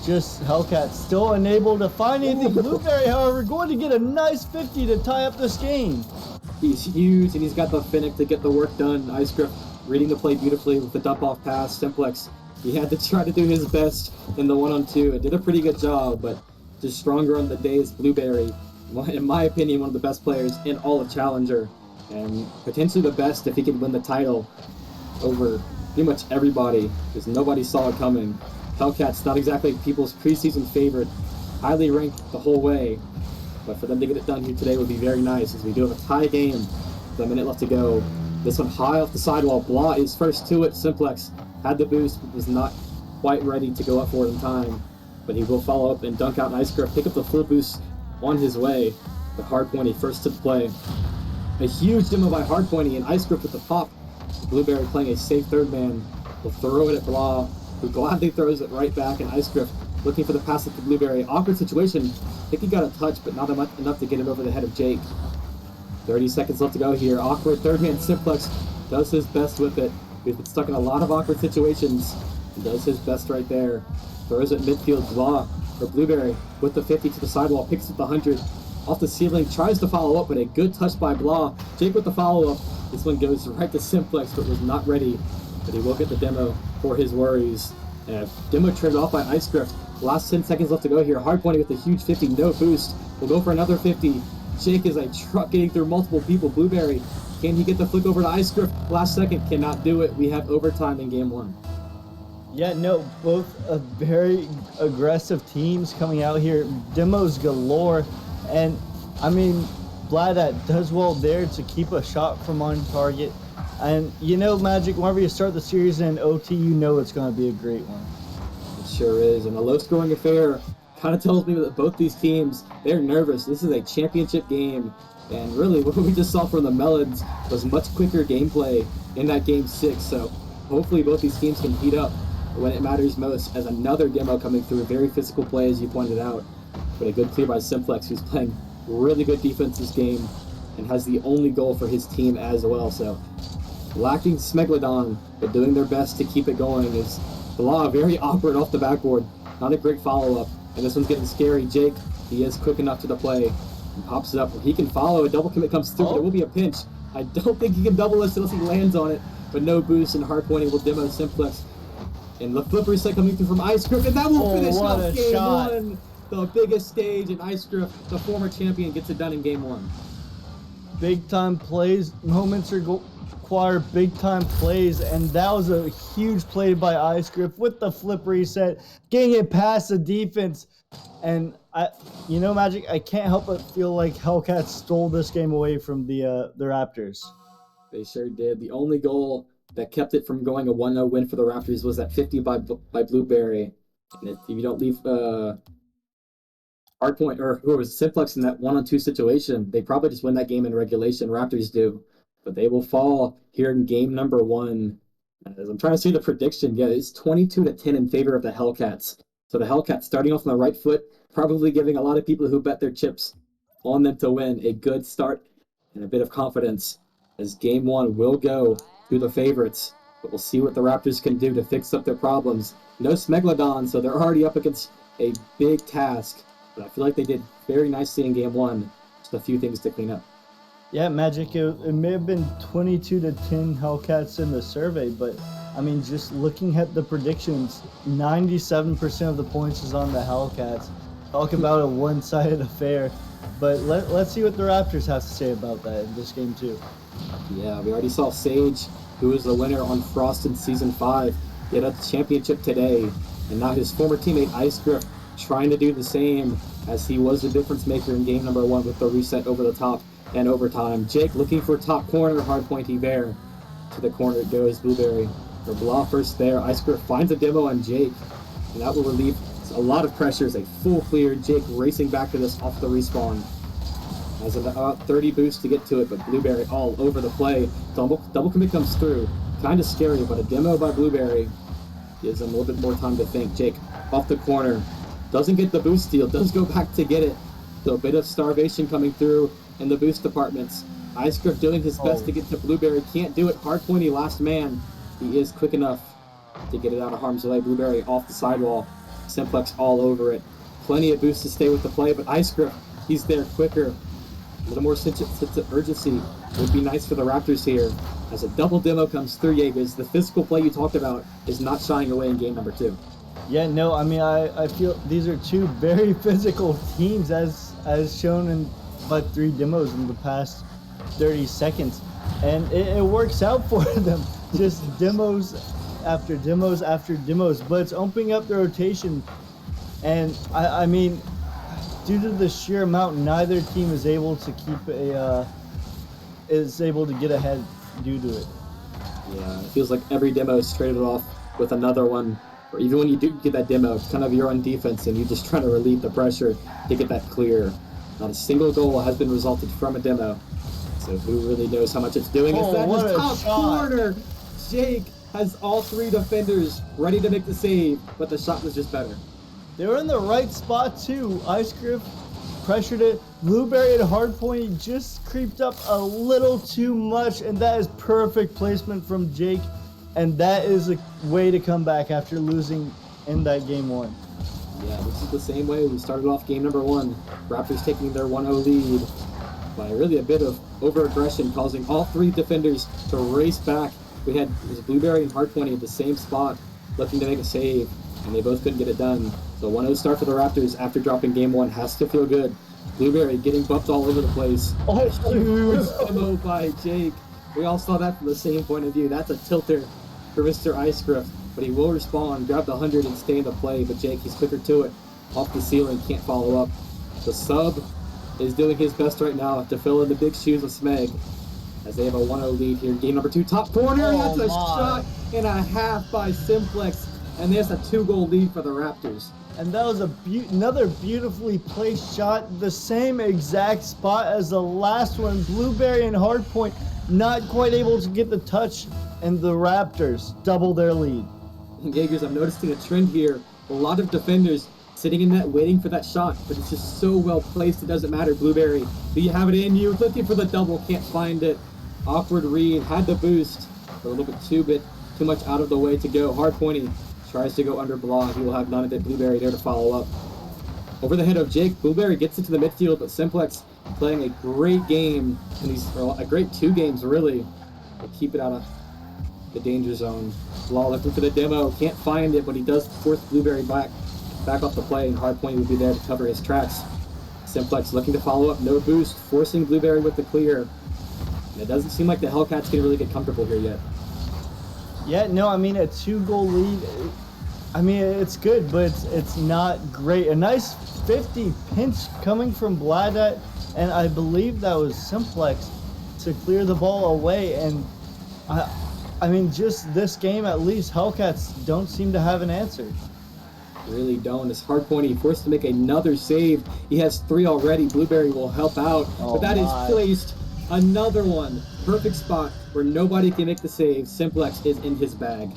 just Hellcat still unable to find anything. Blueberry, however, going to get a nice 50 to tie up this game. He's huge, and he's got the Finnick to get the work done. Icegriff reading the play beautifully with the dump-off pass. Simplex, he had to try to do his best in the 1-on-2. It did a pretty good job, but just stronger on the day is Blueberry. In my opinion, one of the best players in all of Challenger, and potentially the best if he could win the title over pretty much everybody, because nobody saw it coming. Hellcats, not exactly people's preseason favorite, highly ranked the whole way, but for them to get it done here today would be very nice, as we do have a tie game with a minute left to go. This one high off the sidewall. Blah is first to it. Simplex had the boost, but was not quite ready to go up for it in time, but he will follow up and dunk out an Icegriff, pick up the full boost on his way. But Hardpointy first to the play. A huge demo by Hardpointy, and Icegriff with the pop. Blueberry playing a safe third man. Will throw it at Blah, who gladly throws it right back, and Icegriff looking for the pass at the Blueberry. Awkward situation. I think he got a touch, but not enough to get it over the head of Jake. 30 seconds left to go here. Awkward third man Simplex does his best with it. He's been stuck in a lot of awkward situations. He does his best right there. Throws it midfield. Blah for Blueberry with the 50 to the sidewall. Picks up the 100 off the ceiling. Tries to follow up, but a good touch by Blah. Jake with the follow up. This one goes right to Simplex, but was not ready. But he will get the demo for his worries. And demo trimmed off by Ice Griff. Last 10 seconds left to go here. Hardpointing with a huge 50. No boost. We'll go for another 50. Jake is a truck getting through multiple people. Blueberry, can he get the flick over to Ice Griff? Last second, cannot do it. We have overtime in game one. Yeah, no, both very aggressive teams coming out here. Demos galore. And, I mean, Bladat does well there to keep a shot from on target. And, you know, Magic, whenever you start the series in OT, you know it's going to be a great one. It sure is. And a low-scoring affair kind of tells me that both these teams, they're nervous. This is a championship game. And really, what we just saw from the Melons was much quicker gameplay in that game 6. So hopefully both these teams can heat up when it matters most, as another demo coming through. Very physical play, as you pointed out. But a good clear by Simplex, who's playing really good defense this game and has the only goal for his team as well. So lacking Smegalodon, but doing their best to keep it going is Blah, very awkward off the backboard. Not a great follow-up. And this one's getting scary. Jake, he is quick enough to the play. He pops it up. He can follow. A double commit comes through, but it will be a pinch. I don't think he can double this unless he lands on it. But no boost, and hard pointing will demo Simplex. And the flip reset coming through from Ice Griff, and that will finish off game one. The biggest stage, and Ice Griff, the former champion, gets it done in game one. Big time plays, moments require big time plays, and that was a huge play by Ice Griff with the flip reset, getting it past the defense. And you know, Magic, I can't help but feel like Hellcats stole this game away from the Raptors. They sure did. The only goal that kept it from going a 1-0 win for the Raptors was that 50 by Blueberry. And if you don't leave Hardpoint, or who was Simplex in that 1-on-2 situation, they probably just win that game in regulation. Raptors do. But they will fall here in game number one. As I'm trying to see the prediction, yeah, it's 22-10 in favor of the Hellcats. So the Hellcats starting off on the right foot, probably giving a lot of people who bet their chips on them to win a good start and a bit of confidence, as game one will go to the favorites. But we'll see what the Raptors can do to fix up their problems. No Smegalodon, so they're already up against a big task. But I feel like they did very nicely in game one. Just a few things to clean up. Yeah, Magic, it may have been 22-10 Hellcats in the survey, but I mean, just looking at the predictions, 97% of the points is on the Hellcats. Talk about a one-sided affair. But let's see what the Raptors have to say about that in this game too. Yeah, we already saw Sage, who was the winner on Frost in Season 5, get a championship today. And now his former teammate Ice Griff trying to do the same, as he was the difference maker in game number one with the reset over the top and overtime. Jake looking for top corner, hard pointy there. To the corner it goes, Blueberry. For Blah first there, Ice Griff finds a demo on Jake, and that will relieve a lot of pressure. As a full clear, Jake racing back to this off the respawn. Has about 30 boosts to get to it, but Blueberry all over the play. Double commit comes through. Kind of scary, but a demo by Blueberry gives him a little bit more time to think. Jake off the corner. Doesn't get the boost steal, does go back to get it. So a bit of starvation coming through in the boost departments. Ice Griff doing his best to get to Blueberry. Can't do it. Hard pointy last man. He is quick enough to get it out of harm's way. Blueberry off the sidewall. Simplex all over it. Plenty of boost to stay with the play, but Ice Griff, he's there quicker. A little more sense of urgency would be nice for the Raptors here. As a double demo comes through, Jaegers, the physical play you talked about is not shying away in game number two. Yeah, no, I mean, I feel these are two very physical teams, as shown in like 3 demos in the past 30 seconds. And it works out for them. Just demos after demos after demos. But it's opening up the rotation. And, I mean, due to the sheer amount, neither team is able to get ahead due to it. Yeah, it feels like every demo is traded off with another one. Or even when you do get that demo, it's kind of your own defense and you're just trying to relieve the pressure to get that clear. Not a single goal has been resulted from a demo. So who really knows how much it's doing? Is that what his a top shot. corner? Jake has all 3 defenders ready to make the save, but the shot was just better. They were in the right spot too. Ice Griff pressured it. Blueberry at hard point just creeped up a little too much, and that is perfect placement from Jake. And that is a way to come back after losing in that game one. Yeah, this is the same way we started off game number one. Raptors taking their 1-0 lead by really a bit of over-aggression, causing all three defenders to race back. We had Blueberry and Hard20 at the same spot, looking to make a save, and they both couldn't get it done. So 1-0 start for the Raptors after dropping game one has to feel good. Blueberry getting bumped all over the place. Oh, Huge demo by Jake. We all saw that from the same point of view. That's a tilter for Mr. Icegriff, but he will respond, grab the 100 and stay in the play. But Jake, he's quicker to it. Off the ceiling, can't follow up. The sub is doing his best right now to fill in the big shoes of Smeg as they have a 1-0 lead here in game number two. Top corner, that's a shot and a half by Simplex, and there's a 2-goal lead for the Raptors. And that was another beautifully placed shot, the same exact spot as the last one. Blueberry and Hardpoint not quite able to get the touch, and the Raptors double their lead. Jaegers, I'm noticing a trend here. A lot of defenders sitting in net waiting for that shot, but it's just so well placed it doesn't matter. Blueberry, do you have it in you? Looking for the double, can't find it. Awkward read, had the boost, but a little bit too much out of the way to go. Hard-pointing, tries to go under block. He will have none of it. Blueberry there to follow up. Over the head of Jake, Blueberry gets into the midfield, but Simplex playing a great game in these, a great 2 games really. They keep it out of the danger zone. Law looking for the demo, can't find it, but he does force Blueberry back off the play, and Hardpoint would be there to cover his tracks. Simplex looking to follow up, no boost, forcing Blueberry with the clear. And it doesn't seem like the Hellcats can really get comfortable here yet. Yeah, no, I mean, a 2-goal lead, I mean, it's good, but it's not great. A nice 50 pinch coming from Bladat, and I believe that was Simplex to clear the ball away. And I mean, just this game at least, Hellcats don't seem to have an answer. Really don't. It's Hardpoint, forced to make another save. He has 3 already. Blueberry will help out, but that is placed. Another one. Perfect spot where nobody can make the save. Simplex is in his bag.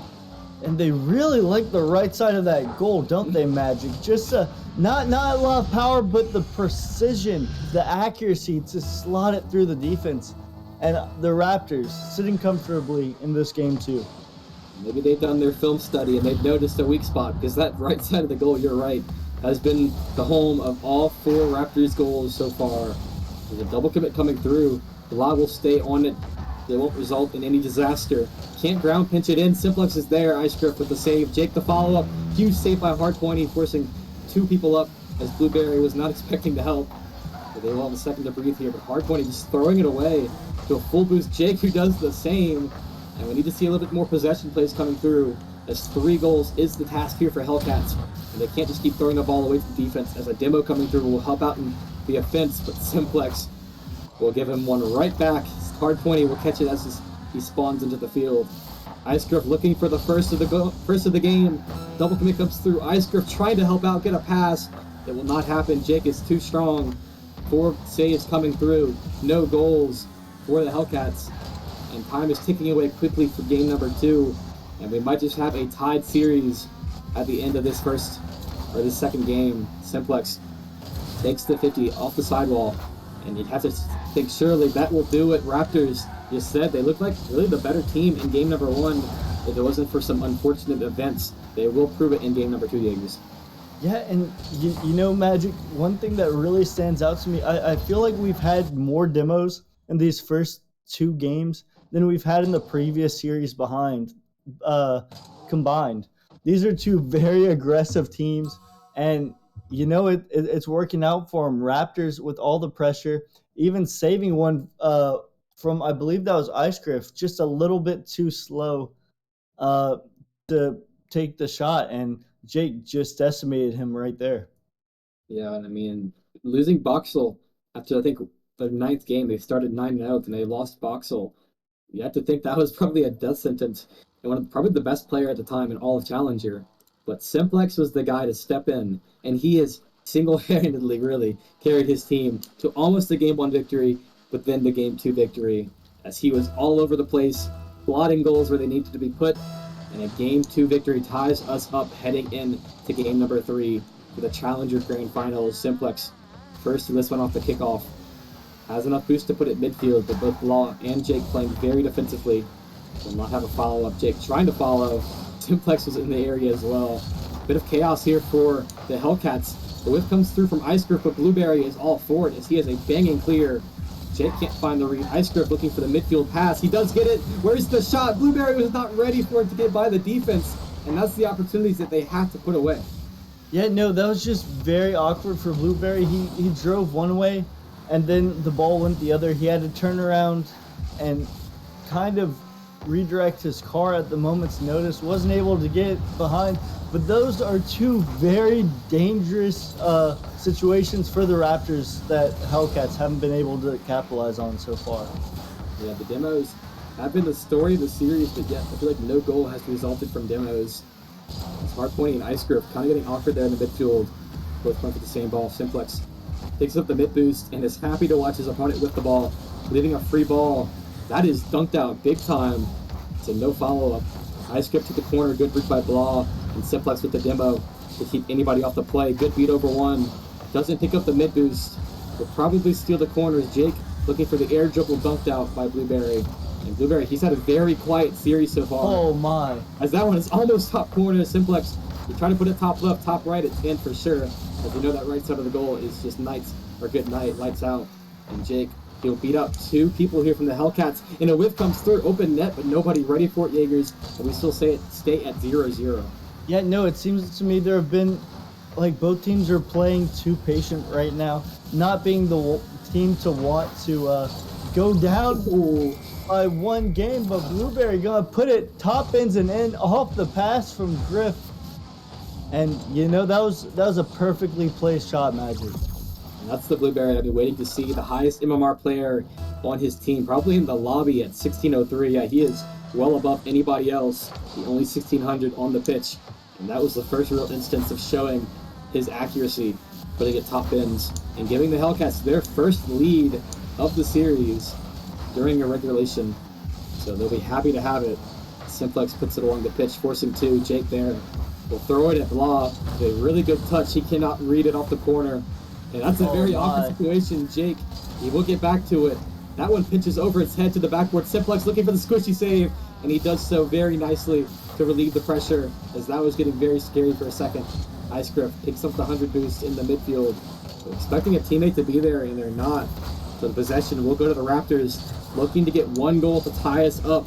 And they really like the right side of that goal, don't they, Magic? Just not a lot of power, but the precision, the accuracy to slot it through the defense. And the Raptors sitting comfortably in this game too. Maybe they've done their film study and they've noticed a weak spot, because that right side of the goal, you're right, has been the home of all 4 Raptors goals so far. There's a double commit coming through. The law will stay on it. They won't result in any disaster. Can't ground pinch it in. Simplex is there. Icegriff with the save. Jake the follow-up. Huge save by Hardpoint, forcing 2 people up as Blueberry was not expecting to help. But they will have a second to breathe here. But Hardpoint just throwing it away to a full boost. Jake, who does the same. And we need to see a little bit more possession plays coming through, as 3 goals is the task here for Hellcats. And they can't just keep throwing the ball away to the defense, as a demo coming through will help out in the offense, but Simplex will give him one right back. Hard-pointing will catch it as he spawns into the field. Icegriff looking for the first of the game. Double commit comes through. Icegriff trying to help out, get a pass. It will not happen. Jake is too strong. 4 saves coming through. No goals for the Hellcats. And time is ticking away quickly for game number 2. And we might just have a tied series at the end of this second game. Simplex takes the 50 off the sidewall. And you'd have to think surely that will do it. Raptors, you said, they look like really the better team in game number 1. If it wasn't for some unfortunate events, they will prove it in game number 2, Jaegers. Yeah, and you know, Magic, one thing that really stands out to me, I feel like we've had more demos in these first 2 games than we've had in the previous series combined. These are 2 very aggressive teams, and you know it's working out for them. Raptors with all the pressure, even saving one from, I believe that was Icegriff, just a little bit too slow to take the shot, and Jake just decimated him right there. Yeah, and I mean, losing Boxel after, I think, the 9th game, they started 9-0, and they lost Boxel. You have to think that was probably a death sentence, and probably the best player at the time in all of Challenger. But Simplex was the guy to step in, and he has single-handedly really carried his team to almost a game 1 victory, but then the game 2 victory, as he was all over the place, blotting goals where they needed to be put, and a game 2 victory ties us up heading in to game number 3 for the Challenger Grand Finals. Simplex, first to this one off the kickoff, has enough boost to put it midfield, but both Law and Jake playing very defensively. Will not have a follow-up. Jake trying to follow. Simplex was in the area as well. Bit of chaos here for the Hellcats. The whip comes through from Ice Grip, but Blueberry is all for it as he has a banging clear. Jake can't find the read. Ice Grip looking for the midfield pass. He does get it. Where's the shot? Blueberry was not ready for it to get by the defense, and that's the opportunities that they have to put away. Yeah, no, that was just very awkward for Blueberry. He drove one way, and then the ball went the other. He had to turn around and kind of redirect his car at the moment's notice. Wasn't able to get behind. But those are two very dangerous situations for the Raptors that Hellcats haven't been able to capitalize on so far. Yeah, the demos have been the story of the series, but yet I feel like no goal has resulted from demos. It's hard pointing and Ice Grip kind of getting awkward there in the midfield. Both playing for the same ball. Simplex takes up the mid boost and is happy to watch his opponent with the ball, leaving a free ball. That is dunked out big time. It's a no follow-up. Ice Grip to the corner, good read by Blah, and Simplex with the demo to keep anybody off the play. Good beat over one. Doesn't pick up the mid boost. Will probably steal the corners. Jake looking for the air dribble dunked out by Blueberry. And Blueberry, he's had a very quiet series so far. Oh my. As that one is almost top corner. Simplex, you try to put it top left, top right, it's in for sure. As you know, that right side of the goal is just good night, lights out. And Jake, he'll beat up two people here from the Hellcats. And a whiff comes through, open net, but nobody ready for it, Jaegers. And we still stay at 0-0. Yeah, no, it seems to me there have been, like, both teams are playing too patient right now. Not being the team to want to go down by one game, but Blueberry gonna put it top ends and in off the pass from Griff. And, you know, that was a perfectly placed shot, Magic. And that's the Blueberry I've been waiting to see. The highest MMR player on his team, probably in the lobby at 1603. Yeah, he is well above anybody else. The only 1600 on the pitch. And that was the first real instance of showing his accuracy, putting it top ends and giving the Hellcats their first lead of the series during a regulation. So they'll be happy to have it. Simplex puts it along the pitch, forcing two. Jake there will throw it at Blah. A really good touch. He cannot read it off the corner. And that's a very awkward situation. Jake, he will get back to it. That one pinches over its head to the backboard. Simplex looking for the squishy save, and he does so very nicely to relieve the pressure, as that was getting very scary for a second. Ice Grip picks up the 100 boost in the midfield. We're expecting a teammate to be there, and they're not. So the possession will go to the Raptors, looking to get one goal to tie us up,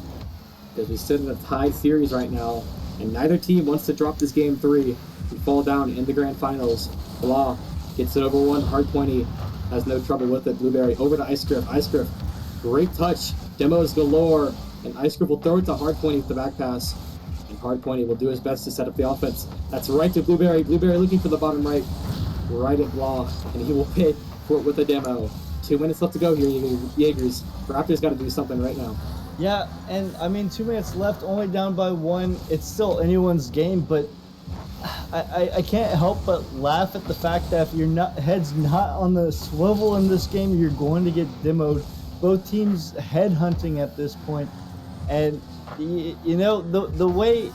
because we sit in a tied series right now, and neither team wants to drop this game 3 and fall down in the grand finals. Blah gets it over one. Hard pointy has no trouble with it. Blueberry over to Ice Grip. Ice Grip, great touch. Demos galore, and Ice Grip will throw it to Hard Pointy with the back pass. And Hard Pointy will do his best to set up the offense. That's right to Blueberry. Blueberry looking for the bottom right. Right at Blah, and he will pay for it with a demo. 2 minutes left to go here, Jaegers. Raptors got to do something right now. Yeah, and I mean, 2 minutes left, only down by one. It's still anyone's game, but I can't help but laugh at the fact that if your head's not on the swivel in this game, you're going to get demoed. Both teams head hunting at this point, and you know the way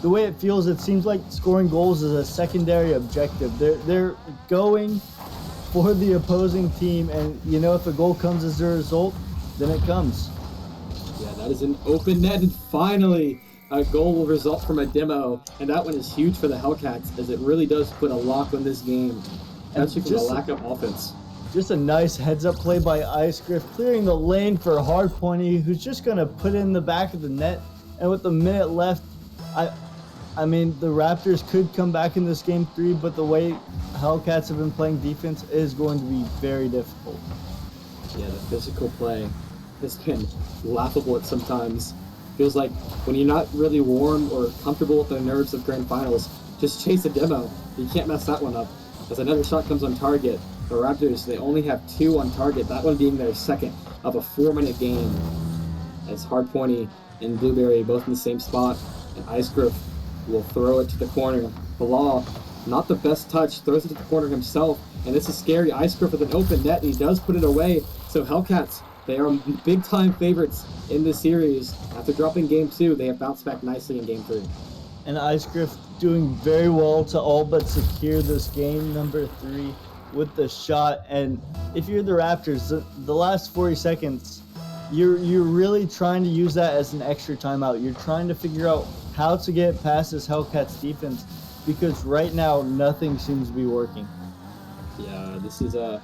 it feels, it seems like scoring goals is a secondary objective. They're going for the opposing team, and you know, if a goal comes as a result, then it comes. Yeah, that is an open net, and finally a goal will result from a demo, and that one is huge for the Hellcats, as it really does put a lock on this game, especially from the lack of offense. Just a nice heads-up play by Ice Grip, clearing the lane for Hard Pointy, who's just going to put it in the back of the net. And with a minute left, I mean, the Raptors could come back in this game 3, but the way Hellcats have been playing defense is going to be very difficult. Yeah, the physical play has been laughable at sometimes. Feels like when you're not really warm or comfortable with the nerves of grand finals, just chase a demo. You can't mess that one up. As another shot comes on target, the Raptors, they only have 2 on target, that one being their second of a 4-minute game. As Hard Pointy and Blueberry both in the same spot, and Ice Grip will throw it to the corner. Bilal, not the best touch, throws it to the corner himself, and this is scary. Ice Grip with an open net, and he does put it away. So Hellcats, they are big-time favorites in this series. After dropping game 2, they have bounced back nicely in game 3. And Ice Grip doing very well to all but secure this game number 3 with the shot. And if you're the Raptors, the last 40 seconds, you're really trying to use that as an extra timeout. You're trying to figure out how to get past this Hellcats defense. because right now nothing seems to be working. Yeah, this is I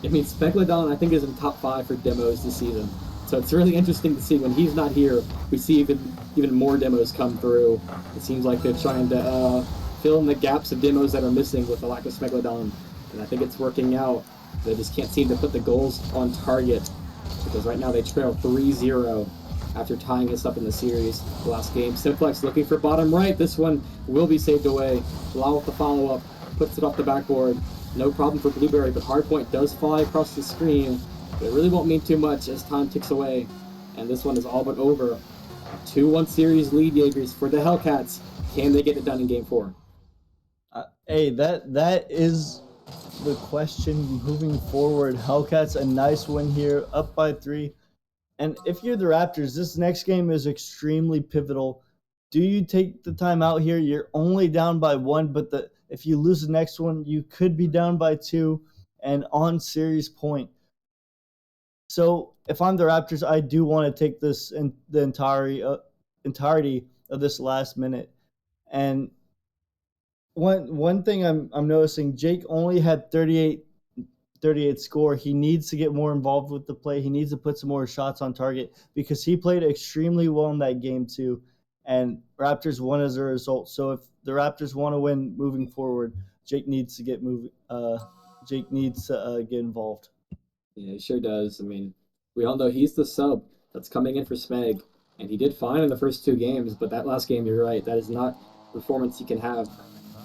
mean, Speculodon I think is in top 5 for demos this season. So it's really interesting to see when he's not here. We see even more demos come through. It seems like they're trying to fill in the gaps of demos that are missing with the lack of Speculodon, and I think it's working out. They just can't seem to put the goals on target because right now they trail 3-0 after tying us up in the series. The last game, Simplex looking for bottom right. This one will be saved away. Blau with the follow-up, puts it off the backboard. No problem for Blueberry, but hardpoint does fly across the screen. But it really won't mean too much as time ticks away. And this one is all but over. A 2-1 series lead, Jaegers, for the Hellcats. Can they get it done in Game 4? Hey, that is the question moving forward. Hellcats, a nice win here, up by 3. And if you're the Raptors, this next game is extremely pivotal. Do you take the time out here? You're only down by 1, but if you lose the next one, you could be down by 2 and on series point. So if I'm the Raptors, I do want to take this in the entirety of this last minute. And one thing I'm noticing, Jake only had 38 score. He needs to get more involved with the play. He needs to put some more shots on target because he played extremely well in that game too. And Raptors won as a result. So if the Raptors want to win moving forward, Jake needs to get get involved. Yeah, he sure does. I mean, we all know he's the sub that's coming in for Smeg, and he did fine in the first 2 games, but that last game, you're right, that is not performance you can have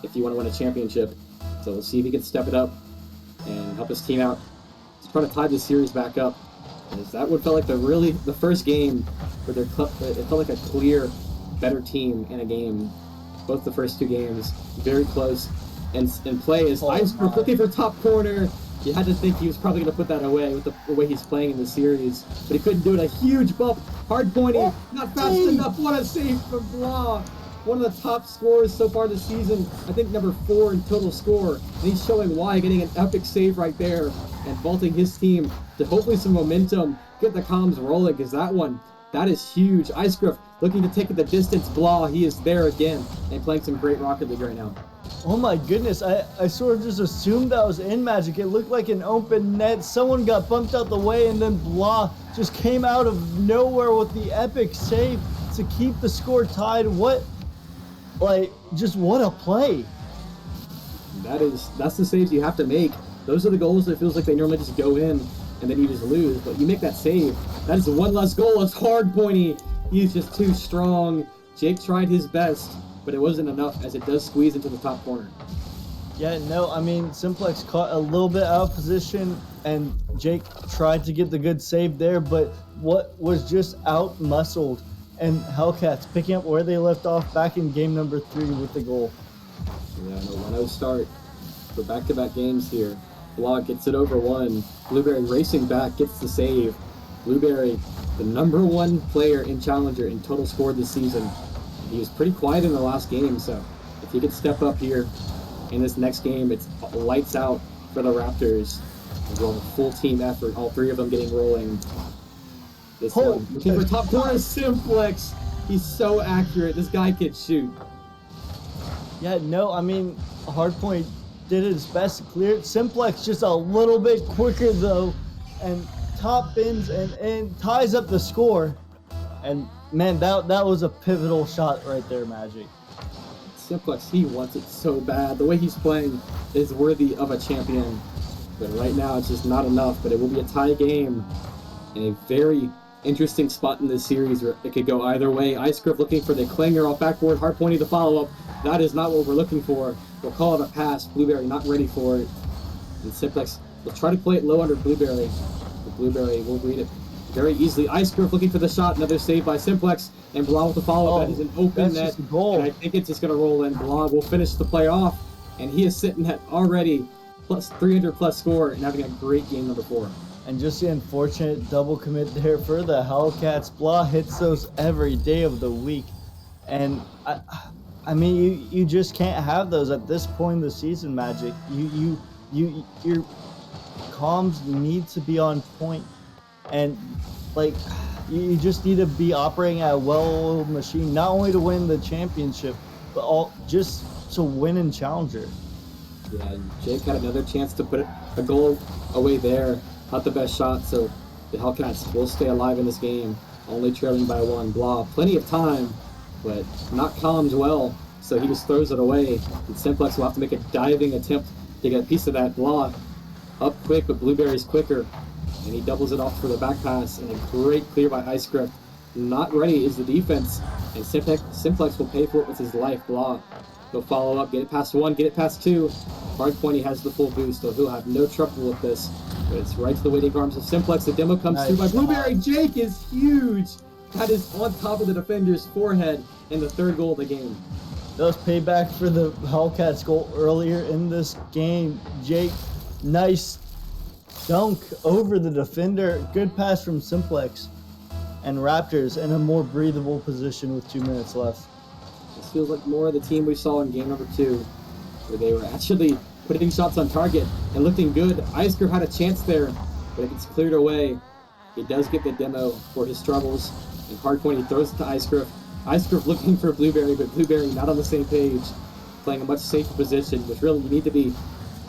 if you want to win a championship. So we'll see if he can step it up and help his team out to try to tie this series back up. Because that would felt like the first game where it felt like a clear, better team in a game. Both the first 2 games, very close. And play is Ice looking for top corner. You had to think he was probably going to put that away with the way he's playing in the series, but he couldn't do it. A huge bump, hard pointing, not fast enough. What a save from Blah! One of the top scorers so far this season. I think number 4 in total score. And he's showing why, getting an epic save right there and vaulting his team to hopefully some momentum, get the comms rolling. Because that is huge. Icegriff looking to take it the distance. Blah, he is there again and playing some great Rocket League right now. Oh my goodness, I sort of just assumed that was in Magic. It looked like an open net. Someone got bumped out the way and then Blah just came out of nowhere with the epic save to keep the score tied. What a play. That's the saves you have to make. Those are the goals that feels like they normally just go in and then you just lose, but you make that save. That is the one less goal. It's hard pointy. He's just too strong. Jake tried his best, but it wasn't enough as it does squeeze into the top corner. Yeah, no, I mean, Simplex caught a little bit out of position, and Jake tried to get the good save there, but what was just out-muscled, and Hellcats picking up where they left off back in game number 3 with the goal. Yeah, no 1-0 start for back-to-back games here. Block gets it over 1. Blueberry racing back, gets the save. Blueberry, the number 1 player in Challenger in total score this season. He was pretty quiet in the last game, so if he could step up here in this next game, it's lights out for the Raptors. As well, full team effort, all 3 of them getting rolling. This one, looking for top corner, Simplex. He's so accurate. This guy can shoot. Yeah, no, I mean, Hardpoint did his best to clear it. Simplex just a little bit quicker, though, and top bins and ties up the score. And, man, that was a pivotal shot right there, Magic. Simplex, he wants it so bad. The way he's playing is worthy of a champion. But right now, it's just not enough. But it will be a tie game. And a very interesting spot in this series where it could go either way. Icegriff looking for the clanger off backboard. Hard pointing the follow-up. That is not what we're looking for. We'll call it a pass. Blueberry not ready for it. And Simplex will try to play it low under Blueberry. But Blueberry will read it very easily. Icegriff looking for the shot. Another save by Simplex. And Blah with the follow-up. That is an open net. And I think it's just going to roll in. Blah will finish the play off. And he is sitting at already plus 300 plus score and having a great game number 4. And just the unfortunate double commit there for the Hellcats. Blah hits those every day of the week. And I mean, you just can't have those at this point in the season, Magic. Your comms need to be on point. And like, you just need to be operating at a well-oiled machine, not only to win the championship, but just to win in Challenger. Yeah, and Jake had another chance to put a goal away there. Not the best shot, so the Hellcats will stay alive in this game. Only trailing by one. Blah, plenty of time, but not calmed well. So he just throws it away, and Simplex will have to make a diving attempt to get a piece of that. Blah, up quick, but Blueberry's quicker, and he doubles it off for the back pass, and a great clear by Ice Grip. Not ready is the defense, and Simplex will pay for it with his life. Blah, he'll follow up, get it past one, get it past two. Hardpoint, he has the full boost, so he'll have no trouble with this. But it's right to the waiting arms of Simplex. The demo comes Nice through by shot. Blueberry. Jake is huge. That is on top of the defender's forehead, and the third goal of the game. That was payback for the Hellcats goal earlier in this game. Jake, nice dunk over the defender. Good pass from Simplex. And Raptors in a more breathable position with 2 minutes left. This feels like more of the team we saw in game number 2, where they were actually putting shots on target and looking good. Isker had a chance there, but it gets cleared away. He does get the demo for his troubles, and Hardpoint, he throws it to Icegriff. Icegriff looking for Blueberry, but Blueberry not on the same page, playing a much safer position, which really you need to be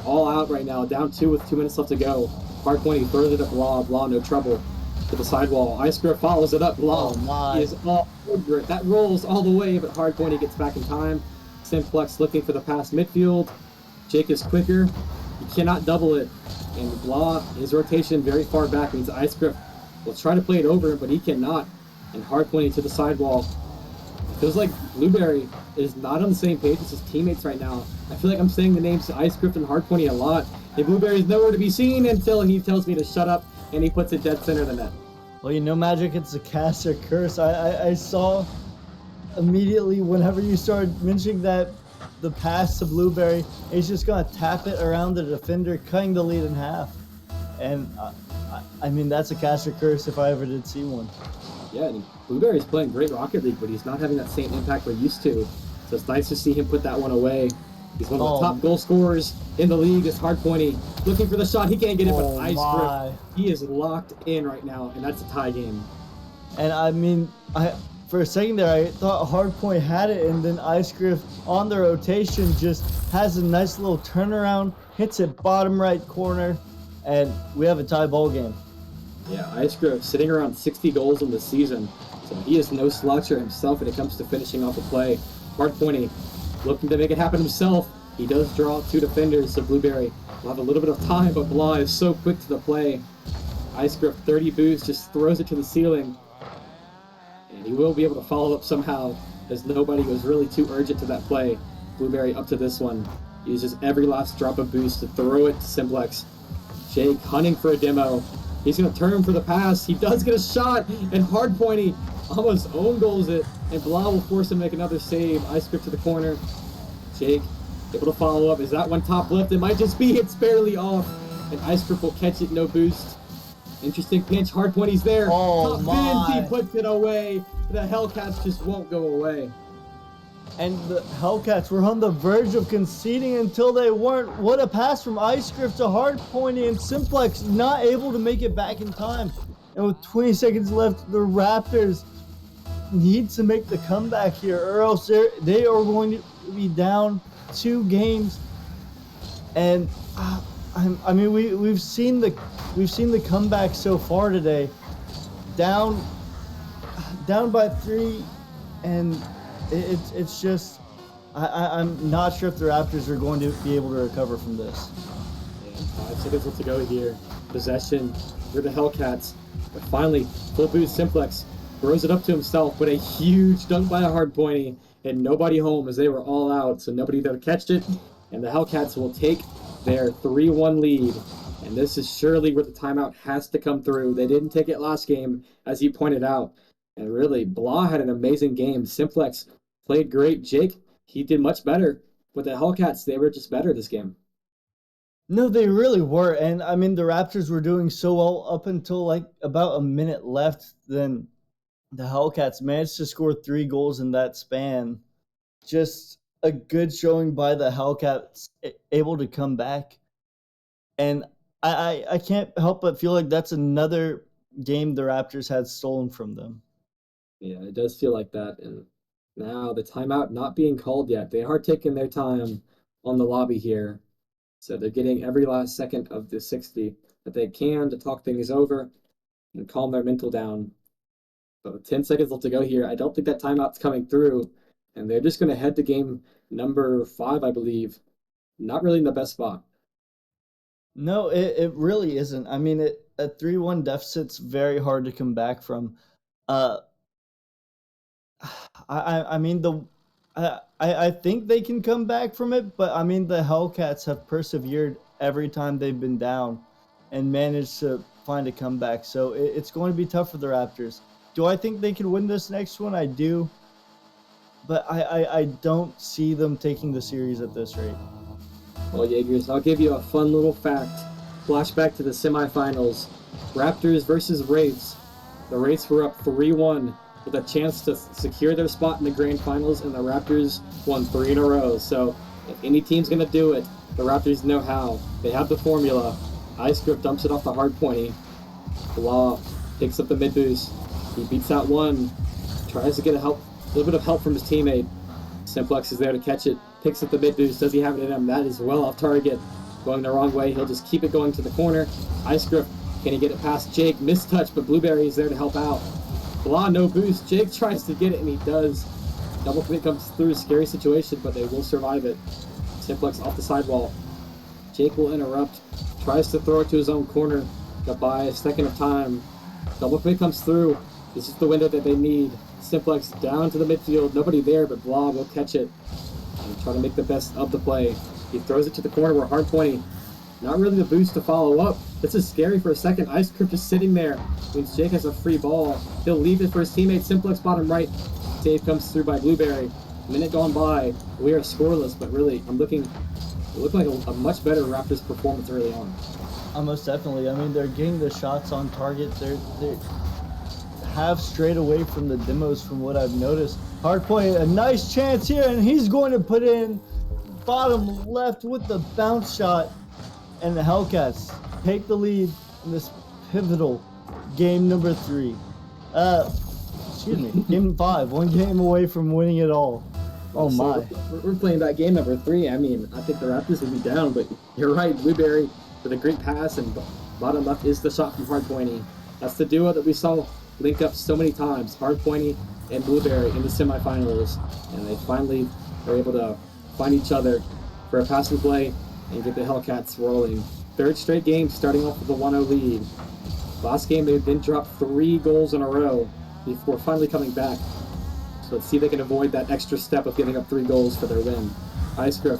all out right now. Down 2 with 2 minutes left to go. Hardpoint, he throws it up Blah, no trouble. To the sidewall. Icegriff follows it up. Blah, he is all over it. That rolls all the way, but Hardpoint, he gets back in time. Simplex looking for the pass midfield. Jake is quicker. He cannot double it. And Blah, his rotation very far back means Icegriff will try to play it over, but he cannot. And Hardpoint to the sidewall. It feels like Blueberry is not on the same page as his teammates right now. I feel like I'm saying the names Icegriff and Hardpoint a lot. And Blueberry is nowhere to be seen until he tells me to shut up, and he puts it dead center of the net. Well, you know, Magic, it's a cast or curse. I saw immediately whenever you started mentioning that the pass to Blueberry, he's just going to tap it around the defender, cutting the lead in half. And, I mean, that's a cast or curse if I ever did see one. Yeah, and Blueberry's playing great Rocket League, but he's not having that same impact we're used to. So it's nice to see him put that one away. He's one of the top goal scorers in the league. It's Hardpointy looking for the shot. He can't get it, but Icegriff, he is locked in right now, and that's a tie game. And I mean, for a second there, I thought Hardpoint had it, and then Icegriff on the rotation just has a nice little turnaround, hits it bottom right corner, and we have a tie ball game. Yeah, Icegriff sitting around 60 goals in the season, so he is no sloucher himself when it comes to finishing off a play. Hardpointy looking to make it happen himself. He does draw 2 defenders, so Blueberry will have a little bit of time, but Blah is so quick to the play. Icegriff, 30 boost, just throws it to the ceiling. And he will be able to follow up somehow, as nobody was really too urgent to that play. Blueberry up to this one. He uses every last drop of boost to throw it to Simplex. Jake hunting for a demo. He's going to turn for the pass. He does get a shot, and Hardpointy almost own goals it, and Blah will force him to make another save. Icegriff to the corner. Jake able to follow up. Is that one top left? It might just be. It's barely off, and Icegriff will catch it. No boost. Interesting pinch. Hardpointy's there. Oh, top my. bins. He puts it away. The Hellcats just won't go away. And the Hellcats were on the verge of conceding until they weren't. What a pass from Icegriff to Hardpointy, and Simplex not able to make it back in time. And with 20 seconds left, the Raptors need to make the comeback here, or else they are going to be down 2 games. And I mean, we've seen the comeback so far today, down by 3, and it's just I'm not sure if the Raptors are going to be able to recover from this. And 5 seconds left to go here. Possession for the Hellcats. But finally, full boost Simplex throws it up to himself, but a huge dunk by a Hardpointy, and nobody home as they were all out, so nobody there to catch it. And the Hellcats will take their 3-1 lead. And this is surely where the timeout has to come through. They didn't take it last game, as you pointed out. And really, Blah had an amazing game. Simplex played great. Jake, he did much better. But the Hellcats, they were just better this game. No, they really were. And I mean, the Raptors were doing so well up until like about a minute left. Then the Hellcats managed to score 3 goals in that span. Just a good showing by the Hellcats, able to come back. And I can't help but feel like that's another game the Raptors had stolen from them. Yeah, it does feel like that. And Now, the timeout not being called yet. They are taking their time on the lobby here. So they're getting every last second of the 60 that they can to talk things over and calm their mental down. But with 10 seconds left to go here, I don't think that timeout's coming through. And they're just going to head to game number 5, I believe. Not really in the best spot. No, it really isn't. I mean, a 3-1 deficit's very hard to come back from. Uh, I mean I think they can come back from it, but I mean the Hellcats have persevered every time they've been down and managed to find a comeback. So it's going to be tough for the Raptors. Do I think they can win this next one? I do, but I don't see them taking the series at this rate. Well, Jaegers, I'll give you a fun little fact. Flashback to the semifinals. Raptors versus Wraiths. The Wraiths were up 3-1 with a chance to secure their spot in the grand finals, and the Raptors won 3 in a row. So if any team's going to do it, the Raptors know how. They have the formula. Ice Grip dumps it off the hard pointy. Blah picks up the mid boost. He beats out one. Tries to get a little bit of help from his teammate. Simplex is there to catch it. Picks up the mid boost. Does he have it in him? That is well off target. Going the wrong way. He'll just keep it going to the corner. Ice Grip, can he get it past Jake? Mistouch, but Blueberry is there to help out. Blah, no boost. Jake tries to get it, and he does. Double commit comes through. Scary situation, but they will survive it. Simplex off the sidewall. Jake will interrupt. Tries to throw it to his own corner. Got by a second of time. Double commit comes through. This is the window that they need. Simplex down to the midfield. Nobody there, but Blah will catch it and try to make the best of the play. He throws it to the corner where hard pointy. Not really the boost to follow up. This is scary for a second. Ice Grip just sitting there. Means Jake has a free ball. He'll leave it for his teammate. Simplex bottom right. Save comes through by Blueberry. Minute gone by. We are scoreless, but really, it looking like a much better Raptors performance early on. Most definitely. I mean, they're getting the shots on target. They have strayed away from the demos from what I've noticed. Hardpoint, a nice chance here, and he's going to put in bottom left with the bounce shot. And the Hellcats take the lead in this pivotal game number 3. Game 5. One game away from winning it all. Oh my. We're playing that game number 3. I mean, I think the Raptors will be down, but you're right. Blueberry with a great pass, and bottom left is the shot from hard pointy. That's the duo that we saw link up so many times. Hard pointy and Blueberry in the semifinals, and they finally are able to find each other for a passing play and get the Hellcats rolling. Third straight game starting off with a 1-0 lead. Last game they then dropped 3 goals in a row before finally coming back. So let's see if they can avoid that extra step of giving up 3 goals for their win. Ice Grip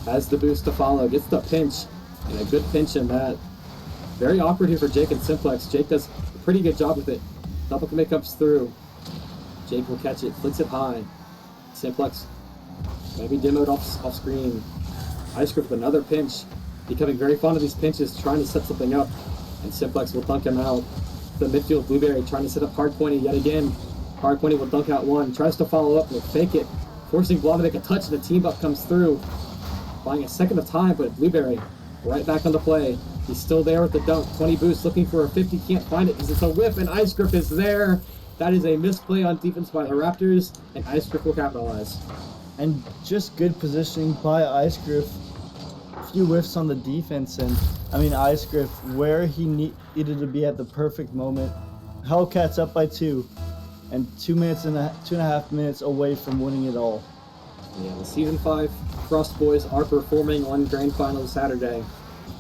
has the boost to follow, gets the pinch, and a good pinch in that. Very awkward here for Jake and Simplex. Jake does a pretty good job with it. Double commit comes through. Jake will catch it, flicks it high. Simplex maybe demoed off screen. Ice Grip with another pinch. Becoming very fond of these pinches, trying to set something up. And Simplex will dunk him out. The midfield Blueberry trying to set up hard pointy yet again. Hard pointy will dunk out one. Tries to follow up, will fake it. Forcing Blah to make a touch, and the team up comes through. Buying a second of time, but Blueberry right back on the play. He's still there with the dunk. 20 boost, looking for a 50. Can't find it because it's a whiff, and Ice Grip is there. That is a misplay on defense by the Raptors, and Ice Grip will capitalize. And just good positioning by Ice Grip. A few whiffs on the defense, and I mean Ice Grip where he needed to be at the perfect moment. Hellcats up by 2, and 2.5 minutes away from winning it all. Yeah, the Season 5 Frost Boys are performing on Grand Finals Saturday,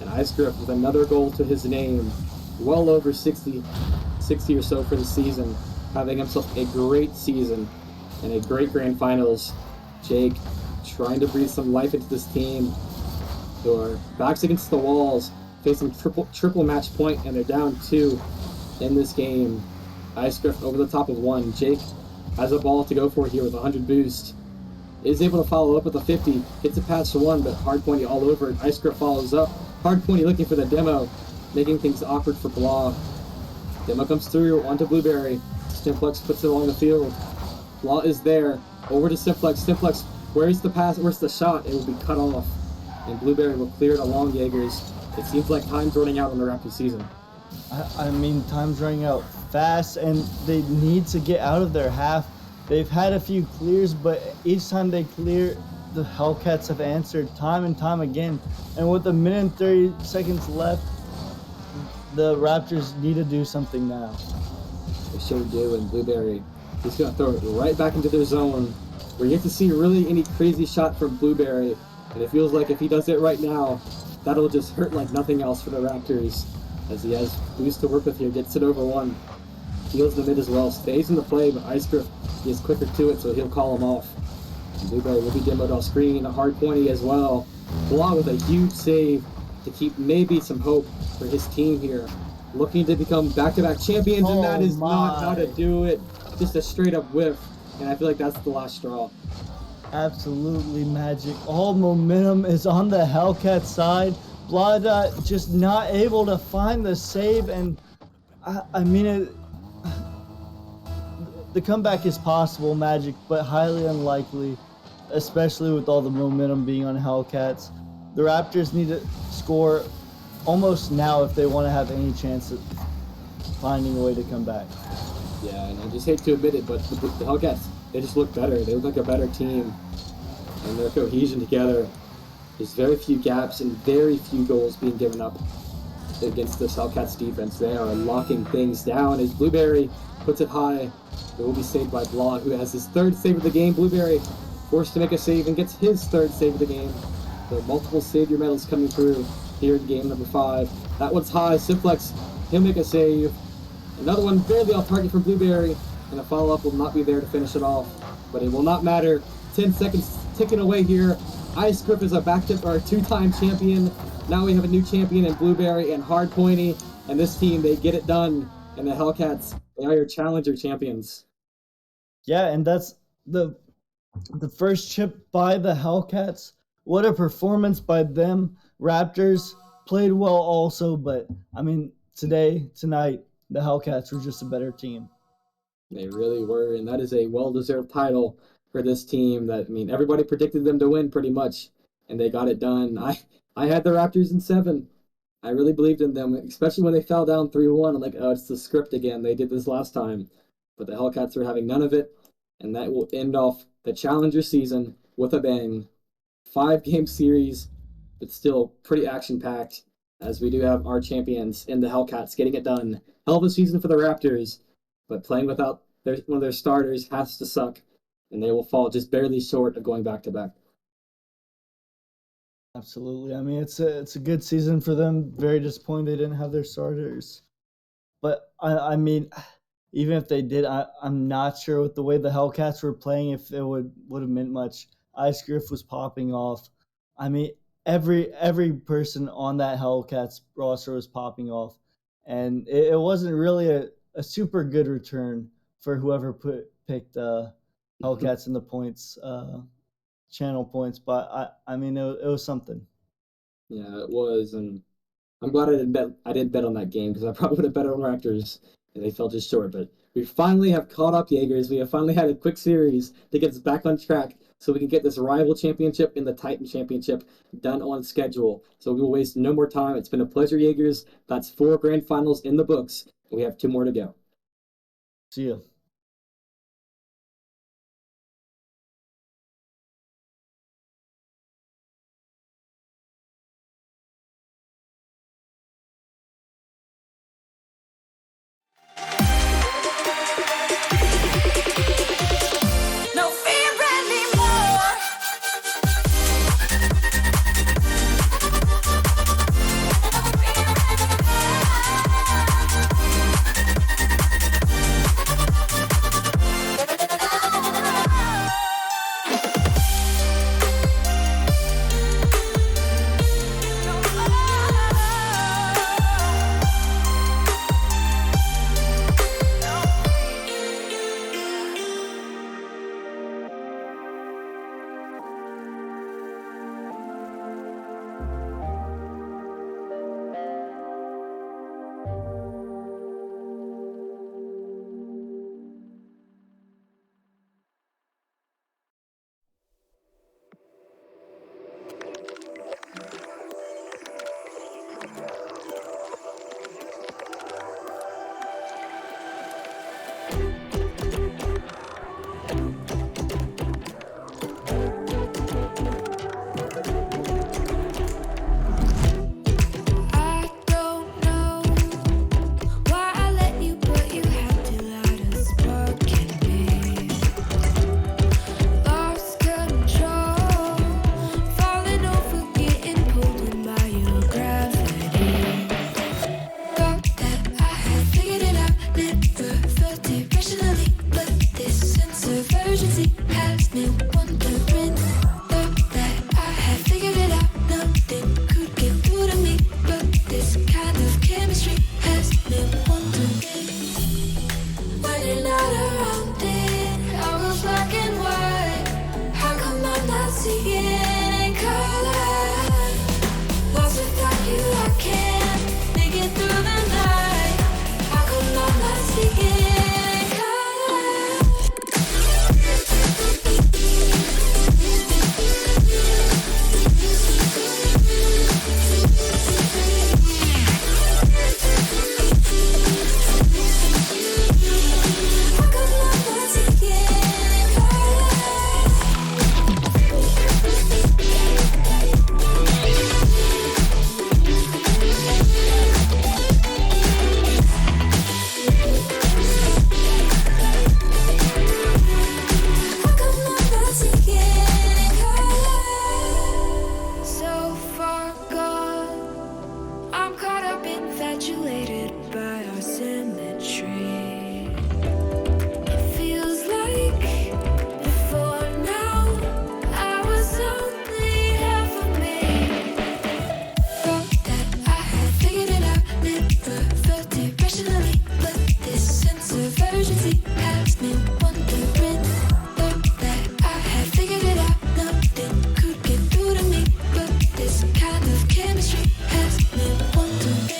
and Ice Grip with another goal to his name. Well over 60 or so for the season, having himself a great season and a great Grand Finals. Jake trying to breathe some life into this team. Their backs against the walls, facing triple match point, and they're down 2 in this game. Ice Grip over the top of 1. Jake has a ball to go for here with 100 boost. Is able to follow up with a 50. Gets it past 1, but hard pointy all over it. Ice Grip follows up. Hard pointy looking for the demo, making things awkward for Blah. Demo comes through onto Blueberry. Simplex puts it along the field. Blah is there. Over to Simplex. Simplex, where's the pass? Where's the shot? It will be cut off. And Blueberry will clear it along Jaegers. It seems like time's running out on the Raptors season. I mean, time's running out fast, and they need to get out of their half. They've had a few clears, but each time they clear, the Hellcats have answered time and time again. And with a minute and 30 seconds left, the Raptors need to do something now. They sure do, and Blueberry, he's going to throw it right back into their zone, where you get to see really any crazy shot from Blueberry, and it feels like if he does it right now, that'll just hurt like nothing else for the Raptors, as he has boost to work with here, gets it over one, heals the mid as well, stays in the play, but Ice Griff is quicker to it, so he'll call him off. And Blueberry will be demoed off screen, a hard pointy as well. Blah with a huge save to keep maybe some hope for his team here. Looking to become back-to-back champions, and that is not how to do it. Just a straight-up whiff, and I feel like that's the last straw. Absolutely magic. All momentum is on the Hellcat side. Blada just not able to find the save, and the comeback is possible, Magic, but highly unlikely, especially with all the momentum being on Hellcats. The Raptors need to score almost now if they want to have any chance of finding a way to come back. Yeah, and I just hate to admit it, but the Hellcats, they just look better. They look like a better team, and their cohesion together. There's very few gaps and very few goals being given up against this Hellcats defense. They are locking things down as Blueberry puts it high. It will be saved by Blah, who has his third save of the game. Blueberry forced to make a save and gets his third save of the game. There are multiple savior medals coming through here in game number 5. That one's high. Simplex, he'll make a save. Another one barely off target from Blueberry, and a follow-up will not be there to finish it off. But it will not matter. 10 seconds ticking away here. Ice Grip is a two-time champion. Now we have a new champion in Blueberry and Hard Pointy, and this team, they get it done. And the Hellcats, they are your challenger champions. Yeah, and that's the first chip by the Hellcats. What a performance by them. Raptors played well also, but I mean, tonight, the Hellcats were just a better team. They really were, and that is a well-deserved title for this team that, I mean, everybody predicted them to win pretty much, and they got it done. I had the Raptors in 7. I really believed in them, especially when they fell down 3-1. I'm like, oh, it's the script again. They did this last time. But the Hellcats are having none of it, and that will end off the Challenger season with a bang. 5-game series, but still pretty action-packed, as we do have our champions in the Hellcats getting it done. Hell of a season for the Raptors, but playing without one of their starters has to suck, and they will fall just barely short of going back-to-back. Absolutely. I mean, it's a good season for them. Very disappointed they didn't have their starters. But, I mean, even if they did, I'm not sure with the way the Hellcats were playing if it would have meant much. Ice Griff was popping off. I mean, every person on that Hellcats roster was popping off. And it wasn't really a super good return for whoever picked Hellcats in the points channel points, but I mean it was something. Yeah, it was, and I'm glad I didn't bet on that game, because I probably would have bet on Raptors, and they fell just short. But we finally have caught up, Jaegers. We have finally had a quick series to get us back on track, so we can get this rival championship and the Titan championship done on schedule. So we will waste no more time. It's been a pleasure, Jaegers. That's 4 grand finals in the books. We have 2 more to go. See ya. No fear anymore. infatuated by our symmetry. It feels like before now I was only half of me. Thought that I had figured it out, never felt it rationally, but this sense of urgency has me wondering. Thought that I had figured it out, nothing could get through to me, but this kind of chemistry has me wondering.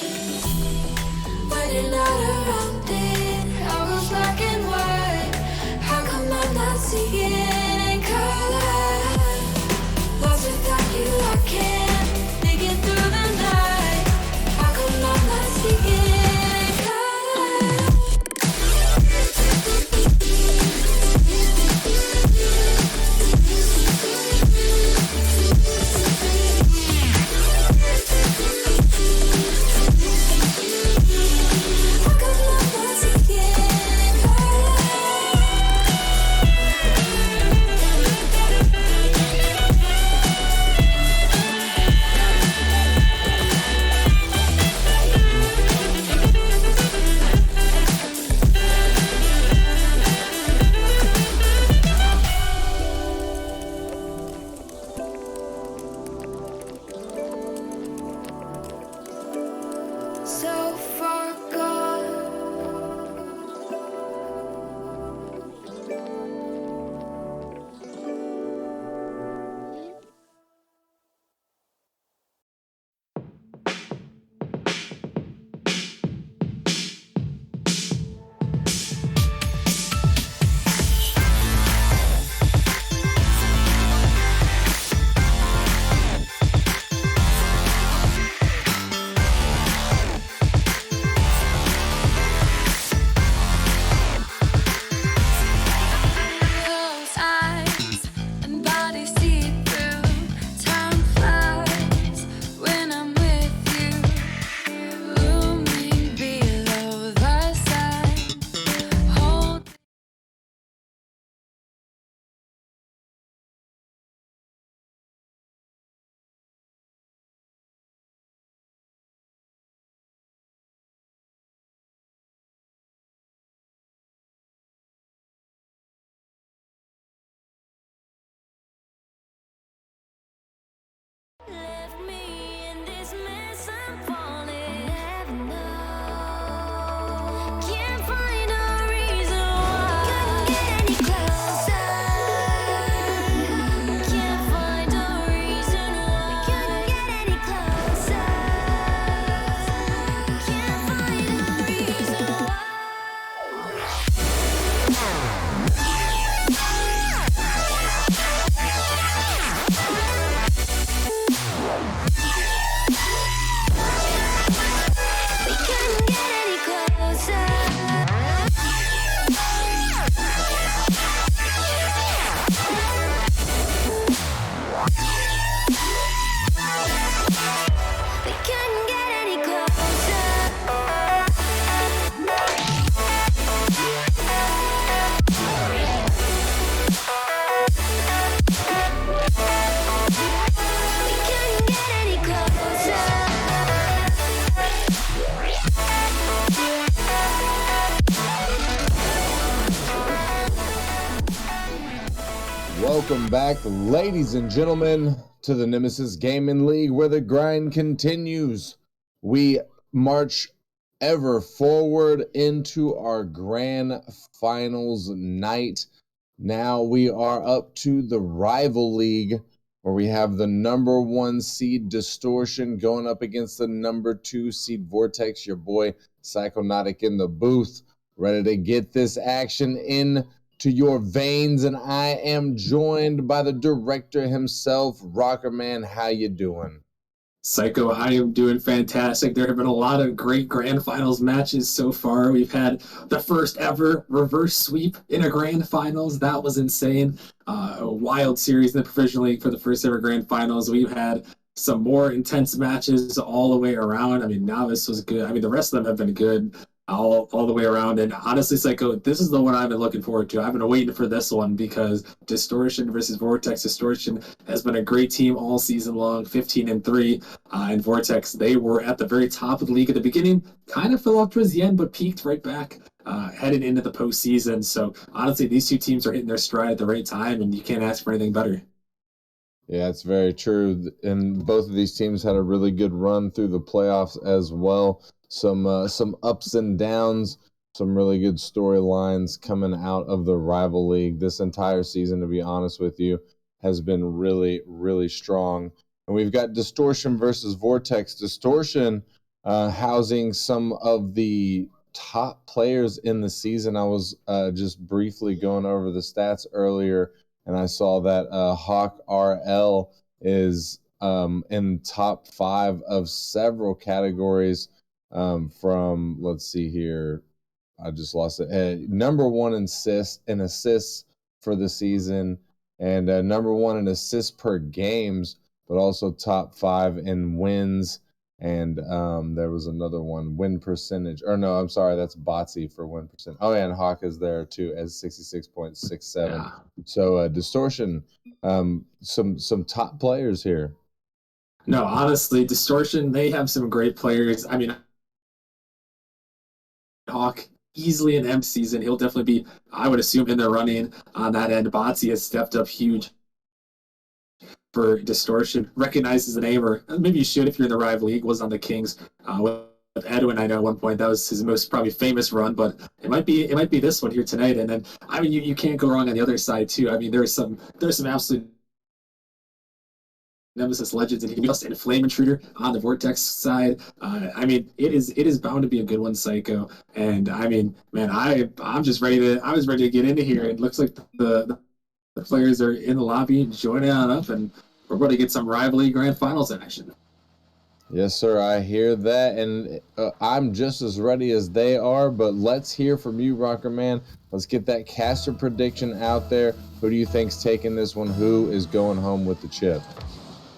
Running out around it, all goes black and white. How come I'm not seeing in color? Lost without you, I can't make it through the night. How come I'm not seeing in color? How come I'm not seeing in color? So far gone. Close eyes and body see through. Time flies when I'm with you. Looming below the sun. Hold. Left me in this mess, I'm falling. Heaven knows. Can't find a reason why. Couldn't get any closer. Can't find a reason why. Couldn't get any closer. Can't find a reason why. We couldn't get any closer. We couldn't get any closer. We couldn't get any closer. Welcome back, ladies and gentlemen, to the Nemesis Gaming League, where the grind continues. We march ever forward into our grand finals night. Now we are up to the rival league, where we have the number 1 seed Distortion going up against the number 2 seed Vortex. Your boy Psychonautic in the booth, ready to get this action in to your veins, and I am joined by the director himself, Rockerman. How you doing? Psycho, I am doing fantastic. There have been a lot of great grand finals matches so far. We've had the first ever reverse sweep in a grand finals. That was insane. A wild series in the Professional League for the first ever grand finals. We've had some more intense matches all the way around. I mean, Novice was good. I mean, the rest of them have been good. all the way around. And honestly, Psycho, this is the one I've been looking forward to. I've been waiting for this one because Distortion versus Vortex. Distortion has been a great team all season long, 15-3. And Vortex, they were at the very top of the league at the beginning, kind of fell off towards the end, but peaked right back headed into the postseason. So honestly, these two teams are hitting their stride at the right time, and you can't ask for anything better. Yeah, it's very true. And both of these teams had a really good run through the playoffs as well. Some ups and downs, some really good storylines coming out of the rival league. This entire season, to be honest with you, has been really, really strong. And we've got Distortion versus Vortex. Distortion housing some of the top players in the season. I was just briefly going over the stats earlier, and I saw that Hawk RL is in top 5 of several categories. From, let's see here, I just lost it. Number 1 in assists for the season, and number 1 in assists per games, but also top 5 in wins. And there was another one, win percentage. Or no, I'm sorry, that's Botsy for win percent. Oh, yeah, and Hawk is there too as 66.67. Yeah. So Distortion, some top players here. No, honestly, Distortion, they have some great players. I mean, Hawk easily an M season. He'll definitely be, I would assume, in the running on that end. Botsy has stepped up huge for Distortion. Recognizes the name, or maybe you should if you're in the rival league. Was on the Kings with Edwin. I know at one point that was his most probably famous run, but it might be this one here tonight. And then I mean, you can't go wrong on the other side too. I mean, there's some absolute Nemesis legends, and he can be just in Flame Intruder on the Vortex side. I mean, it is bound to be a good one, Psycho. And I mean, man, I was ready to get into here. It looks like the players are in the lobby joining on up, and we're going to get some rivalry grand finals action. Yes, sir, I hear that, and I'm just as ready as they are, but let's hear from you, Rocker Man. Let's get that caster prediction out there. Who do you think's taking this one? Who is going home with the chip?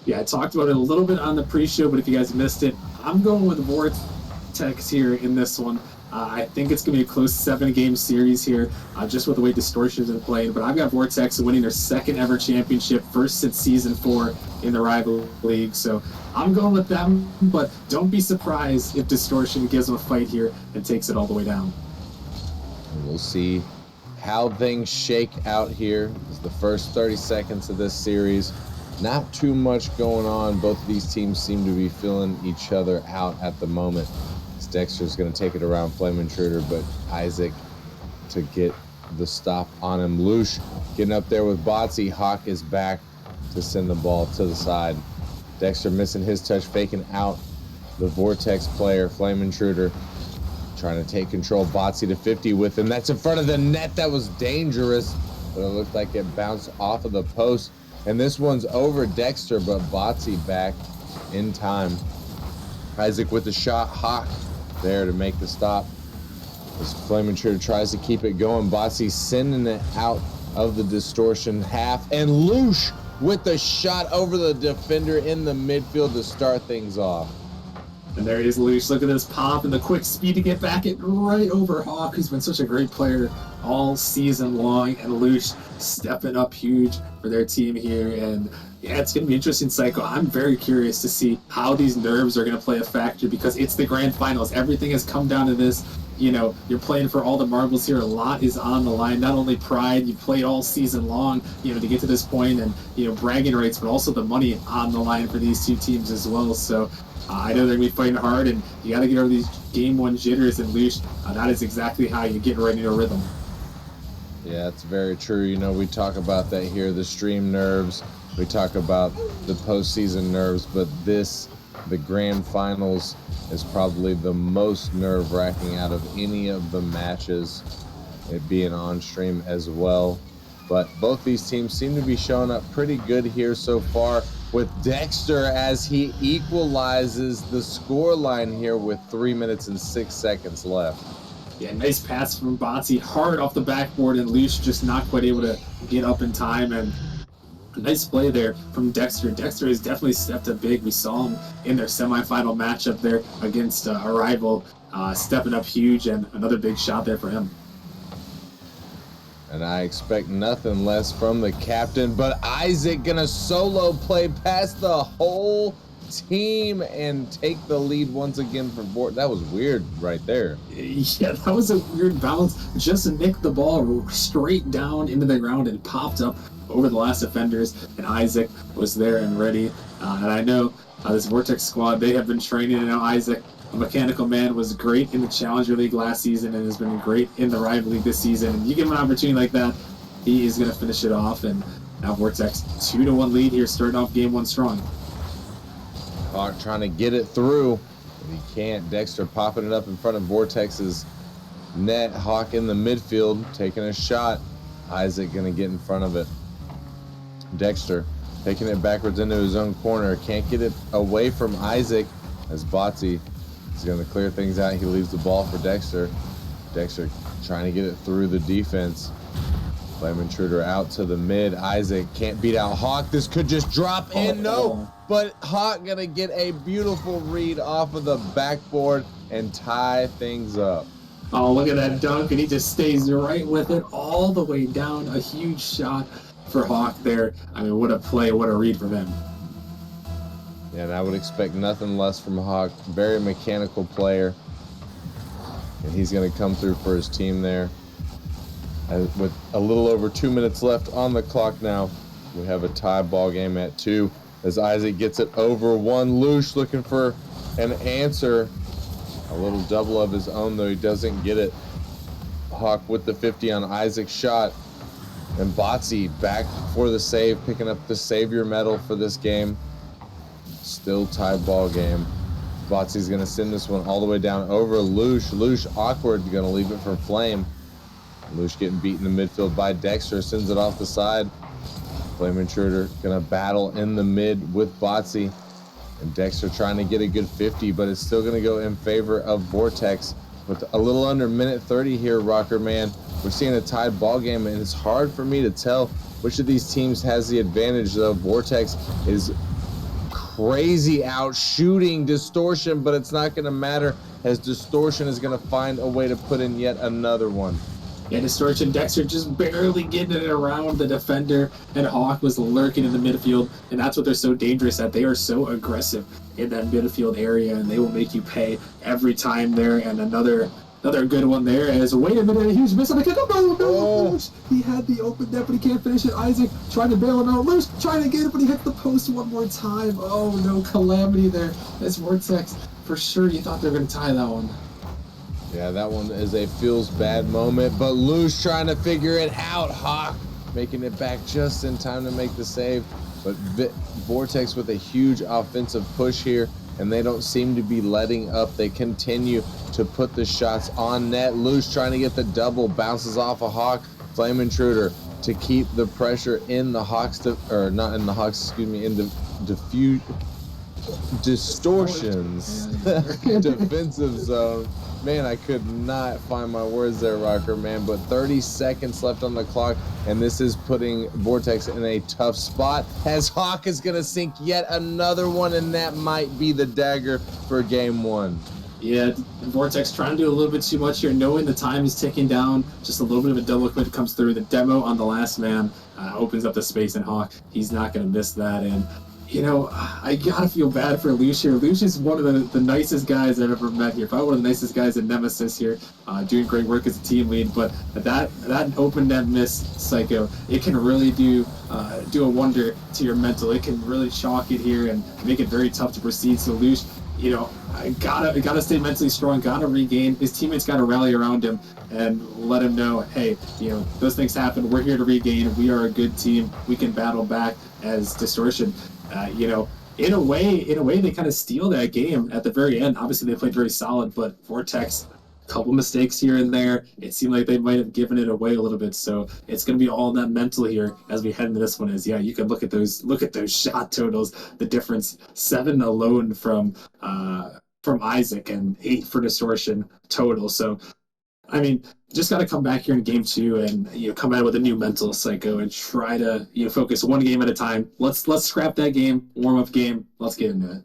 Yeah, I talked about it a little bit on the pre-show, but if you guys missed it, I'm going with Vortex here in this one. I think it's going to be a close 7-game series here, just with the way Distortion's been playing. But I've got Vortex winning their second ever championship, first since season 4 in the rival league. So I'm going with them, but don't be surprised if Distortion gives them a fight here and takes it all the way down. We'll see how things shake out here. It's the first 30 seconds of this series. Not too much going on. Both of these teams seem to be filling each other out at the moment. Dexter's going to take it around Flame Intruder, but Isaac to get the stop on him. Lush getting up there with Botsy. Hawk is back to send the ball to the side. Dexter missing his touch, faking out the Vortex player. Flame Intruder trying to take control. Botsy to 50 with him. That's in front of the net. That was dangerous, but it looked like it bounced off of the post. And this one's over Dexter, but Botsy back in time. Isaac with the shot. Hawk there to make the stop. As Flame Intruder tries to keep it going, Botsy sending it out of the Distortion half, and Lush with the shot over the defender in the midfield to start things off. And there he is, Lush. Look at this pop and the quick speed to get back it right over Hawk, who's been such a great player all season long. And Lush stepping up huge for their team here. And yeah, it's going to be interesting, Psycho. I'm very curious to see how these nerves are going to play a factor, because it's the grand finals. Everything has come down to this. You know, you're playing for all the marbles here. A lot is on the line. Not only pride, you played all season long, you know, to get to this point, and, you know, bragging rights, but also the money on the line for these two teams as well. So I know they're going to be fighting hard, and you got to get over these game one jitters, and Lush, that is exactly how you get right into a rhythm. Yeah, it's very true. You know, we talk about that here, the stream nerves. We talk about the postseason nerves, but the grand finals, is probably the most nerve-wracking out of any of the matches, it being on stream as well. But both these teams seem to be showing up pretty good here so far, with Dexter as he equalizes the scoreline here with 3 minutes and 6 seconds left. Yeah, nice pass from Botsy, hard off the backboard, and Lush just not quite able to get up in time. And A nice play there from Dexter. Dexter has definitely stepped up big. We saw him in their semifinal matchup there against a rival, stepping up huge, and another big shot there for him. And I expect nothing less from the captain, but Isaac gonna solo play past the whole team and take the lead once again for Bort. That was weird right there. Yeah, that was a weird bounce. Just nicked the ball straight down into the ground and popped up over the last defenders, and Isaac was there and ready. And I know this Vortex squad, they have been training, and now Isaac, a mechanical man, was great in the Challenger League last season and has been great in the Rival League this season. And you give him an opportunity like that, he is going to finish it off. And now Vortex 2-1 lead here, starting off game one strong. Hawk trying to get it through, but he can't. Dexter popping it up in front of Vortex's net. Hawk in the midfield taking a shot. Isaac gonna get in front of it. Dexter taking it backwards into his own corner. Can't get it away from Isaac as Botsy is gonna clear things out. He leaves the ball for Dexter. Dexter trying to get it through the defense. Flame Intruder out to the mid. Isaac can't beat out Hawk. This could just drop in. No, but Hawk gonna get a beautiful read off of the backboard and tie things up. Oh, look at that dunk, and he just stays right with it all the way down. A huge shot for Hawk there. I mean, what a play, what a read from him. Yeah, and I would expect nothing less from Hawk. Very mechanical player. And he's gonna come through for his team there. With a little over 2 minutes left on the clock now, we have a tie ball game at 2 as Isaac gets it over one. Lush looking for an answer. A little double of his own, though he doesn't get it. Hawk with the 50 on Isaac's shot. And Botsy back for the save, picking up the savior medal for this game. Still tie ball game. Botsy's going to send this one all the way down over Lush. Lush awkward, going to leave it for Flame. Lush getting beat in the midfield by Dexter, sends it off the side. Flame Intruder gonna battle in the mid with Botsy. And Dexter trying to get a good 50, but it's still gonna go in favor of Vortex. With a little under minute 30 here, Rocker Man. We're seeing a tied ball game, and it's hard for me to tell which of these teams has the advantage, though. Vortex is crazy out shooting Distortion, but it's not gonna matter as Distortion is gonna find a way to put in yet another one. Yeah, Distortion, Dexter just barely getting it around the defender, and Hawk was lurking in the midfield, and that's what they're so dangerous at. They are so aggressive in that midfield area, and they will make you pay every time there. And another good one there is, wait a minute, a huge miss on the kick. Oh, no. He had the open net, but he can't finish it. Isaac trying to bail him out. Lush trying to get it, but he hit the post one more time. Oh, no, calamity there. That's Vortex. For sure, you thought they were going to tie that one. Yeah, that one is a feels bad moment, but Lush trying to figure it out. Hawk making it back just in time to make the save, but Vortex with a huge offensive push here, and they don't seem to be letting up. They continue to put the shots on net. Lush trying to get the double, bounces off a Hawk. Flame Intruder to keep the pressure in the Hawks, or not in the Hawks, excuse me, in the Distortions defensive zone. Man, I could not find my words there, Rocker Man, but 30 seconds left on the clock, and this is putting Vortex in a tough spot as Hawk is going to sink yet another one, and that might be the dagger for game one. Yeah, Vortex trying to do a little bit too much here, knowing the time is ticking down. Just a little bit of a double commit comes through. The demo on the last man opens up the space, and Hawk, he's not going to miss that. And you know, I gotta feel bad for Lush here. Lush is one of the nicest guys I've ever met here. Probably one of the nicest guys in Nemesis here, doing great work as a team lead. But that open net miss, Psycho, it can really do a wonder to your mental. It can really chalk it here and make it very tough to proceed. So Lush, you know, I gotta stay mentally strong. Gotta regain. His teammates gotta rally around him and let him know, hey, you know, those things happen. We're here to regain. We are a good team. We can battle back as Distortion. You know, in a way, they kind of steal that game at the very end. Obviously, they played very solid, but Vortex, a couple mistakes here and there. It seemed like they might have given it away a little bit. So it's going to be all that mental here as we head into this one. Is you can look at those shot totals. The difference, 7 alone from Isaac and 8 for Distortion total. So I mean, just got to come back here in game 2 and come out with a new mental psycho and try to focus one game at a time. Let's scrap that game, warm up game. Let's get into it.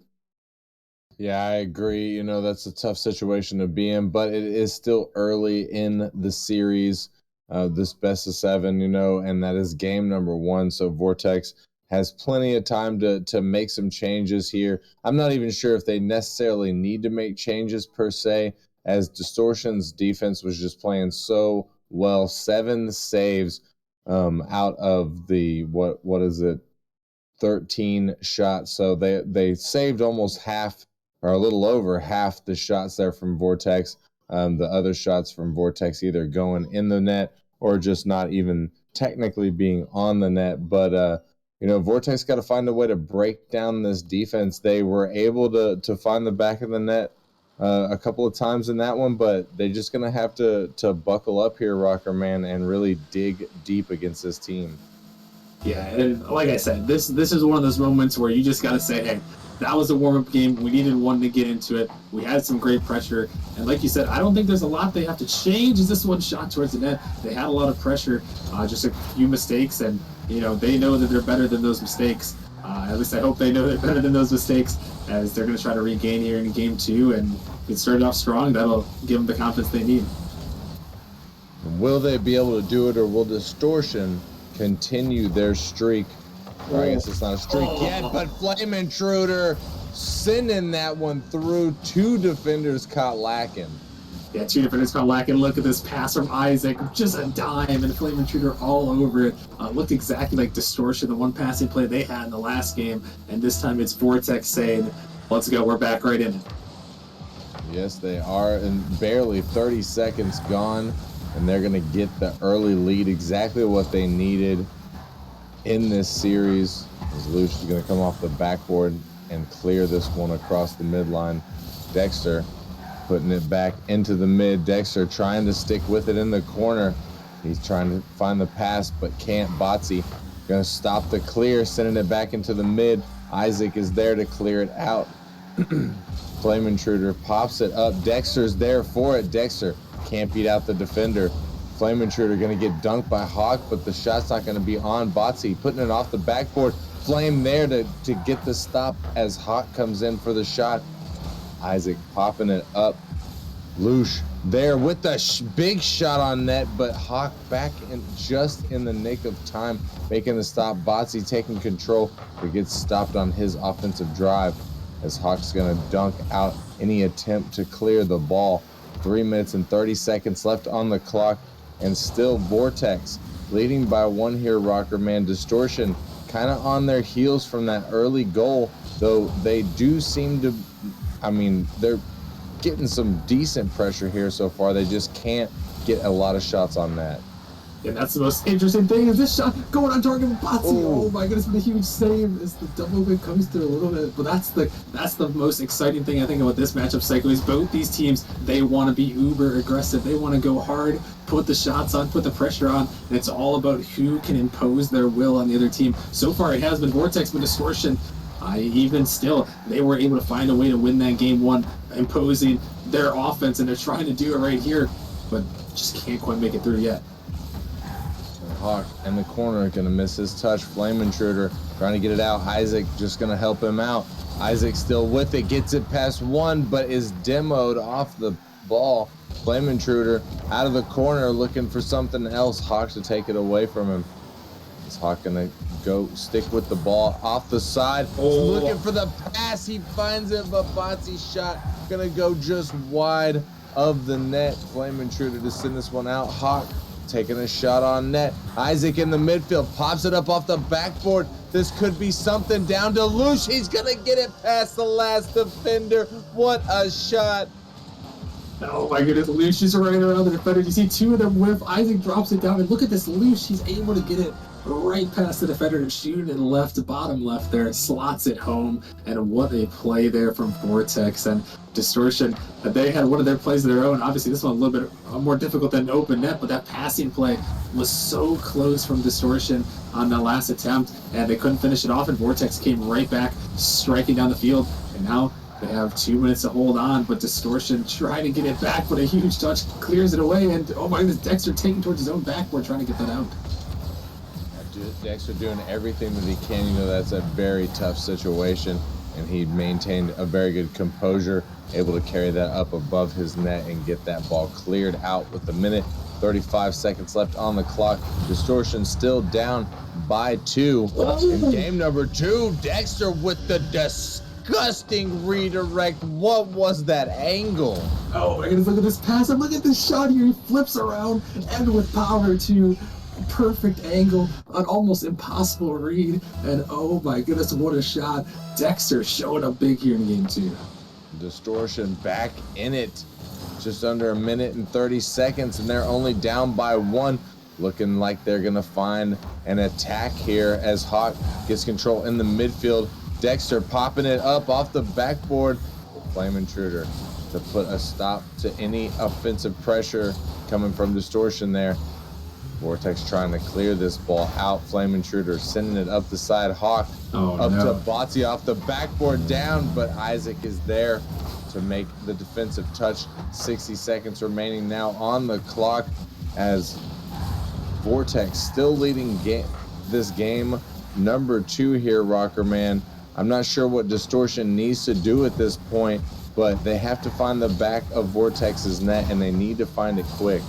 Yeah, I agree. That's a tough situation to be in, but it is still early in the series, this best of 7, and that is game number 1. So Vortex has plenty of time to make some changes here. I'm not even sure if they necessarily need to make changes per se, as Distortion's defense was just playing so well. 7 saves out of the, what is it, 13 shots. So they saved almost half, or a little over half, the shots there from Vortex. The other shots from Vortex either going in the net or just not even technically being on the net. But Vortex got to find a way to break down this defense. They were able to find the back of the net a couple of times in that one, but they're just gonna have to buckle up here, Rocker Man, and really dig deep against this team. Yeah, and like I said, this is one of those moments where you just got to say, hey, that was a warm-up game. We needed one to get into it. We had some great pressure. And like you said, I don't think there's a lot they have to change. Is this one shot towards the net? They had a lot of pressure, just a few mistakes, and they know that they're better than those mistakes. At least I hope they know they're better than those mistakes, as they're going to try to regain here in game 2. And if it started off strong, that'll give them the confidence they need. Will they be able to do it, or will Distortion continue their streak? Or I guess it's not a streak yet, but Flame Intruder sending that one through. 2 defenders caught lacking. Yeah, 2 defenders caught lacking. Look at this pass from Isaac, just a dime, and Flame Intruder all over it. Looked exactly like Distortion, the one passing play they had in the last game, and this time it's Vortex saying, let's go, we're back right in it. Yes, they are, and barely 30 seconds gone, and they're going to get the early lead, exactly what they needed in this series. As Lush is going to come off the backboard and clear this one across the midline. Dexter putting it back into the mid. Dexter trying to stick with it in the corner. He's trying to find the pass, but can't. Botsy going to stop the clear, sending it back into the mid. Isaac is there to clear it out. Flame Intruder pops it up. Dexter's there for it. Dexter can't beat out the defender. Flame Intruder going to get dunked by Hawk, but the shot's not going to be on. Botsy putting it off the backboard. Flame there to get the stop as Hawk comes in for the shot. Isaac popping it up. Lush there with the big shot on net, but Hawk back in just in the nick of time, making the stop. Botsy taking control, but gets stopped on his offensive drive as Hawk's going to dunk out any attempt to clear the ball. 3 minutes and 30 seconds left on the clock, and still Vortex leading by 1 here, Rocker Man. Distortion kind of on their heels from that early goal, though they do seem to, they're getting some decent pressure here so far. They just can't get a lot of shots on net. And that's the most interesting thing, is this shot going on target with Botsy. Oh my goodness, what a huge save as the double bit comes through a little bit. But that's the most exciting thing I think about this matchup, Psycho, is both these teams, they want to be uber aggressive. They want to go hard, put the shots on, put the pressure on. And it's all about who can impose their will on the other team. So far it has been Vortex, but Distortion, even still, they were able to find a way to win that game 1, imposing their offense, and they're trying to do it right here, but just can't quite make it through yet. Hawk in the corner going to miss his touch. Flame Intruder trying to get it out. Isaac just going to help him out. Isaac still with it, gets it past 1, but is demoed off the ball. Flame Intruder out of the corner looking for something else. Hawk to take it away from him. Is Hawk going to go stick with the ball off the side? Looking for the pass. He finds it, but Botsy's shot going to go just wide of the net. Flame Intruder to send this one out. Hawk taking a shot on net. Isaac in the midfield pops it up off the backboard. This could be something. Down to Lush. He's gonna get it past the last defender. What a shot. Oh my goodness, Lush is right around the defender. You see 2 of them whiff. Isaac drops it down, and look at this Lush. He's able to get it right past the defender and shoot it left, bottom left there. Slots it home, and what a play there from Vortex. And Distortion, they had one of their plays of their own. Obviously this one a little bit more difficult than open net, but that passing play was so close from Distortion on that last attempt, and they couldn't finish it off, and Vortex came right back, striking down the field, and now They have 2 minutes to hold on, but Distortion trying to get it back, but a huge touch clears it away, and oh my goodness, Dexter taking towards his own backboard, trying to get that out. Dexter doing everything that he can. You know, that's a very tough situation, and he maintained a very good composure, able to carry that up above his net and get that ball cleared out with a minute 35 seconds left on the clock. Distortion still down by 2. In game number 2, Dexter with the disgusting redirect. What was that angle? Oh my goodness, look at this pass, and look at this shot here. He flips around and with power to perfect angle, an almost impossible read, and oh my goodness, what a shot. Dexter showing up big here in game 2. Distortion back in it. Just under a minute and 30 seconds, and they're only down by 1. Looking like they're gonna find an attack here as Hawk gets control in the midfield. Dexter popping it up off the backboard. Flame Intruder to put a stop to any offensive pressure coming from Distortion there. Vortex trying to clear this ball out. Flame Intruder sending it up the side. Hawk up to Botsy off the backboard down, but Isaac is there to make the defensive touch. 60 seconds remaining now on the clock as Vortex still leading this game. Number 2 here, Rocker Man. I'm not sure what Distortion needs to do at this point, but they have to find the back of Vortex's net, and they need to find it quick.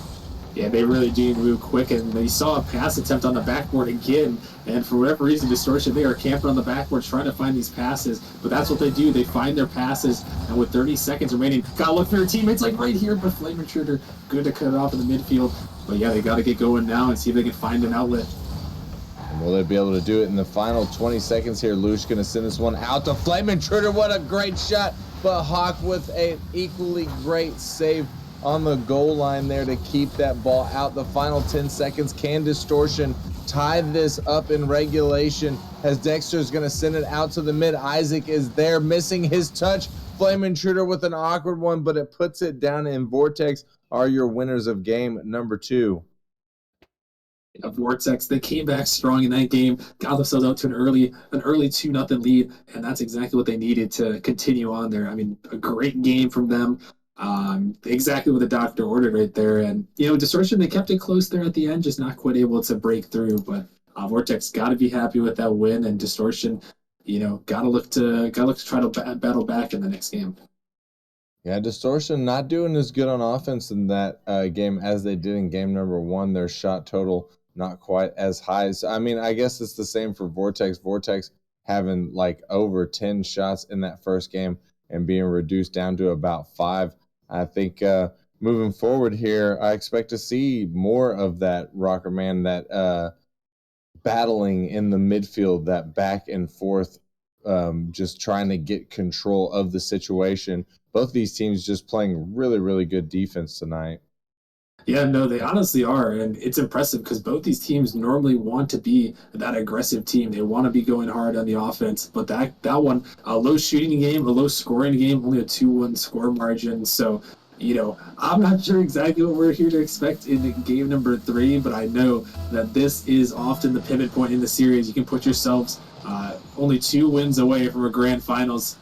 Yeah, they really do move quick, and they saw a pass attempt on the backboard again, and for whatever reason, Distortion, they are camping on the backboard trying to find these passes, but that's what they do. They find their passes, and with 30 seconds remaining, gotta look for their teammates like right here, but Flame Intruder, good to cut it off in the midfield. But yeah, they gotta get going now and see if they can find an outlet. And will they be able to do it in the final 20 seconds here? Lush gonna send this one out to Flame Intruder. What a great shot, but Hawk with an equally great save on the goal line there to keep that ball out. The final 10 seconds. Can Distortion tie this up in regulation as Dexter's going to send it out to the mid? Isaac is there, missing his touch. Flame Intruder with an awkward one, but it puts it down, and Vortex are your winners of game number 2. Vortex, they came back strong in that game, got themselves out to an early 2-0 lead, and that's exactly what they needed to continue on there. I mean, a great game from them. Exactly what the doctor ordered right there, and Distortion, they kept it close there at the end, just not quite able to break through. But Vortex got to be happy with that win, and Distortion, gotta look to try to battle back in the next game. Yeah, Distortion not doing as good on offense in that game as they did in game number 1. Their shot total not quite as high. So, I mean, I guess it's the same for Vortex. Vortex having like over 10 shots in that first game and being reduced down to about 5. I think moving forward here, I expect to see more of that, Rocker Man, that battling in the midfield, that back and forth, just trying to get control of the situation. Both these teams just playing really, really good defense tonight. Yeah, no, they honestly are, and it's impressive because both these teams normally want to be that aggressive team. They want to be going hard on the offense, but that one, a low shooting game, a low scoring game, only a 2-1 score margin. So, I'm not sure exactly what we're here to expect in game number 3, but I know that this is often the pivot point in the series. You can put yourselves only 2 wins away from a grand finals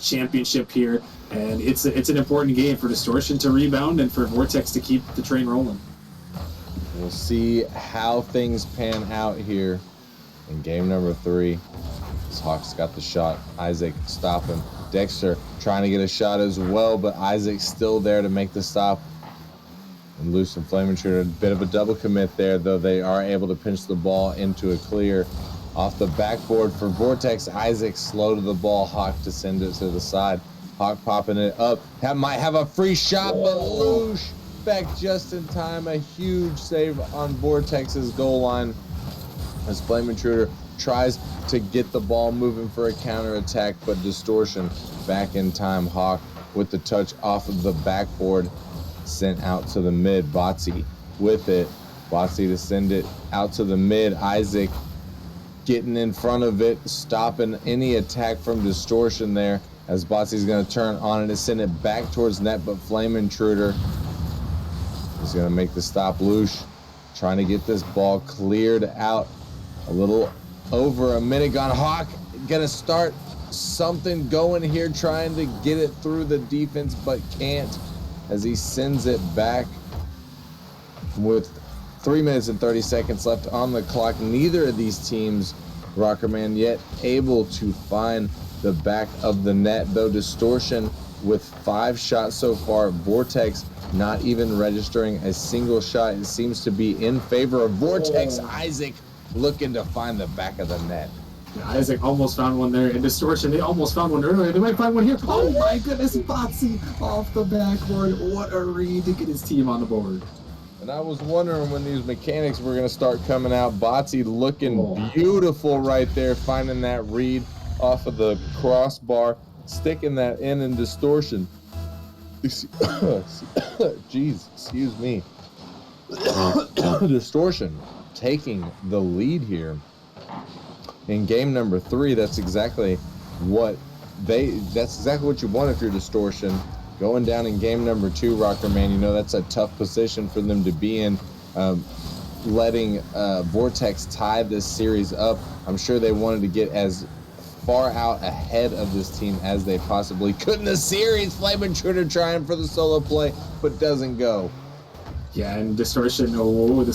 championship here, and it's an important game for Distortion to rebound and for Vortex to keep the train rolling. We'll see how things pan out here in game number 3. Hawks got the shot. Isaac stopping. Dexter trying to get a shot as well, but Isaac's still there to make the stop. And Loose and Flame Intruder, a bit of a double commit there, though they are able to pinch the ball into a clear. Off the backboard for Vortex, Isaac slow to the ball. Hawk to send it to the side. Hawk popping it up. Might have a free shot, but Loosh back just in time. A huge save on Vortex's goal line as Flame Intruder tries to get the ball moving for a counterattack, but Distortion back in time. Hawk with the touch off of the backboard, sent out to the mid. Botsy with it. Botsy to send it out to the mid. Isaac getting in front of it, stopping any attack from Distortion there, as Botsy's going to turn on it and send it back towards net, but Flame Intruder is going to make the stop. Loosh trying to get this ball cleared out. A little over a minute gone. Hawk going to start something going here, trying to get it through the defense, but can't, as he sends it back with 3 minutes and 30 seconds left on the clock. Neither of these teams, Rockerman, yet able to find the back of the net, though Distortion with 5 shots so far. Vortex not even registering a single shot. It seems to be in favor of Vortex. Isaac looking to find the back of the net. Yeah, Isaac almost found one there. And Distortion, they almost found one earlier. They might find one here. Oh my goodness, Botsy off the backboard. What a read to get his team on the board. And I was wondering when these mechanics were going to start coming out. Botsy looking beautiful right there, finding that read off of the crossbar, sticking that in Distortion. Jeez, excuse me. Distortion taking the lead here in game number 3. That's exactly what you want if you're Distortion. Going down in game number 2, Rocker Man, you know that's a tough position for them to be in. Letting Vortex tie this series up. I'm sure they wanted to get as far out ahead of this team as they possibly could in the series. Flame Intruder trying for the solo play, but doesn't go. Yeah, and Distortion, this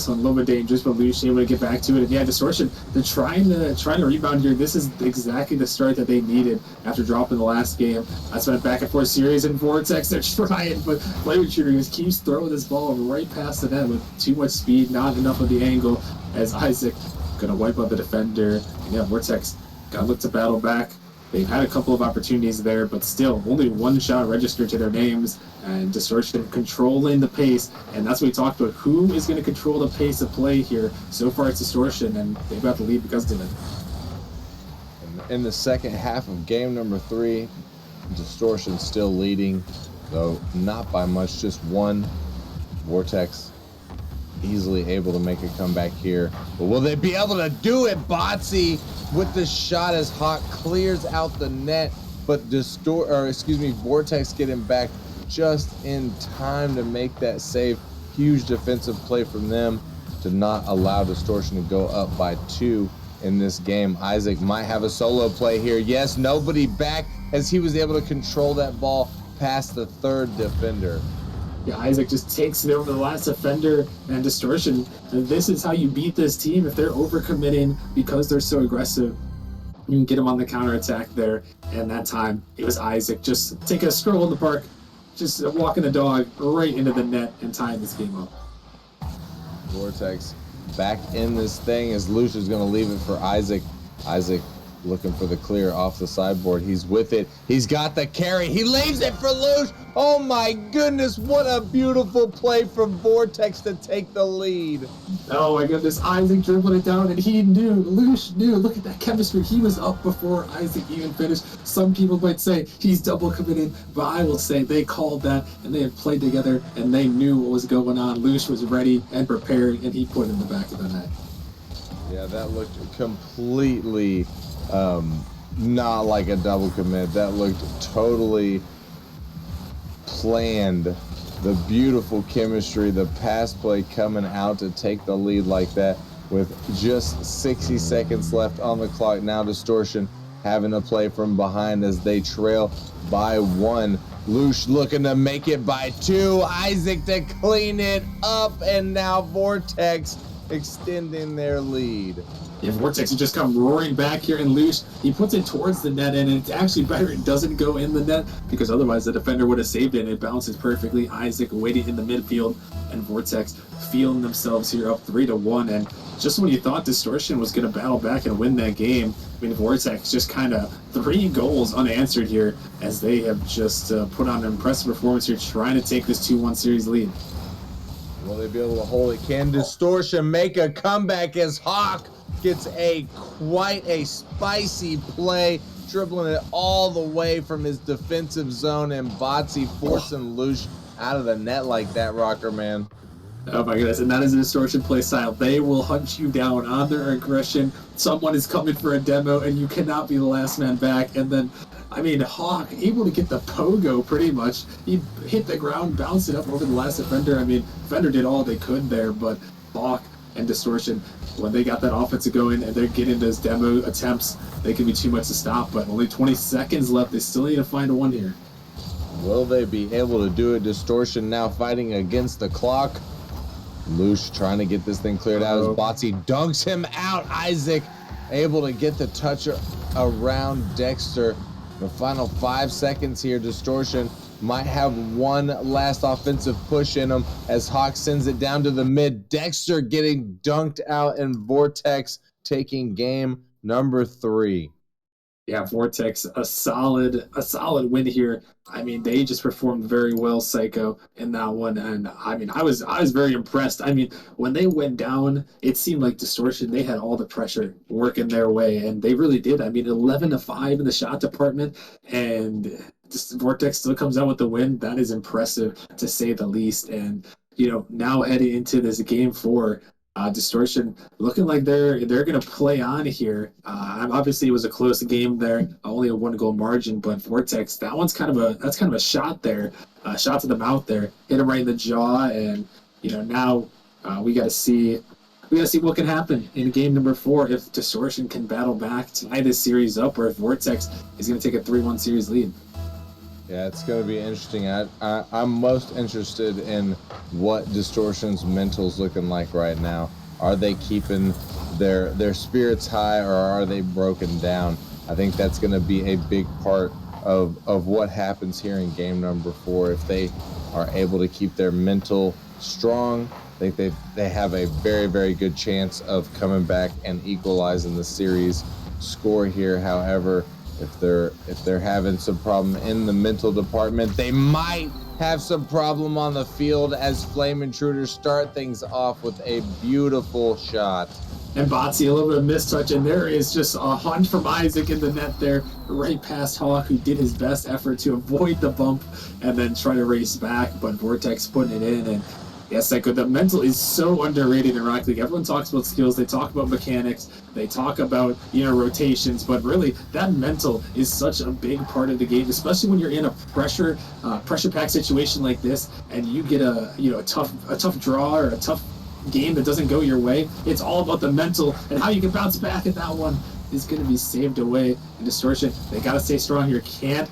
one a little bit dangerous, but Lush able to get back to it. And yeah, Distortion, they're trying to rebound here. This is exactly the start that they needed after dropping the last game. That's been a back and forth series in Vortex. They're trying, but Flame Intruder just keeps throwing this ball right past the net with too much speed, not enough of the angle, as Isaac gonna wipe out the defender. And yeah, Vortex gotta look to battle back. They've had a couple of opportunities there, but still only 1 shot registered to their names, and Distortion controlling the pace. And that's what we talked about. Who is going to control the pace of play here? So far it's Distortion, and they've got the lead because of it. In the second half of game number 3, Distortion still leading, though not by much, just 1. Vortex easily able to make a comeback here. But will they be able to do it? Botsy with the shot as Hawk clears out the net, but Vortex getting back just in time to make that save. Huge defensive play from them to not allow Distortion to go up by 2 in this game. Isaac might have a solo play here. Yes, nobody back, as he was able to control that ball past the 3rd defender. Yeah, Isaac just takes it over the last defender, and Distortion. And this is how you beat this team if they're overcommitting because they're so aggressive. You can get them on the counterattack there, and that time it was Isaac just taking a stroll in the park, just walking the dog right into the net and tying this game up. Vortex back in this thing as Lush is going to leave it for Isaac. Isaac looking for the clear off the sideboard. He's with it. He's got the carry. He leaves it for Lush. Oh my goodness, what a beautiful play from Vortex to take the lead. Oh my goodness, Isaac dribbling it down, and he knew, Lush knew. Look at that chemistry. He was up before Isaac even finished. Some people might say he's double committed, but I will say they called that, and they had played together, and they knew what was going on. Lush was ready and prepared, and he put it in the back of the net. Yeah, that looked completely not like a double commit. That looked totally planned. The beautiful chemistry, the pass play coming out to take the lead like that with just 60 seconds left on the clock. Now Distortion having to play from behind as they trail by 1. Lush looking to make it by 2. Isaac to clean it up, and now Vortex extending their lead. Yeah, Vortex has just come roaring back here, and Lush, he puts it towards the net, and it's actually better it doesn't go in the net, because otherwise the defender would have saved it, and it bounces perfectly. Isaac waiting in the midfield, and Vortex feeling themselves here up 3-1, and just when you thought Distortion was going to battle back and win that game, I mean, Vortex just kind of 3 goals unanswered here, as they have just put on an impressive performance here, trying to take this 2-1 series lead. Will they be able to hold it? Can Distortion make a comeback as Hawk gets quite a spicy play, dribbling it all the way from his defensive zone, and Botsy forcing Lush out of the net like that, Rocker Man. Oh my goodness, and that is a Distortion play style. They will hunt you down on their aggression. Someone is coming for a demo, and you cannot be the last man back. And then, I mean, Hawk able to get the pogo pretty much. He hit the ground, bounced it up over the last defender. I mean, defender did all they could there, but Hawk and Distortion, when they got that offensive going and they're getting those demo attempts, they can be too much to stop. But only 20 seconds left. They still need to find a one here. Will they be able to do it? Distortion now fighting against the clock. Lush trying to get this thing cleared out as Botsy dunks him out. Isaac able to get the touch around Dexter. The final 5 seconds here. Distortion might have one last offensive push in him as Hawk sends it down to the mid. Dexter getting dunked out and Vortex taking game number 3. Yeah, Vortex, a solid win here. I mean, they just performed very well, Psycho, in that one. And I mean, I was very impressed. I mean, when they went down, it seemed like Distortion, they had all the pressure working their way, and they really did. I mean, 11-5 in the shot department, and just Vortex still comes out with the win. That is impressive, to say the least. And now heading into this game 4, Distortion looking like they're going to play on here. Obviously, it was a close game there, only a 1-goal margin. But Vortex, that's kind of a shot there, shot to the mouth there, hit him right in the jaw, and now we got to see what can happen in game number 4 if Distortion can battle back, tie this series up, or if Vortex is going to take a 3-1 series lead. Yeah, it's going to be interesting. I'm most interested in what Distortion's mental's looking like right now. Are they keeping their spirits high, or are they broken down? I think that's going to be a big part of what happens here in game number 4. If they are able to keep their mental strong, I think they have a very, very good chance of coming back and equalizing the series score here. However, if they're having some problem in the mental department, they might have some problem on the field as Flame Intruders start things off with a beautiful shot. And Botsy, a little bit of mistouch, and there is just a hunt from Isaac in the net there, right past Hawk, who did his best effort to avoid the bump and then try to race back, but Vortex putting it in. And yes, the mental is so underrated in Rocket League. Everyone talks about skills, they talk about mechanics, they talk about rotations, but really that mental is such a big part of the game, especially when you're in a pressure packed situation like this, and you get a tough draw or a tough game that doesn't go your way. It's all about the mental, and how you can bounce back at that one is going to be saved away in Distortion. They got to stay strong here. Can't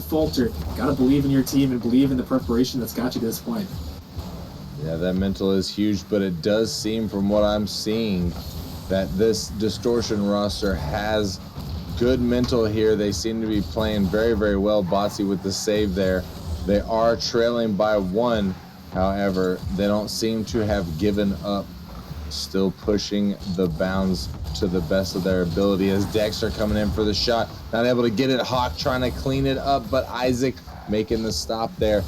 falter. Got to believe in your team and believe in the preparation that's got you to this point. Yeah, that mental is huge, but it does seem from what I'm seeing that this Distortion roster has good mental here. They seem to be playing very, very well. Botsy with the save there. They are trailing by 1. However, they don't seem to have given up, still pushing the bounds to the best of their ability as Dexter coming in for the shot. Not able to get it. Hawk trying to clean it up, but Isaac making the stop there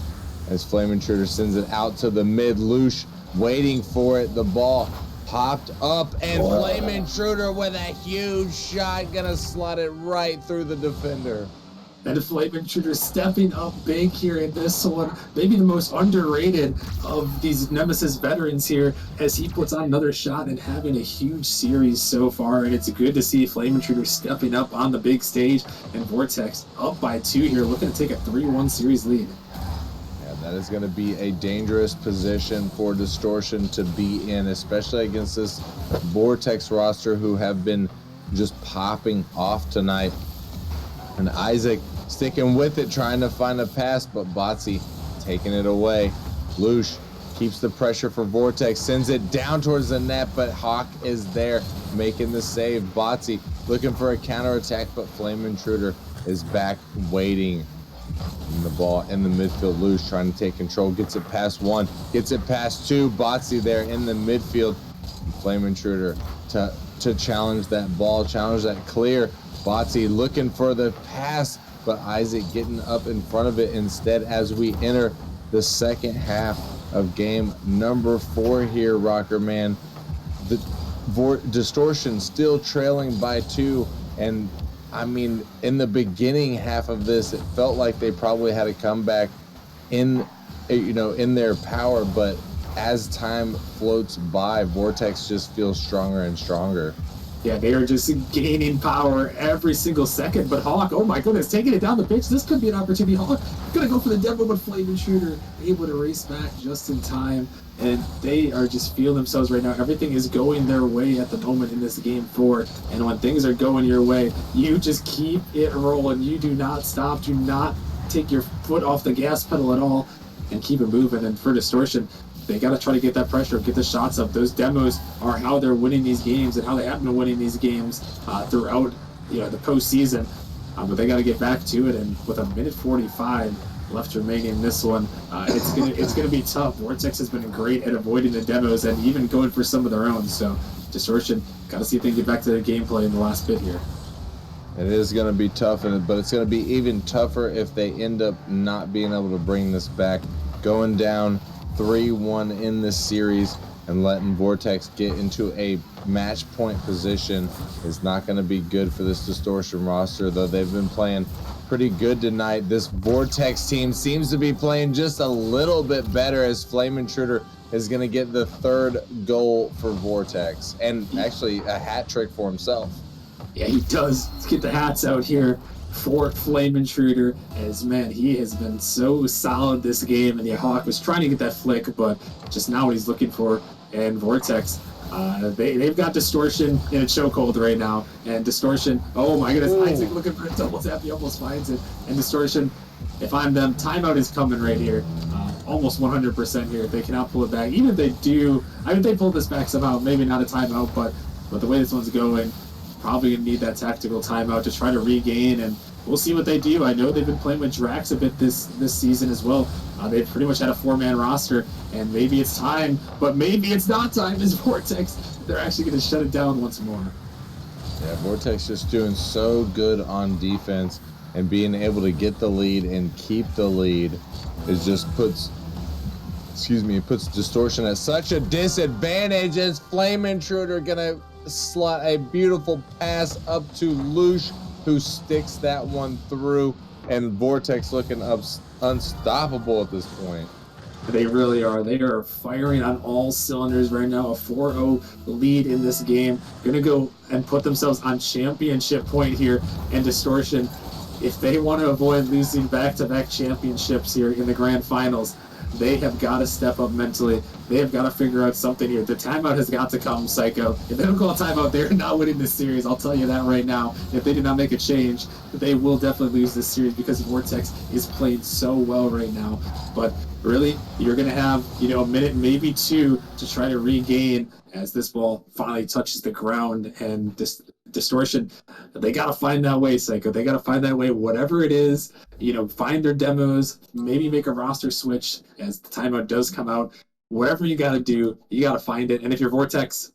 as Flame Intruder sends it out to the mid. Lush waiting for it. The ball popped up, and Flame Intruder with a huge shot, gonna slot it right through the defender. And Flame Intruder stepping up big here in this one, maybe the most underrated of these Nemesis veterans here, as he puts on another shot and having a huge series so far. And it's good to see Flame Intruder stepping up on the big stage, and Vortex up by 2 here, looking to take a 3-1 series lead. That is going to be a dangerous position for Distortion to be in, especially against this Vortex roster who have been just popping off tonight. And Isaac sticking with it, trying to find a pass, but Botsy taking it away. Lush keeps the pressure for Vortex, sends it down towards the net, but Hawk is there making the save. Botsy looking for a counterattack, but Flame Intruder is back waiting. And the ball in the midfield. Lush trying to take control, gets it past 1, gets it past 2. Botsy there in the midfield. And Flame Intruder to challenge that ball, challenge that clear. Botsy looking for the pass, but Isaac getting up in front of it instead as we enter the second half of game number 4 here, Rocker Man. The Distortion still trailing by 2, and I mean, in the beginning half of this, it felt like they probably had a comeback in their power, but as time floats by, Vortex just feels stronger and stronger. Yeah, they are just gaining power every single second. But Hawk, oh my goodness, taking it down the pitch. This could be an opportunity. Hawk gonna go for the demo, but Flame Intruder able to race back just in time. And they are just feeling themselves right now. Everything is going their way at the moment in this game 4. And when things are going your way, you just keep it rolling. You do not stop. Do not take your foot off the gas pedal at all and keep it moving. And for Distortion, they got to try to get that pressure, get the shots up. Those demos are how they're winning these games and how they have been winning these games throughout the postseason. But they got to get back to it. And with a minute 45 left remaining in this one, it's gonna be tough. Vortex has been great at avoiding the demos and even going for some of their own. So Distortion got to see if they can get back to their gameplay in the last bit here. It is going to be tough, but it's going to be even tougher if they end up not being able to bring this back. Going down 3-1 in this series and letting Vortex get into a match point position is not going to be good for this Distortion roster, though they've been playing pretty good tonight. This Vortex team seems to be playing just a little bit better, as Flame Intruder is going to get the 3rd goal for Vortex, and actually a hat trick for himself. Yeah, he does. Let's get the hats out here for Flame Intruder, as man, he has been so solid this game, and the Hawk was trying to get that flick, but just now what he's looking for. And Vortex, they've got Distortion in a chokehold right now, and Distortion, oh my goodness, Isaac looking for a double tap, he almost finds it, and Distortion, if I'm them, timeout is coming right here, almost 100% here. If they cannot pull it back, even if they do, I mean, they pull this back somehow, maybe not a timeout, but the way this one's going, probably gonna need that tactical timeout to try to regain, and we'll see what they do. I know they've been playing with Drax a bit this season as well. They've pretty much had a 4-man roster, and maybe it's time, but maybe it's not time. As Vortex, they're actually going to shut it down once more. Yeah, Vortex just doing so good on defense, and being able to get the lead and keep the lead is just puts Distortion at such a disadvantage, as Flame Intruder gonna slot a beautiful pass up to Lush, who sticks that one through, and Vortex looking unstoppable at this point. They really are. They are firing on all cylinders right now. A 4-0 lead in this game. Going to go and put themselves on championship point here. And Distortion, if they want to avoid losing back-to-back championships here in the grand finals, they have got to step up mentally. They have got to figure out something here. The timeout has got to come, Psycho. If they don't call a timeout, they're not winning this series. I'll tell you that right now. If they do not make a change, they will definitely lose this series, because Vortex is playing so well right now. But really, you're going to have, a minute, maybe 2, to try to regain as this ball finally touches the ground. And Distortion, they got to find that way, Psycho. They got to find that way, whatever it is. Find their demos, maybe make a roster switch as the timeout does come out. Whatever you got to do, you got to find it. And if you're Vortex,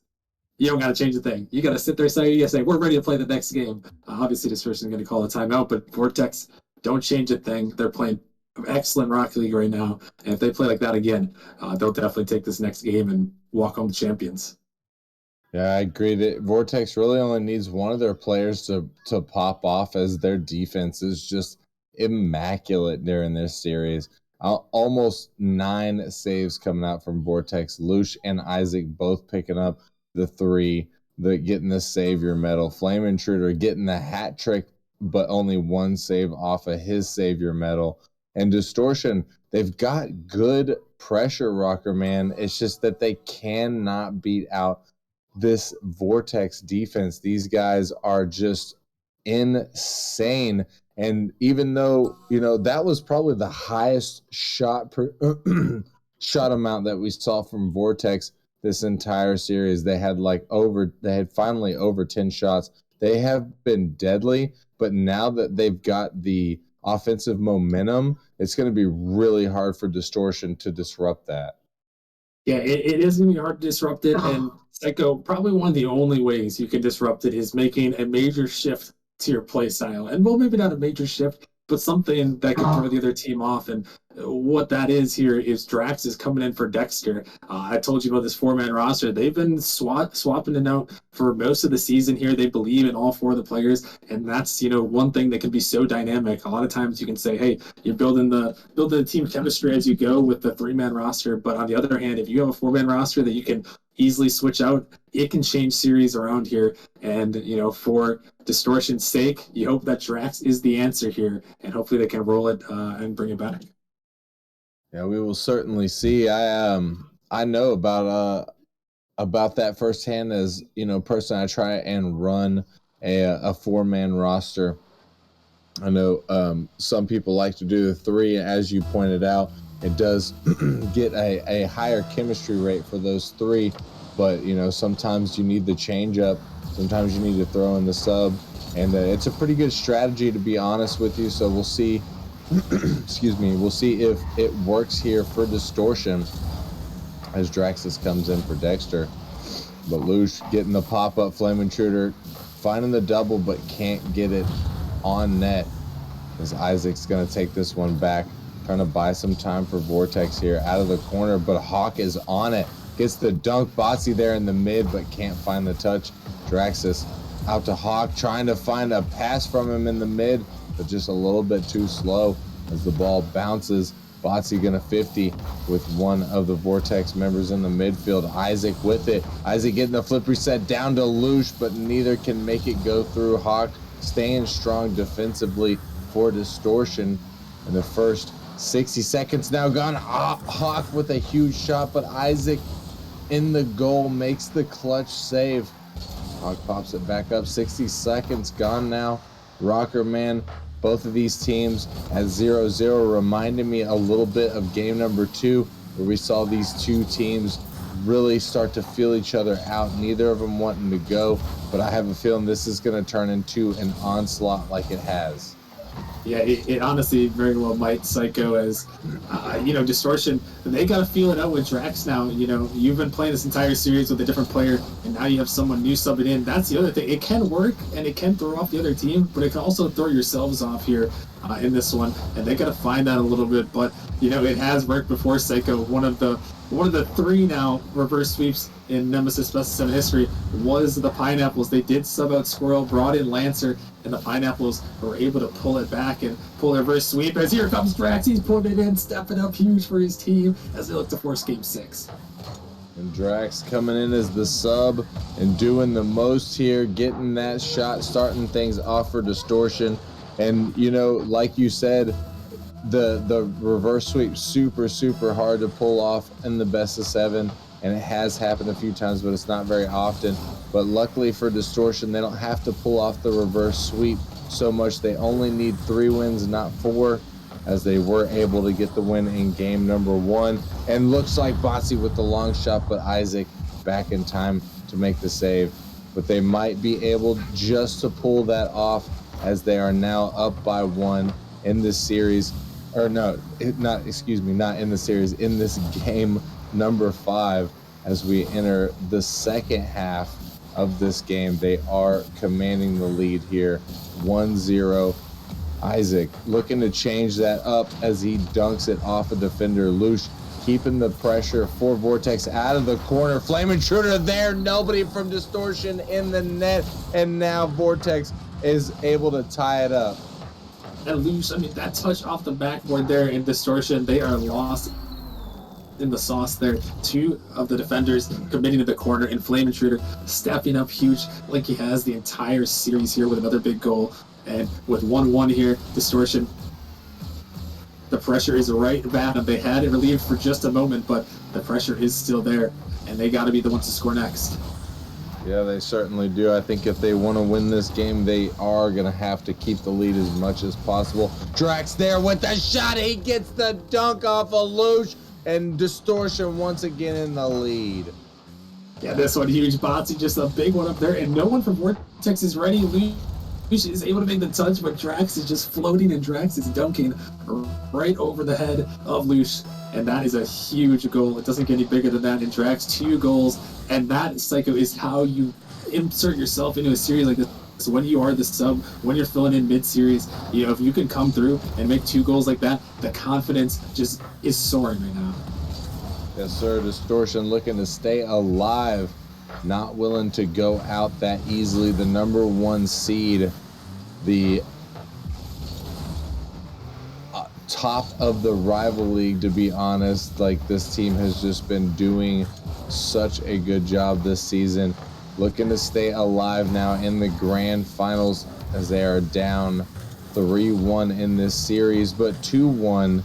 you don't got to change a thing. You got to sit there and you got to say, we're ready to play the next game. Obviously, this person is going to call a timeout, but Vortex, don't change a thing. They're playing excellent Rocket League right now. And if they play like that again, they'll definitely take this next game and walk home the champions. Yeah, I agree that Vortex really only needs one of their players to pop off, as their defense is just immaculate during this series. Almost 9 saves coming out from Vortex. Lush and Isaac both picking up the 3, getting the savior medal. Flame Intruder getting the hat trick, but only 1 save off of his savior medal. And Distortion, they've got good pressure rocker, man. It's just that they cannot beat out this Vortex defense. These guys are just insane. And even though, that was probably the highest shot shot amount that we saw from Vortex this entire series. They had finally over 10 shots. They have been deadly, but now that they've got the offensive momentum, it's going to be really hard for Distortion to disrupt that. Yeah, it is going to be hard to disrupt it, and Psycho, probably one of the only ways you can disrupt it is making a major shift to your play style. And well, maybe not a major shift, but something that can throw the other team off. And what that is here is Drax is coming in for Dexter. I told you about this 4-man roster. They've been swapping it out for most of the season here. They believe in all 4 of the players, and that's one thing that can be so dynamic. A lot of times you can say, hey, you're building the team chemistry as you go with the 3-man roster. But on the other hand, if you have a 4-man roster that you can easily switch out. It can change series around here. And, for Distortion's sake, you hope that Drax is the answer here. And hopefully they can roll it and bring it back. Yeah, we will certainly see. I know about that firsthand, as personally I try and run a 4-man roster. I know some people like to do the 3, as you pointed out. It does get a higher chemistry rate for those 3, but sometimes you need the change up, sometimes you need to throw in the sub, and it's a pretty good strategy, to be honest with you. So we'll see excuse me, we'll see if it works here for Distortion as Draxus comes in for Dexter. But Lush getting the pop-up flame intruder, finding the double, but can't get it on net, as Isaac's going to take this one back, trying to buy some time for Vortex here out of the corner, but Hawk is on it, gets the dunk. Botsy there in the mid, but can't find the touch. Draxus out to Hawk, trying to find a pass from him in the mid, but just a little bit too slow as the ball bounces. Botsy gonna 50 with one of the Vortex members in the midfield. Isaac with it. Isaac getting the flip reset down to Lush, but neither can make it go through. Hawk staying strong defensively for Distortion. In the first 60 seconds now gone. Hawk with a huge shot, but Isaac in the goal makes the clutch save. Hawk pops it back up. 60 seconds gone now. Rocker Man, both of these teams at 0-0, reminded me a little bit of game number 2, where we saw these two teams really start to feel each other out, neither of them wanting to go, but I have a feeling this is going to turn into an onslaught like it has. Yeah, it honestly very well might, Psycho, as, Distortion, they got to feel it out with Drax now. You've been playing this entire series with a different player, and now you have someone new subbing in. That's the other thing. It can work, and it can throw off the other team, but it can also throw yourselves off here in this one, and they got to find that a little bit. But, it has worked before, Psycho. One of the 3 now reverse sweeps in Nemesis Best of 7 history was the Pineapples. They did sub out Squirrel, brought in Lancer, and the Pineapples were able to pull it back and pull a reverse sweep. As here comes Drax, he's putting it in, stepping up huge for his team as they look to force game 6. And Drax coming in as the sub and doing the most here, getting that shot, starting things off for Distortion. And, like you said, the reverse sweep super hard to pull off in the best of 7, and it has happened a few times, but it's not very often. But luckily for Distortion, they don't have to pull off the reverse sweep so much. They only need 3 wins, not 4, as they were able to get the win in game number 1. And looks like Botsy with the long shot, but Isaac back in time to make the save. But they might be able just to pull that off, as they are now up by 1 in this series. Or no, not in the series, in this game number 5, as we enter the second half of this game. They are commanding the lead here, 1-0. Isaac looking to change that up as he dunks it off a defender. Lush keeping the pressure for Vortex out of the corner. Flame Intruder there, nobody from Distortion in the net, and now Vortex is able to tie it up. And Lush, that touch off the backboard there in Distortion, they are lost in the sauce there. 2 of the defenders committing to the corner, and Flame Intruder stepping up huge like he has the entire series here with another big goal. And with 1-1 here, Distortion, the pressure is right back. They had it relieved for just a moment, but the pressure is still there, and they got to be the ones to score next. Yeah, they certainly do. I think if they want to win this game, they are going to have to keep the lead as much as possible. Drax there with the shot. He gets the dunk off of Lush, and Distortion once again in the lead. Yeah, this one huge. Botsy just a big one up there, and no one from Vortex is ready. Lush is able to make the touch, but Drax is just floating, and Drax is dunking right over the head of Lush. And that is a huge goal. It doesn't get any bigger than that. And Drax 2 goals. And that, Psycho, is how you insert yourself into a series like this. So when you are the sub, when you're filling in mid-series, if you can come through and make 2 goals like that, the confidence just is soaring right now. Yes, sir. Distortion looking to stay alive. Not willing to go out that easily. The number 1 seed, the top of the rival league, to be honest. Like, this team has just been doing such a good job this season, looking to stay alive now in the grand finals as they are down 3-1 in this series, but 2-1,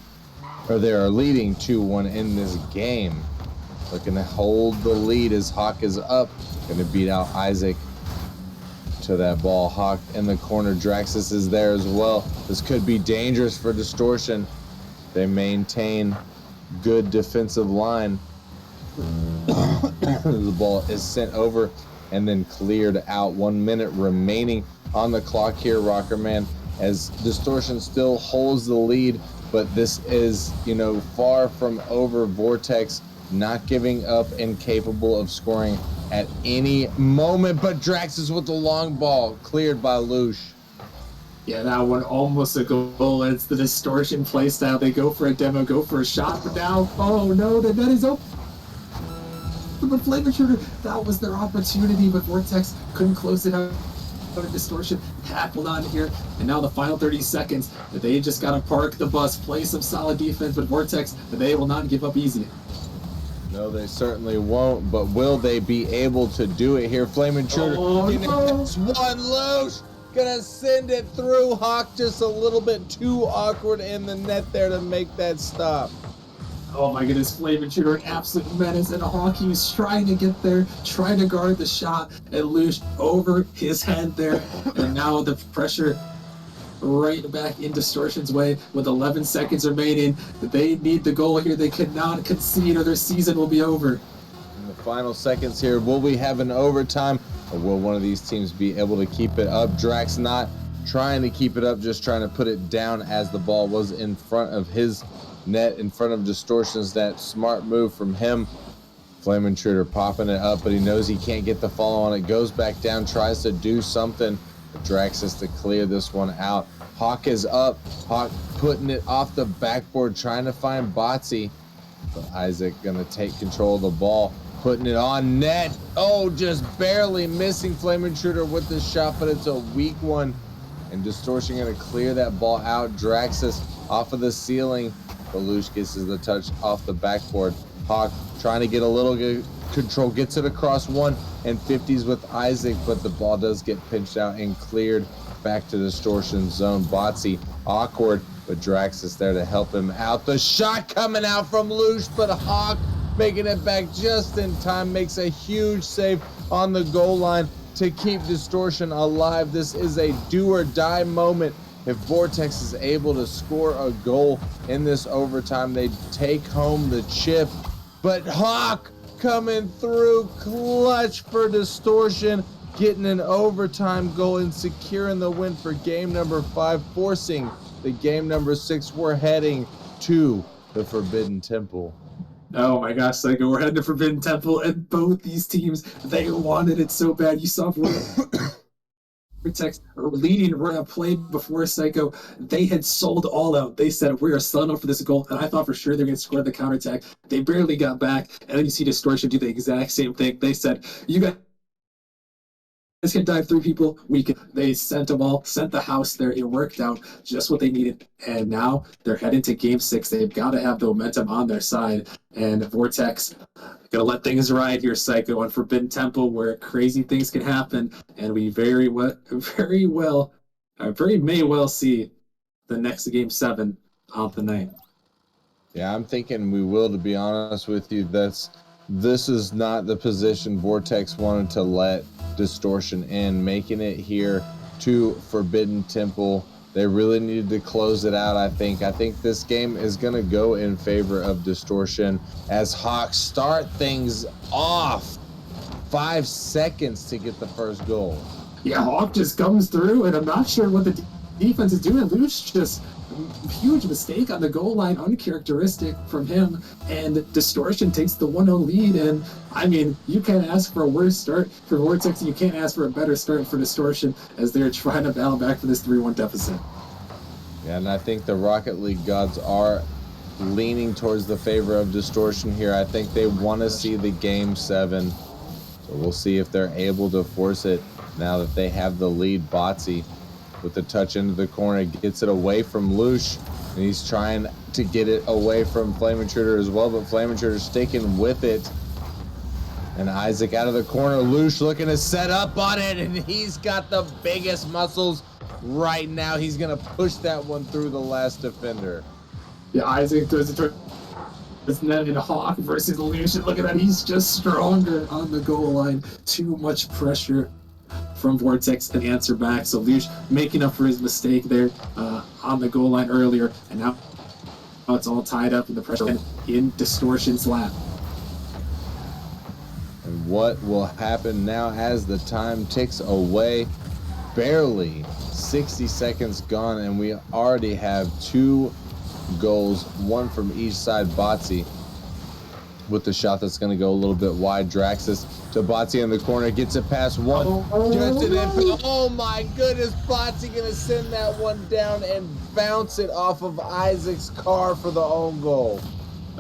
or they are leading 2-1 in this game. Looking to hold the lead as Hawk is up, going to beat out Isaac to that ball. Hawk in the corner, Draxus is there as well. This could be dangerous for Distortion. They maintain good defensive line. The ball is sent over and then cleared out. 1 minute remaining on the clock here, Rockerman, as Distortion still holds the lead, but this is, far from over. Vortex not giving up and capable of scoring at any moment, but Draxus with the long ball, cleared by Lush. Yeah, that one almost a goal. It's the Distortion play style. They go for a demo, go for a shot, but now, oh no, the net is open. But Flame Intruder, that was their opportunity, but Vortex couldn't close it out. Distortion happened on here, and now the final 30 seconds, they just got to park the bus, play some solid defense, but Vortex, they will not give up easy. No, they certainly won't, but will they be able to do it here? Flame Intruder, it's one loose, gonna send it through. Hawk just a little bit too awkward in the net there to make that stop. Oh my goodness, Flame Intruder, an absolute menace, and Hawk, he was trying to get there, trying to guard the shot, and Lush over his head there, and now the pressure right back in Distortion's way with 11 seconds remaining. They need the goal here. They cannot concede or their season will be over. In the final seconds here, will we have an overtime, or will one of these teams be able to keep it up? Drax not trying to keep it up, just trying to put it down as the ball was in front of his net, in front of Distortion's net. Smart move from him. Flame Intruder popping it up, but he knows he can't get the follow on it. Goes back down, tries to do something. Draxus to clear this one out. Hawk is up. Hawk putting it off the backboard, trying to find Botsy. But Isaac gonna take control of the ball, putting it on net. Oh, just barely missing Flame Intruder with the shot, but it's a weak one. And Distortion gonna clear that ball out. Draxus off of the ceiling. Belush gets the touch off the backboard. Hawk trying to get a little good control, gets it across 1 and 50s with Isaac, but the ball does get pinched out and cleared back to Distortion zone. Botsy awkward, but Draxus there to help him out. The shot coming out from Lush, but Hawk making it back just in time, makes a huge save on the goal line to keep Distortion alive. This is a do or die moment. If Vortex is able to score a goal in this overtime, they take home the chip. But Hawk coming through clutch for Distortion, getting an overtime goal and securing the win for game number 5, forcing the game number 6. We're heading to the Forbidden Temple. Oh my gosh, Psycho, we're heading to Forbidden Temple, and both these teams, they wanted it so bad. You saw Vortex leading play before Psycho. They had sold all out. They said, we are selling out for this goal, and I thought for sure they were going to score the counterattack. They barely got back, and then you see Distortion do the exact same thing. They said, you guys can dive through people. They sent them all, sent the house there. It worked out just what they needed. And now they're heading to game 6. They've got to have the momentum on their side. And Vortex gonna let things ride here, Psycho, on Forbidden Temple, where crazy things can happen. And we very may well see the next game 7 of the night. Yeah, I'm thinking we will, to be honest with you. This is not the position Vortex wanted to let Distortion in, making it here to Forbidden Temple. They really needed to close it out, I think. I think this game is going to go in favor of Distortion as Hawks start things off. 5 seconds to get the first goal. Yeah, Hawk just comes through, and I'm not sure what the defense is doing. Lush just huge mistake on the goal line, uncharacteristic from him, and Distortion takes the 1-0 lead. And I mean, you can't ask for a worse start for Vortex, and you can't ask for a better start for Distortion as they're trying to battle back for this 3-1 deficit. Yeah, and I think the Rocket League gods are leaning towards the favor of Distortion here. I think they want to see the game 7, so we'll see if they're able to force it now that they have the lead. Botsy with the touch into the corner, gets it away from Lush, and he's trying to get it away from Flame Intruder as well, but Flame Intruder sticking with it. And Isaac out of the corner. Lush looking to set up on it, and he's got the biggest muscles right now. He's going to push that one through the last defender. Yeah, Isaac does it towards net, and Hawk versus Lush. Look at that. He's just stronger on the goal line. Too much pressure from Vortex to answer back. So Lush making up for his mistake there on the goal line earlier. And now it's all tied up in the pressure and in Distortion's lap. And what will happen now as the time ticks away? Barely 60 seconds gone, and we already have 2 goals, one from each side. Botsy with the shot that's going to go a little bit wide. Draxus to Botsy in the corner, gets it past one. Oh my goodness, Botsy going to send that one down and bounce it off of Isaac's car for the own goal.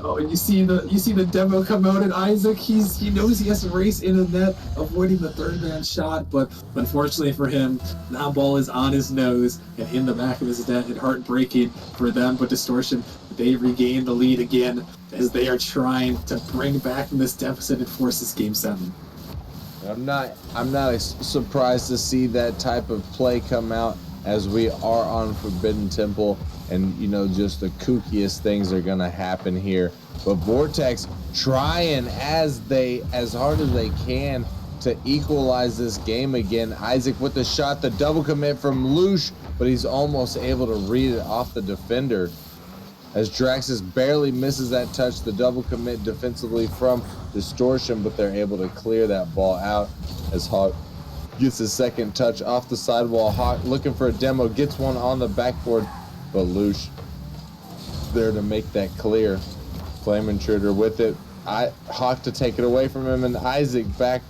Oh, and you see the demo come out, and Isaac, he knows he has to race in the net, avoiding the third man shot, but unfortunately for him, that ball is on his nose and in the back of his net, and heartbreaking for them. But Distortion, they regain the lead again as they are trying to bring back from this deficit and force this game 7. I'm not surprised to see that type of play come out, as we are on Forbidden Temple, and just the kookiest things are gonna happen here. But Vortex trying as hard as they can to equalize this game again. Isaac with the shot, the double commit from Lush, but he's almost able to read it off the defender. As Draxus barely misses that touch, the double commit defensively from Distortion, but they're able to clear that ball out as Hawk gets his second touch off the sidewall. Hawk looking for a demo, gets one on the backboard, but Lush there to make that clear. Flame Intruder with it. Hawk to take it away from him, and Isaac back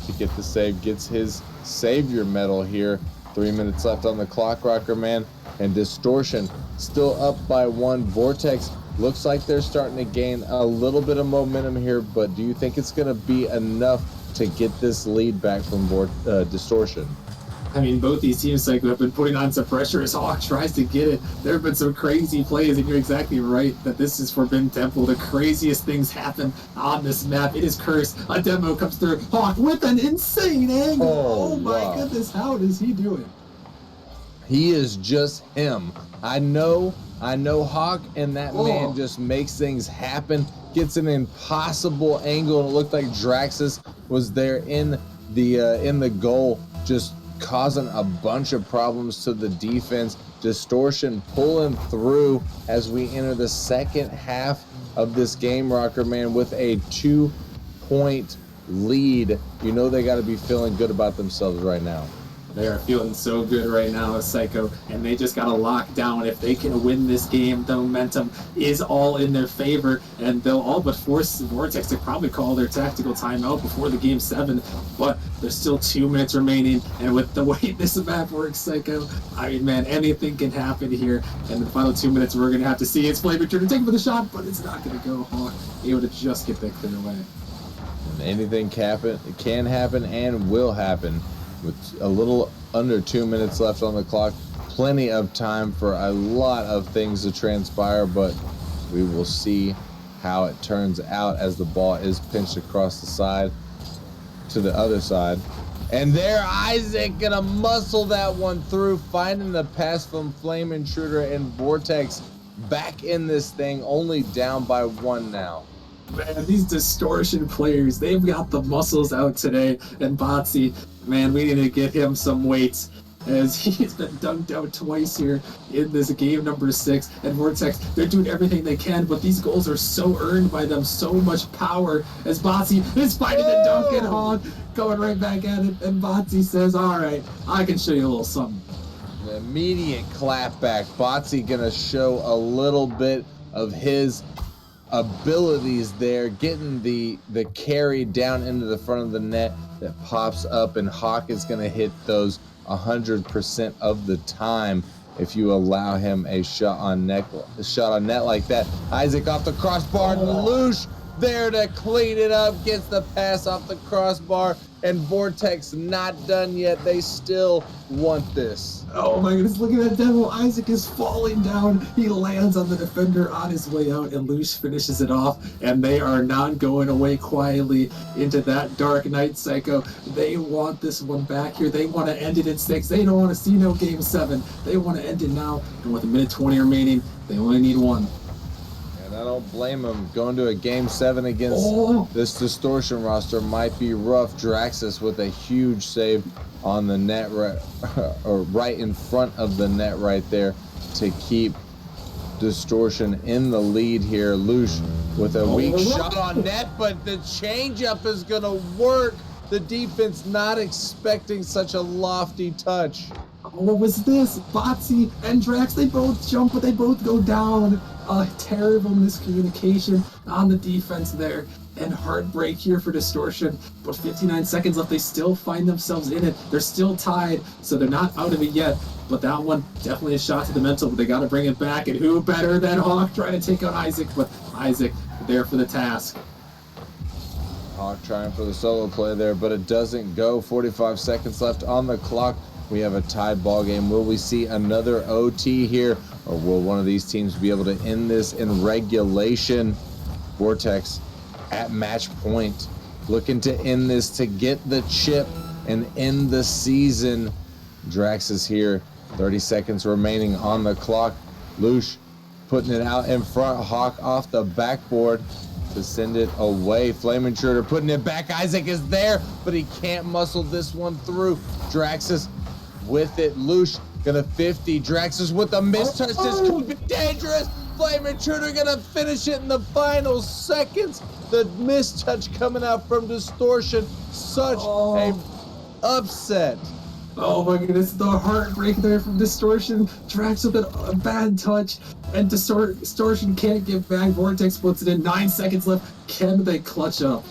to get the save, gets his savior medal here. 3 minutes left on the clock, Rocker Man, and Distortion still up by 1. Vortex looks like they're starting to gain a little bit of momentum here, but do you think it's going to be enough to get this lead back from Distortion? I mean, both these teams have been putting on some pressure as Hawk tries to get it. There have been some crazy plays, and you're exactly right that this is Forbidden Temple. The craziest things happen on this map. It is cursed. A demo comes through. Hawk with an insane angle. Oh my goodness, how does he do it? He is just him. I know Hawk, and that man just makes things happen. Gets an impossible angle, and it looked like Draxus was there in the goal, just causing a bunch of problems to the defense. Distortion pulling through as we enter the second half of this game, Rocker Man, with a 2-point lead. They got to be feeling good about themselves right now. They are feeling so good right now, Psycho, and they just got to lock down. If they can win this game, the momentum is all in their favor, and they'll all but force Vortex to probably call their tactical timeout before the game 7, but there's still 2 minutes remaining, and with the way this map works, Psycho, I mean, man, anything can happen here, and the final 2 minutes we're going to have to see. It's Flame Intruder taking for the shot, but it's not going to go. Hawk able to just get that clear away. And anything can happen and will happen. With a little under 2 minutes left on the clock, plenty of time for a lot of things to transpire, but we will see how it turns out as the ball is pinched across the side to the other side. And there, Isaac gonna muscle that one through, finding the pass from Flame Intruder, and Vortex back in this thing, only down by 1 now. Man, these Distortion players, they've got the muscles out today. And Botsy, man, we need to get him some weights, as he's been dunked out twice here in this game number 6. And Vortex, they're doing everything they can, but these goals are so earned by them, so much power, as Botsy is fighting the dunk, and Hawk going right back at it. And Botsy says, all right, I can show you a little something. The immediate clap back. Botsy gonna show a little bit of his abilities there, getting the carry down into the front of the net that pops up, and Hawk is going to hit those 100% of the time if you allow him a shot on net like that. Isaac off the crossbar, and Lush there to clean it up, gets the pass off the crossbar, and Vortex not done yet. They still want this. Oh my goodness, look at that demo. Isaac is falling down. He lands on the defender on his way out, and Luce finishes it off. And they are not going away quietly into that dark night, Psycho. They want this one back here. They want to end it in 6. They don't want to see no game 7. They want to end it now. And with a minute 20 remaining, they only need one. And I don't blame him. Going to a game 7 against this Distortion roster might be rough. Draxus with a huge save on the net, or right in front of the net right there to keep Distortion in the lead here. Luce with a weak shot on net, but the changeup is going to work. The defense not expecting such a lofty touch. What was this? Botsy and Drax, they both jump, but they both go down. Terrible miscommunication on the defense there. And heartbreak here for Distortion. But 59 seconds left, they still find themselves in it. They're still tied, so they're not out of it yet. But that one, definitely a shot to the mental, but they got to bring it back. And who better than Hawk trying to take out Isaac? But Isaac there for the task. Hawk trying for the solo play there, but it doesn't go. 45 seconds left on the clock. We have a tied ball game. Will we see another OT here, or will one of these teams be able to end this in regulation? Vortex at match point, looking to end this to get the chip and end the season. Drax is here. 30 seconds remaining on the clock. Luce putting it out in front. Hawk off the backboard to send it away. Flame Intruder putting it back. Isaac is there, but he can't muscle this one through. Draxus with it. Luce gonna 50. Draxus with a mistouch. This could be dangerous. Flame Intruder gonna finish it in the final seconds. The mistouch coming out from Distortion. Such a upset. Oh my goodness, the heartbreak there from Distortion. Drax with a bad touch, and Distortion can't get back. Vortex puts it in. 9 seconds left. Can they clutch up?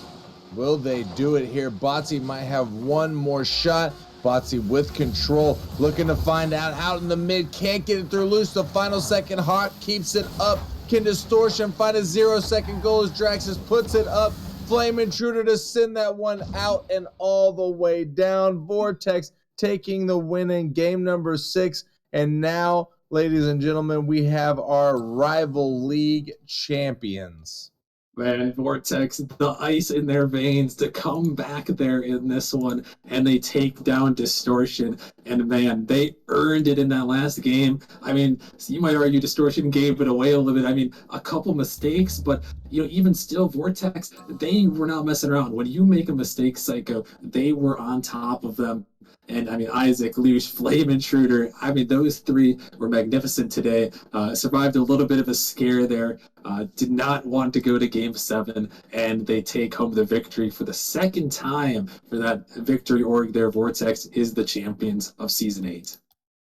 Will they do it here? Botsy might have one more shot. Botsy with control, looking to find out in the mid, can't get it through. Luce. The final second, Hawk keeps it up. Can Distortion find a 0-second goal as Draxus puts it up? Flame Intruder to send that one out and all the way down. Vortex taking the win in game number 6. And now, ladies and gentlemen, we have our rival league champions. Man, Vortex, the ice in their veins to come back there in this one, and they take down Distortion. And man, they earned it in that last game. I mean, so you might argue Distortion gave it away a little bit. I mean, a couple mistakes, but even still, Vortex, they were not messing around. When you make a mistake, Psycho, they were on top of them. And I mean, Isaac, Luce, Flame Intruder, I mean, those 3 were magnificent today. Survived a little bit of a scare there. Did not want to go to game 7, and they take home the victory for the second time for that victory org there. Vortex is the champions of season 8.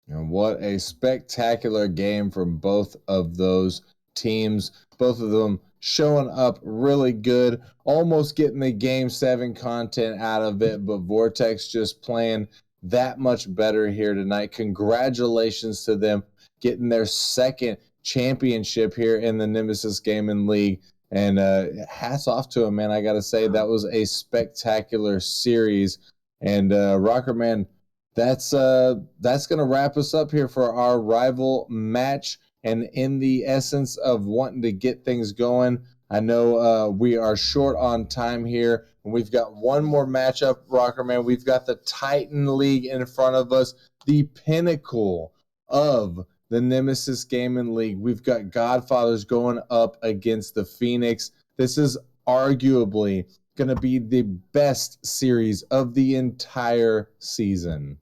And what a spectacular game from both of those teams. Both of them showing up really good, almost getting the game 7 content out of it, but Vortex just playing that much better here tonight. Congratulations to them getting their second championship here in the Nemesis Gaming League. And hats off to him, man. I got to say, that was a spectacular series. And Rocker Man, that's going to wrap us up here for our rival match. And in the essence of wanting to get things going, I know we are short on time here. And we've got one more matchup, Rocker Man. We've got the Titan League in front of us, the pinnacle of the Nemesis Gaming League. We've got Godfathers going up against the Phoenix. This is arguably going to be the best series of the entire season.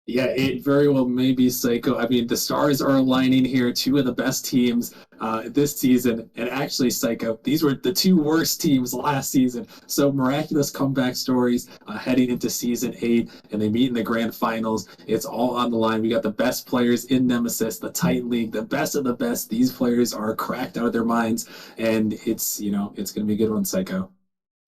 Yeah, it very well may be, Psycho. I mean, the stars are aligning here. 2 of the best teams this season. And actually, Psycho, these were the 2 worst teams last season. So miraculous comeback stories heading into season 8. And they meet in the grand finals. It's all on the line. We got the best players in Nemesis, the Titan League, the best of the best. These players are cracked out of their minds. And it's going to be a good one, Psycho.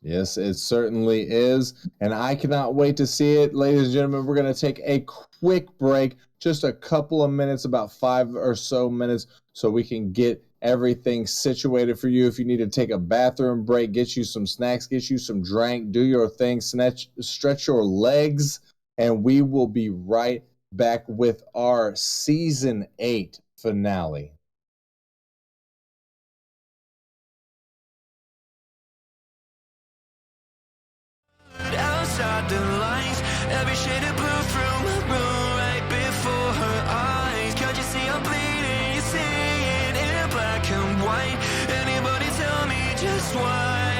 Yes, it certainly is. And I cannot wait to see it. Ladies and gentlemen, we're going to take a quick break, just a couple of minutes, about 5 or so minutes, so we can get everything situated for you. If you need to take a bathroom break, get you some snacks, get you some drink, do your thing, stretch your legs, and we will be right back with our season 8 finale. Outside the lines, every shade of blue through my room, right before her eyes. Can't you see I'm bleeding? You see it in black and white. Anybody tell me just why?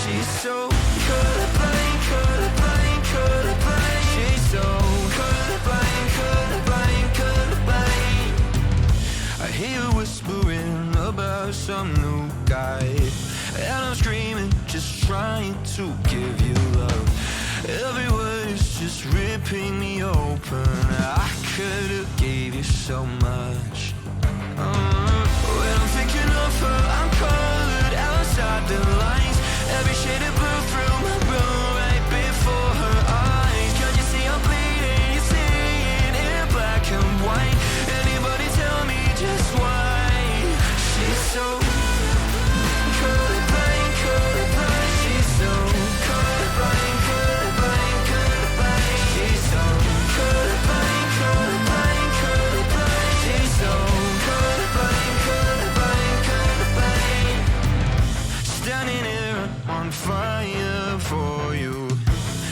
She's so colorblind, colorblind, colorblind. She's so colorblind, colorblind, colorblind. I hear you whispering about some new guy, and I'm screaming, just trying to give you love. Every word is just ripping me open. I could've gave you so much. When I'm thinking of her, I'm colored outside the lines. Every shade of blue through my room, right before her eyes. Can't you see I'm bleeding? You see it in black and white. Anybody tell me just why? She's so colorblind, colorblind. She's so colorblind, colorblind, colorblind. She's so colorblind, colorblind, colorblind. She's so colorblind, colorblind, colorblind. Standing here on fire for you.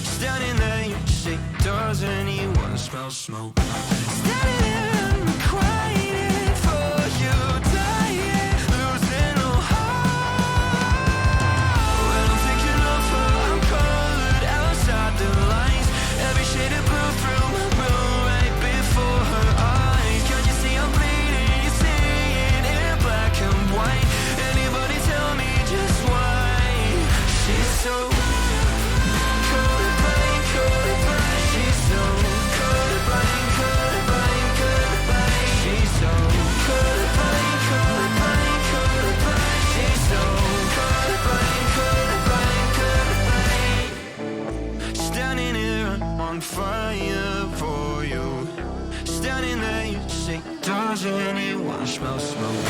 Standing there, you say, does anyone smell smoke? Standing here, I'm crying for you, dying, losing all hope. When I'm thinking of her, I'm colored outside the lines. Every shade of blue through my room, right before her eyes. Can't you see I'm bleeding? You see it in black and white. Anybody tell me just why? She's so colorblind, colorblind. She's so colorblind, colorblind, colorblind. She's so colorblind, colorblind, colorblind. She's so colorblind, colorblind, colorblind. Standing here on fire for you. Standing there, you say, does anyone smell smoke?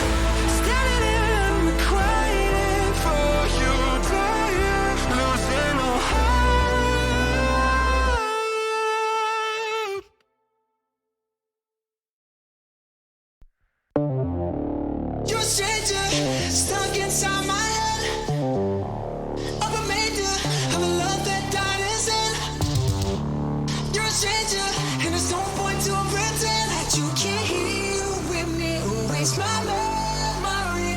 Standing here, I'm crying for you, dying, losing all hope. You're a stranger, stuck inside my head. A remainder of a love that died is in. You're a stranger, and there's no point to pretend that you can't heal with me. Erase my memory.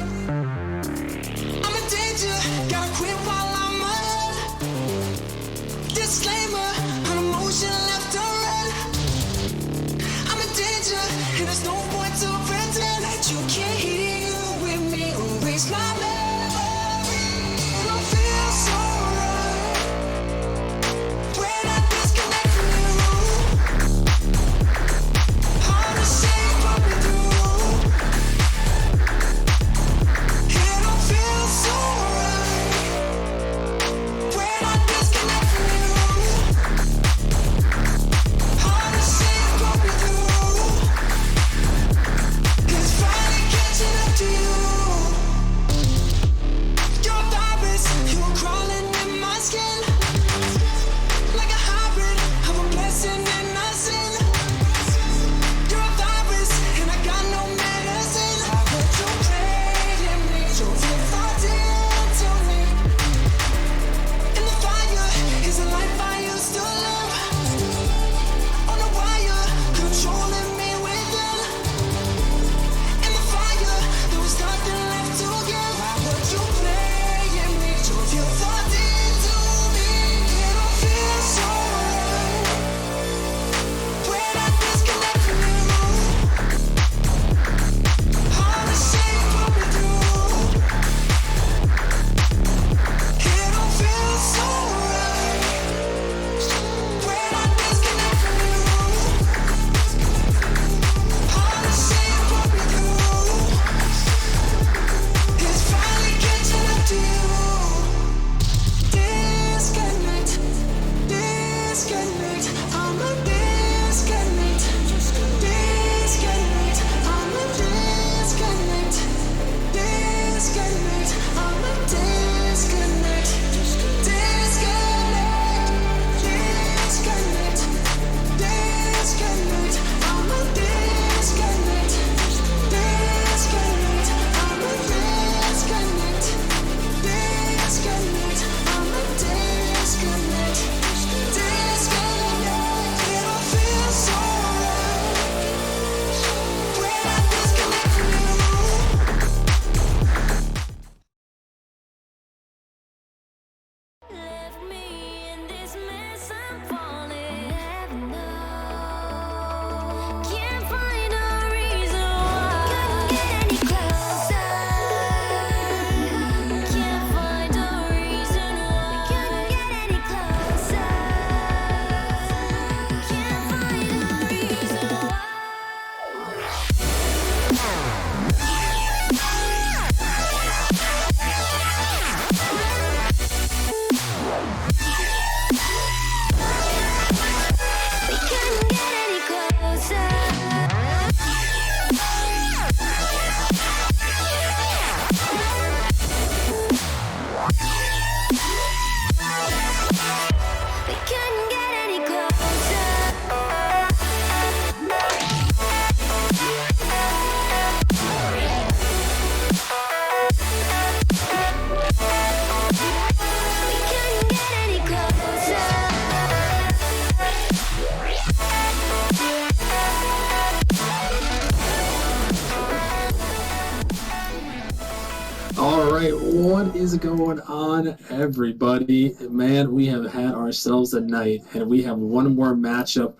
What is going on, everybody? Man, we have had ourselves a night, and we have one more matchup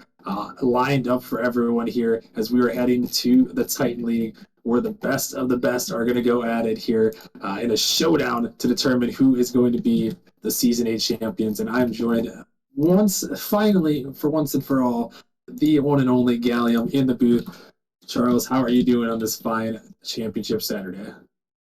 lined up for everyone here as we are heading to the Titan League, where the best of the best are going to go at it here in a showdown to determine who is going to be the Season 8 champions. And I'm joined finally, for once and for all, the one and only Gallium in the booth. Charles, how are you doing on this fine championship Saturday?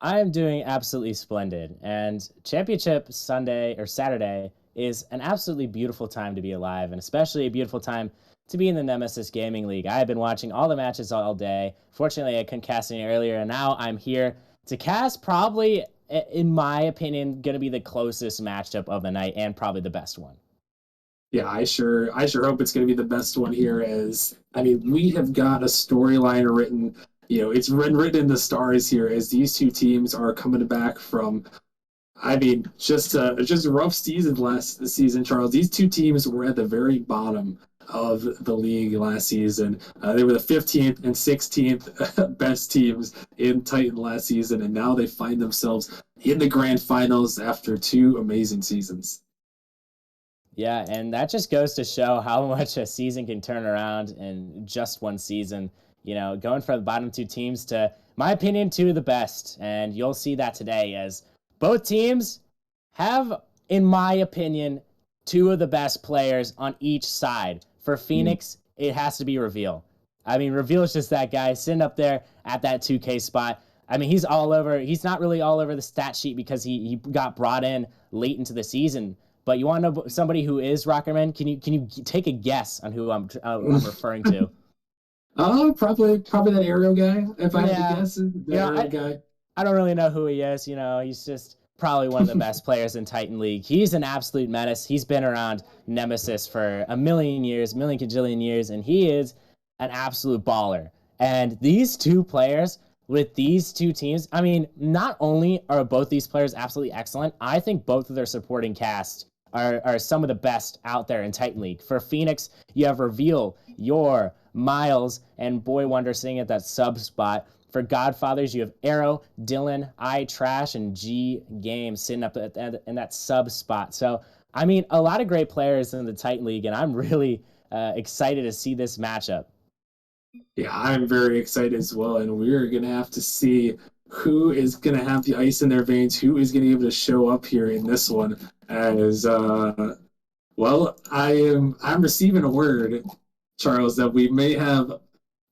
I am doing absolutely splendid. And Championship Sunday or Saturday is an absolutely beautiful time to be alive, and especially a beautiful time to be in the Nemesis Gaming League. I have been watching all the matches all day. Fortunately, I couldn't cast any earlier, and now I'm here to cast probably, in my opinion, going to be the closest matchup of the night and probably the best one. Yeah, I sure hope it's going to be the best one here. As I mean, we have got a storyline written. It's written in the stars here as these two teams are coming back from. I mean, just a rough season last season, Charles. These two teams were at the very bottom of the league last season. They were the 15th and 16th best teams in Titan last season, and now they find themselves in the grand finals after two amazing seasons. Yeah, and that just goes to show how much a season can turn around in just one season. Going from the bottom two teams to, my opinion, two of the best. And you'll see that today as both teams have, in my opinion, two of the best players on each side. For Phoenix, it has to be Reveal. I mean, Reveal is just that guy sitting up there at that 2K spot. I mean, he's all over. He's not really all over the stat sheet because he got brought in late into the season. But you want to know somebody who is Rockerman? Can you take a guess on who I'm referring to? Oh, probably that Arrow guy. If I had to guess, Arrow guy. I don't really know who he is. He's just probably one of the best players in Titan League. He's an absolute menace. He's been around Nemesis for a million kajillion years, and he is an absolute baller. And these two players with these two teams, I mean, not only are both these players absolutely excellent, I think both of their supporting cast are some of the best out there in Titan League. For Phoenix, you have Reveal, Yor, Miles, and Boy Wonder sitting at that sub spot. For Godfathers, you have Arrow, Dylan, I Trash, and G Game sitting up in that sub spot. So, I mean, a lot of great players in the Titan League, and I'm really excited to see this matchup. Yeah, I'm very excited as well, and we're gonna have to see who is gonna have the ice in their veins, who is gonna be able to show up here in this one. As well, I'm receiving a word, Charles, that we may have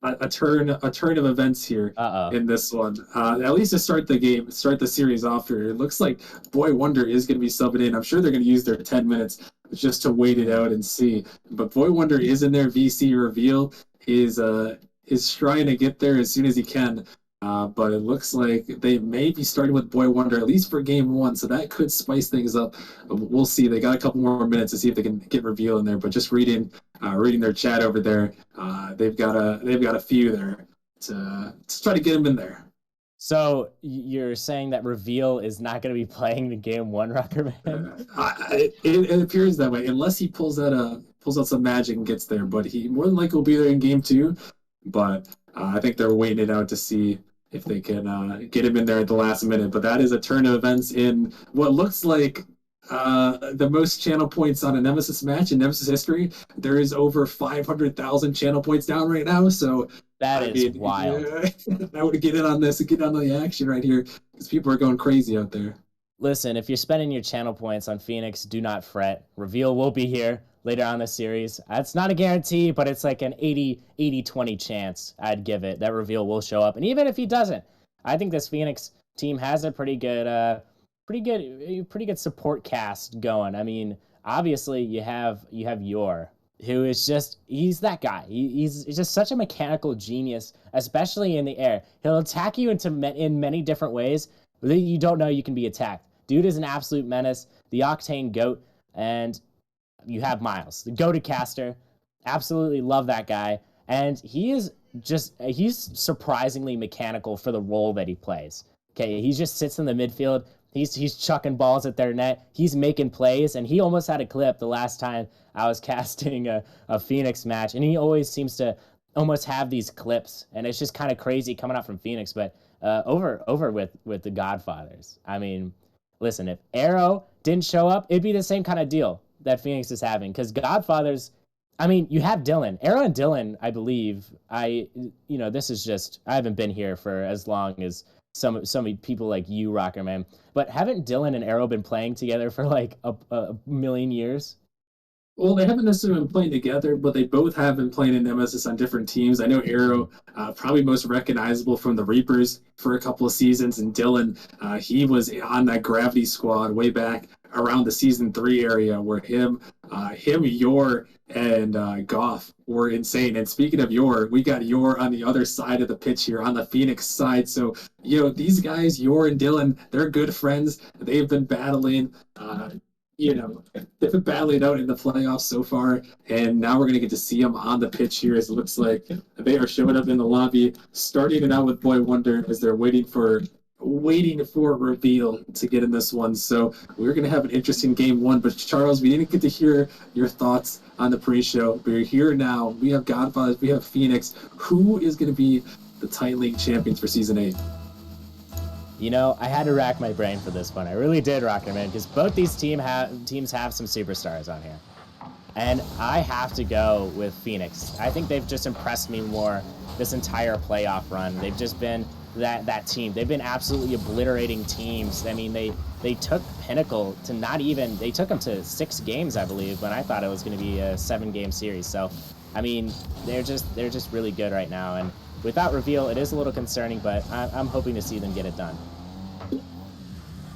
a turn of events here in this one. At least to start the game, start the series off here. It looks like Boy Wonder is going to be subbing in. I'm sure they're going to use their 10 minutes just to wait it out and see. But Boy Wonder is in their VC reveal. Is trying to get there as soon as he can. But it looks like they may be starting with Boy Wonder at least for game one, so that could spice things up. We'll see. They got a couple more minutes to see if they can get reveal in there. But just reading their chat over there, they've got a few there to try to get them in there. So you're saying that Reveal is not going to be playing the game one, Rockerman? It appears that way, unless he pulls out some magic and gets there. But he more than likely will be there in game two. But I think they're waiting it out to see if they can get him in there at the last minute. But that is a turn of events in what looks like the most channel points on a Nemesis match in Nemesis history. There is over 500,000 channel points down right now. So that is wild. Yeah, I would get in on this and get on the action right here because people are going crazy out there. Listen, if you're spending your channel points on Phoenix, do not fret. Reveal will be here later on the series. It's not a guarantee, but it's like an 80-20 chance I'd give it that Reveal will show up. And even if he doesn't, I think this Phoenix team has a pretty good support cast going. I mean, obviously you have Yor, who is he's that guy. He's just such a mechanical genius, especially in the air. He'll attack you in many different ways, but then you don't know you can be attacked. Dude is an absolute menace, the Octane GOAT, and you have Miles, the go-to caster. Absolutely love that guy. And he's surprisingly mechanical for the role that he plays. Okay, he just sits in the midfield. He's chucking balls at their net. He's making plays, and he almost had a clip the last time I was casting a Phoenix match, and he always seems to almost have these clips, and it's just kind of crazy coming out from Phoenix. But over with the Godfathers. I mean, listen, if Arrow didn't show up, it'd be the same kind of deal that Phoenix is having. Because Godfathers, I mean, you have Dylan. Arrow and Dylan, I believe, this is just, I haven't been here for as long as some people like you, Rocker Man. But haven't Dylan and Arrow been playing together for like a million years? Well, they haven't necessarily been playing together, but they both have been playing in Nemesis on different teams. I know Arrow, probably most recognizable from the Reapers for a couple of seasons, and Dylan, he was on that Gravity squad way back around the season 3 area where Yor, and Goff were insane. And speaking of Yor, we got Yor on the other side of the pitch here, on the Phoenix side. So, these guys, Yor and Dylan, they're good friends. They've been battling. They've been battling out in the playoffs so far, and now we're going to get to see them on the pitch here as it looks like they are showing up in the lobby, starting it out with Boy Wonder as they're waiting for reveal to get in this one. So we're going to have an interesting game 1, but Charles, we didn't get to hear your thoughts on the pre-show. We're here now. We have Godfathers, we have Phoenix. Who is going to be the Titan League champions for Season 8? I had to rack my brain for this one. I really did, Rocket Man, because both these teams have some superstars on here. And I have to go with Phoenix. I think they've just impressed me more this entire playoff run. They've just been that team. They've been absolutely obliterating teams. I mean, they took Pinnacle to they took them to 6 games, I believe, when I thought it was going to be a 7-game series. So, I mean, they're just really good right now. And without reveal, it is a little concerning, but I'm hoping to see them get it done.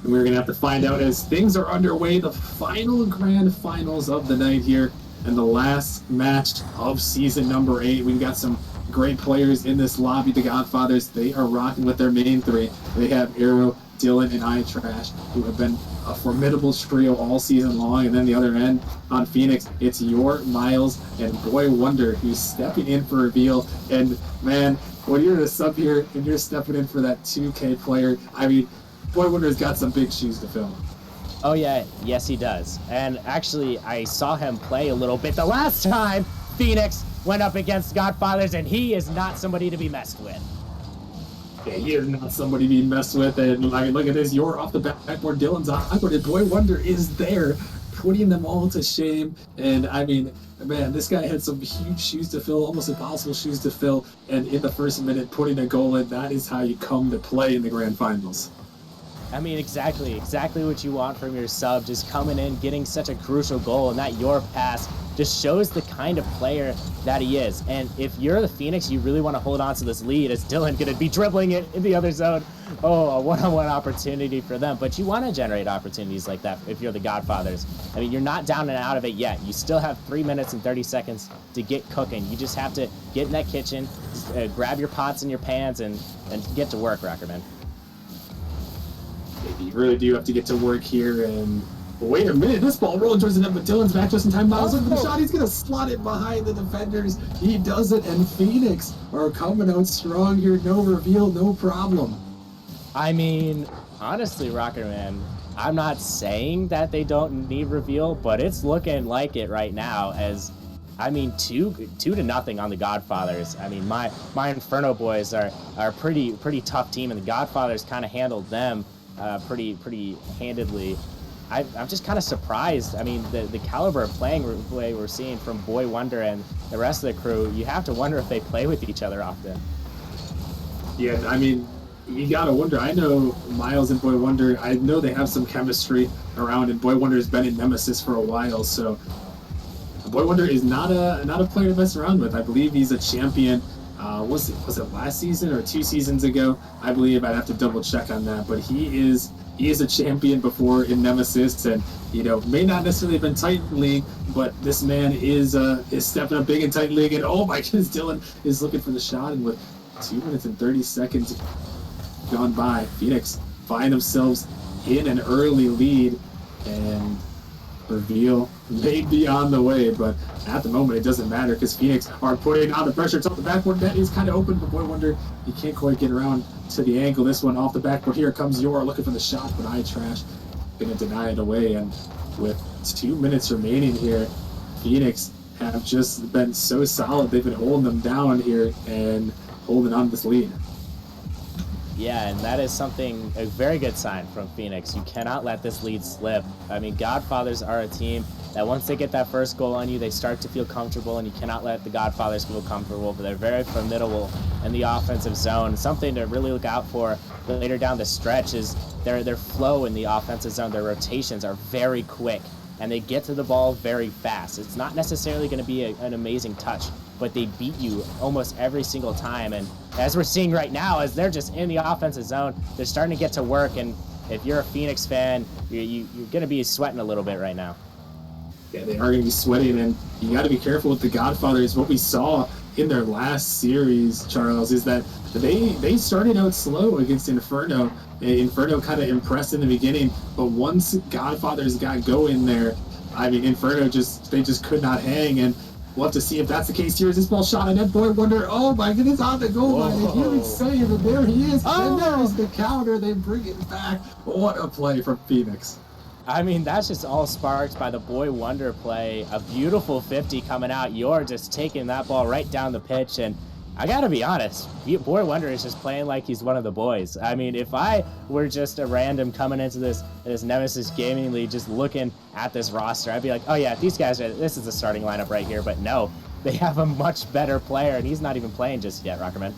We're going to have to find out as things are underway, the final grand finals of the night here, and the last match of season number 8. We've got some great players in this lobby. The Godfathers, they are rocking with their main 3. They have Arrow, Dylan, and iTrash, who have been a formidable trio all season long. And then the other end on Phoenix, it's Yor, Miles, and Boy Wonder, who's stepping in for reveal. And man, when you're a sub here and you're stepping in for that 2K player, I mean, Boy Wonder's got some big shoes to fill. Oh yeah, yes he does. And actually, I saw him play a little bit the last time Phoenix went up against Godfathers, and he is not somebody to be messed with. Yeah, he is not somebody to be messed with. And I mean, look at this. You're off the backboard. Dylan's on backboard. And Boy Wonder is there, putting them all to shame. And I mean, man, this guy had some huge shoes to fill, almost impossible shoes to fill. And in the first minute, putting a goal in, that is how you come to play in the grand finals. I mean, exactly what you want from your sub, just coming in, getting such a crucial goal, and that your pass just shows the kind of player that he is. And if you're the Phoenix, you really want to hold on to this lead, as Dylan going to be dribbling it in the other zone. Oh, a one-on-one opportunity for them. But you want to generate opportunities like that if you're the Godfathers. I mean, you're not down and out of it yet. You still have 3 minutes and 30 seconds to get cooking. You just have to get in that kitchen, grab your pots and your pans, and get to work, Rockerman. You really do have to get to work here. And wait a minute, this ball rolling towards the net, but Dylan's back just in time. Miles looking for the shot. He's going to slot it behind the defenders. He does it, and Phoenix are coming out strong here. No reveal, no problem. I mean, honestly, Rockerman, I'm not saying that they don't need reveal, but it's looking like it right now. As I mean, 2-0 on the Godfathers. I mean, my Inferno boys are a pretty tough team, and the Godfathers kind of handled them pretty handedly. I'm just kind of surprised. I mean, the caliber of play we're seeing from Boy Wonder and the rest of the crew, you have to wonder if they play with each other often. Yeah, I mean, you gotta wonder. I know Miles and Boy Wonder, I know they have some chemistry around, and Boy Wonder's been in Nemesis for a while, so Boy Wonder is not a player to mess around with. I believe he's a champion. Was it last season or 2 seasons ago? I believe. I'd have to double check on that, but he is a champion before in Nemesis, and may not necessarily have been Titan League, but this man is stepping up big in Titan League. And oh my goodness, Dylan is looking for the shot, and with 2 minutes and 30 seconds gone by, Phoenix find themselves in an early lead, and reveal may be on the way, but at the moment it doesn't matter because Phoenix are putting on the pressure. It's off the backboard. Net is kind of open, but Boy Wonder, he can't quite get around to the angle. This one off the backboard. Here comes Yor looking for the shot, but iTrash gonna deny it away. And with 2 minutes remaining here, Phoenix have just been so solid. They've been holding them down here and holding on to this lead. Yeah, and that is something, a very good sign from Phoenix. You cannot let this lead slip. I mean, Godfathers are a team that once they get that first goal on you, they start to feel comfortable, and you cannot let the Godfathers feel comfortable, but they're very formidable in the offensive zone. Something to really look out for later down the stretch is their flow in the offensive zone. Their rotations are very quick, and they get to the ball very fast. It's not necessarily going to be an amazing touch, but they beat you almost every single time. And as we're seeing right now, as they're just in the offensive zone, they're starting to get to work. And if you're a Phoenix fan, you're going to be sweating a little bit right now. Yeah, they are going to be sweating, and you got to be careful with the Godfathers. What we saw in their last series, Charles, is that they started out slow against Inferno. Inferno kind of impressed in the beginning, but once Godfathers got going there, I mean, Inferno they just could not hang, and we'll have to see if that's the case here. Is this ball shot at net? Boy Wonder, oh my goodness, on the goal line. If you would say it, and there he is. And there is the counter. They bring it back. What a play from Phoenix. I mean, that's just all sparked by the Boy Wonder play. A beautiful 50 coming out. You're just taking that ball right down the pitch. And I got to be honest, Boy Wonder is just playing like he's one of the boys. I mean, if I were just a random coming into this Nemesis Gaming League, just looking at this roster, I'd be like, oh yeah, these guys this is the starting lineup right here. But no, they have a much better player, and he's not even playing just yet, Rockerman.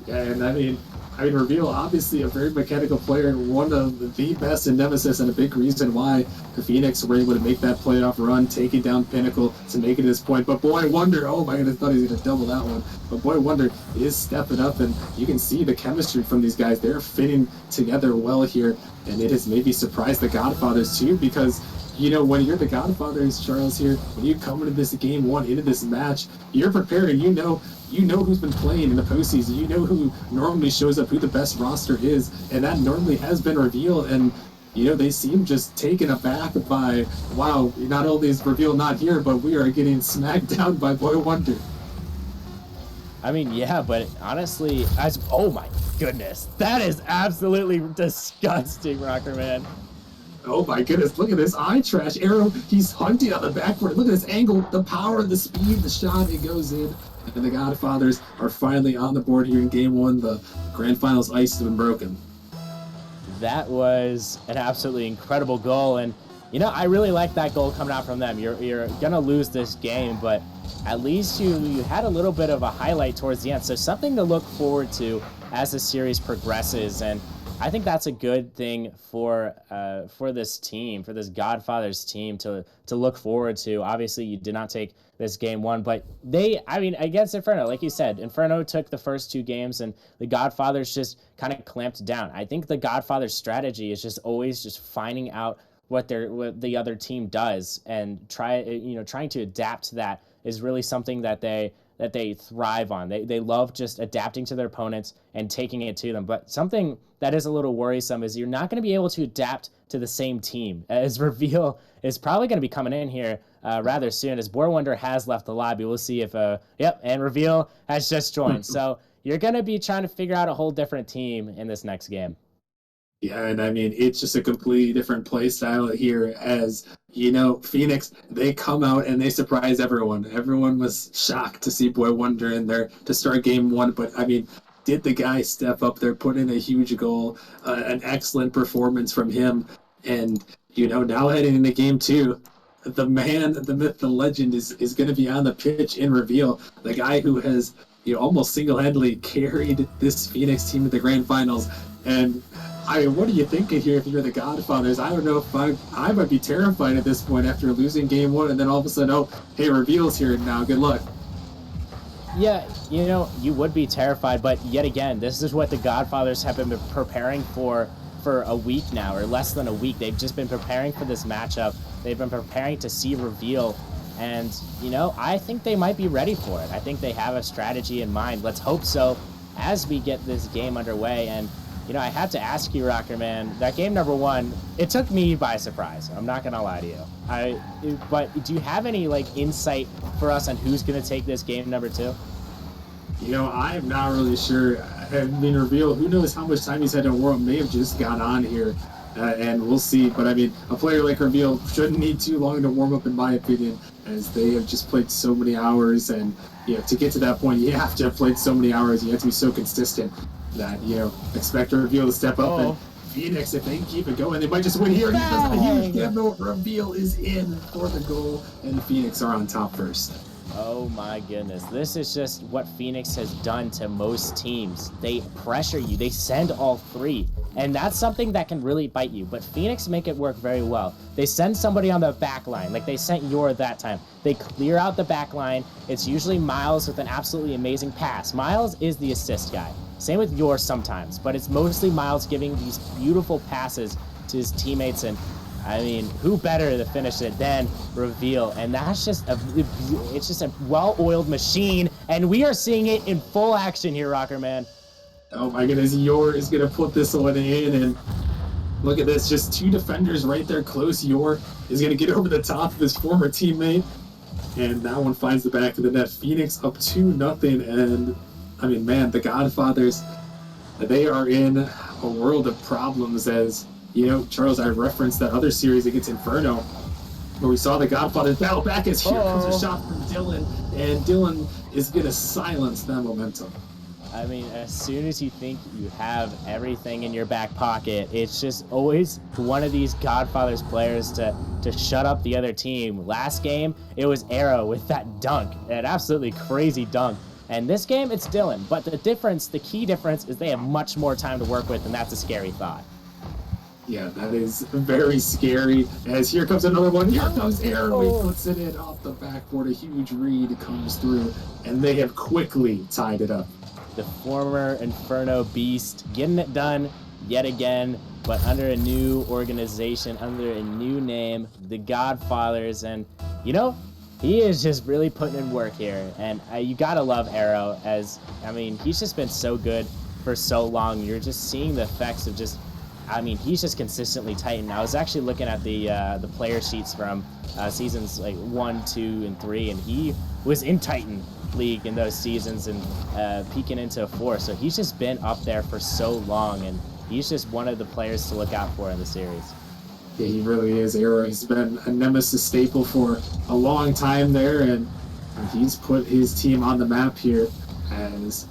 Yeah, and I mean, Reveal, obviously a very mechanical player, one of the best in Nemesis, and a big reason why the Phoenix were able to make that playoff run, taking down Pinnacle to make it this point. But Boy Wonder, oh my goodness, I thought he was going to double that one. But Boy Wonder is stepping up, and you can see the chemistry from these guys. They're fitting together well here, and it has maybe surprised the Godfathers too, because you know, when you're the Godfathers, Charles, here, when you come into this game one, into this match, you're prepared, and you know who's been playing in the postseason. You know who normally shows up, who the best roster is, and that normally has been revealed. And you know, they seem just taken aback by, wow, not only is Reveal not here, but we are getting smacked down by Boy Wonder. I mean, yeah, but honestly, oh my goodness, that is absolutely disgusting, Rockerman. Oh my goodness, look at this eye trash. Arrow, he's hunting on the backboard. Look at this angle, the power, the speed, the shot, it goes in. And the Godfathers are finally on the board here in game one. The grand finals ice has been broken. That was an absolutely incredible goal. And, you know, I really like that goal coming out from them. You're going to lose this game, but at least you had a little bit of a highlight towards the end. So something to look forward to as the series progresses. And I think that's a good thing for this team, for this Godfathers team to look forward to. Obviously, you did not take this game one, but against Inferno, like you said, Inferno took the first two games, and the Godfathers just kind of clamped down. I think the Godfathers strategy is just always just finding out what the other team does and trying to adapt to that is really something that they thrive on. They love just adapting to their opponents and taking it to them. But something that is a little worrisome is you're not going to be able to adapt to the same team, as Reveal is probably going to be coming in here rather soon, as Boy Wonder has left the lobby. We'll see if, and Reveal has just joined. So you're going to be trying to figure out a whole different team in this next game. Yeah, and I mean, it's just a completely different play style here. As you know, Phoenix, they come out and they surprise everyone. Everyone was shocked to see Boy Wonder in there to start game one. But I mean, did the guy step up there, put in a huge goal, an excellent performance from him. And, you know, now heading into game two, the man, the myth, the legend is going to be on the pitch in Reveal. The guy who has, almost single-handedly carried this Phoenix team to the grand finals. And I mean, what are you thinking here if you're the Godfathers? I don't know if I might be terrified at this point after losing game one, and then all of a sudden, oh, hey, Reveal's here now. Good luck. Yeah, you would be terrified, but yet again, this is what the Godfathers have been preparing for a week now, or less than a week. They've just been preparing for this matchup. They've been preparing to see Reveal, and, I think they might be ready for it. I think they have a strategy in mind. Let's hope so as we get this game underway. And I have to ask you, Rockerman, that game number one, it took me by surprise. I'm not going to lie to you. But do you have any, insight for us on who's going to take this game number two? I'm not really sure. I mean, Reveal, who knows how much time he's had in World, may have just got on here, and we'll see. But, I mean, a player like Reveal shouldn't need too long to warm up, in my opinion, as they have just played so many hours. And, to get to that point, you have to have played so many hours. You have to be so consistent. that, expect a reveal to step up. And Phoenix, if they can keep it going, they might just win here. He does a huge demo. Reveal is in for the goal, and Phoenix are on top first. Oh my goodness. This is just what Phoenix has done to most teams. They pressure you. They send all three. And that's something that can really bite you. But Phoenix make it work very well. They send somebody on the back line, like they sent Yor that time. They clear out the back line. It's usually Miles with an absolutely amazing pass. Miles is the assist guy. Same with Yor sometimes, but it's mostly Miles giving these beautiful passes to his teammates. And I mean, who better to finish it than Reveal? And that's just it's just a well-oiled machine, and we are seeing it in full action here, Rocker Man. Oh my goodness, Yor is gonna put this one in, and look at this, just two defenders right there close. Yor is gonna get over the top of his former teammate, and that one finds the back of the net. Phoenix up 2-0, and I mean, man, the Godfathers, they are in a world of problems. As Charles, I referenced that other series against Inferno, where we saw the Godfathers battle back as here comes a shot from Dylan, and Dylan is going to silence that momentum. I mean, as soon as you think you have everything in your back pocket, it's just always one of these Godfathers players to shut up the other team. Last game, it was Arrow with that dunk, an absolutely crazy dunk. And this game, it's Dylan. But the key difference is they have much more time to work with, and that's a scary thought. Yeah, that is very scary. As here comes another one. Here comes Arrow. He puts it in off the backboard. A huge read comes through, and they have quickly tied it up. The former Inferno Beast getting it done yet again, but under a new organization, under a new name, the Godfathers. And, he is just really putting in work here. And you got to love Arrow, as, I mean, he's just been so good for so long. You're just seeing the effects of he's just consistently Titan. I was actually looking at the player sheets from seasons like 1, 2, and 3, and he was in Titan League in those seasons and peeking into 4. So he's just been up there for so long, and he's just one of the players to look out for in the series. Yeah, he really is. Arrow has been a Nemesis staple for a long time there, and he's put his team on the map here as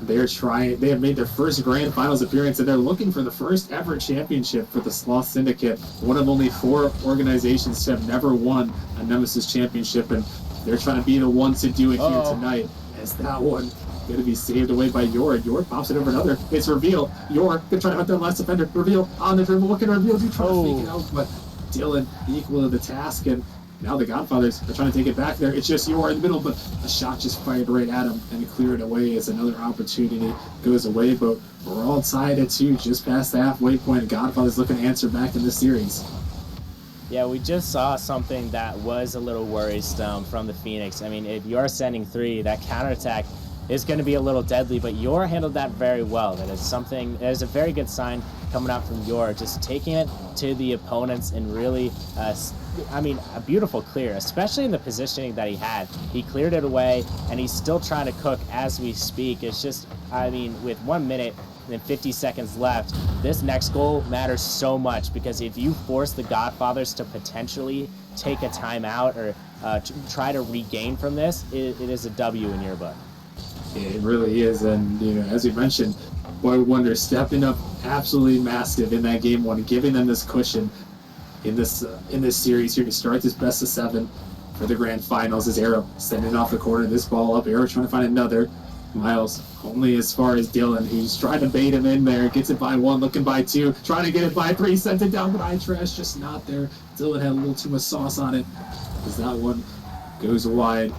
they have made their first Grand Finals appearance, and they're looking for the first ever championship for the Sloth Syndicate, one of only 4 organizations to have never won a Nemesis championship, and they're trying to be the ones to do it here tonight, as that one going to be saved away by Yor. Yor pops it over another. It's Reveal. Yor going to try to hunt their last defender. Reveal on the dribble. What can Reveal do? Trying to fake it out, but Dylan equal to the task, and now the Godfathers are trying to take it back there. It's just Yor in the middle, but a shot just fired right at him and cleared away as another opportunity goes away. But we're all tied at 2, just past the halfway point. Godfathers looking to answer back in this series. Yeah, we just saw something that was a little worrisome from the Phoenix. I mean, if you're sending 3, that counterattack is going to be a little deadly, but Yor handled that very well. That is a very good sign coming out from Yor, just taking it to the opponents and really, a beautiful clear, especially in the positioning that he had. He cleared it away, and he's still trying to cook as we speak. It's just, with 1 minute and 50 seconds left, this next goal matters so much, because if you force the Godfathers to potentially take a timeout or try to regain from this, it is a W in your book. It really is, and as we mentioned, Boy Wonder stepping up absolutely massive in that game 1, giving them this cushion in this series here to start this best of 7 for the Grand Finals. As Arrow sending it off the corner, this ball up, Arrow trying to find another. Miles only as far as Dylan, who's trying to bait him in there, gets it by 1, looking by 2, trying to get it by 3, sends it down, but iTrash just not there. Dylan had a little too much sauce on it as that one goes wide.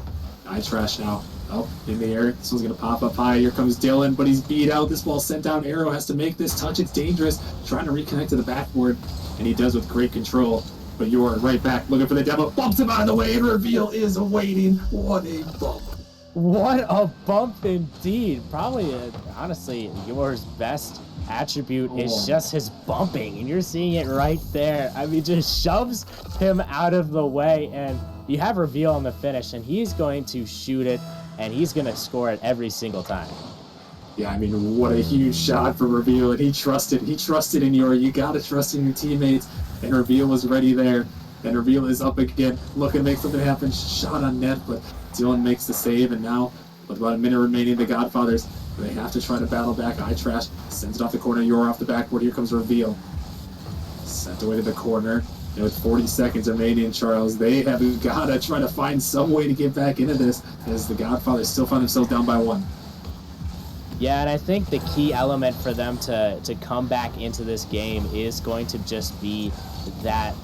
iTrash now up in the air. This one's going to pop up high. Here comes Dylan, but he's beat out. This ball sent down. Arrow has to make this touch. It's dangerous. Trying to reconnect to the backboard, and he does with great control. But Yor right back looking for the demo. Bumps him out of the way, and Reveal is awaiting. What a bump. What a bump indeed. Probably, honestly, Yor's best attribute is just his bumping, and you're seeing it right there. I mean, just shoves him out of the way, and you have Reveal on the finish, and he's going to shoot it, and he's going to score it every single time. Yeah, I mean, what a huge shot for Reveal, and he trusted in Yor. You got to trust in your teammates, and Reveal was ready there. And Reveal is up again, looking to make something happen. Shot on net, but Dylan makes the save, and now, with about a minute remaining, the Godfathers They have to try to battle back. Eye Trash sends it off the corner. You're off the backboard. Here comes Reveal. Sent away to the corner. And with 40 seconds remaining, Charles, they have got to try to find some way to get back into this as the Godfathers still find themselves down by 1. Yeah, and I think the key element for them to come back into this game is going to just be that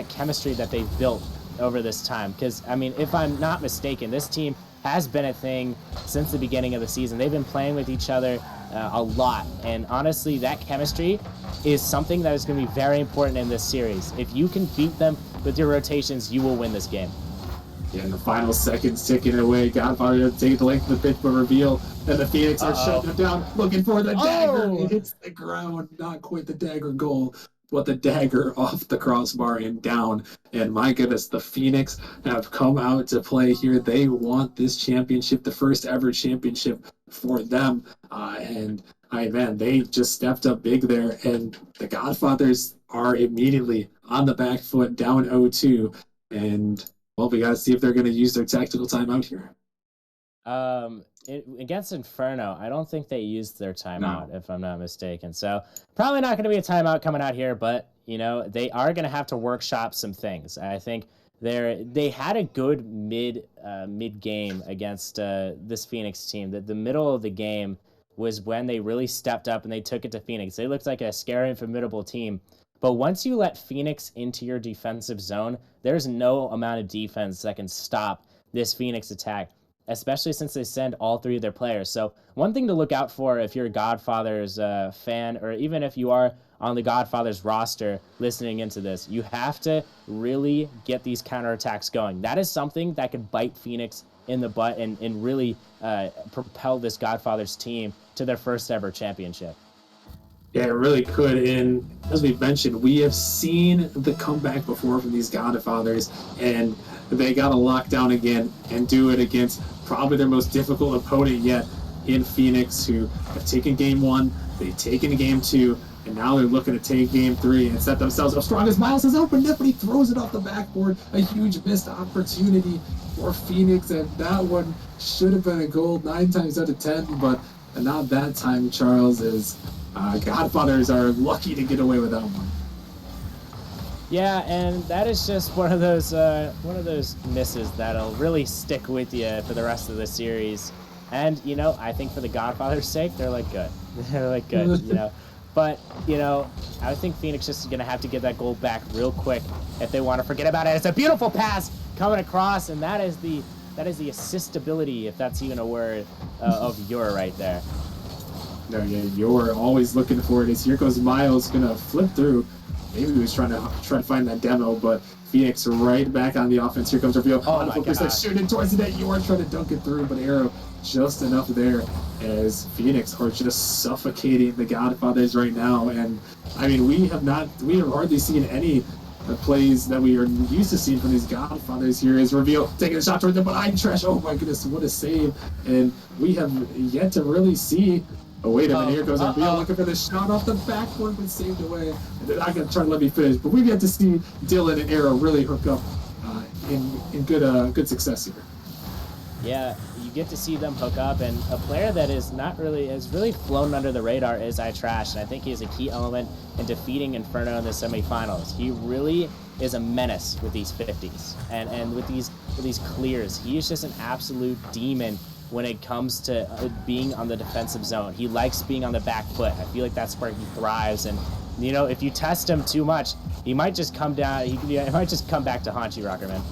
chemistry that they've built over this time. Because, I mean, if I'm not mistaken, this team has been a thing since the beginning of the season. They've been playing with each other a lot. And honestly, that chemistry is something that is going to be very important in this series. If you can beat them with your rotations, you will win this game. Yeah, in the final seconds ticking away, Godfather take the length of the pitch for Reveal, and the Phoenix are shutting it down, looking for the dagger. It hits the ground, not quite the dagger goal, but the dagger off the crossbar and down. And my goodness, the Phoenix have come out to play here. They want this championship, the first ever championship for them. Man, they just stepped up big there, and the Godfathers are immediately on the back foot, down 0-2, and well, we got to see if they're going to use their tactical timeout here. Against Inferno, I don't think they used their timeout, if I'm not mistaken. So probably not going to be a timeout coming out here, but you know they are going to have to workshop some things. I think they had a good mid game against this Phoenix team. That the middle of the game was when they really stepped up and they took it to Phoenix. They looked like a scary and formidable team. But once you let Phoenix into your defensive zone, there's no amount of defense that can stop this Phoenix attack, especially since they send all 3 of their players. So one thing to look out for if you're a Godfathers fan, or even if you are on the Godfathers roster listening into this, you have to really get these counterattacks going. That is something that could bite Phoenix in the butt and really propel this Godfathers team to their first ever championship. Yeah, it really could. And as we mentioned, we have seen the comeback before from these Godfathers, and they got to lock down again and do it against probably their most difficult opponent yet in Phoenix, who have taken game 1, they've taken game 2, and now they're looking to take game 3 and set themselves up strong as Miles has opened it, but he throws it off the backboard. A huge missed opportunity for Phoenix, and that one should have been a goal 9 times out of 10, but not that time, Charles, is Godfathers are lucky to get away with that one. Yeah, and that is just one of those misses that'll really stick with you for the rest of the series. And you know, I think for the Godfather's sake, they're like good. They're like good, you know. But you know, I think Phoenix just is gonna have to get that goal back real quick if they want to forget about it. It's a beautiful pass coming across, and that is the assistability, if that's even a word, of your right there. No, yeah, you're always looking for it. Here goes Miles, gonna flip through. Maybe he was trying to find that demo, but Phoenix right back on the offense. Here comes Reveal. Oh my God. Shooting towards the net. You are trying to dunk it through, but Arrow just enough there as Phoenix are just suffocating the Godfathers right now. And I mean, we have hardly seen any plays that we are used to seeing from these Godfathers here. Is Reveal taking a shot towards them, but Eye Trash. Oh my goodness, what a save! And we have yet to really see. Oh, wait a minute, here goes Reveal looking for the shot off the backboard, but saved away. And then I can try to let me finish, but we've yet to see Dylan and Arrow really hook up in good success here. Yeah, you get to see them hook up, and a player that has really flown under the radar is Eye Trash, and I think he is a key element in defeating Inferno in the semifinals. He really is a menace with these 50s, and with these clears. He is just an absolute demon when it comes to being on the defensive zone. He likes being on the back foot. I feel like that's where he thrives. And you know, if you test him too much, he might just come down. He might just come back to haunt you, Rocker Man.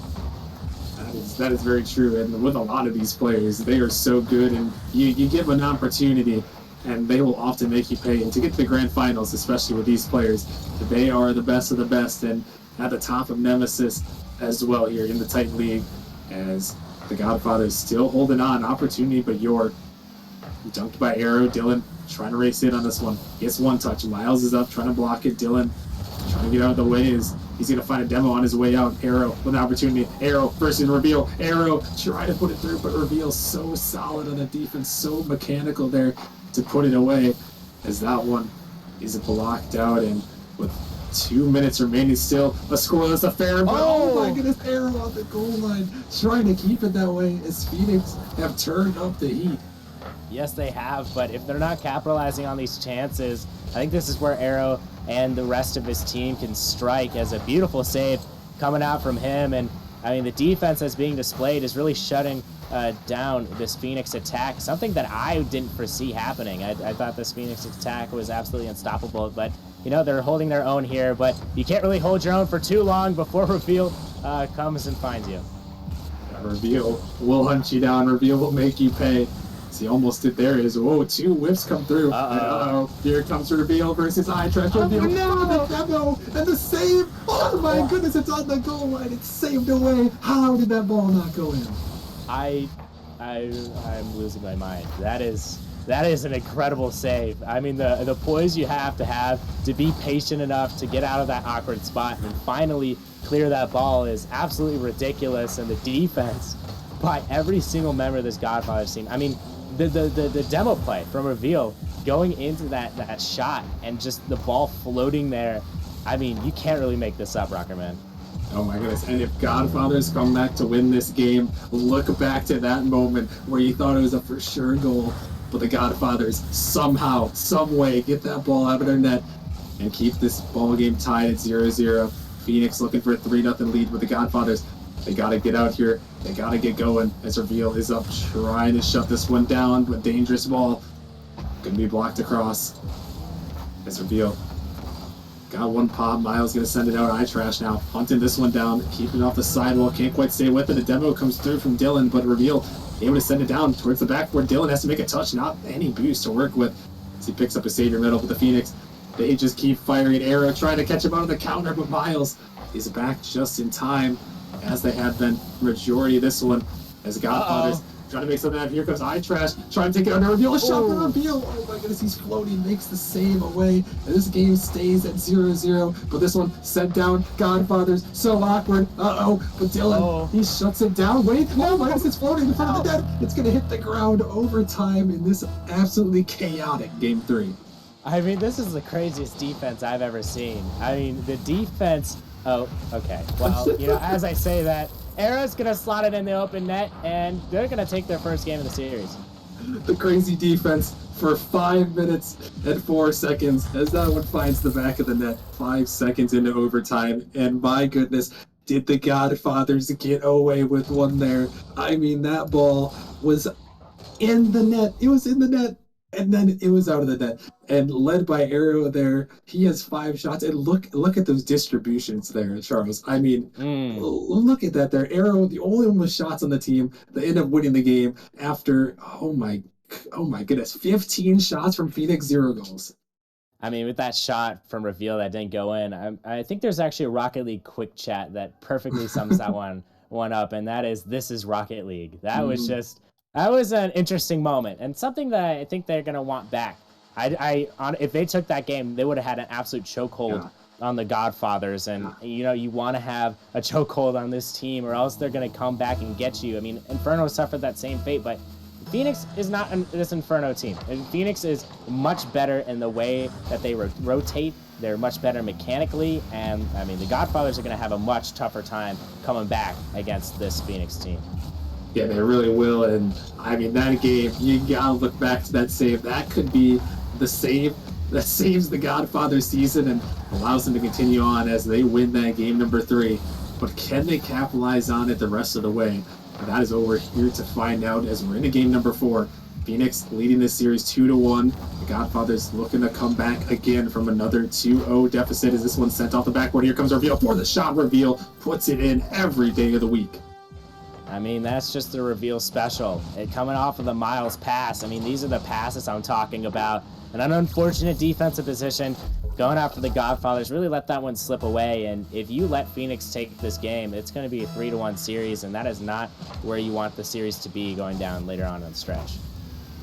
That is very true. And with a lot of these players, they are so good, and you give an opportunity, and they will often make you pay. And to get to the grand finals, especially with these players, they are the best of the best, and at the top of Nemesis as well here in the Titan League, as the Godfather's still holding on. Opportunity, but you're dunked by Arrow. Dylan trying to race in on this one. Gets one touch. Miles is up, trying to block it. Dylan trying to get out of the way. He's going to find a demo on his way out. Arrow with an opportunity. Arrow versus Reveal. Arrow trying to put it through, but Reveal so solid on the defense, so mechanical there to put it away, as that one is blocked out. And with 2 minutes remaining still, a scoreless affair, but oh my goodness, Arrow on the goal line, trying to keep it that way as Phoenix have turned up the heat. Yes, they have, but if they're not capitalizing on these chances, I think this is where Arrow and the rest of his team can strike, as a beautiful save coming out from him. And I mean, the defense that's being displayed is really shutting down this Phoenix attack, something that I didn't foresee happening. I thought this Phoenix attack was absolutely unstoppable, but you know, they're holding their own here, but you can't really hold your own for too long before Reveal comes and finds you. Reveal will hunt you down. Reveal will make you pay. So he almost did there. Is whoa, 2 whiffs come through. Uh-oh. Here comes Reveal versus iTrash. Reveal. No! The demo and the save. Oh my goodness, it's on the goal line. It's saved away. How did that ball not go in? I'm losing my mind. That is an incredible save. I mean, the poise you have to be patient enough to get out of that awkward spot and finally clear that ball is absolutely ridiculous. And the defense by every single member of this Godfathers team. I mean, the demo play from Reveal going into that shot and just the ball floating there. I mean, you can't really make this up, Rockerman. Oh my goodness, and if Godfathers come back to win this game, look back to that moment where you thought it was a for sure goal, but the Godfathers somehow, some way get that ball out of their net and keep this ball game tied at 0-0. Phoenix looking for a 3-0 lead with the Godfathers. They gotta get out here, they gotta get going as Reveal is up trying to shut this one down, but dangerous ball. Gonna be blocked across as Reveal. Got one pop. Miles gonna send it out. iTrash now hunting this one down, keeping it off the sidewall. Can't quite stay with it. A demo comes through from Dylan, but Reveal able to send it down towards the backboard. Dylan has to make a touch. Not any boost to work with as he picks up a savior middle. But the Phoenix, they just keep firing arrow, trying to catch him out of the counter. But Miles is back just in time, as they have been majority of this one. As Godfathers trying to make something out. Here comes iTrash, trying to take it under Reveal. A shot for Reveal. Oh my goodness, he's floating, makes the save away. And this game stays at 0-0. But this one sent down. Godfathers, so awkward. But Dylan, he shuts it down. Wait, oh my goodness, it's floating in front of the net. It's going to hit the ground overtime in this absolutely chaotic Game 3. I mean, this is the craziest defense I've ever seen. I mean, the defense... Oh, okay. Well, you know, as I say that, Arrow's going to slot it in the open net, and they're going to take their first game of the series. The crazy defense for 5 minutes and 4 seconds as that one finds the back of the net. 5 seconds into overtime, and my goodness, did the Godfathers get away with one there. I mean, that ball was in the net. It was in the net. And then it was out of the net. And led by Arrow there, he has 5 shots. And look at those distributions there, Charles. I mean, look at that there. Arrow, the only one with shots on the team, they end up winning the game after, oh my goodness, 15 shots from Phoenix, 0 goals. I mean, with that shot from Reveal that didn't go in, I think there's actually a Rocket League quick chat that perfectly sums that one up, and that is, "This is Rocket League." That was just... That was an interesting moment, and something that I think they're going to want back. If they took that game, they would have had an absolute chokehold on the Godfathers, and you know, you want to have a chokehold on this team, or else they're going to come back and get you. I mean, Inferno suffered that same fate, but Phoenix is not this Inferno team. And Phoenix is much better in the way that they rotate. They're much better mechanically, and I mean, the Godfathers are going to have a much tougher time coming back against this Phoenix team. Yeah, they really will, and I mean, that game, you gotta look back to that save. That could be the save that saves the Godfather season and allows them to continue on as they win that game number 3. But can they capitalize on it the rest of the way? And that is what we're here to find out as we're into game number 4. Phoenix leading this series 2-1. The Godfathers looking to come back again from another 2-0 deficit as this one sent off the backboard. Here comes Reveal for the shot. Reveal puts it in every day of the week. I mean, that's just the Reveal special. Coming off of the Miles pass, I mean, these are the passes I'm talking about. And an unfortunate defensive position, going after the Godfathers, really let that one slip away. And if you let Phoenix take this game, it's going to be a 3-1 series, and that is not where you want the series to be going down later on in the stretch.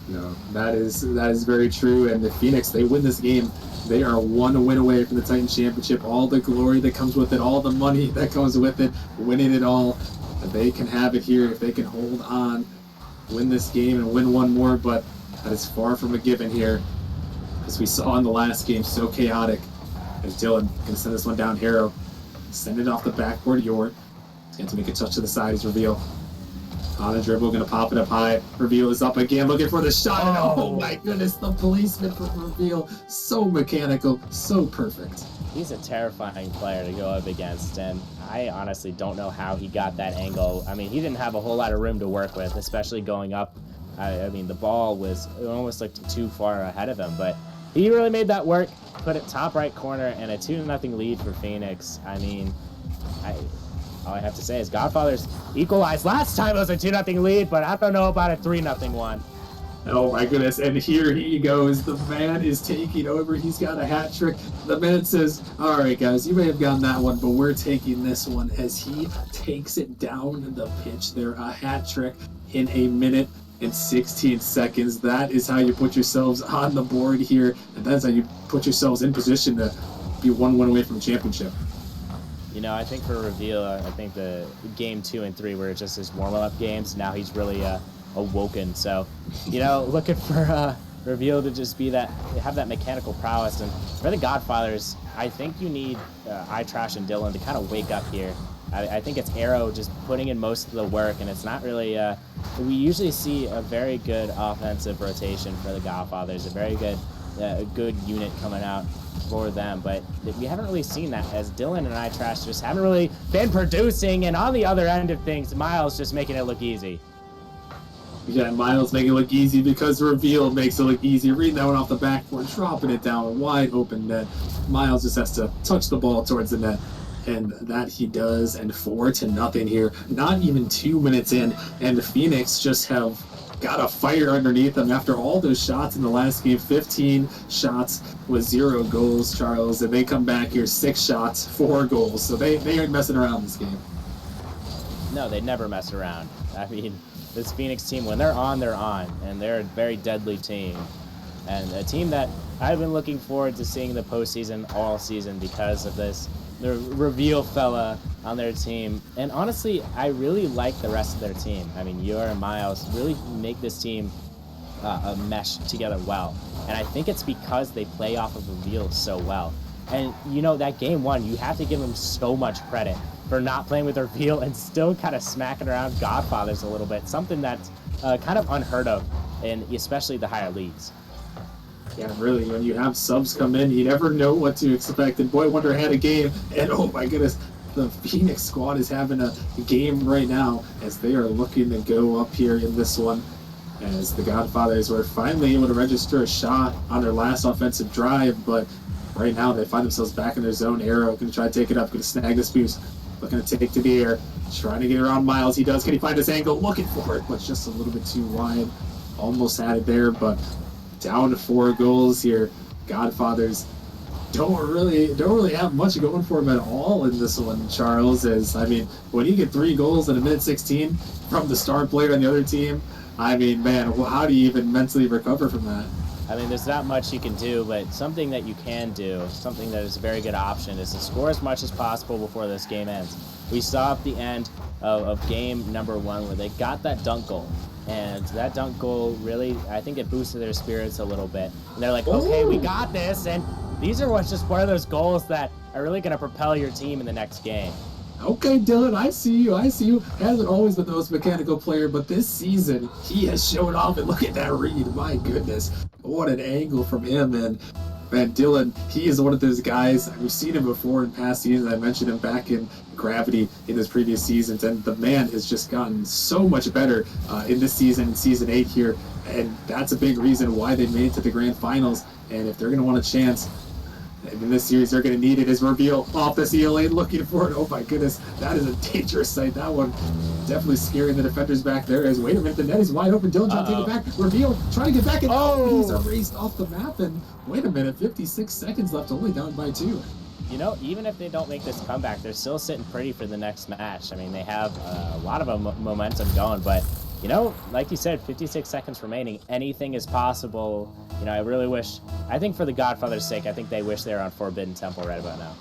No, that is very true. And the Phoenix, they win this game. They are 1 win away from the Titan Championship. All the glory that comes with it, all the money that comes with it, winning it all. They can have it here if they can hold on, win this game and win one more, but that is far from a given here. As we saw in the last game, so chaotic. As Dylan going to send this one down, Harrow. Send it off the backboard, Yort. He's going to make a touch to the side as Reveal. On a dribble, gonna pop it up high. Reveal is up again, looking for the shot. And oh my goodness, the policeman from Reveal. So mechanical, so perfect. He's a terrifying player to go up against, and I honestly don't know how he got that angle. I mean, he didn't have a whole lot of room to work with, especially going up. I mean, the ball was almost looked too far ahead of him, but he really made that work. Put it top right corner, and a 2-0 lead for Phoenix. I mean, all I have to say is Godfathers equalized. Last time it was a 2-0 lead, but I don't know about a 3-0 one. Oh my goodness, and here he goes. The man is taking over. He's got a hat trick. The man says, all right, guys, you may have gotten that one, but we're taking this one, as he takes it down the pitch there. A hat trick in 1 minute and 16 seconds. That is how you put yourselves on the board here, and that's how you put yourselves in position to be 1 win away from a championship. You know, I think for Reveal, I think the game 2 and 3 were just his warm-up games. Now he's really awoken. So, you know, looking for Reveal to just be that, have that mechanical prowess. And for the Godfathers, I think you need iTrash and Dylan to kind of wake up here. I think it's Arrow just putting in most of the work, and it's not really. We usually see a very good offensive rotation for the Godfathers, a very good unit coming out for them, but we haven't really seen that, as Dylan and iTrash just haven't really been producing. And on the other end of things, Miles just making it look easy. Yeah, Miles making it look easy because Reveal makes it look easy. Reading that one off the backboard, dropping it down, wide open net. Miles just has to touch the ball towards the net, and that he does. And 4-0 here. Not even 2 minutes in, and the Phoenix just have got a fire underneath them after all those shots in the last game. 15 shots with 0 goals, Charles, and they come back here 6 shots, 4 goals. So they aren't messing around this game. No, they never mess around. I mean, this Phoenix team, when they're on, and they're a very deadly team, and a team that I've been looking forward to seeing the postseason all season because of this. The Reveal fella on their team, and honestly, I really like the rest of their team. I mean, Yor and Miles really make this team a mesh together well, and I think it's because they play off of Reveal so well. And you know, that game 1, you have to give them so much credit for not playing with Reveal and still kind of smacking around Godfathers a little bit, something that's kind of unheard of, and especially the higher leagues. Yeah, really, when you have subs come in, you never know what to expect. And Boy Wonder had a game, and oh my goodness, the Phoenix squad is having a game right now as they are looking to go up here in this one, as the Godfathers were finally able to register a shot on their last offensive drive, but right now they find themselves back in their zone. Arrow going to try to take it up, going to snag this boost, looking to take to the air, trying to get around Miles. He does. Can he find his angle? Looking for it, but just a little bit too wide. Almost had it there, but down to 4 goals here. Godfathers don't really have much going for them at all in this one, Charles. As I mean, when you get 3 goals in 1:16 from the star player on the other team, I mean, man, how do you even mentally recover from that? I mean, there's not much you can do, but something that you can do, something that is a very good option, is to score as much as possible before this game ends. We saw at the end of game number 1 where they got that dunk goal. And that dunk goal really, I think it boosted their spirits a little bit. And they're like, okay, we got this. And these are just one of those goals that are really going to propel your team in the next game. Okay, Dylan, I see you. Hasn't always been the most mechanical player, but this season, he has shown off. And look at that read. My goodness. What an angle from him. And man, Dylan, he is one of those guys. We've seen him before in past seasons. I mentioned him back in Gravity in his previous seasons, and the man has just gotten so much better in this season, season 8 here, and that's a big reason why they made it to the grand finals. And if they're going to want a chance in this series, they're going to need it. As Reveal off the CLA looking for it. Oh my goodness, that is a dangerous sight. That one definitely scaring the defenders back there. As wait a minute, the net is wide open. Dylan trying to take it back. Reveal trying to get back, and he's erased off the map. And wait a minute, 56 seconds left, only down by 2. You know, even if they don't make this comeback, they're still sitting pretty for the next match. I mean, they have a lot of momentum going, but, you know, like you said, 56 seconds remaining, anything is possible. You know, I think for the Godfather's sake, I think they wish they were on Forbidden Temple right about now.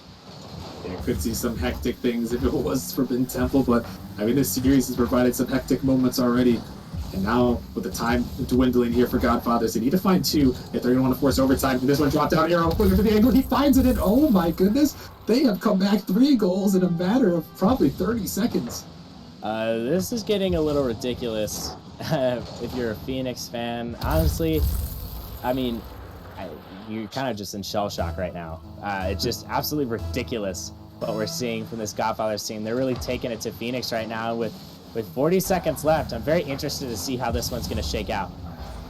Yeah, could see some hectic things if it was Forbidden Temple, but, I mean, this series has provided some hectic moments already. And now, with the time dwindling here for Godfathers, they need to find 2 if they're going to want to force overtime. And this one dropped down, Arrow looking for the angle. He finds it, and oh my goodness, they have come back 3 goals in a matter of probably 30 seconds. This is getting a little ridiculous. If you're a Phoenix fan, honestly, I mean, you're kind of just in shell shock right now. It's just absolutely ridiculous what we're seeing from this Godfathers team. They're really taking it to Phoenix right now with 40 seconds left. I'm very interested to see how this one's going to shake out.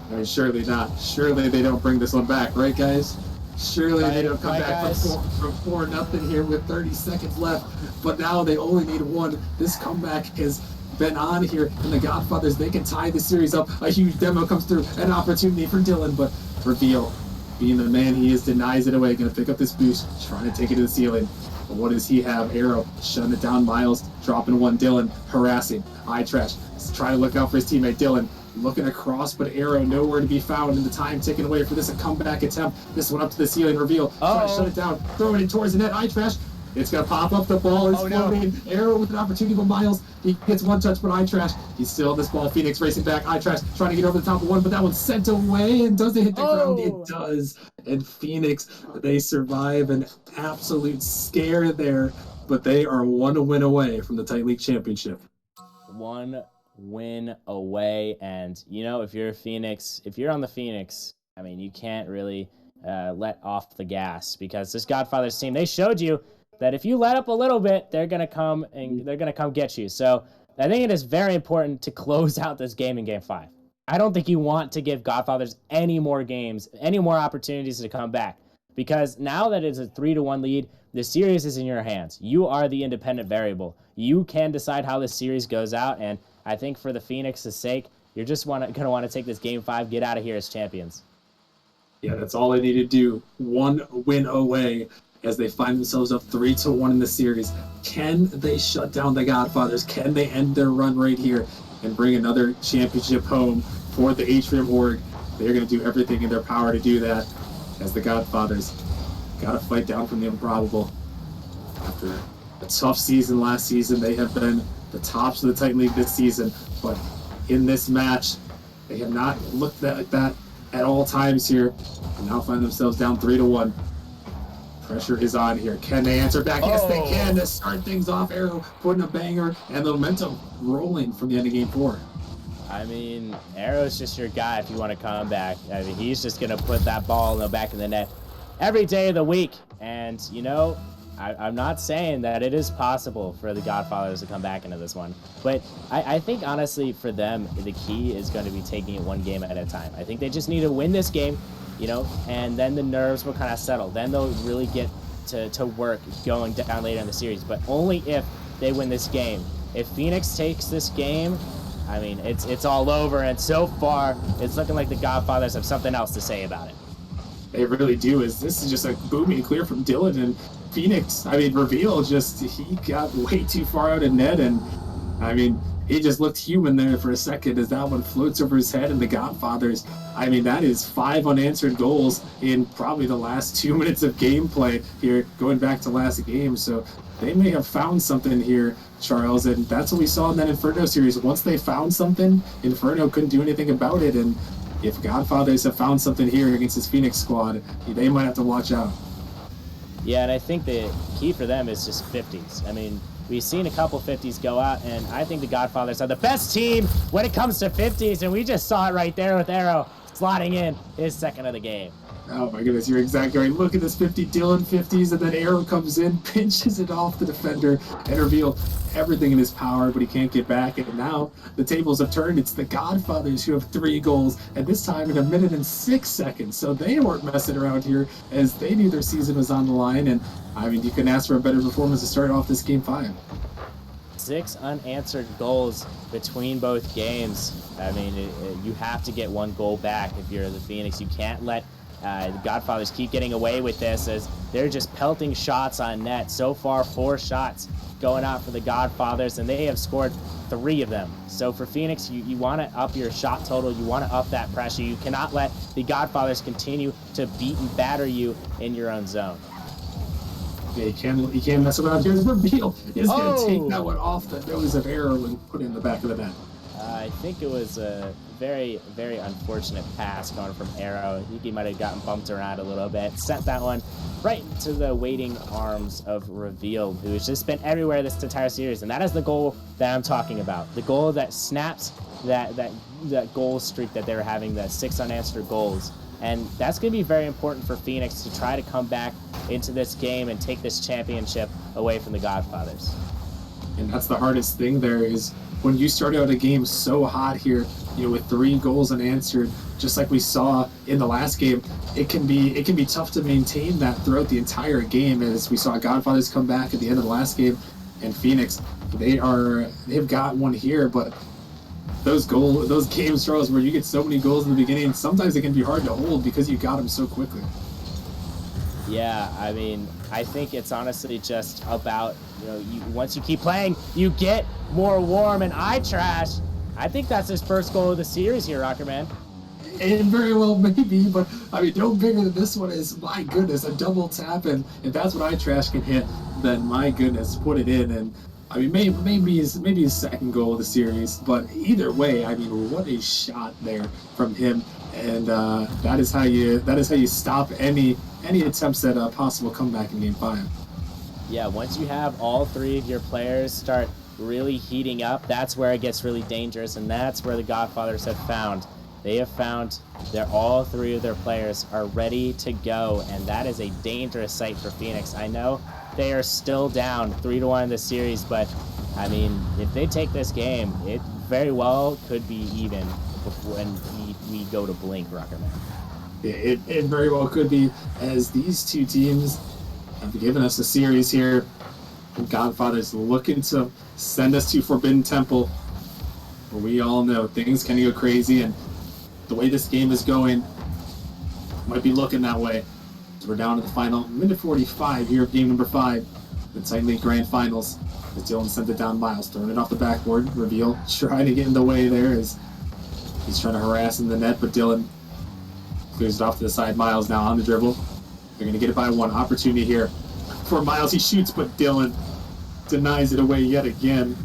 I mean, surely not. Surely they don't bring this one back, right, guys? Surely they don't come back from 4-0 here with 30 seconds left. But now they only need one. This comeback has been on here, and the Godfathers, they can tie the series up. A huge demo comes through, an opportunity for Dylan, but Prevail, being the man he is, denies it away. Gonna pick up this boost, trying to take it to the ceiling. But what does he have? Arrow shutting it down. Miles dropping one. Dylan harassing. Eye trash. He's trying to look out for his teammate Dylan. Looking across, but Arrow nowhere to be found, and the time taken away for this a comeback attempt. This one up to the ceiling. Reveal. Trying to shut it down. Throwing it towards the net. Eye trash. It's going to pop up. The ball is floating. No. Arrow with an opportunity, but Miles, he gets one touch, but Eye Trash, he's still on this ball. Phoenix racing back. Eye Trash trying to get over the top of one, but that one's sent away. And does it hit the ground? It does. And Phoenix, they survive an absolute scare there, but they are one win away from the Titan League Championship. One win away. And, you know, if you're on the Phoenix, I mean, you can't really let off the gas, because this Godfathers team, they showed you that if you let up a little bit, they're gonna come get you. So I think it is very important to close out this game in Game 5. I don't think you want to give Godfathers any more games, any more opportunities to come back, because now that it's a 3-1 lead, the series is in your hands. You are the independent variable. You can decide how this series goes out, and I think for the Phoenix's sake, you're just gonna want to take this Game 5, get out of here as champions. Yeah, that's all they need to do. One win away as they find themselves up 3-1 in the series. Can they shut down the Godfathers? Can they end their run right here and bring another championship home for the Atrium Org? They're going to do everything in their power to do that, as the Godfathers got to fight down from the improbable. After a tough season last season, they have been the tops of the Titan League this season, but in this match, they have not looked like that at all times here, and now find themselves down 3-1. Pressure is on here. Can they answer back? Yes, they can to start things off. Arrow putting a banger, and the momentum rolling from the end of Game 4. I mean, Arrow's just your guy if you want to come back. I mean, he's just going to put that ball in the back of the net every day of the week. And, you know, I'm not saying that it is possible for the Godfathers to come back into this one. But I think, honestly, for them, the key is going to be taking it one game at a time. I think they just need to win this game, you know, and then the nerves will kind of settle. Then they'll really get to work going down later in the series, but only if they win this game. If Phoenix takes this game, I mean, it's all over, and so far, it's looking like the Godfathers have something else to say about it. They really do. This is just a booming clear from Dylan, and Phoenix, I mean, Reveal, he got way too far out of net, and I mean, he just looked human there for a second as that one floats over his head, and the Godfathers, I mean, that is 5 unanswered goals in probably the last 2 minutes of gameplay here, going back to last game. So they may have found something here, Charles, and that's what we saw in that Inferno series. Once they found something, Inferno couldn't do anything about it, and if Godfathers have found something here against this Phoenix squad, they might have to watch out. Yeah, and I think the key for them is just 50s. I mean, we've seen a couple 50s go out, and I think the Godfathers are the best team when it comes to 50s, and we just saw it right there with Arrow slotting in his second of the game. Oh my goodness, you're exactly right. Look at this 50, Dylan 50s, and then Arrow comes in, pinches it off the defender, and Reveal everything in his power, but he can't get back. And now the tables have turned. It's the Godfathers who have 3 goals, and this time in 1 minute and 6 seconds. So they weren't messing around here, as they knew their season was on the line. And I mean, you can ask for a better performance to start off this Game 5. 6 unanswered goals between both games. I mean, you have to get 1 goal back if you're the Phoenix. You can't let the Godfathers keep getting away with this, as they're just pelting shots on net. So far, 4 shots going out for the Godfathers, and they have scored 3 of them. So for Phoenix, you want to up your shot total. You want to up that pressure. You cannot let the Godfathers continue to beat and batter you in your own zone. Yeah, you can't mess around here. Reveal is going to take that one off the nose of Arrow and put it in the back of the net. I think it was a very, very unfortunate pass coming from Arrow. I think he might have gotten bumped around a little bit. Sent that one right into the waiting arms of Reveal, who has just been everywhere this entire series. And that is the goal that I'm talking about. The goal that snaps that goal streak that they were having, the 6 unanswered goals. And that's going to be very important for Phoenix to try to come back into this game and take this championship away from the Godfathers. And that's the hardest thing there is when you start out a game so hot here, with 3 goals unanswered, just like we saw in the last game, it can be tough to maintain that throughout the entire game. As we saw Godfathers come back at the end of the last game, and Phoenix, they've got one here, but those games, Charles, where you get so many goals in the beginning, sometimes it can be hard to hold because you got them so quickly. Yeah, I mean, I think it's honestly just about, once you keep playing, you get more warm and eye trash. I think that's his first goal of the series here, Rocker Man. It very well may be, but I mean, no bigger than this one is, my goodness, a double tap, and if that's what eye trash can hit, then my goodness, put it in. And I mean, maybe his second goal of the series, but either way, I mean, what a shot there from him, and that is how you stop any attempts at a possible comeback in Game 5. Yeah, once you have all 3 of your players start really heating up, that's where it gets really dangerous, and that's where the Godfathers have found. They have found that all 3 of their players are ready to go, and that is a dangerous sight for Phoenix. I know they are still down 3-1 in the series, but I mean, if they take this game, it very well could be even when we go to blink, Rocker Man. It very well could be, as these 2 teams have given us a series here. Godfather's looking to send us to Forbidden Temple, where we all know things can go crazy, and the way this game is going might be looking that way. We're down to the final minute 45 here of game number 5, the Titan League Grand Finals. As Dylan sent it down, Miles throwing it off the backboard. Reveal trying to get in the way there as he's trying to harass in the net, but Dylan clears it off to the side. Miles now on the dribble. They're going to get it by 1. Opportunity here for Miles. He shoots, but Dylan denies it away yet again.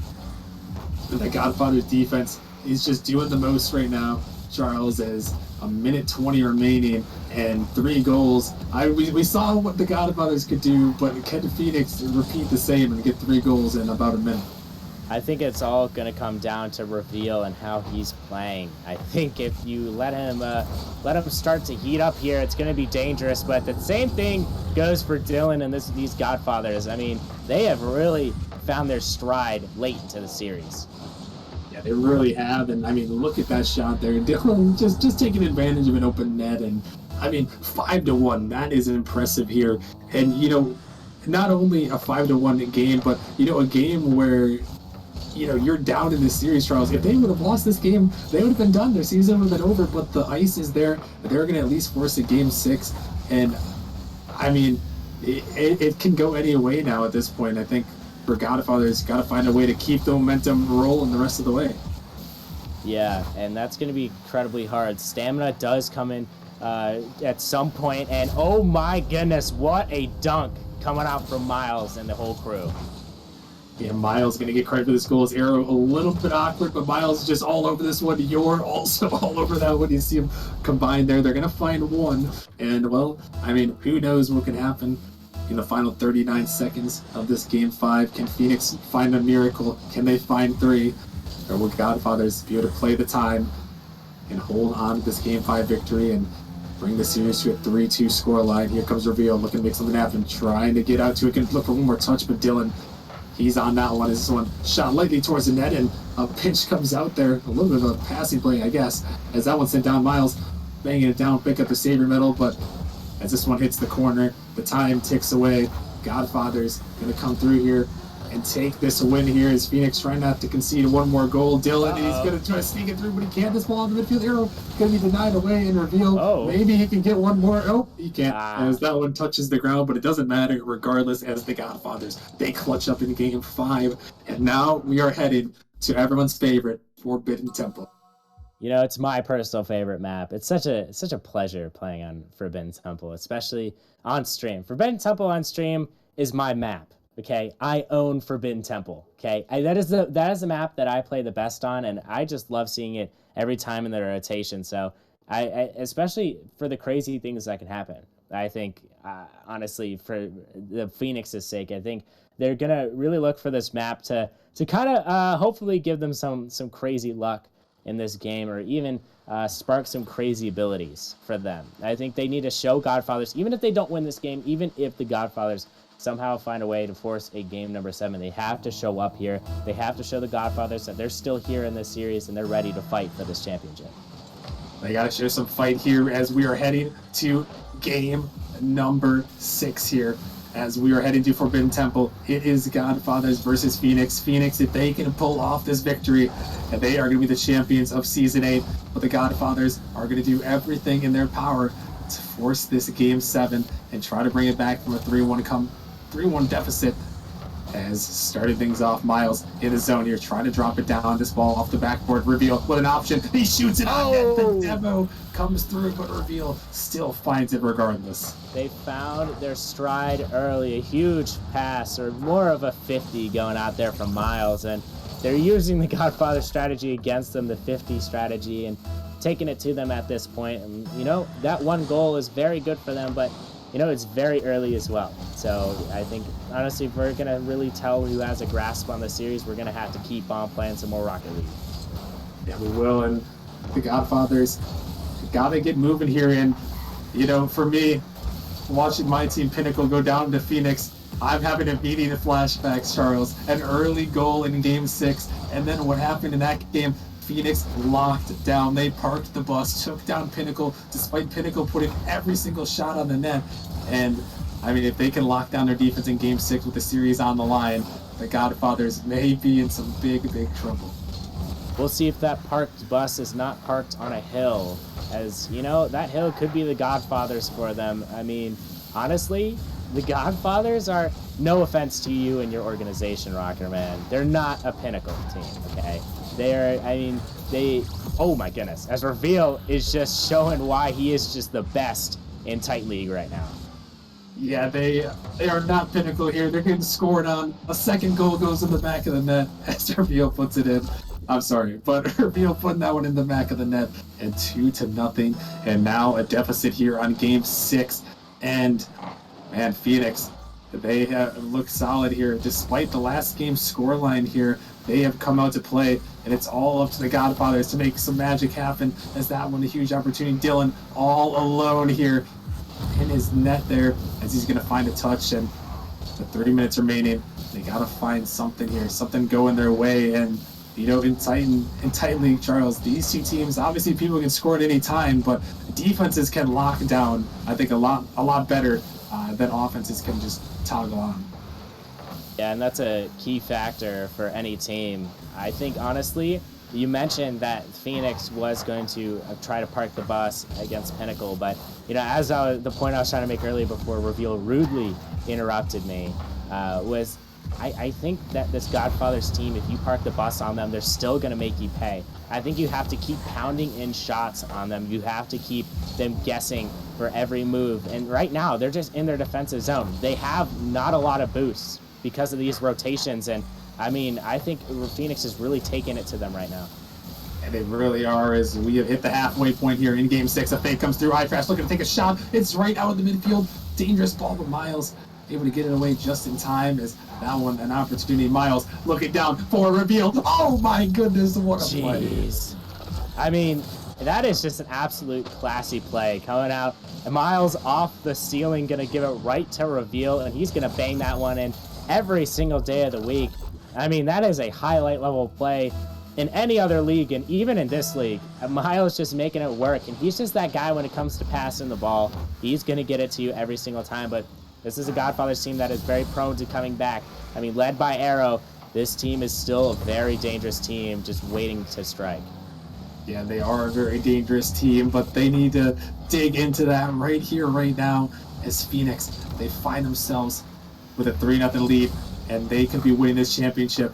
And the Godfather's defense is just doing the most right now, Charles, as a minute 20 remaining and 3 goals. We saw what the Godfathers could do, but can Phoenix repeat the same and get 3 goals in about a minute? I think it's all going to come down to Reveal and how he's playing. I think if you let him start to heat up here, it's going to be dangerous. But the same thing goes for Dylan and these Godfathers. I mean, they have really found their stride late into the series. Yeah, they really have. And I mean, look at that shot there. Dylan just taking advantage of an open net. And I mean, 5-1. That is impressive here. And not only a 5-1 game, but a game where you're down in this series, Charles. If they would have lost this game, they would have been done. Their season would have been over, but the ice is there. They're going to at least force a game 6. And, I mean, it can go any way now at this point. I think for Godfather's got to find a way to keep the momentum rolling the rest of the way. Yeah, and that's going to be incredibly hard. Stamina does come in at some point, and oh my goodness, what a dunk coming out from Miles and the whole crew. Yeah, Miles going to get credit for this goal. His arrow a little bit awkward, but Miles is just all over this one. You're also all over that one. You see them combined there. They're going to find 1. And, well, I mean, who knows what can happen in the final 39 seconds of this Game 5. Can Phoenix find a miracle? Can they find 3? Or will Godfathers be able to play the time and hold on to this Game 5 victory and bring the series to a 3-2 scoreline? Here comes Reveal, looking to make something happen, trying to get out to it. Can look for one more touch, but Dylan, he's on that one. This one shot lightly towards the net, and a pinch comes out there. A little bit of a passing play, I guess, as that one sent down. Miles banging it down, pick up the savior medal, but as this one hits the corner, the time ticks away. Godfather's going to come through here and take this win here as Phoenix trying not to concede 1 more goal. Dylan, he's going to try to sneak it through, but he can't. This ball on the midfield arrow going to be denied away and Reveal. Maybe he can get 1 more. Oh, he can't. As that one touches the ground, but it doesn't matter regardless, as the Godfathers, they clutch up in Game 5. And now we are headed to everyone's favorite, Forbidden Temple. It's my personal favorite map. It's such a pleasure playing on Forbidden Temple, especially on stream. Forbidden Temple on stream is my map. Okay, I own Forbidden Temple. Okay, that is the map that I play the best on, and I just love seeing it every time in the rotation. So I especially for the crazy things that can happen. I think honestly, for the Phoenix's sake, I think they're gonna really look for this map to kind of hopefully give them some crazy luck in this game, or even spark some crazy abilities for them. I think they need to show Godfathers, even if they don't win this game, even if the Godfathers somehow find a way to force a game number 7, they have to show up here. They have to show the Godfathers that they're still here in this series and they're ready to fight for this championship. They got to show some fight here as we are heading to game number 6 here. As we are heading to Forbidden Temple, it is Godfathers versus Phoenix. Phoenix, if they can pull off this victory, and they are going to be the champions of Season 8. But the Godfathers are going to do everything in their power to force this Game 7 and try to bring it back from a 3-1 deficit. As started things off, Miles in the zone here, trying to drop it down. This ball off the backboard. Reveal with an option. He shoots it on net. The demo comes through, but Reveal still finds it regardless. They found their stride early. A huge pass, or more of a 50 going out there from Miles. And they're using the Godfather strategy against them, the 50 strategy, and taking it to them at this point. And, that one goal is very good for them, but it's very early as well. So I think, honestly, if we're going to really tell who has a grasp on the series, we're going to have to keep on playing some more Rocket League. Yeah, we will. And the Godfathers got to get moving here. And, for me, watching my team Pinnacle go down to Phoenix, I'm having immediate flashbacks, Charles. An early goal in Game 6, and then what happened in that game, Phoenix locked down. They parked the bus, took down Pinnacle, despite Pinnacle putting every single shot on the net. And, if they can lock down their defense in Game 6 with the series on the line, the Godfathers may be in some big, big trouble. We'll see if that parked bus is not parked on a hill, as, that hill could be the Godfathers for them. Honestly, the Godfathers are, no offense to you and your organization, Rocker Man, they're not a Pinnacle team, okay? Oh my goodness, as Reveal is just showing why he is just the best in Titan League right now. Yeah, they are not Pinnacle here. They're getting scored on. A second goal goes in the back of the net as Reveal puts it in. I'm sorry, but Reveal putting that one in the back of the net, and 2-0. And now a deficit here on Game 6. And, man, Phoenix, they look solid here. Despite the last game's scoreline here, they have come out to play, and it's all up to the Godfathers to make some magic happen, as that one a huge opportunity. Dylan all alone here in his net there, as he's going to find a touch, and the 30 minutes remaining, they got to find something here, something going their way. And in Titan League, Charles, these two teams, obviously people can score at any time, but defenses can lock down, I think, a lot better than offenses can just toggle on. Yeah, and that's a key factor for any team. I think, honestly, you mentioned that Phoenix was going to try to park the bus against Pinnacle, but, as the point I was trying to make earlier before Reveal rudely interrupted me, was I think that this Godfathers team, if you park the bus on them, they're still going to make you pay. I think you have to keep pounding in shots on them. You have to keep them guessing for every move. And right now, they're just in their defensive zone. They have not a lot of boosts because of these rotations. And, I think Phoenix is really taking it to them right now. And they really are, as we have hit the halfway point here in Game 6. A fake comes through. iTrash looking to take a shot. It's right out of the midfield. Dangerous ball, but Miles able to get it away just in time, as that one an opportunity. Miles looking down for a reveal. Oh my goodness, what a play. That is just an absolute classy play coming out. And Miles off the ceiling, gonna give it right to Reveal, and he's gonna bang that one in every single day of the week. That is a highlight level play in any other league, and even in this league. Miles just making it work, and he's just that guy when it comes to passing the ball. He's gonna get it to you every single time, but this is a Godfathers team that is very prone to coming back. Led by Arrow, this team is still a very dangerous team, just waiting to strike. Yeah, they are a very dangerous team, but they need to dig into that right here, right now, as Phoenix, they find themselves with a 3-0 lead, and they could be winning this championship.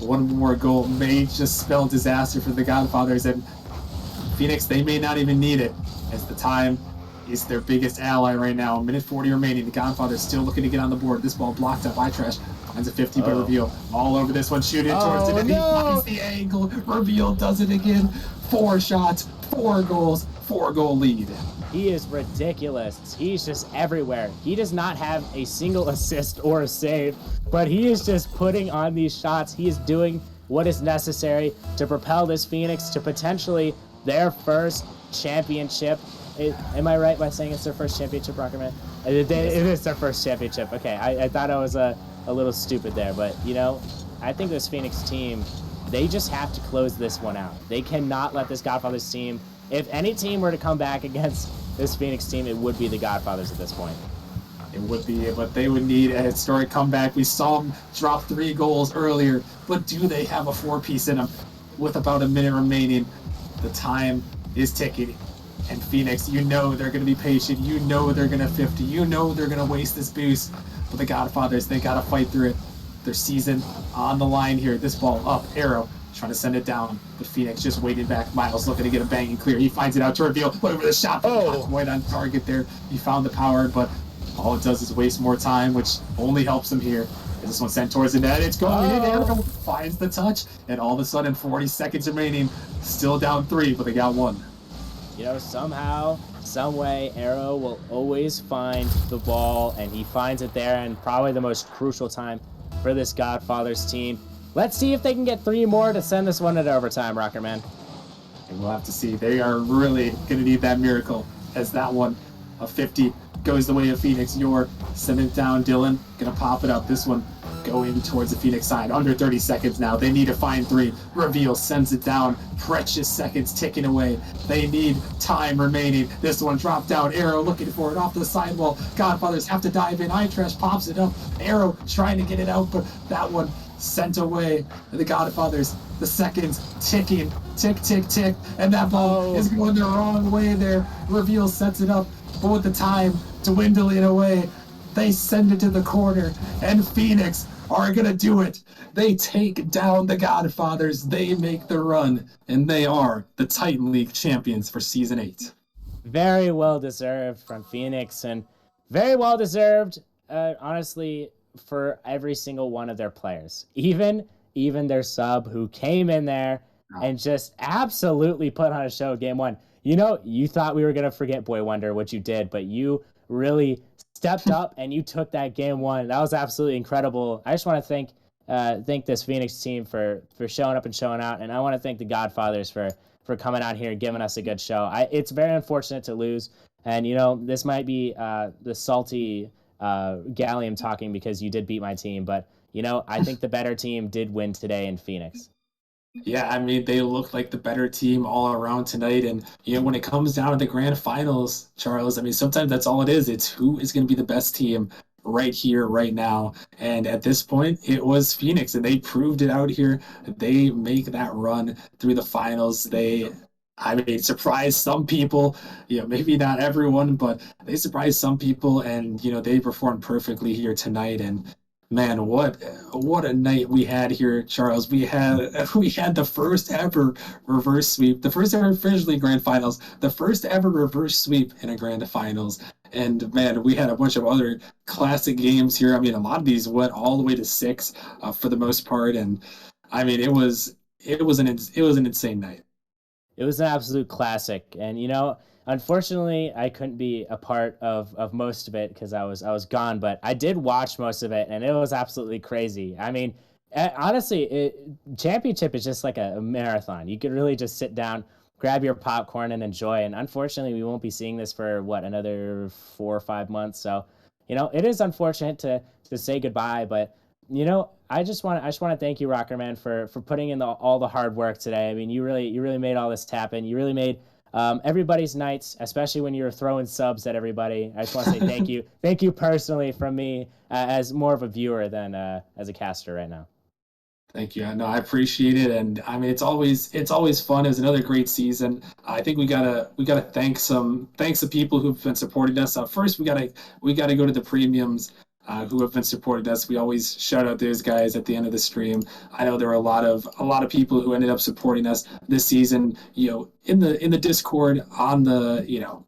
One more goal may just spell disaster for the Godfathers, and Phoenix, they may not even need it, as the time is their biggest ally right now. 1:40 remaining. The Godfathers still looking to get on the board. This ball blocked up. iTrash Finds a 50, but Reveal all over this one. Shoot it towards it. And he finds the angle. Reveal does it again. 4 shots, 4 goals, 4-goal lead. He is ridiculous. He's just everywhere. He does not have a single assist or a save, but he is just putting on these shots. He is doing what is necessary to propel this Phoenix to potentially their first championship. Am I right by saying it's their first championship, Rockerman? It is their first championship. Okay, I thought I was a little stupid there, but I think this Phoenix team, they just have to close this one out. They cannot let this Godfathers team, if any team were to come back against this Phoenix team, it would be the Godfathers at this point. It would be, but they would need a historic comeback. We saw them drop 3 goals earlier, but do they have a 4-piece in them? With about a minute remaining, the time is ticking. And Phoenix, they're going to be patient. They're going to 50. They're going to waste this boost. But the Godfathers, they got to fight through it. Their season on the line here. This ball up, Arrow trying to send it down, but Phoenix just waiting back. Miles looking to get a banging clear. He finds it out to Reveal. Whatever the shot, right on target there. He found the power, but all it does is waste more time, which only helps him here. As this one sent towards the net. It's going in. Arrow finds the touch, and all of a sudden, 40 seconds remaining. Still down 3, but they got 1. Somehow, some way, Arrow will always find the ball, and he finds it there, and probably the most crucial time for this Godfathers team. Let's see if they can get 3 more to send this one into overtime, Rockerman. And we'll have to see. They are really going to need that miracle, as that one of 50 goes the way of Phoenix. You're sending it down, Dylan. Going to pop it up. This one going towards the Phoenix side. Under 30 seconds now. They need to find 3. Reveal sends it down. Precious seconds ticking away. They need time remaining. This one dropped down. Arrow looking for it off the sidewall. Godfathers have to dive in. iTrash pops it up. Arrow trying to get it out, but that one sent away. The Godfathers, the seconds ticking. Tick, tick, tick. And that ball is going the wrong way there. Reveal sets it up, but with the time dwindling away, they send it to the corner, and Phoenix are going to do it. They take down the Godfathers. They make the run, and they are the Titan League champions for Season 8. Very well deserved from Phoenix, and very well deserved, honestly, for every single one of their players. Even their sub who came in there and just absolutely put on a show game 1. You thought we were going to forget Boy Wonder, which you did, but you really stepped up and you took that game 1. That was absolutely incredible. I just want to thank this Phoenix team for showing up and showing out, and I want to thank the Godfathers for coming out here and giving us a good show. It's very unfortunate to lose, and this might be the salty Gallium talking because you did beat my team, but I think the better team did win today in Phoenix. Yeah, I mean, they look like the better team all around tonight. And, when it comes down to the grand finals, Charles, I mean, sometimes that's all it is. It's who is going to be the best team right here, right now. And at this point, it was Phoenix, and they proved it out here. They make that run through the finals. Surprised some people, maybe not everyone, but they surprised some people, and, they performed perfectly here tonight. And man, what a night we had here, Charles. We had the first ever reverse sweep, the first ever officially grand finals, the first ever reverse sweep in a grand finals. And man, we had a bunch of other classic games here. I mean, a lot of these went all the way to 6 for the most part. And I mean, it was an insane night. It was an absolute classic. And unfortunately, I couldn't be a part of most of it because I was gone, but I did watch most of it, and it was absolutely crazy. I mean, honestly, championship is just like a marathon. You could really just sit down, grab your popcorn, and enjoy. And unfortunately, we won't be seeing this for another 4 or 5 months. So, it is unfortunate to say goodbye, but I just want to thank you, Rockerman, for putting in all the hard work today. I mean, you really made all this happen. You really made everybody's nights, especially when you were throwing subs at everybody. I just want to say thank you. Thank you personally from me as more of a viewer than as a caster right now. Thank you. No, I appreciate it, and I mean it's always fun. It was another great season. I think we gotta thank some people who've been supporting us. First, we gotta go to the premiums who have been supporting us. We always shout out those guys at the end of the stream. I know there were a lot of people who ended up supporting us this season. In the Discord, on the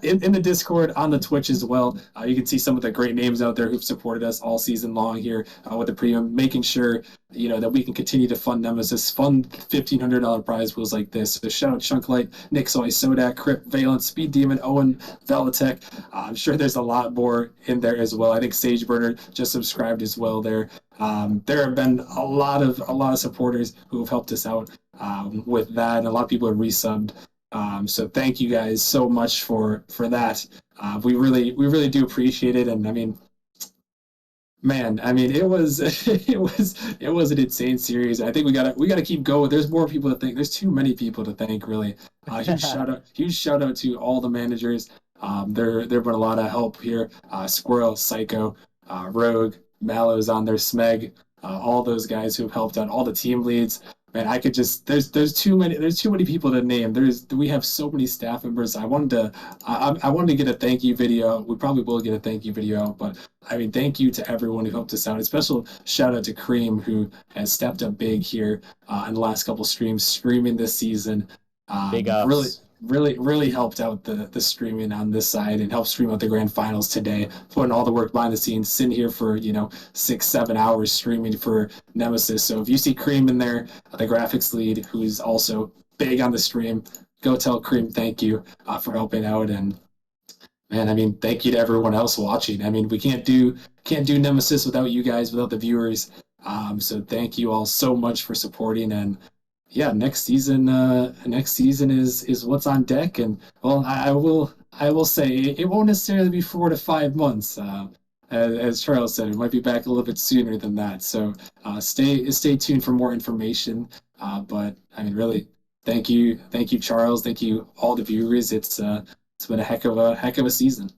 in the Discord, on the Twitch as well. You can see some of the great names out there who've supported us all season long here with the premium, making sure that we can continue to fund Nemesis, fund $1,500 prize pools like this. So shout out Chunklight, Nick Soy, Sodak, Crip, Valent, Speed Demon, Owen, Velatech. I'm sure there's a lot more in there as well. I think Sageburner just subscribed as well there. There have been a lot of supporters who have helped us out with that, and a lot of people have resubbed. So thank you guys so much for that. We really do appreciate it, and I mean, man, I mean, it was it was an insane series. I think we gotta keep going. There's more people to thank. There's too many people to thank, really. Huge shout out to all the managers. There've been a lot of help here. Squirrel, Psycho, Rogue, Mallow's on there, Smeg, all those guys who have helped out, all the team leads. Man, I could just there's too many people to name. We have so many staff members. I wanted to get a thank you video. We probably will get a thank you video, but I mean, thank you to everyone who helped us out. A special shout out to Cream, who has stepped up big here in the last couple streams, streaming this season. Big Really, ups. really helped out the streaming on this side and helped stream out the grand finals today, putting all the work behind the scenes, sitting here for 6-7 hours streaming for Nemesis. So if you see Cream in there, the graphics lead, who's also big on the stream, go tell Cream thank you for helping out. And man, I mean, thank you to everyone else watching. I mean, we can't do Nemesis without you guys, without the viewers. So thank you all so much for supporting. And yeah, next season is what's on deck. And well, I will say it won't necessarily be 4 to 5 months. As Charles said, it might be back a little bit sooner than that. So stay tuned for more information. But I mean, really, thank you, Charles. Thank you, all the viewers. It's been a heck of a season.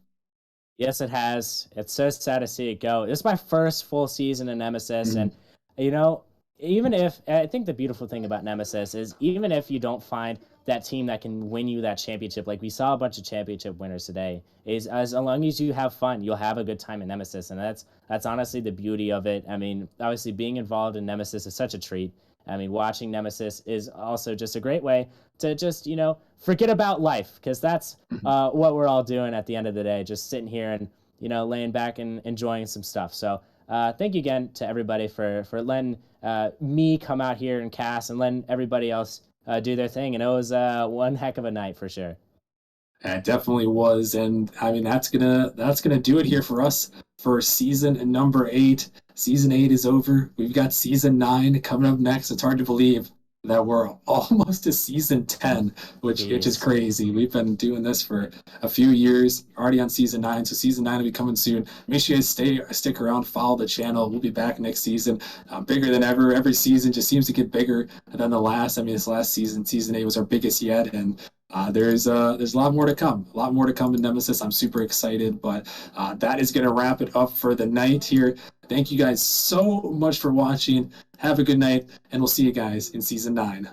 Yes, it has. It's so sad to see it go. This is my first full season in Nemesis, Mhm. and you know, even if I think the beautiful thing about Nemesis is even if you don't find that team that can win you that championship, like we saw a bunch of championship winners today, is as long as you have fun, you'll have a good time in Nemesis, and that's honestly the beauty of it. I mean, obviously being involved in Nemesis is such a treat. I mean, watching Nemesis is also just a great way to just forget about life because that's what we're all doing at the end of the day, just sitting here and laying back and enjoying some stuff. So thank you again to everybody for letting me come out here and cast and letting everybody else do their thing. And it was one heck of a night for sure. It definitely was, and I mean that's gonna do it here for us for season number 8. Season 8 is over. We've got season 9 coming up next. It's hard to believe that we're almost to season 10, which is Jeez. crazy. We've been doing this for a few years, already on season 9, so season 9 will be coming soon. Make sure you stick around, follow the channel. We'll be back next season, bigger than ever. Every season just seems to get bigger than the last. I mean, this last season, season 8 was our biggest yet, and there's a lot more to come. A lot more to come in Nemesis. I'm super excited, but that is going to wrap it up for the night here. Thank you guys so much for watching. Have a good night, and we'll see you guys in season 9.